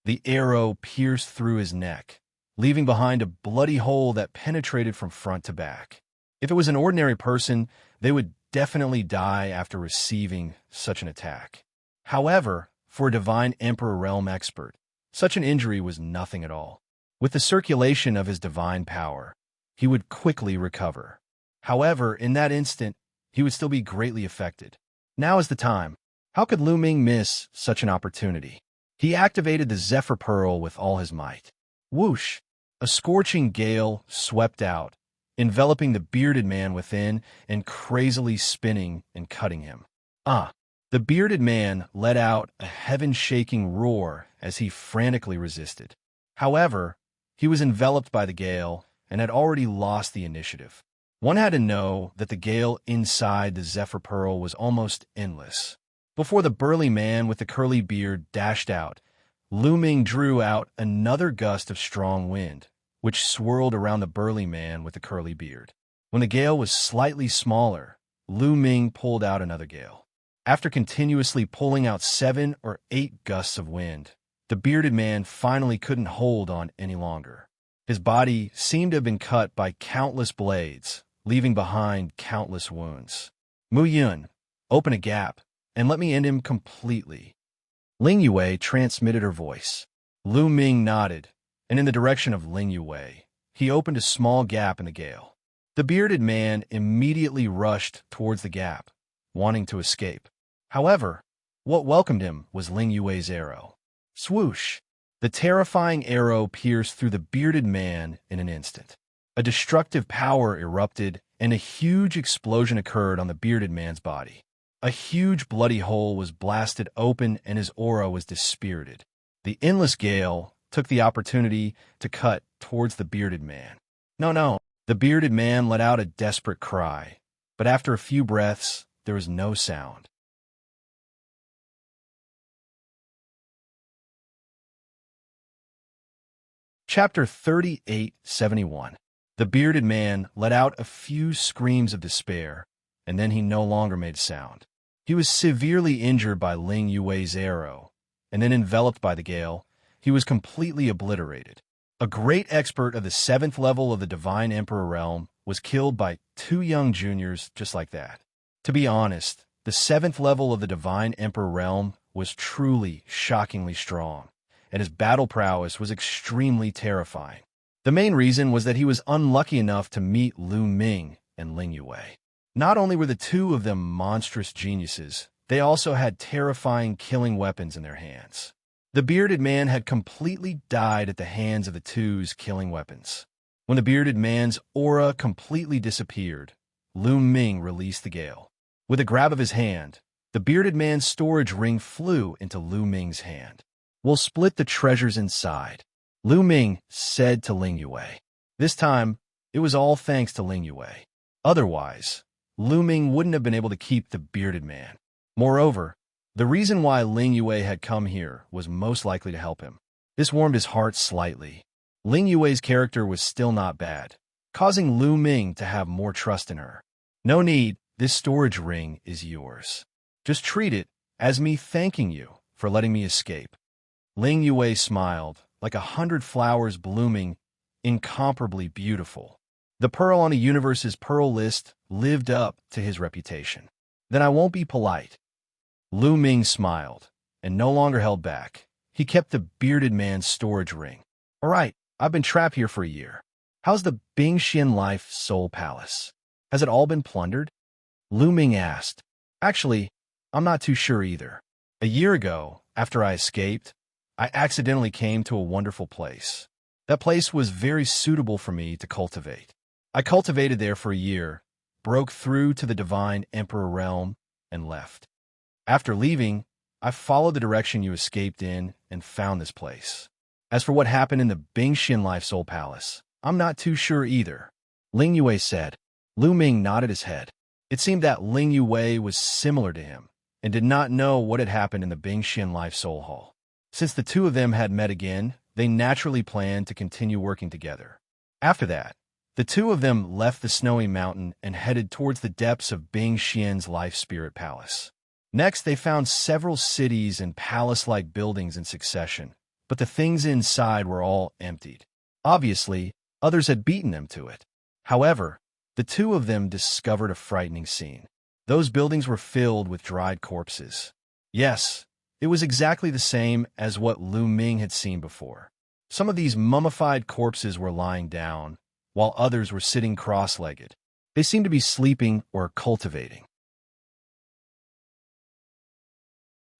The arrow pierced through his neck, leaving behind a bloody hole that penetrated from front to back. If it was an ordinary person, they would definitely die after receiving such an attack. However, for a Divine Emperor Realm expert, such an injury was nothing at all. With the circulation of his divine power, he would quickly recover. However, in that instant, he would still be greatly affected. Now is the time. How could Lu Ming miss such an opportunity? He activated the Zephyr Pearl with all his might. Whoosh! A scorching gale swept out, enveloping the bearded man within and crazily spinning and cutting him. The bearded man let out a heaven-shaking roar as he frantically resisted. However, he was enveloped by the gale and had already lost the initiative. One had to know that the gale inside the Zephyr Pearl was almost endless. Before the burly man with the curly beard dashed out, Lu Ming drew out another gust of strong wind, which swirled around the burly man with the curly beard. When the gale was slightly smaller, Lu Ming pulled out another gale. After continuously pulling out 7 or 8 gusts of wind, the bearded man finally couldn't hold on any longer. His body seemed to have been cut by countless blades, leaving behind countless wounds. Mu Yun, open a gap, and let me end him completely. Ling Yue transmitted her voice. Lu Ming nodded, and in the direction of Ling Yue, he opened a small gap in the gale. The bearded man immediately rushed towards the gap, wanting to escape. However, what welcomed him was Ling Yue's arrow. Swoosh! The terrifying arrow pierced through the bearded man in an instant. A destructive power erupted, and a huge explosion occurred on the bearded man's body. A huge bloody hole was blasted open and his aura was dispirited. The endless gale took the opportunity to cut towards the bearded man. No. The bearded man let out a desperate cry, but after a few breaths, there was no sound. Chapter 3871. The bearded man let out a few screams of despair, and then he no longer made sound. He was severely injured by Ling Yue's arrow, and then enveloped by the gale, he was completely obliterated. A great expert of the 7th level of the Divine Emperor Realm was killed by 2 young juniors just like that. To be honest, the 7th level of the Divine Emperor Realm was truly shockingly strong, and his battle prowess was extremely terrifying. The main reason was that he was unlucky enough to meet Lu Ming and Ling Yue. Not only were the 2 of them monstrous geniuses, they also had terrifying killing weapons in their hands. The bearded man had completely died at the hands of the 2's killing weapons. When the bearded man's aura completely disappeared, Lu Ming released the gale. With a grab of his hand, the bearded man's storage ring flew into Lu Ming's hand. We'll split the treasures inside, Lu Ming said to Ling Yue. This time, it was all thanks to Ling Yue. Otherwise, Lu Ming wouldn't have been able to keep the bearded man. Moreover, the reason why Ling Yue had come here was most likely to help him. This warmed his heart slightly. Ling Yue's character was still not bad, causing Lu Ming to have more trust in her. No need, this storage ring is yours. Just treat it as me thanking you for letting me escape. Ling Yue smiled, like 100 flowers blooming, incomparably beautiful. The pearl on a universe's pearl list lived up to his reputation. Then I won't be polite. Lu Ming smiled, and no longer held back. He kept the bearded man's storage ring. All right, I've been trapped here for a year. How's the Bingxian Life Soul Palace? Has it all been plundered? Lu Ming asked. Actually, I'm not too sure either. A year ago, after I escaped, I accidentally came to a wonderful place. That place was very suitable for me to cultivate. I cultivated there for a year, broke through to the Divine Emperor Realm, and left. After leaving, I followed the direction you escaped in and found this place. As for what happened in the Bingxian Life Soul Palace, I'm not too sure either, Ling Yue said. Lu Ming nodded his head. It seemed that Ling Yue was similar to him and did not know what had happened in the Bingxian Life Soul Hall. Since the 2 of them had met again, they naturally planned to continue working together. After that, The two of them left the snowy mountain and headed towards the depths of Bing Xian's life spirit palace. Next, they found several cities and palace-like buildings in succession, but the things inside were all emptied. Obviously, others had beaten them to it. However, the two of them discovered a frightening scene. Those buildings were filled with dried corpses. Yes, it was exactly the same as what Lu Ming had seen before. Some of these mummified corpses were lying down, while others were sitting cross-legged. They seemed to be sleeping or cultivating.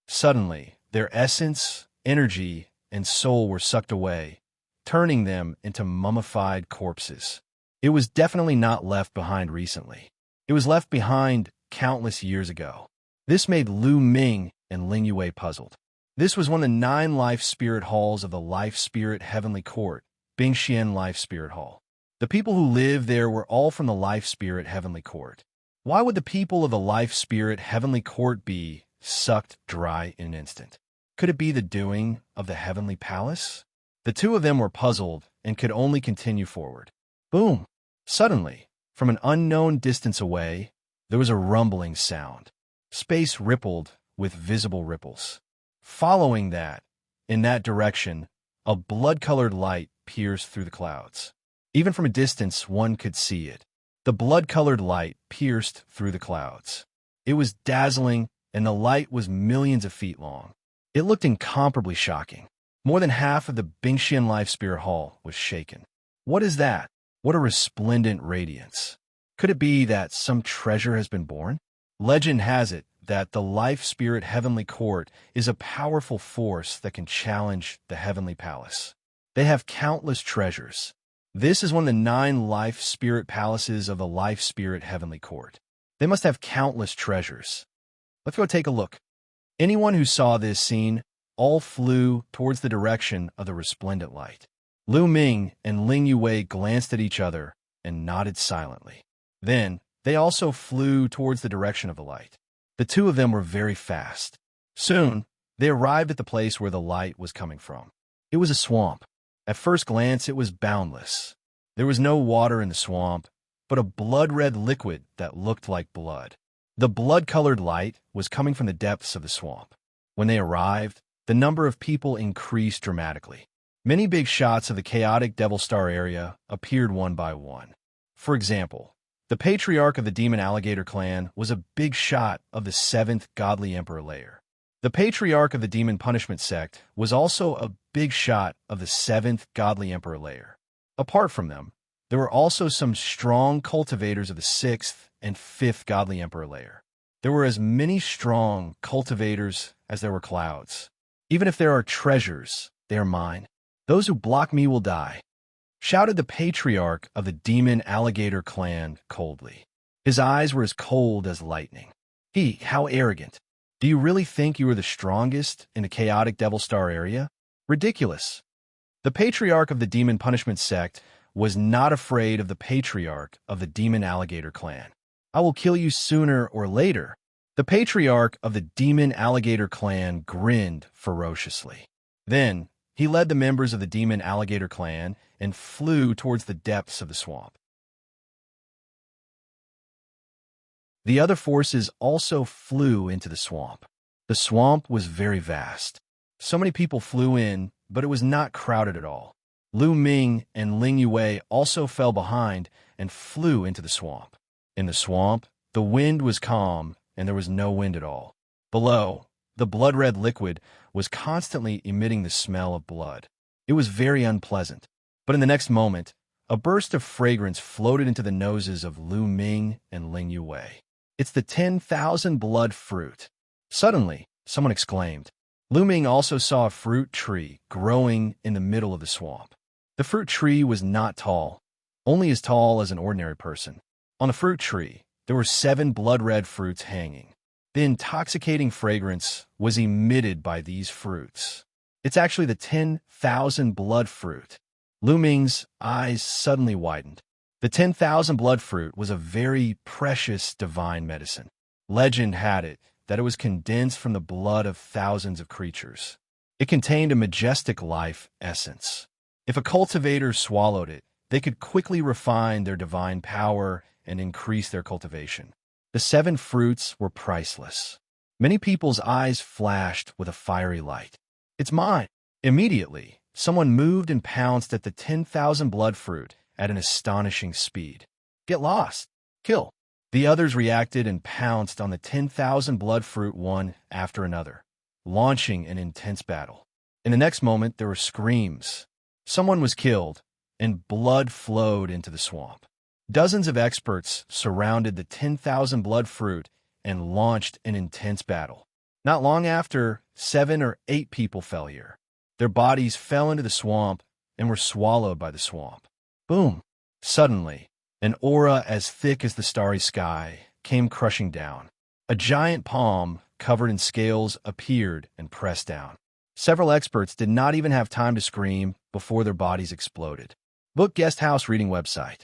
Suddenly, their essence, energy, and soul were sucked away, turning them into mummified corpses. It was definitely not left behind recently. It was left behind countless years ago. This made Lu Ming and Ling Yue puzzled. This was one of the 9 life spirit halls of the Life Spirit Heavenly Court, Bingxian Life Spirit Hall. The people who lived there were all from the Life Spirit Heavenly Court. Why would the people of the Life Spirit Heavenly Court be sucked dry in an instant? Could it be the doing of the Heavenly Palace? The two of them were puzzled and could only continue forward. Boom! Suddenly, from an unknown distance away, there was a rumbling sound. Space rippled with visible ripples. Following that, in that direction, a blood-colored light pierced through the clouds. Even from a distance, one could see it. The blood-colored light pierced through the clouds. It was dazzling, and the light was millions of feet long. It looked incomparably shocking. More than half of the Bingxian Life Spirit Hall was shaken. What is that? What a resplendent radiance. Could it be that some treasure has been born? Legend has it that the Life Spirit Heavenly Court is a powerful force that can challenge the Heavenly Palace. They have countless treasures. This is one of the 9 life spirit palaces of the Life Spirit Heavenly Court. They must have countless treasures. Let's go take a look. Anyone who saw this scene all flew towards the direction of the resplendent light. Lu Ming and Ling Yue glanced at each other and nodded silently. Then, they also flew towards the direction of the light. The two of them were very fast. Soon, they arrived at the place where the light was coming from. It was a swamp. At first glance, it was boundless. There was no water in the swamp, but a blood-red liquid that looked like blood. The blood-colored light was coming from the depths of the swamp. When they arrived, the number of people increased dramatically. Many big shots of the chaotic Devil Star area appeared one by one. For example, the patriarch of the Demon Alligator clan was a big shot of the 7th Godly Emperor layer. The patriarch of the Demon Punishment sect was also a big shot of the 7th Godly Emperor layer. Apart from them, there were also some strong cultivators of the 6th and 5th Godly Emperor layer. There were as many strong cultivators as there were clouds. Even if there are treasures, they are mine. Those who block me will die, shouted the patriarch of the Demon Alligator clan coldly. His eyes were as cold as lightning. How arrogant. Do you really think you are the strongest in the chaotic Devil Star area? Ridiculous. The patriarch of the Demon Punishment sect was not afraid of the patriarch of the Demon Alligator clan. I will kill you sooner or later. The patriarch of the Demon Alligator clan grinned ferociously. Then, he led the members of the Demon Alligator clan and flew towards the depths of the swamp. The other forces also flew into the swamp. The swamp was very vast. So many people flew in, but it was not crowded at all. Lu Ming and Ling Yue also fell behind and flew into the swamp. In the swamp, the wind was calm and there was no wind at all. Below, the blood-red liquid was constantly emitting the smell of blood. It was very unpleasant. But in the next moment, a burst of fragrance floated into the noses of Lu Ming and Ling Yue. It's the 10,000 blood fruit. Suddenly, someone exclaimed. Lu Ming also saw a fruit tree growing in the middle of the swamp. The fruit tree was not tall, only as tall as an ordinary person. On the fruit tree, there were 7 blood-red fruits hanging. The intoxicating fragrance was emitted by these fruits. It's actually the 10,000 blood fruit. Lu Ming's eyes suddenly widened. The 10,000 blood fruit was a very precious divine medicine. Legend had it that it was condensed from the blood of thousands of creatures. It contained a majestic life essence. If a cultivator swallowed it, they could quickly refine their divine power and increase their cultivation. The 7 fruits were priceless. Many people's eyes flashed with a fiery light. It's mine! Immediately, someone moved and pounced at the 10,000 blood fruit at an astonishing speed. Get lost! Kill! The others reacted and pounced on the 10,000 blood fruit one after another, launching an intense battle. In the next moment, there were screams. Someone was killed, and blood flowed into the swamp. Dozens of experts surrounded the 10,000 blood fruit and launched an intense battle. Not long after, 7 or 8 people fell here. Their bodies fell into the swamp and were swallowed by the swamp. Boom! Suddenly, an aura as thick as the starry sky came crushing down. A giant palm covered in scales appeared and pressed down. Several experts did not even have time to scream before their bodies exploded. Book Guest House Reading Website.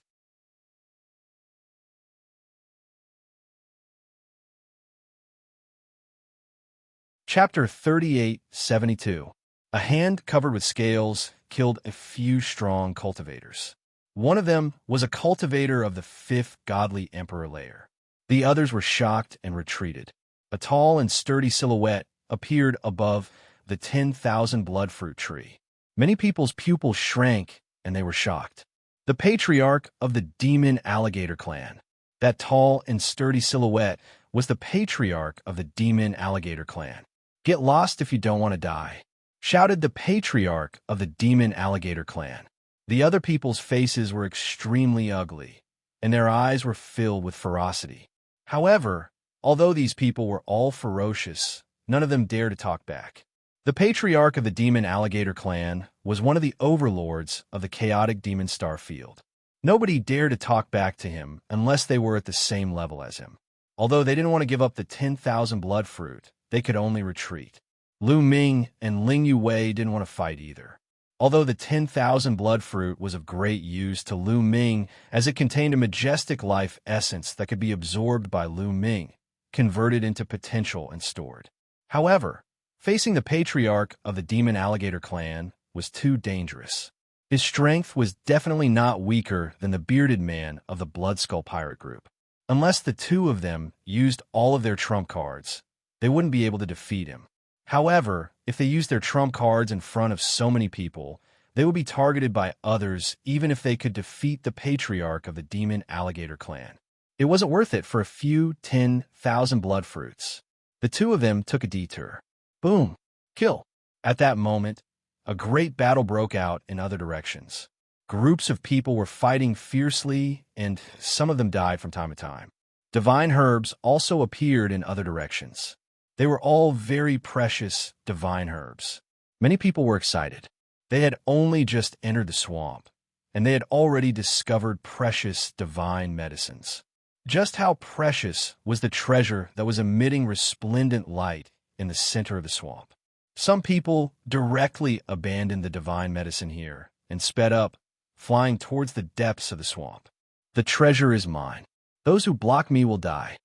Chapter 3872. A hand covered with scales killed a few strong cultivators. One of them was a cultivator of the 5th godly emperor layer. The others were shocked and retreated. A tall and sturdy silhouette appeared above the 10,000 blood fruit tree. Many people's pupils shrank and they were shocked. The patriarch of the demon alligator clan. That tall and sturdy silhouette was the patriarch of the demon alligator clan. Get lost if you don't want to die, shouted the patriarch of the demon alligator clan. The other people's faces were extremely ugly, and their eyes were filled with ferocity. However, although these people were all ferocious, none of them dared to talk back. The patriarch of the demon alligator clan was one of the overlords of the chaotic demon star field. Nobody dared to talk back to him unless they were at the same level as him. Although they didn't want to give up the 10,000 blood fruit, they could only retreat. Lu Ming and Ling Yue didn't want to fight either. Although the 10,000 blood fruit was of great use to Lu Ming as it contained a majestic life essence that could be absorbed by Lu Ming, converted into potential and stored. However, facing the patriarch of the demon alligator clan was too dangerous. His strength was definitely not weaker than the bearded man of the Blood Skull pirate group. Unless the two of them used all of their trump cards, they wouldn't be able to defeat him. However, if they used their trump cards in front of so many people, they would be targeted by others even if they could defeat the patriarch of the demon alligator clan. It wasn't worth it for a few 10,000 blood fruits. The two of them took a detour. Boom! Kill! At that moment, a great battle broke out in other directions. Groups of people were fighting fiercely, and some of them died from time to time. Divine herbs also appeared in other directions. They were all very precious divine herbs. Many people were excited. They had only just entered the swamp, and they had already discovered precious divine medicines. Just how precious was the treasure that was emitting resplendent light in the center of the swamp. Some people directly abandoned the divine medicine here and sped up, flying towards the depths of the swamp. The treasure is mine. Those who block me will die,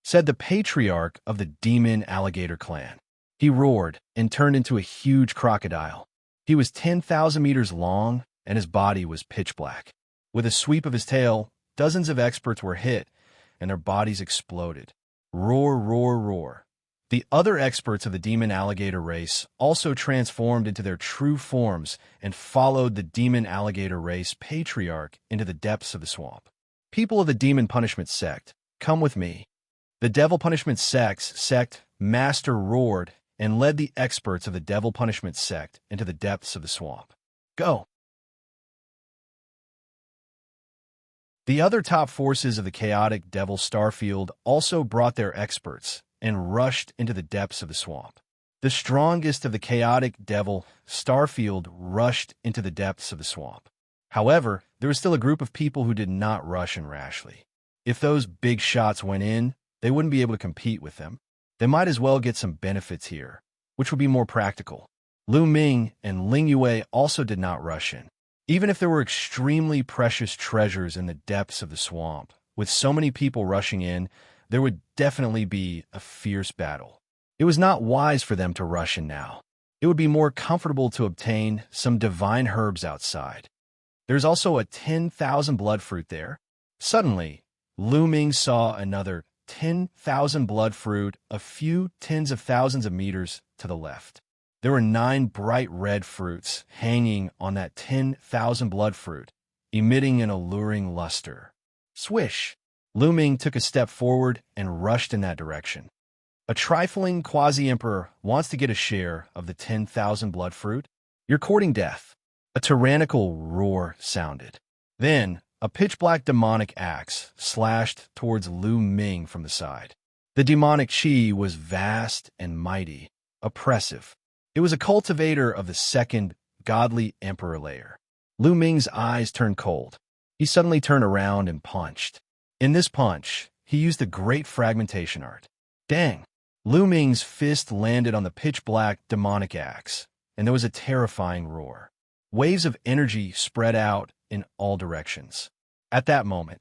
said the patriarch of the demon alligator clan. He roared and turned into a huge crocodile. He was 10,000 meters long, and his body was pitch black. With a sweep of his tail, dozens of experts were hit, and their bodies exploded. Roar, roar, roar. The other experts of the demon alligator race also transformed into their true forms and followed the demon alligator race patriarch into the depths of the swamp. People of the demon punishment sect, come with me. The devil punishment sect master roared and led the experts of the devil punishment sect into the depths of the swamp. Go! The other top forces of the chaotic devil starfield also brought their experts and rushed into the depths of the swamp. The strongest of the chaotic devil starfield rushed into the depths of the swamp. However, there was still a group of people who did not rush in rashly. If those big shots went in, they wouldn't be able to compete with them. They might as well get some benefits here, which would be more practical. Lu Ming and Ling Yue also did not rush in. Even if there were extremely precious treasures in the depths of the swamp, with so many people rushing in, there would definitely be a fierce battle. It was not wise for them to rush in now. It would be more comfortable to obtain some divine herbs outside. There's also a 10,000 blood fruit there. Suddenly, Lu Ming saw another 10,000 blood fruit a few tens of thousands of meters to the left. There were 9 bright red fruits hanging on that 10,000 blood fruit, emitting an alluring luster. Swish! Lu Ming took a step forward and rushed in that direction. A trifling quasi-emperor wants to get a share of the 10,000 blood fruit? You're courting death. A tyrannical roar sounded. Then, a pitch-black demonic axe slashed towards Lu Ming from the side. The demonic chi was vast and mighty, oppressive. It was a cultivator of the second godly emperor layer. Lu Ming's eyes turned cold. He suddenly turned around and punched. In this punch, he used the great fragmentation art. Dang! Lu Ming's fist landed on the pitch-black demonic axe, and there was a terrifying roar. Waves of energy spread out in all directions. At that moment,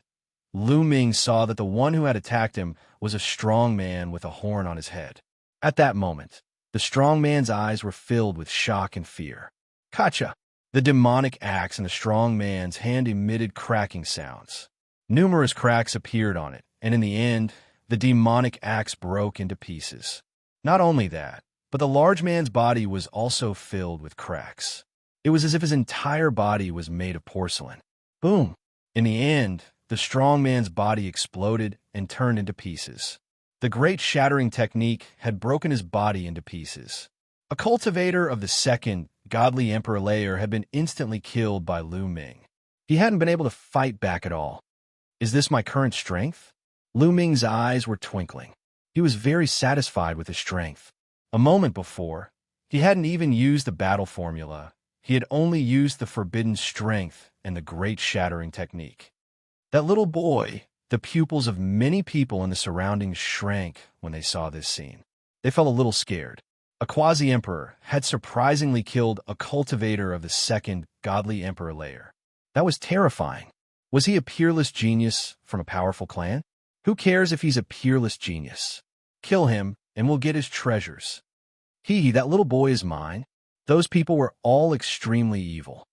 Lu Ming saw that the one who had attacked him was a strong man with a horn on his head. At that moment, the strong man's eyes were filled with shock and fear. Kacha! The demonic axe in the strong man's hand emitted cracking sounds. Numerous cracks appeared on it, and in the end, the demonic axe broke into pieces. Not only that, but the large man's body was also filled with cracks. It was as if his entire body was made of porcelain. Boom! In the end, the strong man's body exploded and turned into pieces. The great shattering technique had broken his body into pieces. A cultivator of the second godly emperor layer had been instantly killed by Lu Ming. He hadn't been able to fight back at all. Is this my current strength? Lu Ming's eyes were twinkling. He was very satisfied with his strength. A moment before, he hadn't even used the battle formula. He had only used the forbidden strength and the great shattering technique. That little boy, the pupils of many people in the surroundings shrank when they saw this scene. They felt a little scared. A quasi-emperor had surprisingly killed a cultivator of the second godly emperor layer. That was terrifying. Was he a peerless genius from a powerful clan? Who cares if he's a peerless genius? Kill him, and we'll get his treasures. That little boy is mine. Those people were all extremely evil.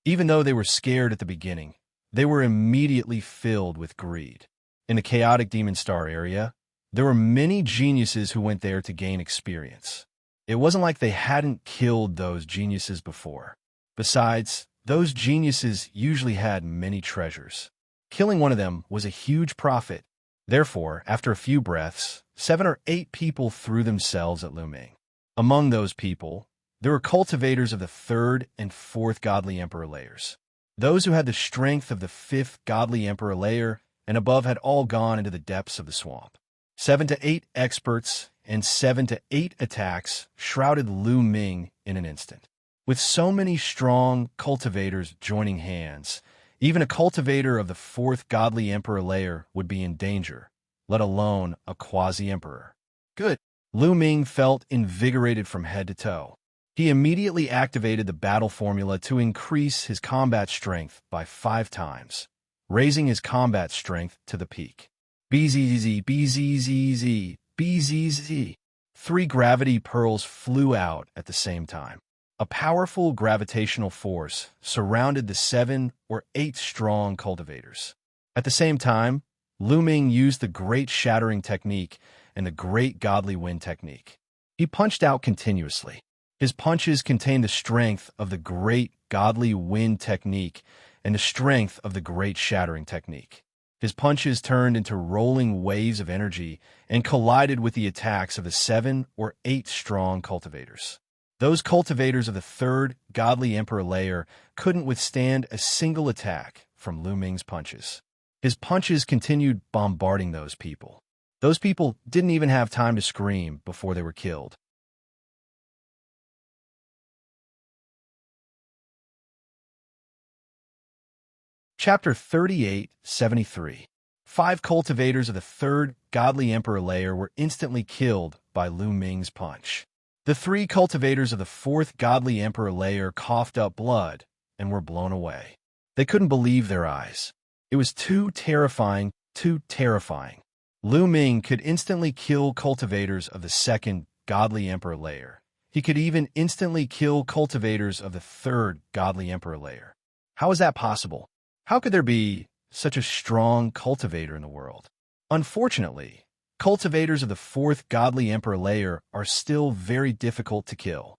Even though they were scared at the beginning, they were immediately filled with greed. In the chaotic Demon Star area, there were many geniuses who went there to gain experience. It wasn't like they hadn't killed those geniuses before. Besides, those geniuses usually had many treasures. Killing one of them was a huge profit. Therefore, after a few breaths, 7 or 8 people threw themselves at Lu Ming. Among those people, there were cultivators of the 3rd and 4th godly emperor layers. Those who had the strength of the 5th godly emperor layer and above had all gone into the depths of the swamp. 7 to 8 experts and 7 to 8 attacks shrouded Lu Ming in an instant. With so many strong cultivators joining hands, even a cultivator of the 4th godly emperor layer would be in danger, let alone a quasi-emperor. Good. Lu Ming felt invigorated from head to toe. He immediately activated the battle formula to increase his combat strength by 5 times, raising his combat strength to the peak. BZZ, BZZZ, BZZ. 3 gravity pearls flew out at the same time. A powerful gravitational force surrounded the 7 or 8 strong cultivators. At the same time, Lu Ming used the great shattering technique and the great godly wind technique. He punched out continuously. His punches contained the strength of the great godly wind technique and the strength of the great shattering technique. His punches turned into rolling waves of energy and collided with the attacks of the 7 or 8 strong cultivators. Those cultivators of the 3rd godly emperor layer couldn't withstand a single attack from Lu Ming's punches. His punches continued bombarding those people. Those people didn't even have time to scream before they were killed. Chapter 38-73. 5 cultivators of the 3rd godly emperor layer were instantly killed by Lu Ming's punch. The 3 cultivators of the 4th godly emperor layer coughed up blood and were blown away. They couldn't believe their eyes. It was too terrifying, too terrifying. Lu Ming could instantly kill cultivators of the 2nd godly emperor layer. He could even instantly kill cultivators of the third godly emperor layer. How is that possible? How could there be such a strong cultivator in the world? Unfortunately, cultivators of the fourth godly emperor layer are still very difficult to kill,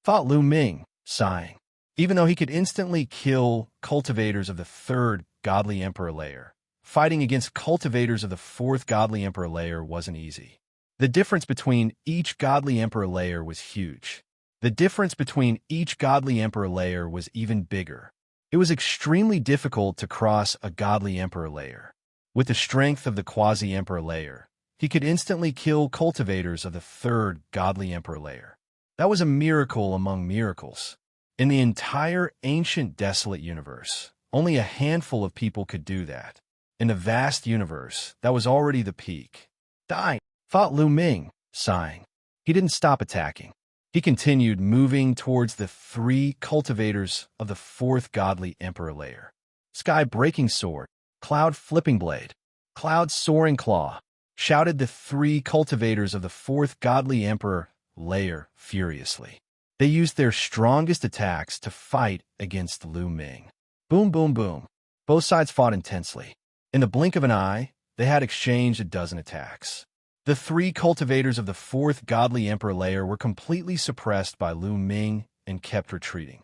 thought Lu Ming, sighing. Even though he could instantly kill cultivators of the third godly emperor layer, fighting against cultivators of the fourth godly emperor layer wasn't easy. The difference between each godly emperor layer was huge. The difference between each godly emperor layer was even bigger. It was extremely difficult to cross a godly emperor layer. With the strength of the quasi-emperor layer, he could instantly kill cultivators of the third godly emperor layer. That was a miracle among miracles. In the entire ancient desolate universe, only a handful of people could do that. In the vast universe, that was already the peak. Die, thought Lu Ming, sighing. He didn't stop attacking. He continued moving towards the three cultivators of the fourth godly emperor layer. Sky-breaking sword, cloud-flipping blade, cloud-soaring claw, shouted the three cultivators of the fourth godly emperor layer furiously. They used their strongest attacks to fight against Lu Ming. Boom, boom, boom. Both sides fought intensely. In the blink of an eye, they had exchanged a dozen attacks. The three cultivators of the fourth godly emperor layer were completely suppressed by Lu Ming and kept retreating.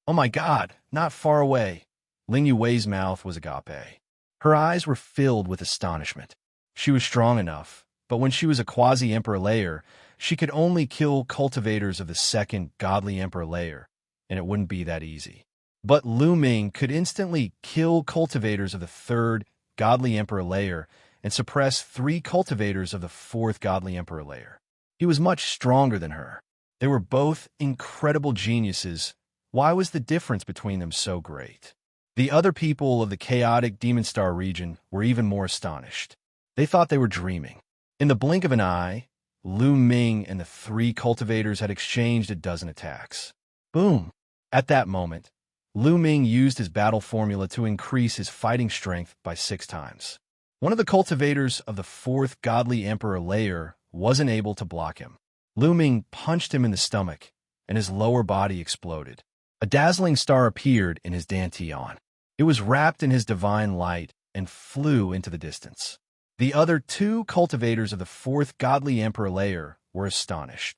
Oh my god, not far away. Ling Yue's mouth was agape. Her eyes were filled with astonishment. She was strong enough, but when she was a quasi-emperor layer, she could only kill cultivators of the second godly emperor layer, and it wouldn't be that easy. But Lu Ming could instantly kill cultivators of the third godly emperor layer and suppress three cultivators of the fourth godly emperor layer. He was much stronger than her. They were both incredible geniuses. Why was the difference between them so great? The other people of the chaotic Demon Star region were even more astonished. They thought they were dreaming. In the blink of an eye, Lu Ming and the three cultivators had exchanged a dozen attacks. Boom! At that moment, Lu Ming used his battle formula to increase his fighting strength by 6 times. One of the cultivators of the fourth godly emperor layer wasn't able to block him. Lu Ming punched him in the stomach, and his lower body exploded. A dazzling star appeared in his dantian. It was wrapped in his divine light and flew into the distance. The other 2 cultivators of the fourth godly emperor layer were astonished.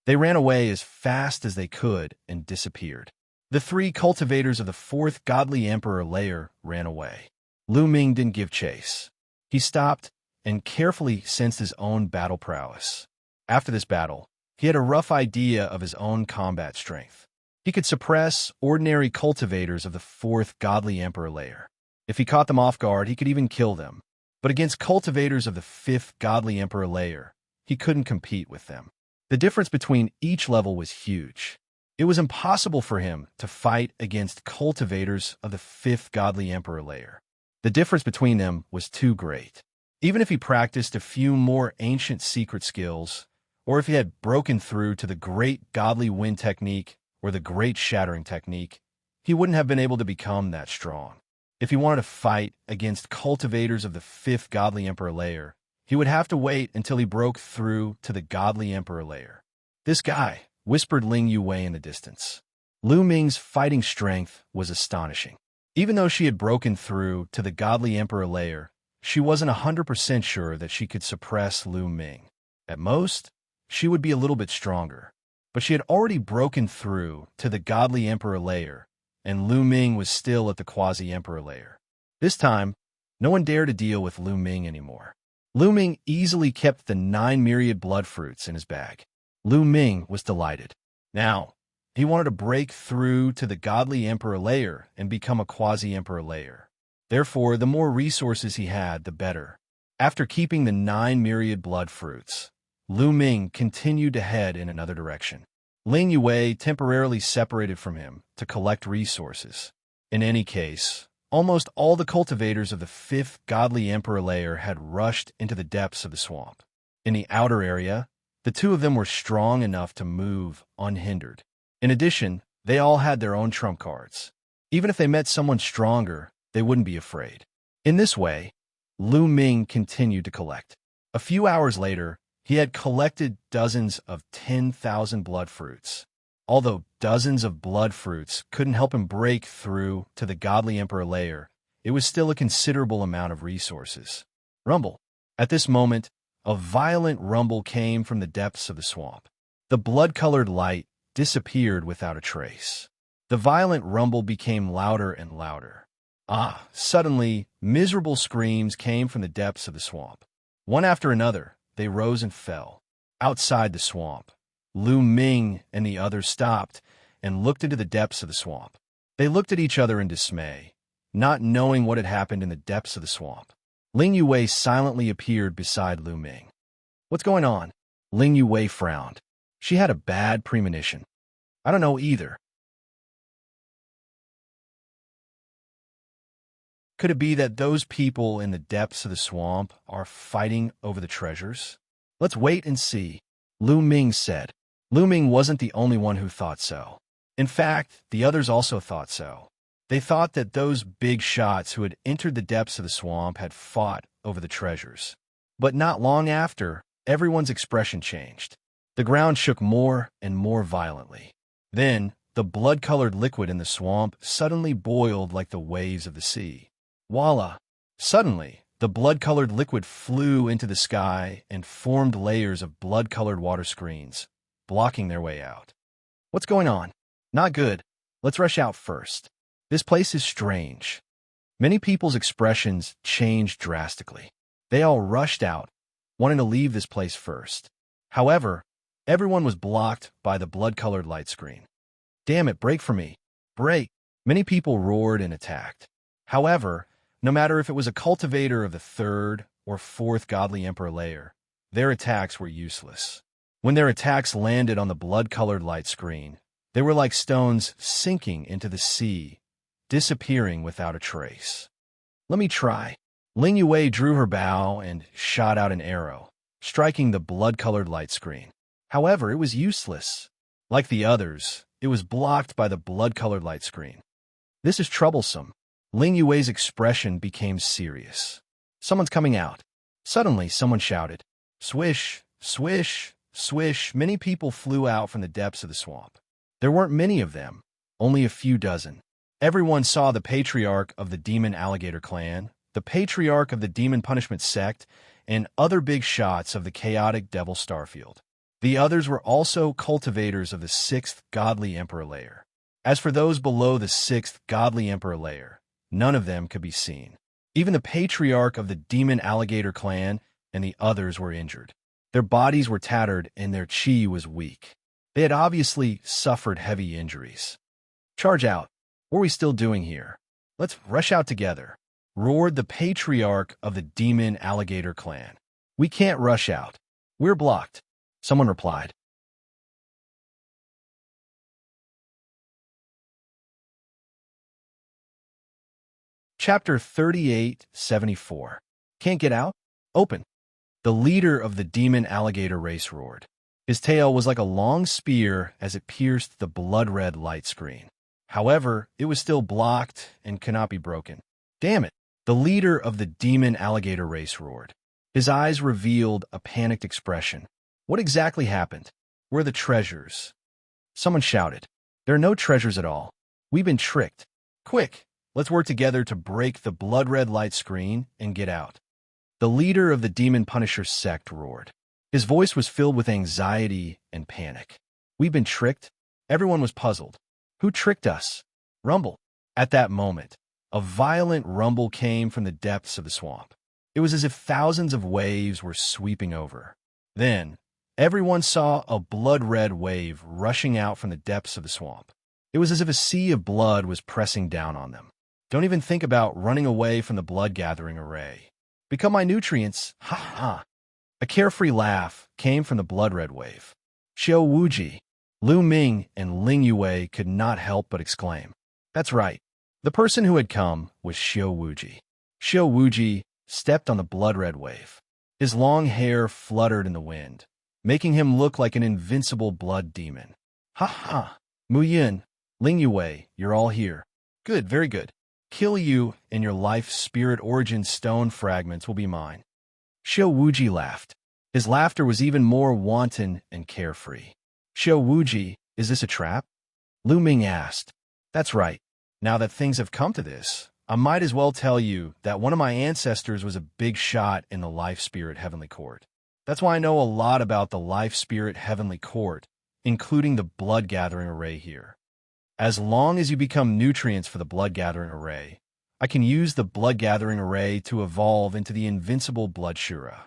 They ran away as fast as they could and disappeared. The 3 cultivators of the fourth godly emperor layer ran away. Lu Ming didn't give chase. He stopped and carefully sensed his own battle prowess. After this battle, he had a rough idea of his own combat strength. He could suppress ordinary cultivators of the fourth godly emperor layer. If he caught them off guard, he could even kill them. But against cultivators of the fifth godly emperor layer, he couldn't compete with them. The difference between each level was huge. It was impossible for him to fight against cultivators of the fifth godly emperor layer. The difference between them was too great. Even if he practiced a few more ancient secret skills, or if he had broken through to the great godly wind technique or the great shattering technique, he wouldn't have been able to become that strong. If he wanted to fight against cultivators of the fifth godly emperor layer, he would have to wait until he broke through to the godly emperor layer. This guy, whispered Ling Yue in the distance. Lu Ming's fighting strength was astonishing. Even though she had broken through to the godly emperor layer, she wasn't 100% sure that she could suppress Lu Ming. At most, she would be a little bit stronger. But she had already broken through to the godly emperor layer, and Lu Ming was still at the quasi-emperor layer. This time, no one dared to deal with Lu Ming anymore. Lu Ming easily kept the 9 myriad blood fruits in his bag. Lu Ming was delighted. Now, he wanted to break through to the godly emperor layer and become a quasi-emperor layer. Therefore, the more resources he had, the better. After keeping the 9 myriad blood fruits, Lu Ming continued to head in another direction. Ling Yue temporarily separated from him to collect resources. In any case, almost all the cultivators of the fifth godly emperor layer had rushed into the depths of the swamp. In the outer area, the 2 of them were strong enough to move unhindered. In addition, they all had their own trump cards. Even if they met someone stronger, they wouldn't be afraid. In this way, Lu Ming continued to collect. A few hours later, He had collected dozens of 10,000 blood fruits. Although dozens of blood fruits couldn't help him break through to the godly emperor layer, it was still a considerable amount of resources. Rumble. At this moment, a violent rumble came from the depths of the swamp. The blood-colored light disappeared without a trace. The violent rumble became louder and louder. Suddenly, miserable screams came from the depths of the swamp. One after another, they rose and fell. Outside the swamp, Lu Ming and the others stopped and looked into the depths of the swamp. They looked at each other in dismay, not knowing what had happened in the depths of the swamp. Ling Yue silently appeared beside Lu Ming. "What's going on?" Ling Yue frowned. She had a bad premonition. "I don't know either." Could it be that those people in the depths of the swamp are fighting over the treasures? "Let's wait and see," Lu Ming said. Lu Ming wasn't the only one who thought so. In fact, the others also thought so. They thought that those big shots who had entered the depths of the swamp had fought over the treasures. But not long after, everyone's expression changed. The ground shook more and more violently. Then, the blood-colored liquid in the swamp suddenly boiled like the waves of the sea. Voila! Suddenly, the blood-colored liquid flew into the sky and formed layers of blood-colored water screens, blocking their way out. "What's going on?" "Not good. Let's rush out first. This place is strange." Many people's expressions changed drastically. They all rushed out, wanting to leave this place first. However, everyone was blocked by the blood-colored light screen. "Damn it, break for me. Break!" Many people roared and attacked. However, no matter if it was a cultivator of the third or fourth godly emperor layer, their attacks were useless. When their attacks landed on the blood-colored light screen, they were like stones sinking into the sea, disappearing without a trace. "Let me try." Ling Yue drew her bow and shot out an arrow, striking the blood-colored light screen. However, it was useless. Like the others, it was blocked by the blood-colored light screen. "This is troublesome." Ling Yue's expression became serious. "Someone's coming out." Suddenly, someone shouted, "Swish, swish, swish." Many people flew out from the depths of the swamp. There weren't many of them, only a few dozen. Everyone saw the patriarch of the demon alligator clan, the patriarch of the demon punishment sect, and other big shots of the chaotic devil starfield. The others were also cultivators of the 6th godly emperor layer. As for those below the 6th godly emperor layer, none of them could be seen. Even the patriarch of the demon alligator clan and the others were injured. Their bodies were tattered and their chi was weak. They had obviously suffered heavy injuries. "Charge out. What are we still doing here? Let's rush out together," roared the patriarch of the demon alligator clan. "We can't rush out. We're blocked," someone replied. Chapter 3874. Can't get out? Open. The leader of the demon alligator race roared. His tail was like a long spear as it pierced the blood-red light screen. However, it was still blocked and could not be broken. "Damn it!" The leader of the demon alligator race roared. His eyes revealed a panicked expression. What exactly happened? Where are the treasures? Someone shouted. "There are no treasures at all. We've been tricked. Quick, let's work together to break the blood-red light screen and get out." The leader of the demon punisher sect roared. His voice was filled with anxiety and panic. "We've been tricked?" Everyone was puzzled. "Who tricked us?" Rumble. At that moment, a violent rumble came from the depths of the swamp. It was as if thousands of waves were sweeping over. Then, everyone saw a blood-red wave rushing out from the depths of the swamp. It was as if a sea of blood was pressing down on them. Don't even think about running away from the blood-gathering array. Become my nutrients, ha ha. A carefree laugh came from the blood-red wave. Xiao Wuji, Lu Ming, and Ling Yue could not help but exclaim. That's right. The person who had come was Xiao Wuji. Xiao Wuji stepped on the blood-red wave. His long hair fluttered in the wind, making him look like an invincible blood demon. Ha ha! Mu Yin, Ling Yue, you're all here. Good, very good. Kill you, and your life spirit origin stone fragments will be mine. Xiao Wuji laughed. His laughter was even more wanton and carefree. Xiao Wuji, is this a trap? Lu Ming asked. That's right. Now that things have come to this, I might as well tell you that one of my ancestors was a big shot in the Life Spirit Heavenly Court. That's why I know a lot about the Life Spirit Heavenly Court, including the Blood Gathering Array here. As long as you become nutrients for the Blood Gathering Array, I can use the Blood Gathering Array to evolve into the invincible Blood Shura.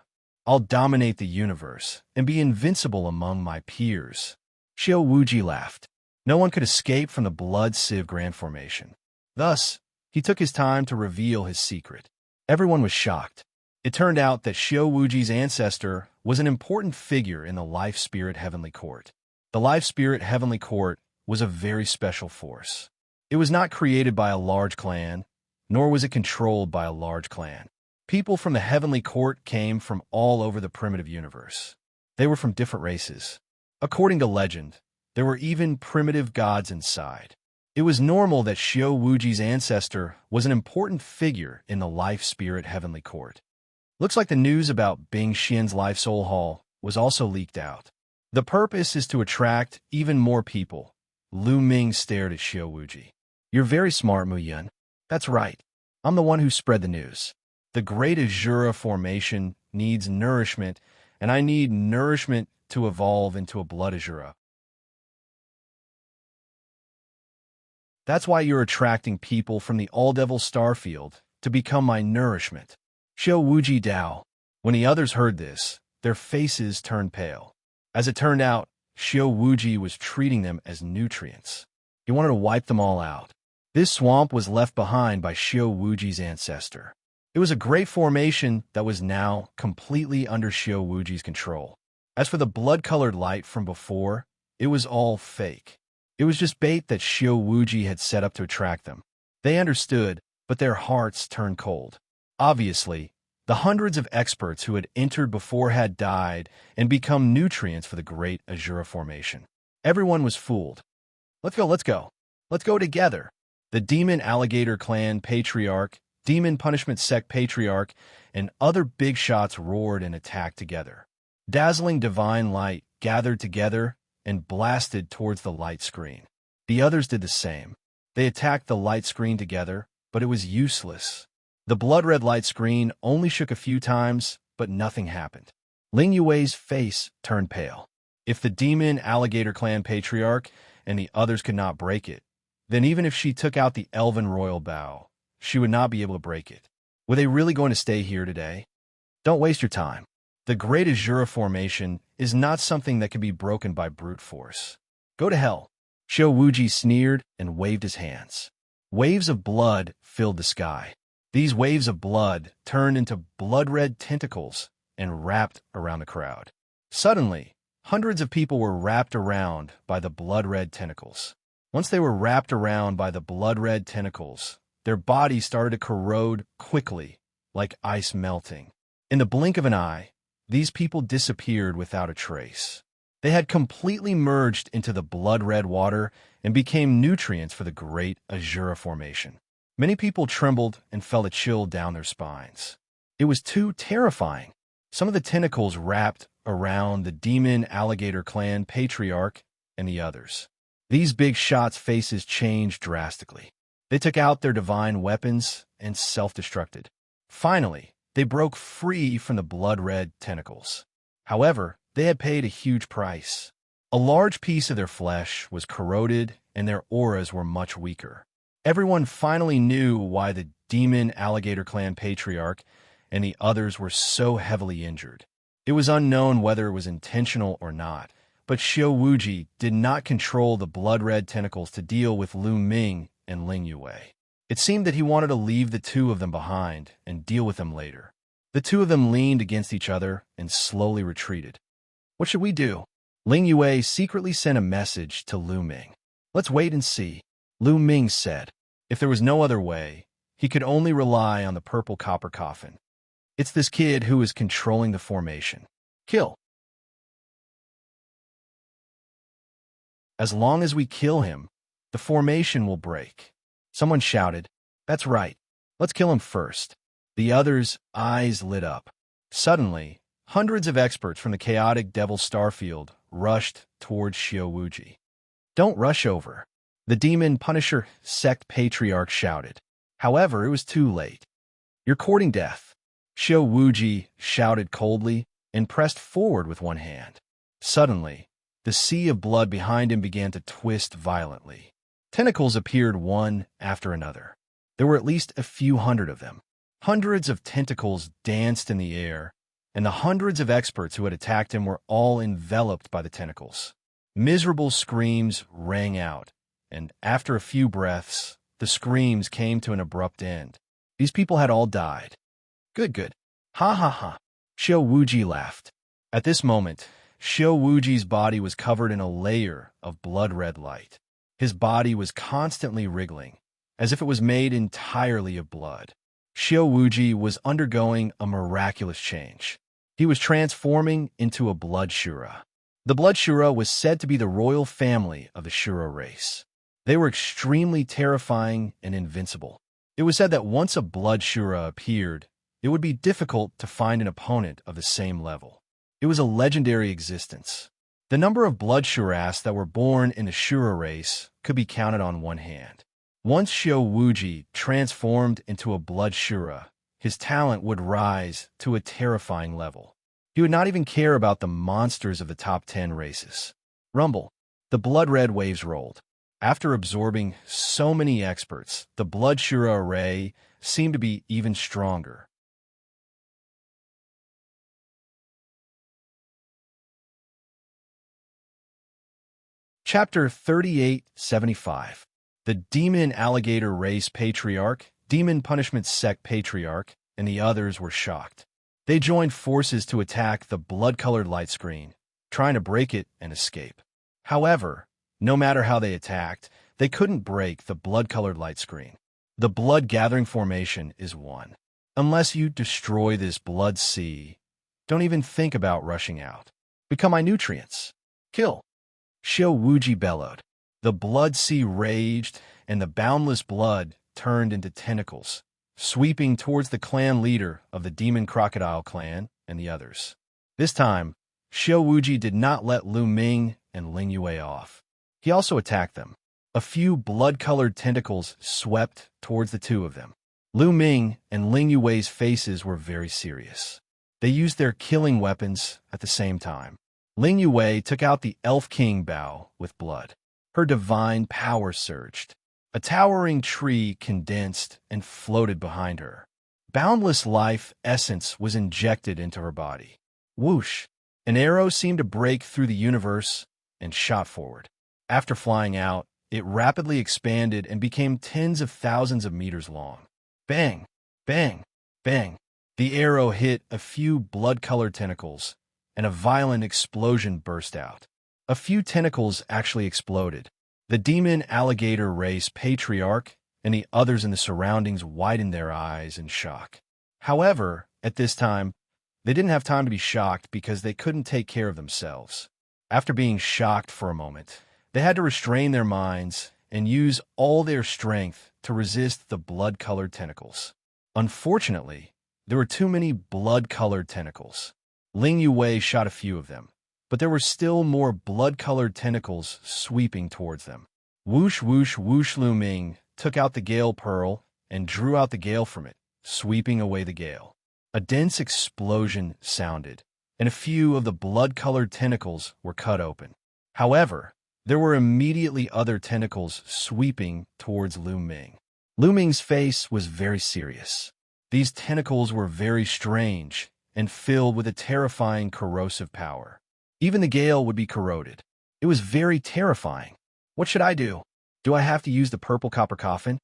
I'll dominate the universe and be invincible among my peers. Xiao Wuji laughed. No one could escape from the Blood Sieve Grand Formation. Thus, he took his time to reveal his secret. Everyone was shocked. It turned out that Xiao Wuji's ancestor was an important figure in the Life Spirit Heavenly Court. The Life Spirit Heavenly Court was a very special force. It was not created by a large clan, nor was it controlled by a large clan. People from the Heavenly Court came from all over the primitive universe. They were from different races. According to legend, there were even primitive gods inside. It was normal that Xiao Wuji's ancestor was an important figure in the Life Spirit Heavenly Court. Looks like the news about Bing Xian's Life Soul Hall was also leaked out. The purpose is to attract even more people. Lu Ming stared at Xiao Wuji. You're very smart, Mu Yun. That's right. I'm the one who spread the news. The Great Azura Formation needs nourishment, and I need nourishment to evolve into a Blood Azura. That's why you're attracting people from the All-Devil Starfield to become my nourishment. Xiao Wuji Dao. When the others heard this, their faces turned pale. As it turned out, Xiao Wuji was treating them as nutrients. He wanted to wipe them all out. This swamp was left behind by Xiao Wuji's ancestor. It was a great formation that was now completely under Xiao Wuji's control. As for the blood-colored light from before, it was all fake. It was just bait that Xiao Wuji had set up to attract them. They understood, but their hearts turned cold. Obviously, the hundreds of experts who had entered before had died and become nutrients for the Great Azura Formation. Everyone was fooled. Let's go. Let's go together. The Demon Alligator Clan Patriarch, Demon Punishment Sect Patriarch, and other big shots roared and attacked together. Dazzling divine light gathered together and blasted towards the light screen. The others did the same. They attacked the light screen together, but it was useless. The blood-red light screen only shook a few times, but nothing happened. Ling Yue's face turned pale. If the Demon Alligator Clan Patriarch and the others could not break it, then even if she took out the Elven Royal Bow, she would not be able to break it. Were they really going to stay here today? Don't waste your time. The Great Azura Formation is not something that can be broken by brute force. Go to hell. Xiao Wuji sneered and waved his hands. Waves of blood filled the sky. These waves of blood turned into blood-red tentacles and wrapped around the crowd. Suddenly, hundreds of people were wrapped around by the blood-red tentacles. Once they were wrapped around by the blood-red tentacles, their bodies started to corrode quickly, like ice melting. In the blink of an eye, these people disappeared without a trace. They had completely merged into the blood-red water and became nutrients for the Great Azura Formation. Many people trembled and felt a chill down their spines. It was too terrifying. Some of the tentacles wrapped around the Demon Alligator Clan Patriarch and the others. These big shots' faces changed drastically. They took out their divine weapons and self-destructed. Finally, they broke free from the blood-red tentacles. However, they had paid a huge price. A large piece of their flesh was corroded and their auras were much weaker. Everyone finally knew why the Demon Alligator Clan Patriarch and the others were so heavily injured. It was unknown whether it was intentional or not, but Xiao Wuji did not control the blood-red tentacles to deal with Lu Ming and Ling Yue. It seemed that he wanted to leave the two of them behind and deal with them later. The two of them leaned against each other and slowly retreated. What should we do? Ling Yue secretly sent a message to Lu Ming. Let's wait and see, Lu Ming said. If there was no other way, he could only rely on the purple copper coffin. It's this kid who is controlling the formation. Kill. As long as we kill him, the formation will break. Someone shouted, That's right. Let's kill him first. The others' eyes lit up. Suddenly, Hundreds of experts from the chaotic Devil Starfield rushed towards Xiao. "Don't rush over," the Demon Punisher Sect Patriarch shouted. However, it was too late. "You're courting death," Xiao shouted coldly and pressed forward with one hand. Suddenly, the sea of blood behind him began to twist violently. Tentacles appeared one after another. There were at least a few hundred of them. Hundreds of tentacles danced in the air, and the hundreds of experts who had attacked him were all enveloped by the tentacles. Miserable screams rang out, and after a few breaths, the screams came to an abrupt end. These people had all died. Good. Ha ha ha. Xiao laughed. At this moment, Xiao body was covered in a layer of blood-red light. His body was constantly wriggling, as if it was made entirely of blood. Xiao was undergoing a miraculous change. He was transforming into a blood Shura. The blood Shura was said to be the royal family of the Shura race. They were extremely terrifying and invincible. It was said that once a blood Shura appeared, it would be difficult to find an opponent of the same level. It was a legendary existence. The number of blood Shuras that were born in the Shura race could be counted on one hand. Once Xiao transformed into a blood Shura, his talent would rise to a terrifying level. He would not even care about the monsters of the top 10 races. Rumble. The blood-red waves rolled. After absorbing so many experts, the blood Shura array seemed to be even stronger. Chapter 3875. The Demon Alligator Race Patriarch, Demon Punishment Sect Patriarch, and the others were shocked. They joined forces to attack the blood-colored light screen, trying to break it and escape. However, no matter how they attacked, they couldn't break the blood-colored light screen. The blood-gathering formation is one. Unless you destroy this blood sea, don't even think about rushing out. Become my nutrients. Kill. Xiao bellowed. The blood sea raged, and the boundless blood turned into tentacles, sweeping towards the clan leader of the Demon Crocodile clan and the others. This time, Xiao did not let Lu Ming and Ling Yue off. He also attacked them. A few blood-colored tentacles swept towards the two of them. Lu Ming and Ling Yue's faces were very serious. They used their killing weapons at the same time. Ling Yue took out the Elf King bow with blood. Her divine power surged. A towering tree condensed and floated behind her. Boundless life essence was injected into her body. Whoosh! An arrow seemed to break through the universe and shot forward. After flying out, it rapidly expanded and became tens of thousands of meters long. Bang! Bang! Bang! The arrow hit a few blood-colored tentacles, and a violent explosion burst out. A few tentacles actually exploded. The Demon Alligator Race Patriarch and the others in the surroundings widened their eyes in shock. However, at this time, they didn't have time to be shocked because they couldn't take care of themselves. After being shocked for a moment, they had to restrain their minds and use all their strength to resist the blood-colored tentacles. Unfortunately, there were too many blood-colored tentacles. Ling Yue shot a few of them, but there were still more blood-colored tentacles sweeping towards them. Whoosh, whoosh, whoosh. Lu Ming took out the Gale Pearl and drew out the gale from it, sweeping away the gale. A dense explosion sounded, and a few of the blood-colored tentacles were cut open. However, there were immediately other tentacles sweeping towards Lu Ming. Lu Ming's face was very serious. These tentacles were very strange and filled with a terrifying corrosive power. Even the gale would be corroded. It was very terrifying. What should I do? Do I have to use the purple copper coffin?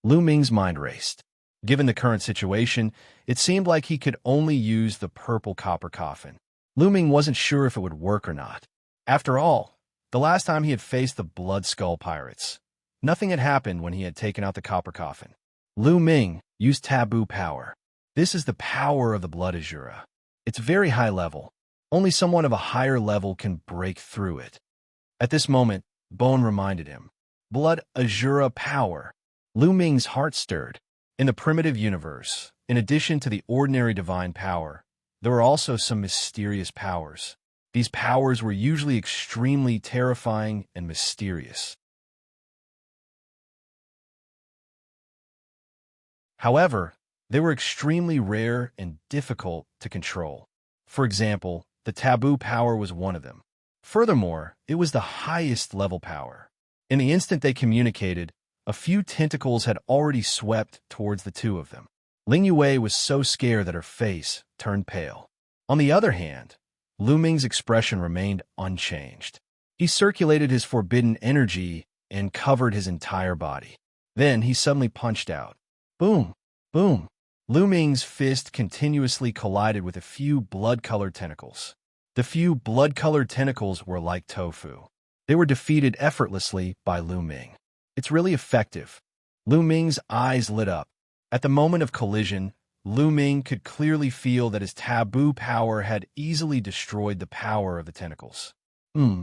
Lu Ming's mind raced. Given the current situation, it seemed like he could only use the purple copper coffin. Lu Ming wasn't sure if it would work or not. After all, the last time he had faced the Blood Skull Pirates, nothing had happened when he had taken out the copper coffin. Lu Ming used taboo power. This is the power of the Blood Azura. It's very high level. Only someone of a higher level can break through it. At this moment, Bone reminded him. Blood Azura power. Lu Ming's heart stirred. In the primitive universe, in addition to the ordinary divine power, there were also some mysterious powers. These powers were usually extremely terrifying and mysterious. However, they were extremely rare and difficult to control. For example, the taboo power was one of them. Furthermore, it was the highest level power. In the instant they communicated, a few tentacles had already swept towards the two of them. Ling Yue was so scared that her face turned pale. On the other hand, Lu Ming's expression remained unchanged. He circulated his forbidden energy and covered his entire body. Then he suddenly punched out. Boom! Boom! Lu Ming's fist continuously collided with a few blood-colored tentacles. The few blood-colored tentacles were like tofu. They were defeated effortlessly by Lu Ming. It's really effective. Lu Ming's eyes lit up. At the moment of collision, Lu Ming could clearly feel that his taboo power had easily destroyed the power of the tentacles. Xiao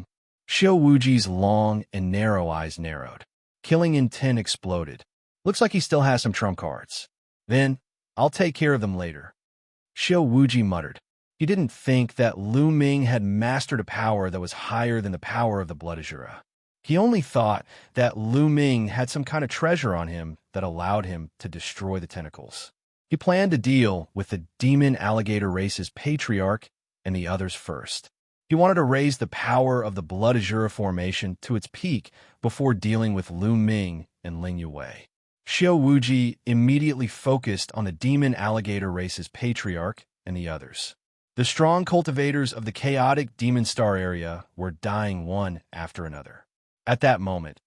Wuji's long and narrow eyes narrowed. Killing intent exploded. Looks like he still has some trump cards. Then, I'll take care of them later. Xiao Wuji muttered. He didn't think that Lu Ming had mastered a power that was higher than the power of the Blood Azura. He only thought that Lu Ming had some kind of treasure on him that allowed him to destroy the tentacles. He planned to deal with the demon alligator race's patriarch and the others first. He wanted to raise the power of the Blood Azura formation to its peak before dealing with Lu Ming and Ling Yue. Xiao Wuji immediately focused on the demon alligator race's patriarch and the others. The strong cultivators of the chaotic demon star area were dying one after another. At that moment,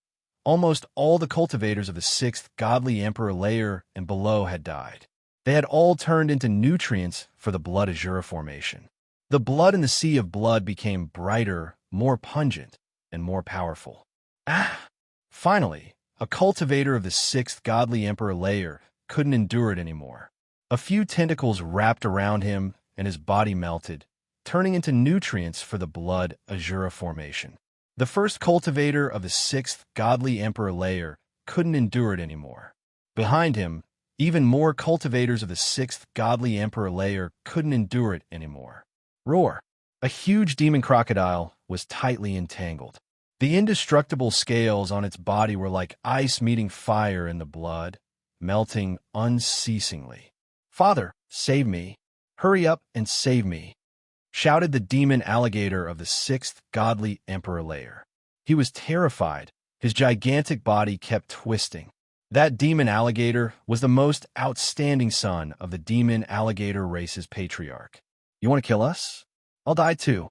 almost all the cultivators of the 6th godly emperor layer and below had died. They had all turned into nutrients for the Blood Azura formation. The blood in the sea of blood became brighter, more pungent, and more powerful. Finally, a cultivator of the 6th godly emperor layer couldn't endure it anymore. A few tentacles wrapped around him and his body melted, turning into nutrients for the Blood Azura formation. The first cultivator of the 6th godly emperor layer couldn't endure it anymore. Behind him, even more cultivators of the 6th godly emperor layer couldn't endure it anymore. Roar! A huge demon crocodile was tightly entangled. The indestructible scales on its body were like ice meeting fire in the blood, melting unceasingly. "Father, save me! Hurry up and save me!" shouted the demon alligator of the 6th godly emperor layer. He was terrified. His gigantic body kept twisting. That demon alligator was the most outstanding son of the demon alligator race's patriarch. "You want to kill us? I'll die too,"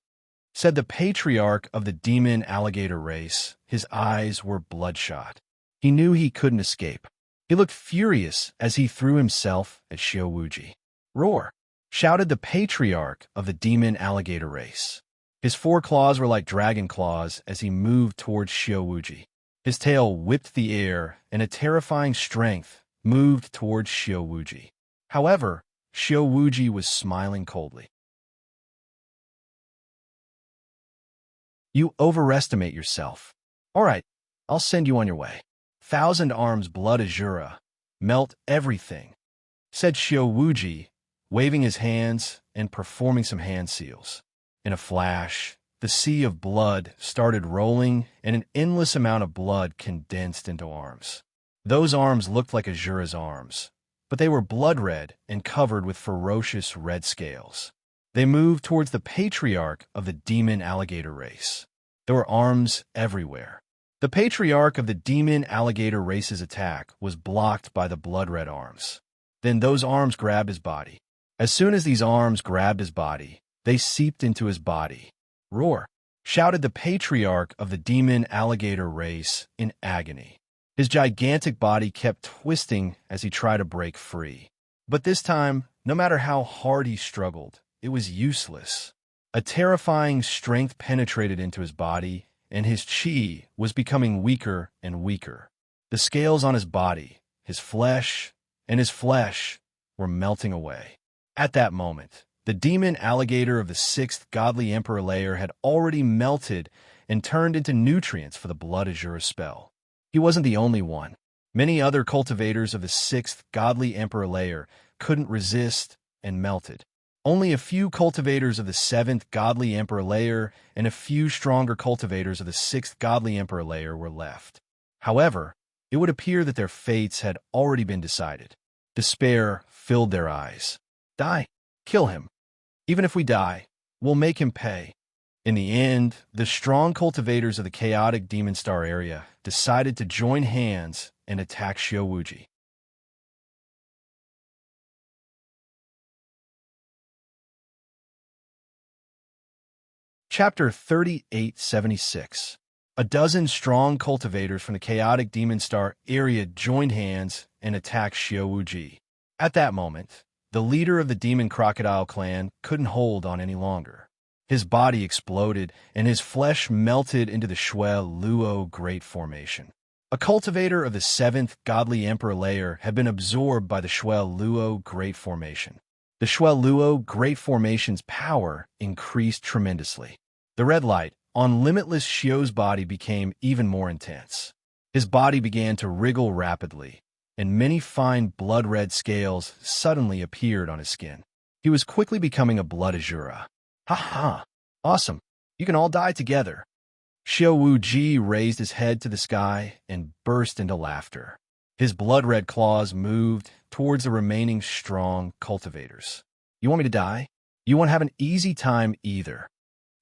said the patriarch of the demon alligator race. His eyes were bloodshot. He knew he couldn't escape. He looked furious as he threw himself at Xiao Wuji. "Roar!" shouted the patriarch of the demon alligator race. His 4 claws were like dragon claws as he moved towards Xiao Wuji. His tail whipped the air, and a terrifying strength moved towards Xiao Wuji. However, Xiao Wuji was smiling coldly. "You overestimate yourself. All right, I'll send you on your way. 1,000 arms Blood Azura. Melt everything," said Xiao Wuji, waving his hands and performing some hand seals. In a flash, the sea of blood started rolling, and an endless amount of blood condensed into arms. Those arms looked like Azura's arms, but they were blood red and covered with ferocious red scales. They moved towards the patriarch of the demon alligator race. There were arms everywhere. The patriarch of the demon alligator race's attack was blocked by the blood red arms. Then those arms grabbed his body. As soon as these arms grabbed his body, they seeped into his body. "Roar!" shouted the patriarch of the demon alligator race in agony. His gigantic body kept twisting as he tried to break free. But this time, no matter how hard he struggled, it was useless. A terrifying strength penetrated into his body, and his chi was becoming weaker and weaker. The scales on his body, his flesh were melting away. At that moment, the demon alligator of the 6th godly emperor layer had already melted and turned into nutrients for the Blood Azura spell. He wasn't the only one. Many other cultivators of the 6th godly emperor layer couldn't resist and melted. Only a few cultivators of the 7th godly emperor layer and a few stronger cultivators of the 6th godly emperor layer were left. However, it would appear that their fates had already been decided. Despair filled their eyes. Die. Kill him. Even if we die, we'll make him pay. In the end, the strong cultivators of the chaotic Demon Star area decided to join hands and attack Xianxia. Chapter 3876. A dozen strong cultivators from the chaotic Demon Star area joined hands and attacked Xianxia. At that moment, the leader of the Demon Crocodile clan couldn't hold on any longer. His body exploded, and his flesh melted into the Shui Luo Great Formation. A cultivator of the 7th Godly Emperor layer had been absorbed by the Shui Luo Great Formation. The Shui Luo Great Formation's power increased tremendously. The red light on Limitless Xiu's body became even more intense. His body began to wriggle rapidly, and many fine blood-red scales suddenly appeared on his skin. He was quickly becoming a blood azura. Ha ha! Awesome! You can all die together. Xianxia raised his head to the sky and burst into laughter. His blood-red claws moved towards the remaining strong cultivators. You want me to die? You won't have an easy time either.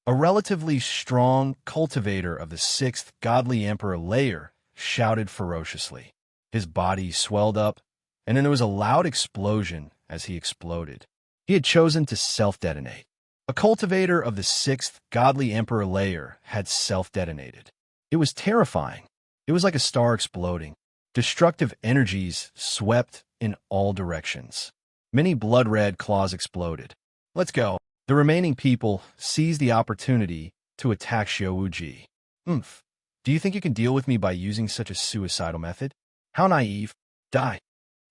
A relatively strong cultivator of the 6th Godly Emperor layer shouted ferociously. His body swelled up, and then there was a loud explosion as he exploded. He had chosen to self-detonate. A cultivator of the 6th Godly Emperor layer had self-detonated. It was terrifying. It was like a star exploding. Destructive energies swept in all directions. Many blood-red claws exploded. Let's go. The remaining people seized the opportunity to attack Xianxia. Do you think you can deal with me by using such a suicidal method? How naive. Die.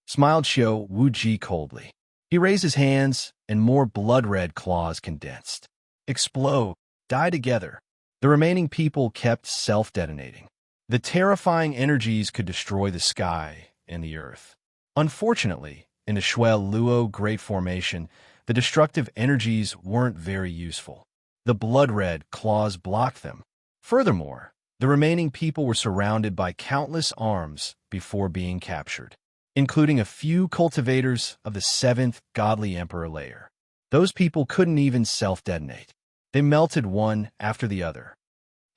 Smiled Xianxia coldly. He raised his hands, and more blood-red claws condensed. Explode. Die together. The remaining people kept self-detonating. The terrifying energies could destroy the sky and the earth. Unfortunately, in the Shui Luo Great Formation, the destructive energies weren't very useful. The blood-red claws blocked them. Furthermore, the remaining people were surrounded by countless arms before being captured, including a few cultivators of the 7th Godly Emperor layer. Those people couldn't even self-detonate. They melted one after the other.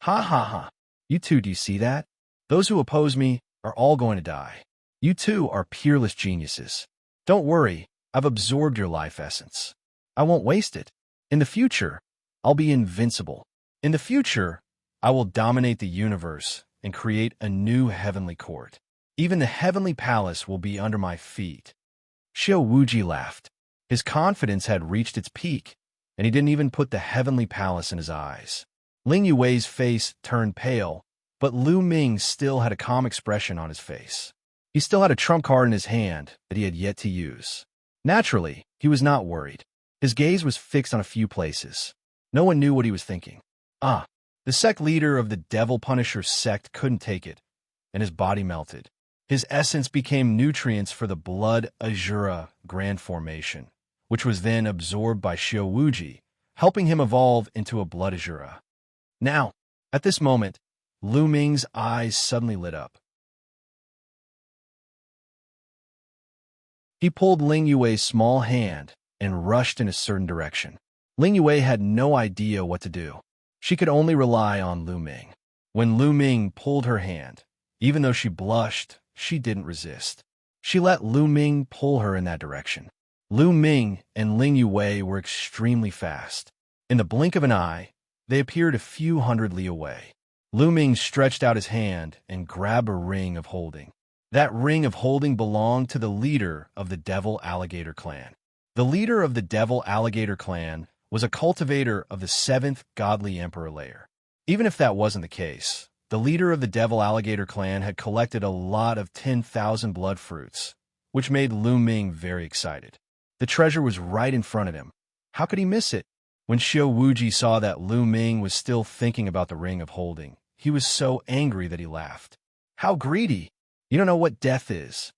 Ha ha ha. You two, do you see that? Those who oppose me are all going to die. You two are peerless geniuses. Don't worry, I've absorbed your life essence. I won't waste it. In the future, I'll be invincible. In the future, I will dominate the universe and create a new heavenly court. Even the heavenly palace will be under my feet. Xianxia laughed. His confidence had reached its peak, and he didn't even put the heavenly palace in his eyes. Ling Yue's face turned pale, but Lu Ming still had a calm expression on his face. He still had a trump card in his hand that he had yet to use. Naturally, he was not worried. His gaze was fixed on a few places. No one knew what he was thinking. The sect leader of the Devil Punisher sect couldn't take it, and his body melted. His essence became nutrients for the Blood Azura Grand Formation, which was then absorbed by Xianxia, helping him evolve into a Blood Azura. Now, at this moment, Lu Ming's eyes suddenly lit up. He pulled Ling Yue's small hand and rushed in a certain direction. Ling Yue had no idea what to do. She could only rely on Lu Ming. When Lu Ming pulled her hand, even though she blushed, she didn't resist. She let Lu Ming pull her in that direction. Lu Ming and Ling Yue were extremely fast. In the blink of an eye, they appeared a few hundred li away. Lu Ming stretched out his hand and grabbed a ring of holding. That ring of holding belonged to the leader of the Devil Alligator clan. The leader of the Devil Alligator clan was a cultivator of the 7th Godly Emperor layer. Even if that wasn't the case, the leader of the Devil Alligator clan had collected a lot of 10,000 blood fruits, which made Lu Ming very excited. The treasure was right in front of him. How could he miss it? When Xianxia saw that Lu Ming was still thinking about the ring of holding, he was so angry that he laughed. How greedy! You don't know what death is.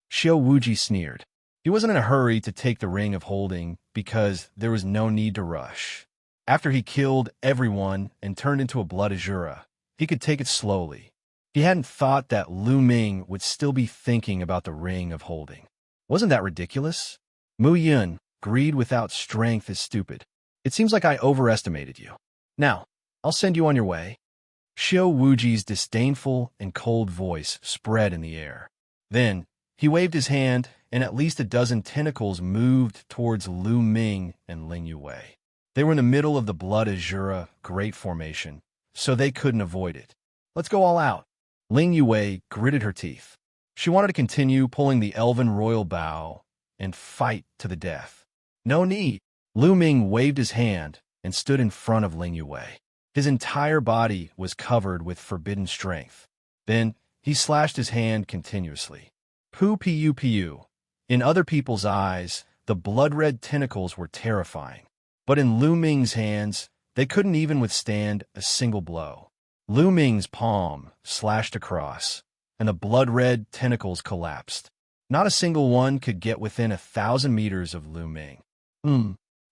Xianxia sneered. He wasn't in a hurry to take the Ring of Holding because there was no need to rush. After he killed everyone and turned into a blood Azura, he could take it slowly. He hadn't thought that Lu Ming would still be thinking about the Ring of Holding. Wasn't that ridiculous? Mu Yun, greed without strength is stupid. It seems like I overestimated you. Now, I'll send you on your way. Xiao Wuji's disdainful and cold voice spread in the air. Then, he waved his hand, and at least a dozen tentacles moved towards Lu Ming and Ling Yue. They were in the middle of the Blood Azura Great Formation, so they couldn't avoid it. Let's go all out. Ling Yue gritted her teeth. She wanted to continue pulling the Elven Royal Bow and fight to the death. No need. Lu Ming waved his hand and stood in front of Ling Yue. His entire body was covered with forbidden strength. Then, he slashed his hand continuously. Pu. In other people's eyes, the blood-red tentacles were terrifying. But in Lu Ming's hands, they couldn't even withstand a single blow. Lu Ming's palm slashed across, and the blood-red tentacles collapsed. Not a single one could get within 1,000 meters of Lu Ming.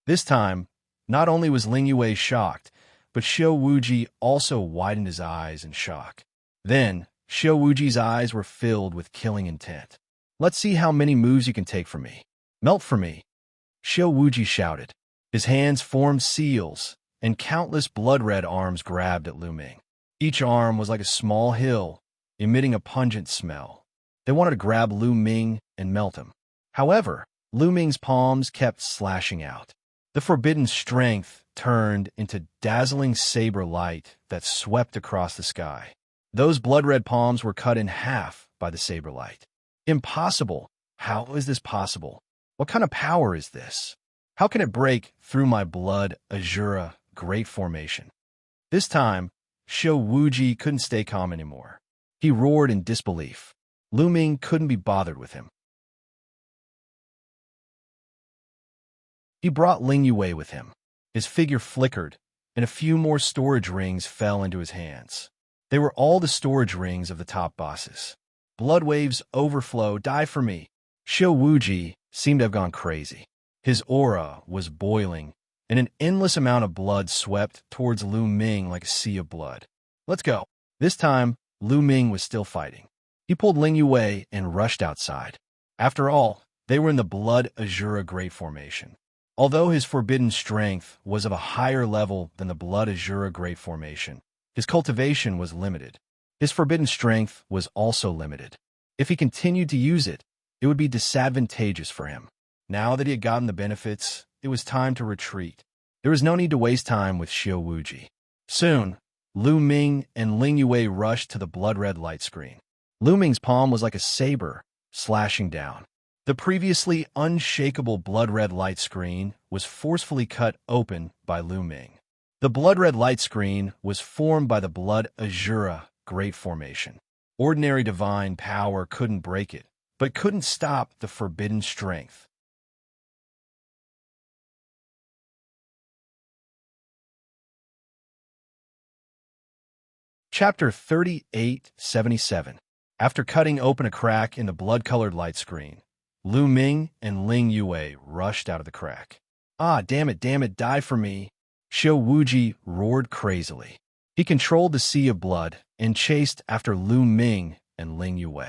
This time, not only was Ling Yue shocked, but Xiao Wuji also widened his eyes in shock. Then, Xiao Wuji's eyes were filled with killing intent. Let's see how many moves you can take from me. Melt for me. Xiao Wuji shouted. His hands formed seals, and countless blood-red arms grabbed at Lu Ming. Each arm was like a small hill, emitting a pungent smell. They wanted to grab Lu Ming and melt him. However, Lu Ming's palms kept slashing out. The forbidden strength turned into dazzling saber light that swept across the sky. Those blood-red palms were cut in half by the saber light. Impossible. How is this possible? What kind of power is this? How can it break through my blood Azura Great Formation? This time, Xiao Wuji couldn't stay calm anymore. He roared in disbelief. Lu Ming couldn't be bothered with him. He brought Ling Yue with him. His figure flickered, and a few more storage rings fell into his hands. They were all the storage rings of the top bosses. Blood waves overflow, die for me. Xiao Wuji seemed to have gone crazy. His aura was boiling, and an endless amount of blood swept towards Lu Ming like a sea of blood. Let's go. This time, Lu Ming was still fighting. He pulled Ling Yue and rushed outside. After all, they were in the Blood Azura Great Formation. Although his forbidden strength was of a higher level than the Blood Azura Great Formation, his cultivation was limited. His forbidden strength was also limited. If he continued to use it, it would be disadvantageous for him. Now that he had gotten the benefits, it was time to retreat. There was no need to waste time with Xiao Wuji. Soon, Lu Ming and Ling Yue rushed to the blood-red light screen. Lu Ming's palm was like a saber, slashing down. The previously unshakable blood-red light screen was forcefully cut open by Lu Ming. The blood-red light screen was formed by the Blood Azura Great Formation. Ordinary divine power couldn't break it, but couldn't stop the forbidden strength. Chapter 3877. After cutting open a crack in the blood-colored light screen, Lu Ming and Ling Yue rushed out of the crack. Ah, damn it, die for me. Xiao Wuji roared crazily. He controlled the sea of blood and chased after Lu Ming and Ling Yue.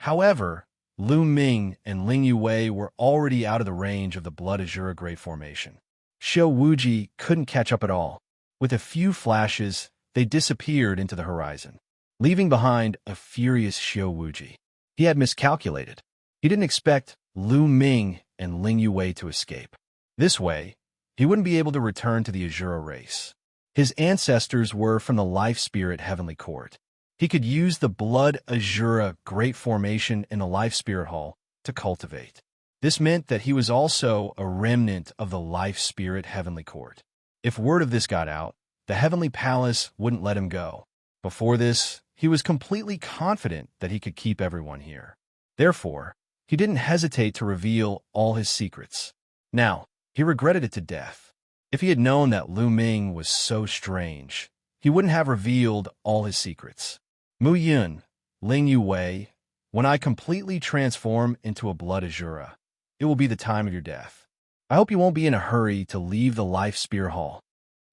However, Lu Ming and Ling Yue were already out of the range of the Blood Azura Great Formation. Xiao Wuji couldn't catch up at all. With a few flashes, they disappeared into the horizon, leaving behind a furious Xiao Wuji. He had miscalculated. He didn't expect Lu Ming and Ling Yue to escape. This way, he wouldn't be able to return to the Azura race. His ancestors were from the Life Spirit Heavenly Court. He could use the Blood Azura Great Formation in the Life Spirit Hall to cultivate. This meant that he was also a remnant of the Life Spirit Heavenly Court. If word of this got out, the Heavenly Palace wouldn't let him go. Before this, he was completely confident that he could keep everyone here. Therefore, he didn't hesitate to reveal all his secrets. Now, he regretted it to death. If he had known that Lu Ming was so strange, he wouldn't have revealed all his secrets. Mu Yun, Ling Yue, when I completely transform into a Blood Azura, it will be the time of your death. I hope you won't be in a hurry to leave the Life Spear Hall."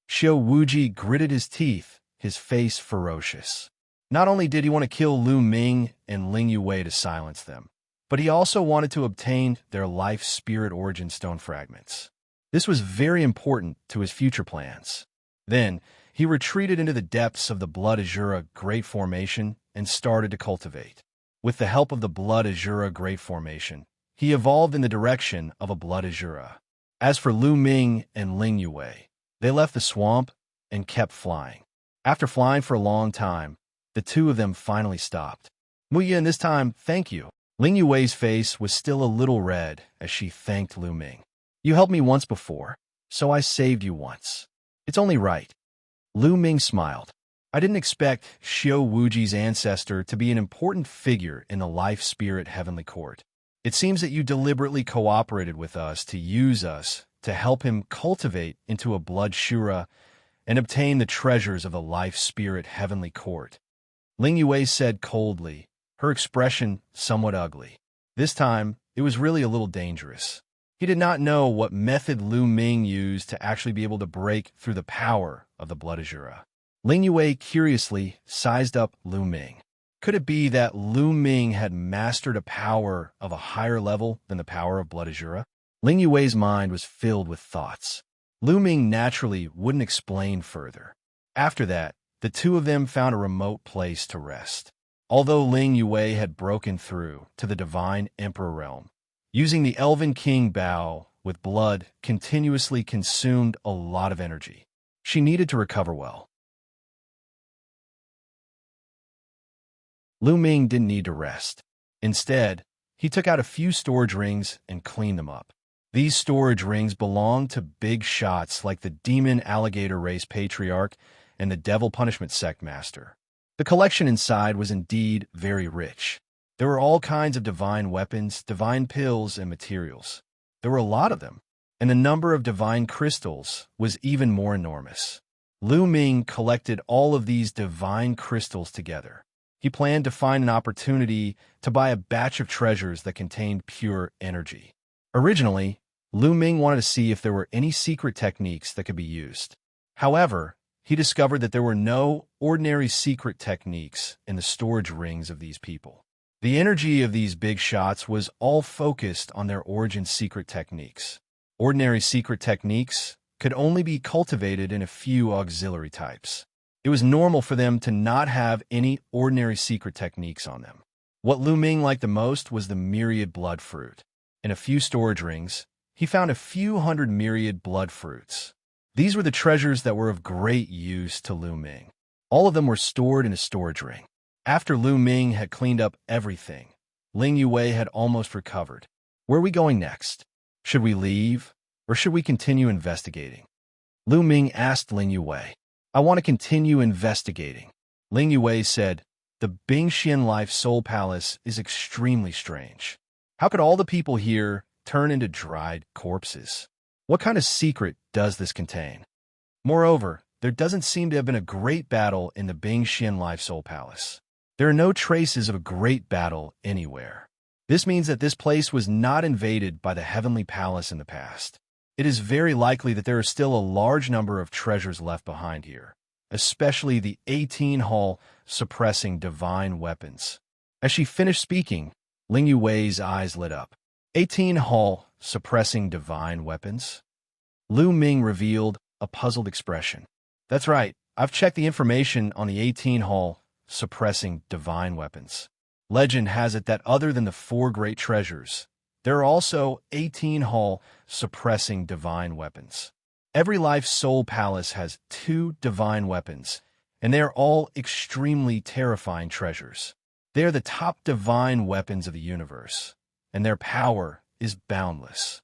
Xiao Wuji gritted his teeth, his face ferocious. Not only did he want to kill Lu Ming and Ling Yue to silence them, but he also wanted to obtain their life spirit origin stone fragments. This was very important to his future plans. Then, he retreated into the depths of the Blood Azura Great Formation and started to cultivate. With the help of the Blood Azura Great Formation, he evolved in the direction of a Blood Azura. As for Lu Ming and Ling Yue, they left the swamp and kept flying. After flying for a long time, the two of them finally stopped. "Wuxia, and this time, thank you." Ling Yue's face was still a little red as she thanked Lu Ming. "You helped me once before, so I saved you once. It's only right." Lu Ming smiled. "I didn't expect Xiao Wuji's ancestor to be an important figure in the Life Spirit Heavenly Court. It seems that you deliberately cooperated with us to help him cultivate into a Blood Shura and obtain the treasures of the Life Spirit Heavenly Court." Ling Yue said coldly, her expression somewhat ugly. This time, it was really a little dangerous. He did not know what method Lu Ming used to actually be able to break through the power of the Blood Azura. Ling Yue curiously sized up Lu Ming. Could it be that Lu Ming had mastered a power of a higher level than the power of Blood Azura? Ling Yue's mind was filled with thoughts. Lu Ming naturally wouldn't explain further. After that, the two of them found a remote place to rest. Although Ling Yue had broken through to the Divine Emperor realm, using the Elven King Bao with blood continuously consumed a lot of energy. She needed to recover well. Lu Ming didn't need to rest. Instead, he took out a few storage rings and cleaned them up. These storage rings belonged to big shots like the Demon Alligator Race Patriarch and the Devil Punishment Sect Master. The collection inside was indeed very rich. There were all kinds of divine weapons, divine pills, and materials. There were a lot of them, and the number of divine crystals was even more enormous. Lu Ming collected all of these divine crystals together. He planned to find an opportunity to buy a batch of treasures that contained pure energy. Originally, Lu Ming wanted to see if there were any secret techniques that could be used. However, he discovered that there were no ordinary secret techniques in the storage rings of these people. The energy of these big shots was all focused on their origin secret techniques. Ordinary secret techniques could only be cultivated in a few auxiliary types. It was normal for them to not have any ordinary secret techniques on them. What Lu Ming liked the most was the myriad blood fruit. In a few storage rings, he found a few hundred myriad blood fruits. These were the treasures that were of great use to Lu Ming. All of them were stored in a storage ring. After Lu Ming had cleaned up everything, Ling Yue had almost recovered. "Where are we going next? Should we leave, or should we continue investigating?" Lu Ming asked Ling Yue. "I want to continue investigating." Ling Yue said, "The Bingxian Life Soul Palace is extremely strange. How could all the people here turn into dried corpses? What kind of secret does this contain? Moreover, there doesn't seem to have been a great battle in the Bingxian Life Soul Palace. There are no traces of a great battle anywhere. This means that this place was not invaded by the Heavenly Palace in the past. It is very likely that there are still a large number of treasures left behind here, especially the 18 Hall suppressing divine weapons." As she finished speaking, Ling Yue's eyes lit up. 18 Hall suppressing divine weapons? Lu Ming revealed a puzzled expression. "That's right. I've checked the information on the 18 Hall suppressing divine weapons. Legend has it that other than the 4 great treasures, there are also 18 Hall suppressing divine weapons. Every Life Soul Palace has 2 divine weapons, and they are all extremely terrifying treasures. They are the top divine weapons of the universe, and their power is boundless."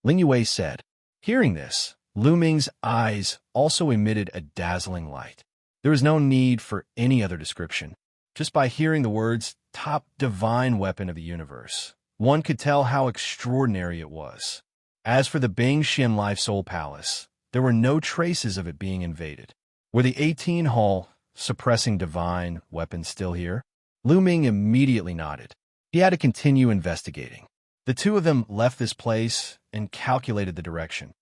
Ling Yue said. Hearing this, Lu Ming's eyes also emitted a dazzling light. There was no need for any other description. Just by hearing the words, "top divine weapon of the universe," one could tell how extraordinary it was. As for the Bingxian Life Soul Palace, there were no traces of it being invaded. Were the 18 Hall suppressing divine weapons still here? Lu Ming immediately nodded. He had to continue investigating. The two of them left this place and calculated the direction.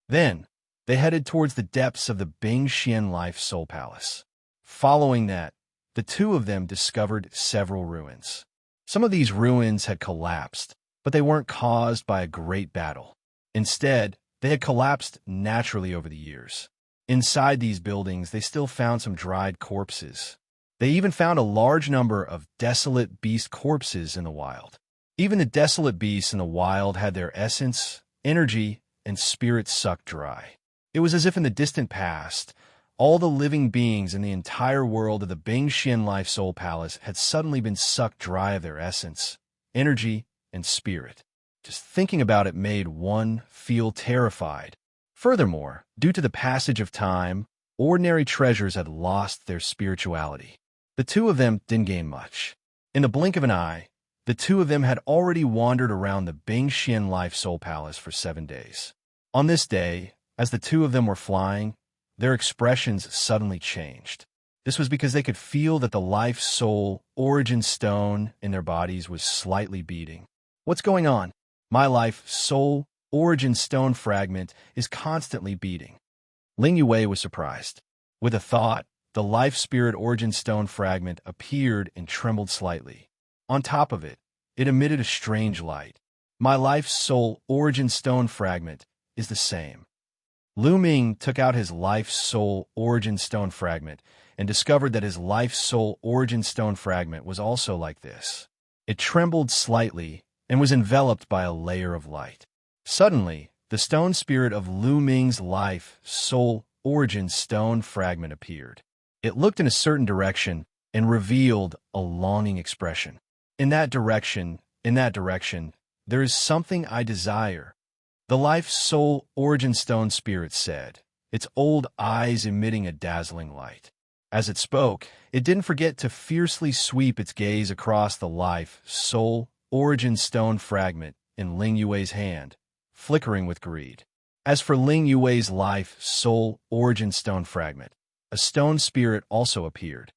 Then, they headed towards the depths of the Bingxian Life Soul Palace. Following that, the two of them discovered several ruins. Some of these ruins had collapsed, but they weren't caused by a great battle. Instead, they had collapsed naturally over the years. Inside these buildings, they still found some dried corpses. They even found a large number of desolate beast corpses in the wild. Even the desolate beasts in the wild had their essence, energy, and spirit sucked dry. It was as if in the distant past, all the living beings in the entire world of the Bingxian Life Soul Palace had suddenly been sucked dry of their essence, energy, and spirit. Just thinking about it made one feel terrified. Furthermore, due to the passage of time, ordinary treasures had lost their spirituality. The two of them didn't gain much. In the blink of an eye, the two of them had already wandered around the Bingxian Life Soul Palace for 7 days. On this day, as the two of them were flying, their expressions suddenly changed. This was because they could feel that the life soul origin stone in their bodies was slightly beating. What's going on? My life soul origin stone fragment is constantly beating. Ling Yue was surprised. With a thought, the life spirit origin stone fragment appeared and trembled slightly. On top of it, it emitted a strange light. My life soul origin stone fragment is the same. Lu Ming took out his life soul origin stone fragment and discovered that his life soul origin stone fragment was also like this. It trembled slightly and was enveloped by a layer of light. Suddenly, the stone spirit of Lu Ming's life soul origin stone fragment appeared. It looked in a certain direction and revealed a longing expression. In that direction, there is something I desire. The life soul origin stone spirit said, its old eyes emitting a dazzling light. As it spoke, it didn't forget to fiercely sweep its gaze across the life soul origin stone fragment in Ling Yue's hand, flickering with greed. As for Ling Yue's life soul origin stone fragment, a stone spirit also appeared.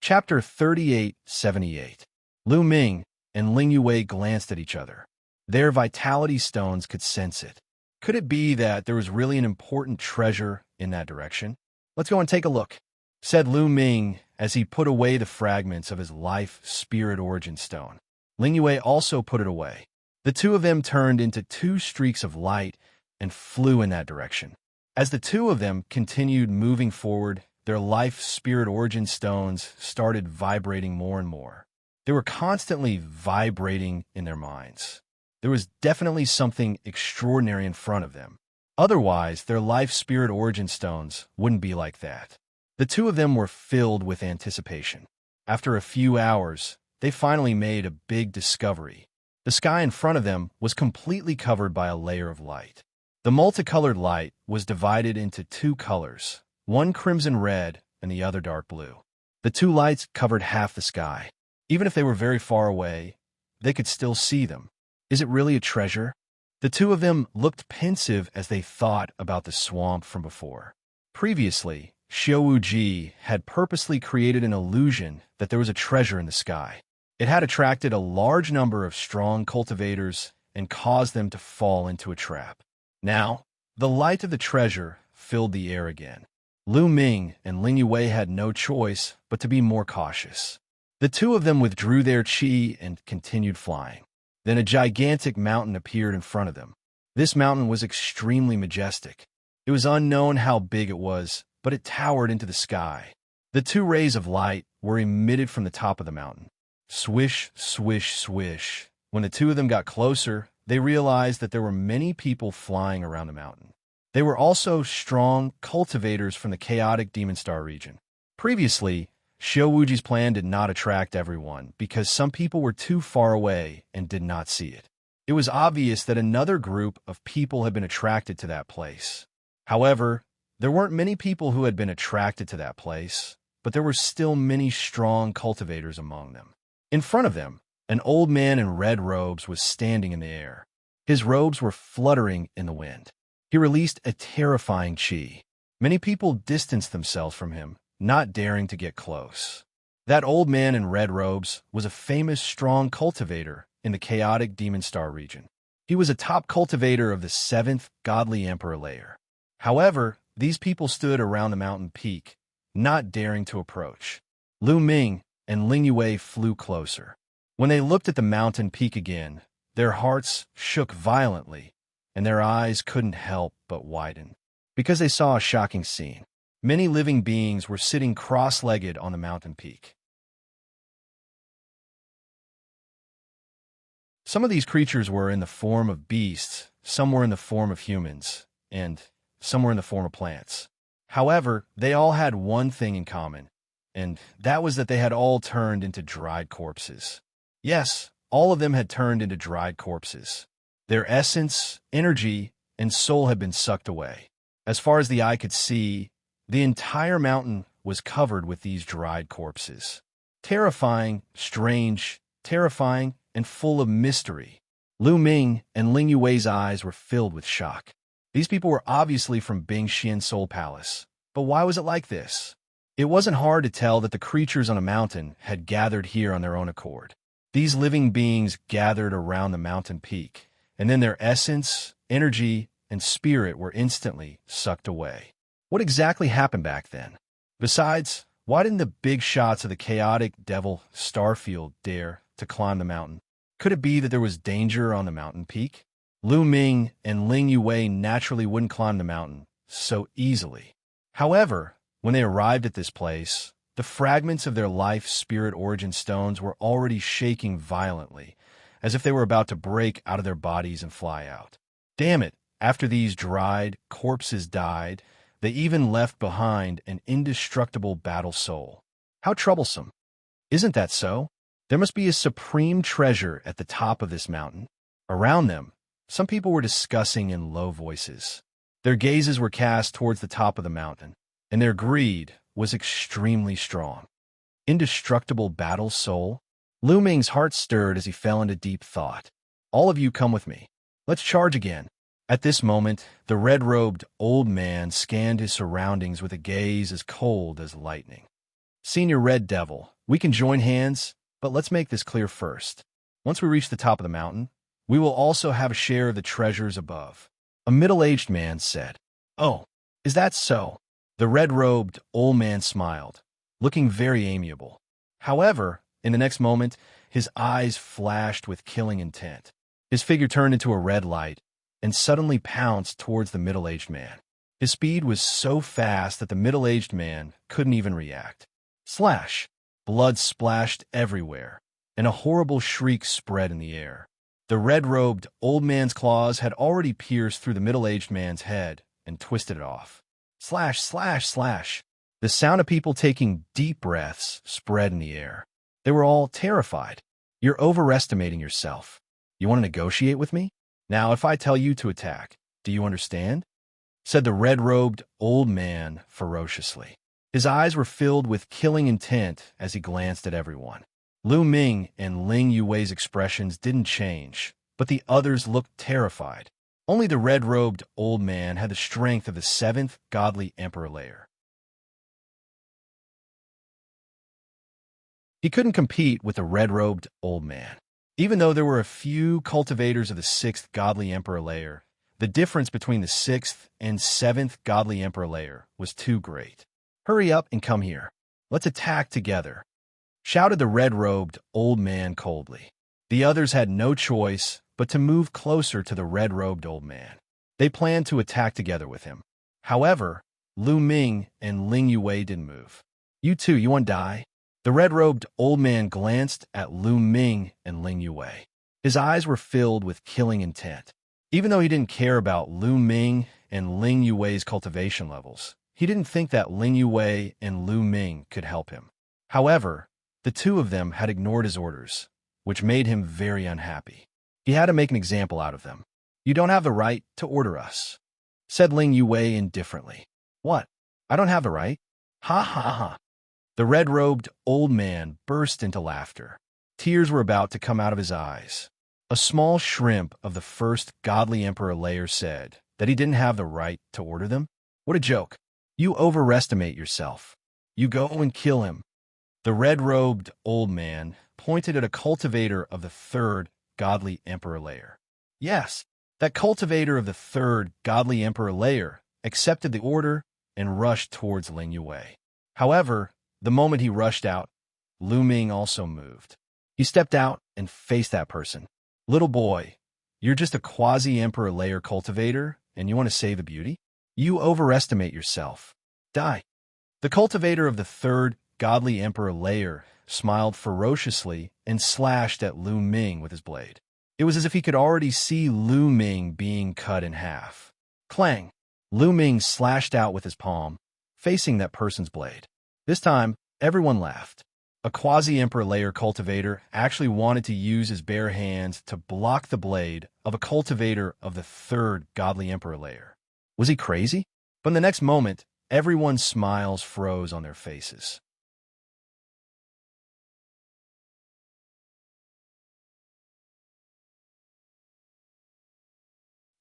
Chapter 3878. Lu Ming and Ling Yue glanced at each other. Their vitality stones could sense it. Could it be that there was really an important treasure in that direction? Let's go and take a look, said Lu Ming as he put away the fragments of his life spirit origin stone. Ling Yue also put it away. The two of them turned into two streaks of light and flew in that direction. As the two of them continued moving forward, their life spirit origin stones started vibrating more and more. They were constantly vibrating in their minds. There was definitely something extraordinary in front of them. Otherwise, their life spirit origin stones wouldn't be like that. The two of them were filled with anticipation. After a few hours, they finally made a big discovery. The sky in front of them was completely covered by a layer of light. The multicolored light was divided into two colors, one crimson red and the other dark blue. The two lights covered half the sky. Even if they were very far away, they could still see them. Is it really a treasure? The two of them looked pensive as they thought about the swamp from before. Previously, Xiaowu had purposely created an illusion that there was a treasure in the sky. It had attracted a large number of strong cultivators and caused them to fall into a trap. Now, the light of the treasure filled the air again. Lu Ming and Ling Yue had no choice but to be more cautious. The two of them withdrew their qi and continued flying. Then a gigantic mountain appeared in front of them. This mountain was extremely majestic. It was unknown how big it was, but it towered into the sky. The two rays of light were emitted from the top of the mountain. Swish, swish, swish. When the two of them got closer, they realized that there were many people flying around the mountain. They were also strong cultivators from the chaotic Demon Star region. Previously, Xiaowuji's plan did not attract everyone because some people were too far away and did not see it. It was obvious that another group of people had been attracted to that place. However, there weren't many people who had been attracted to that place, but there were still many strong cultivators among them. In front of them, an old man in red robes was standing in the air. His robes were fluttering in the wind. He released a terrifying qi. Many people distanced themselves from him, not daring to get close. That old man in red robes was a famous strong cultivator in the chaotic Demon Star region. He was a top cultivator of the 7th godly emperor layer. However, these people stood around the mountain peak, not daring to approach. Lu Ming and Ling Yue flew closer. When they looked at the mountain peak again, their hearts shook violently, and their eyes couldn't help but widen, because they saw a shocking scene. Many living beings were sitting cross-legged on the mountain peak. Some of these creatures were in the form of beasts, some were in the form of humans, and some were in the form of plants. However, they all had one thing in common, and that was that they had all turned into dried corpses. Yes, all of them had turned into dried corpses. Their essence, energy, and soul had been sucked away. As far as the eye could see, the entire mountain was covered with these dried corpses. Terrifying, strange, terrifying, and full of mystery. Lu Ming and Ling Yue's eyes were filled with shock. These people were obviously from Bing Xian's Soul Palace. But why was it like this? It wasn't hard to tell that the creatures on a mountain had gathered here on their own accord. These living beings gathered around the mountain peak, and then their essence, energy, and spirit were instantly sucked away. What exactly happened back then? Besides, why didn't the big shots of the chaotic devil Starfield dare to climb the mountain? Could it be that there was danger on the mountain peak? Lu Ming and Ling Yue naturally wouldn't climb the mountain so easily. However, when they arrived at this place, the fragments of their life spirit origin stones were already shaking violently, as if they were about to break out of their bodies and fly out. Damn it, after these dried corpses died, they even left behind an indestructible battle soul. How troublesome. Isn't that so? There must be a supreme treasure at the top of this mountain. Around them, some people were discussing in low voices. Their gazes were cast towards the top of the mountain, and their greed was extremely strong. Indestructible battle soul? Lu Ming's heart stirred as he fell into deep thought. All of you come with me. Let's charge again. At this moment, the red-robed old man scanned his surroundings with a gaze as cold as lightning. Senior Red Devil, we can join hands, but let's make this clear first. Once we reach the top of the mountain, we will also have a share of the treasures above. A middle-aged man said. Oh, is that so? The red-robed old man smiled, looking very amiable. However, in the next moment, his eyes flashed with killing intent. His figure turned into a red light and suddenly pounced towards the middle-aged man. His speed was so fast that the middle-aged man couldn't even react. Slash! Blood splashed everywhere, and a horrible shriek spread in the air. The red-robed old man's claws had already pierced through the middle-aged man's head and twisted it off. Slash, slash, slash. The sound of people taking deep breaths spread in the air. They were all terrified. You're overestimating yourself. You want to negotiate with me? Now, if I tell you to attack, do you understand? Said the red-robed old man ferociously. His eyes were filled with killing intent as he glanced at everyone. Lu Ming and Ling Yue's expressions didn't change, but the others looked terrified. Only the red-robed old man had the strength of the 7th godly emperor layer. He couldn't compete with the red-robed old man. Even though there were a few cultivators of the 6th godly emperor layer, the difference between the 6th and 7th godly emperor layer was too great. Hurry up and come here. Let's attack together, shouted the red-robed old man coldly. The others had no choice but to move closer to the red-robed old man. They planned to attack together with him. However, Lu Ming and Ling Yue didn't move. You two, you want to die? The red-robed old man glanced at Lu Ming and Ling Yue. His eyes were filled with killing intent. Even though he didn't care about Lu Ming and Ling Yue's cultivation levels, he didn't think that Ling Yue and Lu Ming could help him. However, the two of them had ignored his orders, which made him very unhappy. He had to make an example out of them. You don't have the right to order us, said Ling Yue indifferently. What? I don't have the right? Ha ha ha. The red-robed old man burst into laughter. Tears were about to come out of his eyes. A small shrimp of the 1st godly emperor layer said, that he didn't have the right to order them? What a joke. You overestimate yourself. You go and kill him. The red-robed old man pointed at a cultivator of the third godly emperor layer. Yes, that cultivator of the third godly emperor layer accepted the order and rushed towards Ling Yue. However, the moment he rushed out, Lu Ming also moved. He stepped out and faced that person. Little boy, you're just a quasi-emperor layer cultivator, and you want to save the beauty? You overestimate yourself. Die. The cultivator of the third godly emperor layer smiled ferociously and slashed at Lu Ming with his blade. It was as if he could already see Lu Ming being cut in half. Clang! Lu Ming slashed out with his palm, facing that person's blade. This time, everyone laughed. A quasi-emperor layer cultivator actually wanted to use his bare hands to block the blade of a cultivator of the third godly emperor layer. Was he crazy? But in the next moment, everyone's smiles froze on their faces.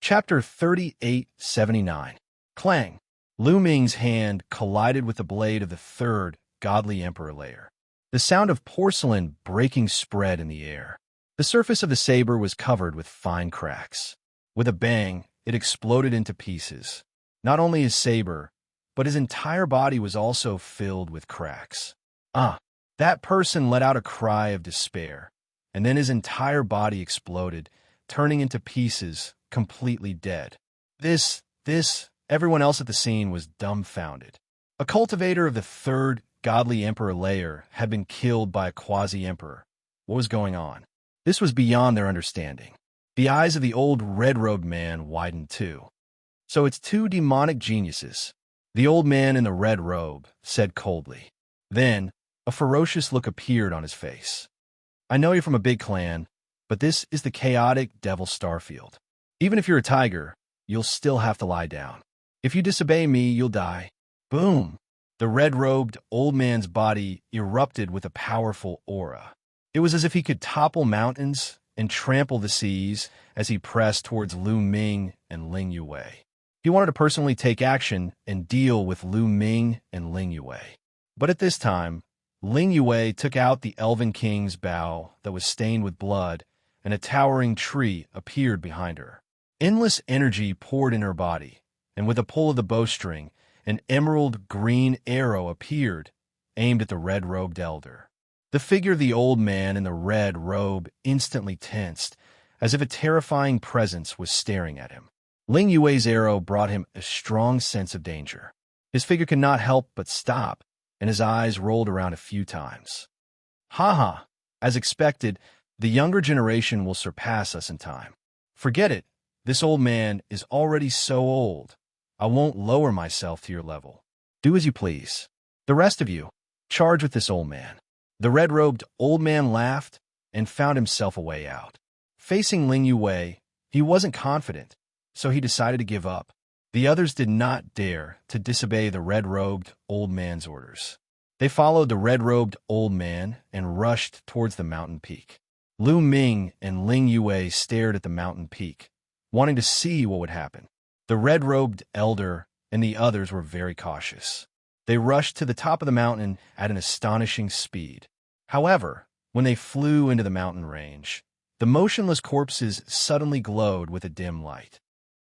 Chapter 3879. Clang! Lu Ming's hand collided with the blade of the third godly emperor layer. The sound of porcelain breaking spread in the air. The surface of the saber was covered with fine cracks. With a bang, it exploded into pieces. Not only his saber, but his entire body was also filled with cracks. That person let out a cry of despair, and then his entire body exploded, turning into pieces, completely dead. Everyone else at the scene was dumbfounded. A cultivator of the third godly emperor layer had been killed by a quasi-emperor. What was going on? This was beyond their understanding. The eyes of the old red-robed man widened too. So it's two demonic geniuses. The old man in the red robe said coldly. Then, a ferocious look appeared on his face. I know you're from a big clan, but this is the chaotic Devil Starfield. Even if you're a tiger, you'll still have to lie down. If you disobey me, you'll die. Boom! The red-robed old man's body erupted with a powerful aura. It was as if he could topple mountains and trample the seas as he pressed towards Lu Ming and Ling Yue. He wanted to personally take action and deal with Lu Ming and Ling Yue. But at this time, Ling Yue took out the Elven King's bow that was stained with blood, and a towering tree appeared behind her. Endless energy poured in her body, and with a pull of the bowstring, an emerald green arrow appeared, aimed at the red-robed elder. The figure of the old man in the red robe instantly tensed, as if a terrifying presence was staring at him. Ling Yue's arrow brought him a strong sense of danger. His figure could not help but stop, and his eyes rolled around a few times. Ha! As expected, the younger generation will surpass us in time. Forget it. This old man is already so old. I won't lower myself to your level. Do as you please. The rest of you, charge with this old man. The red-robed old man laughed and found himself a way out. Facing Ling Yue, he wasn't confident, so he decided to give up. The others did not dare to disobey the red-robed old man's orders. They followed the red-robed old man and rushed towards the mountain peak. Lu Ming and Ling Yue stared at the mountain peak, wanting to see what would happen. The red-robed elder and the others were very cautious. They rushed to the top of the mountain at an astonishing speed. However, when they flew into the mountain range, the motionless corpses suddenly glowed with a dim light.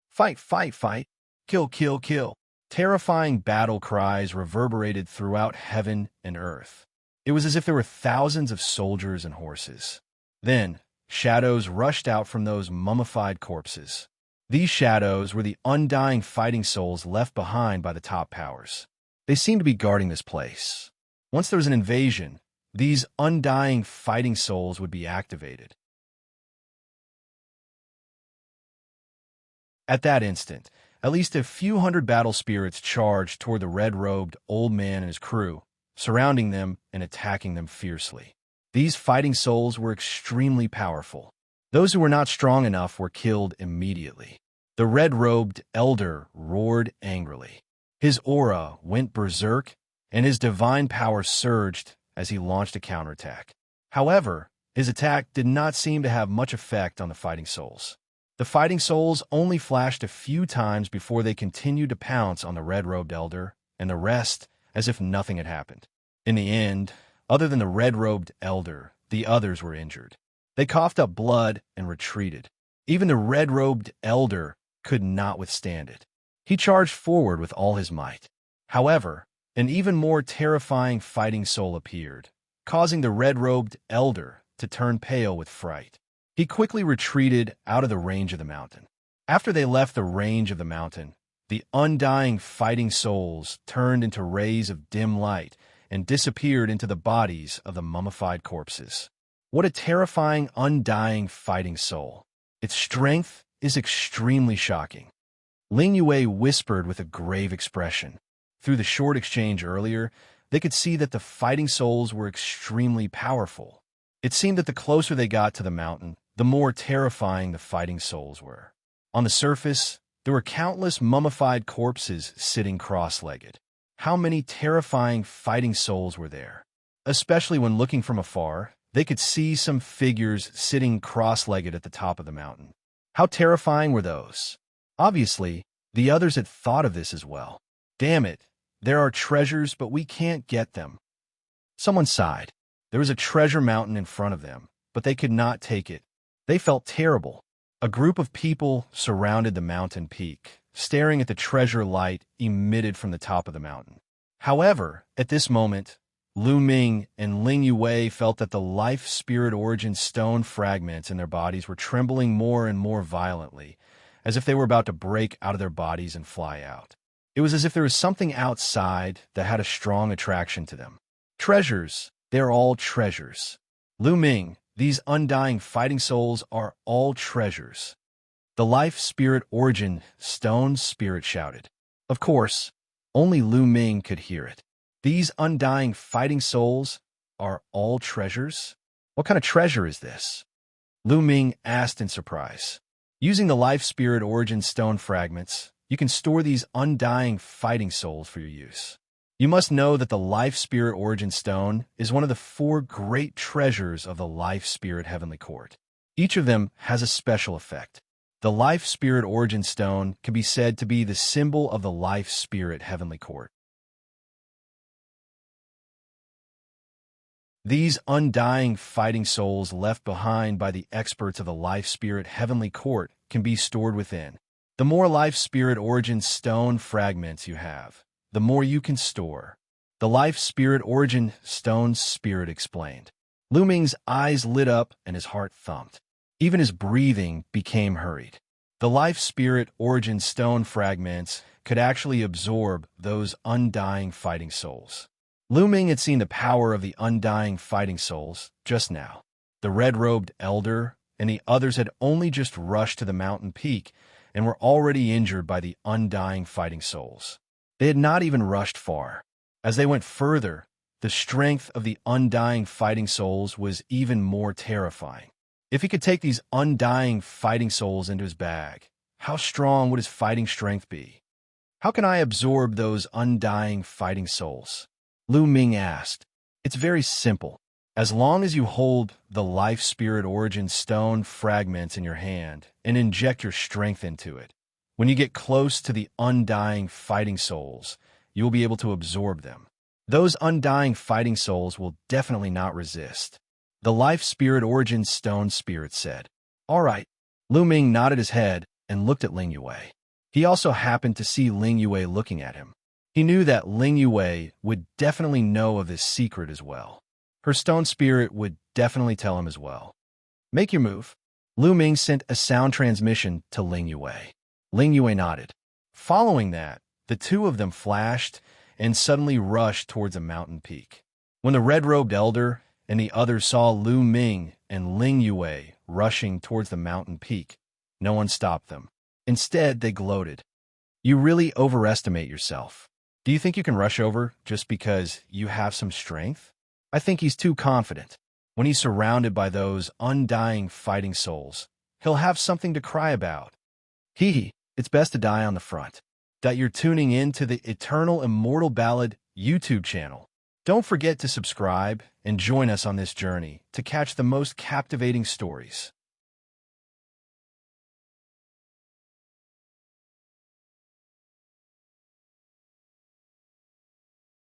Fight, fight, fight! Kill, kill, kill! Terrifying battle cries reverberated throughout heaven and earth. It was as if there were thousands of soldiers and horses. Then, shadows rushed out from those mummified corpses. These shadows were the undying fighting souls left behind by the top powers. They seemed to be guarding this place. Once there was an invasion, these undying fighting souls would be activated. At that instant, at least a few hundred battle spirits charged toward the red-robed old man and his crew, surrounding them and attacking them fiercely. These fighting souls were extremely powerful. Those who were not strong enough were killed immediately. The red-robed elder roared angrily. His aura went berserk, and his divine power surged as he launched a counterattack. However, his attack did not seem to have much effect on the fighting souls. The fighting souls only flashed a few times before they continued to pounce on the red-robed elder, and the rest as if nothing had happened. In the end, other than the red-robed elder, the others were injured. They coughed up blood and retreated. Even the red-robed elder could not withstand it. He charged forward with all his might. However, an even more terrifying fighting soul appeared, causing the red-robed elder to turn pale with fright. He quickly retreated out of the range of the mountain. After they left the range of the mountain, the undying fighting souls turned into rays of dim light and disappeared into the bodies of the mummified corpses. What a terrifying, undying fighting soul. Its strength is extremely shocking. Ling Yue whispered with a grave expression. Through the short exchange earlier, they could see that the fighting souls were extremely powerful. It seemed that the closer they got to the mountain, the more terrifying the fighting souls were. On the surface, there were countless mummified corpses sitting cross-legged. How many terrifying fighting souls were there? Especially when looking from afar, they could see some figures sitting cross-legged at the top of the mountain. How terrifying were those? Obviously, the others had thought of this as well. Damn it, there are treasures, but we can't get them. Someone sighed. There was a treasure mountain in front of them, but they could not take it. They felt terrible. A group of people surrounded the mountain peak, staring at the treasure light emitted from the top of the mountain. However, at this moment, Lu Ming and Ling Yue felt that the life spirit origin stone fragments in their bodies were trembling more and more violently, as if they were about to break out of their bodies and fly out. It was as if there was something outside that had a strong attraction to them. Treasures, they're all treasures. Lu Ming, these undying fighting souls are all treasures. The life spirit origin stone spirit shouted. Of course, only Lu Ming could hear it. These undying fighting souls are all treasures? What kind of treasure is this? Lu Ming asked in surprise. Using the life spirit origin stone fragments, you can store these undying fighting souls for your use. You must know that the life spirit origin stone is one of the 4 great treasures of the life spirit heavenly court. Each of them has a special effect. The life spirit origin stone can be said to be the symbol of the life spirit heavenly court. These undying fighting souls left behind by the experts of the life spirit heavenly court can be stored within. The more life spirit origin stone fragments you have, the more you can store. The life spirit origin stone spirit explained. Lu Ming's eyes lit up and his heart thumped. Even his breathing became hurried. The life spirit origin stone fragments could actually absorb those undying fighting souls. Lu Ming had seen the power of the undying fighting souls just now. The red-robed elder and the others had only just rushed to the mountain peak and were already injured by the undying fighting souls. They had not even rushed far. As they went further, the strength of the undying fighting souls was even more terrifying. If he could take these undying fighting souls into his bag, how strong would his fighting strength be? How can I absorb those undying fighting souls? Lu Ming asked. It's very simple. As long as you hold the life spirit origin stone fragments in your hand and inject your strength into it, when you get close to the undying fighting souls, you will be able to absorb them. Those undying fighting souls will definitely not resist. The life spirit origin stone spirit said. All right. Lu Ming nodded his head and looked at Ling Yue. He also happened to see Ling Yue looking at him. He knew that Ling Yue would definitely know of this secret as well. Her stone spirit would definitely tell him as well. Make your move. Lu Ming sent a sound transmission to Ling Yue. Ling Yue nodded. Following that, the two of them flashed and suddenly rushed towards a mountain peak. When the red-robed elder and the others saw Lu Ming and Ling Yue rushing towards the mountain peak, no one stopped them. Instead, they gloated. You really overestimate yourself. Do you think you can rush over just because you have some strength? I think he's too confident. When he's surrounded by those undying fighting souls, he'll have something to cry about. Hee hee, it's best to die on the front. That you're tuning in to the Eternal Immortal Ballad YouTube channel. Don't forget to subscribe and join us on this journey to catch the most captivating stories.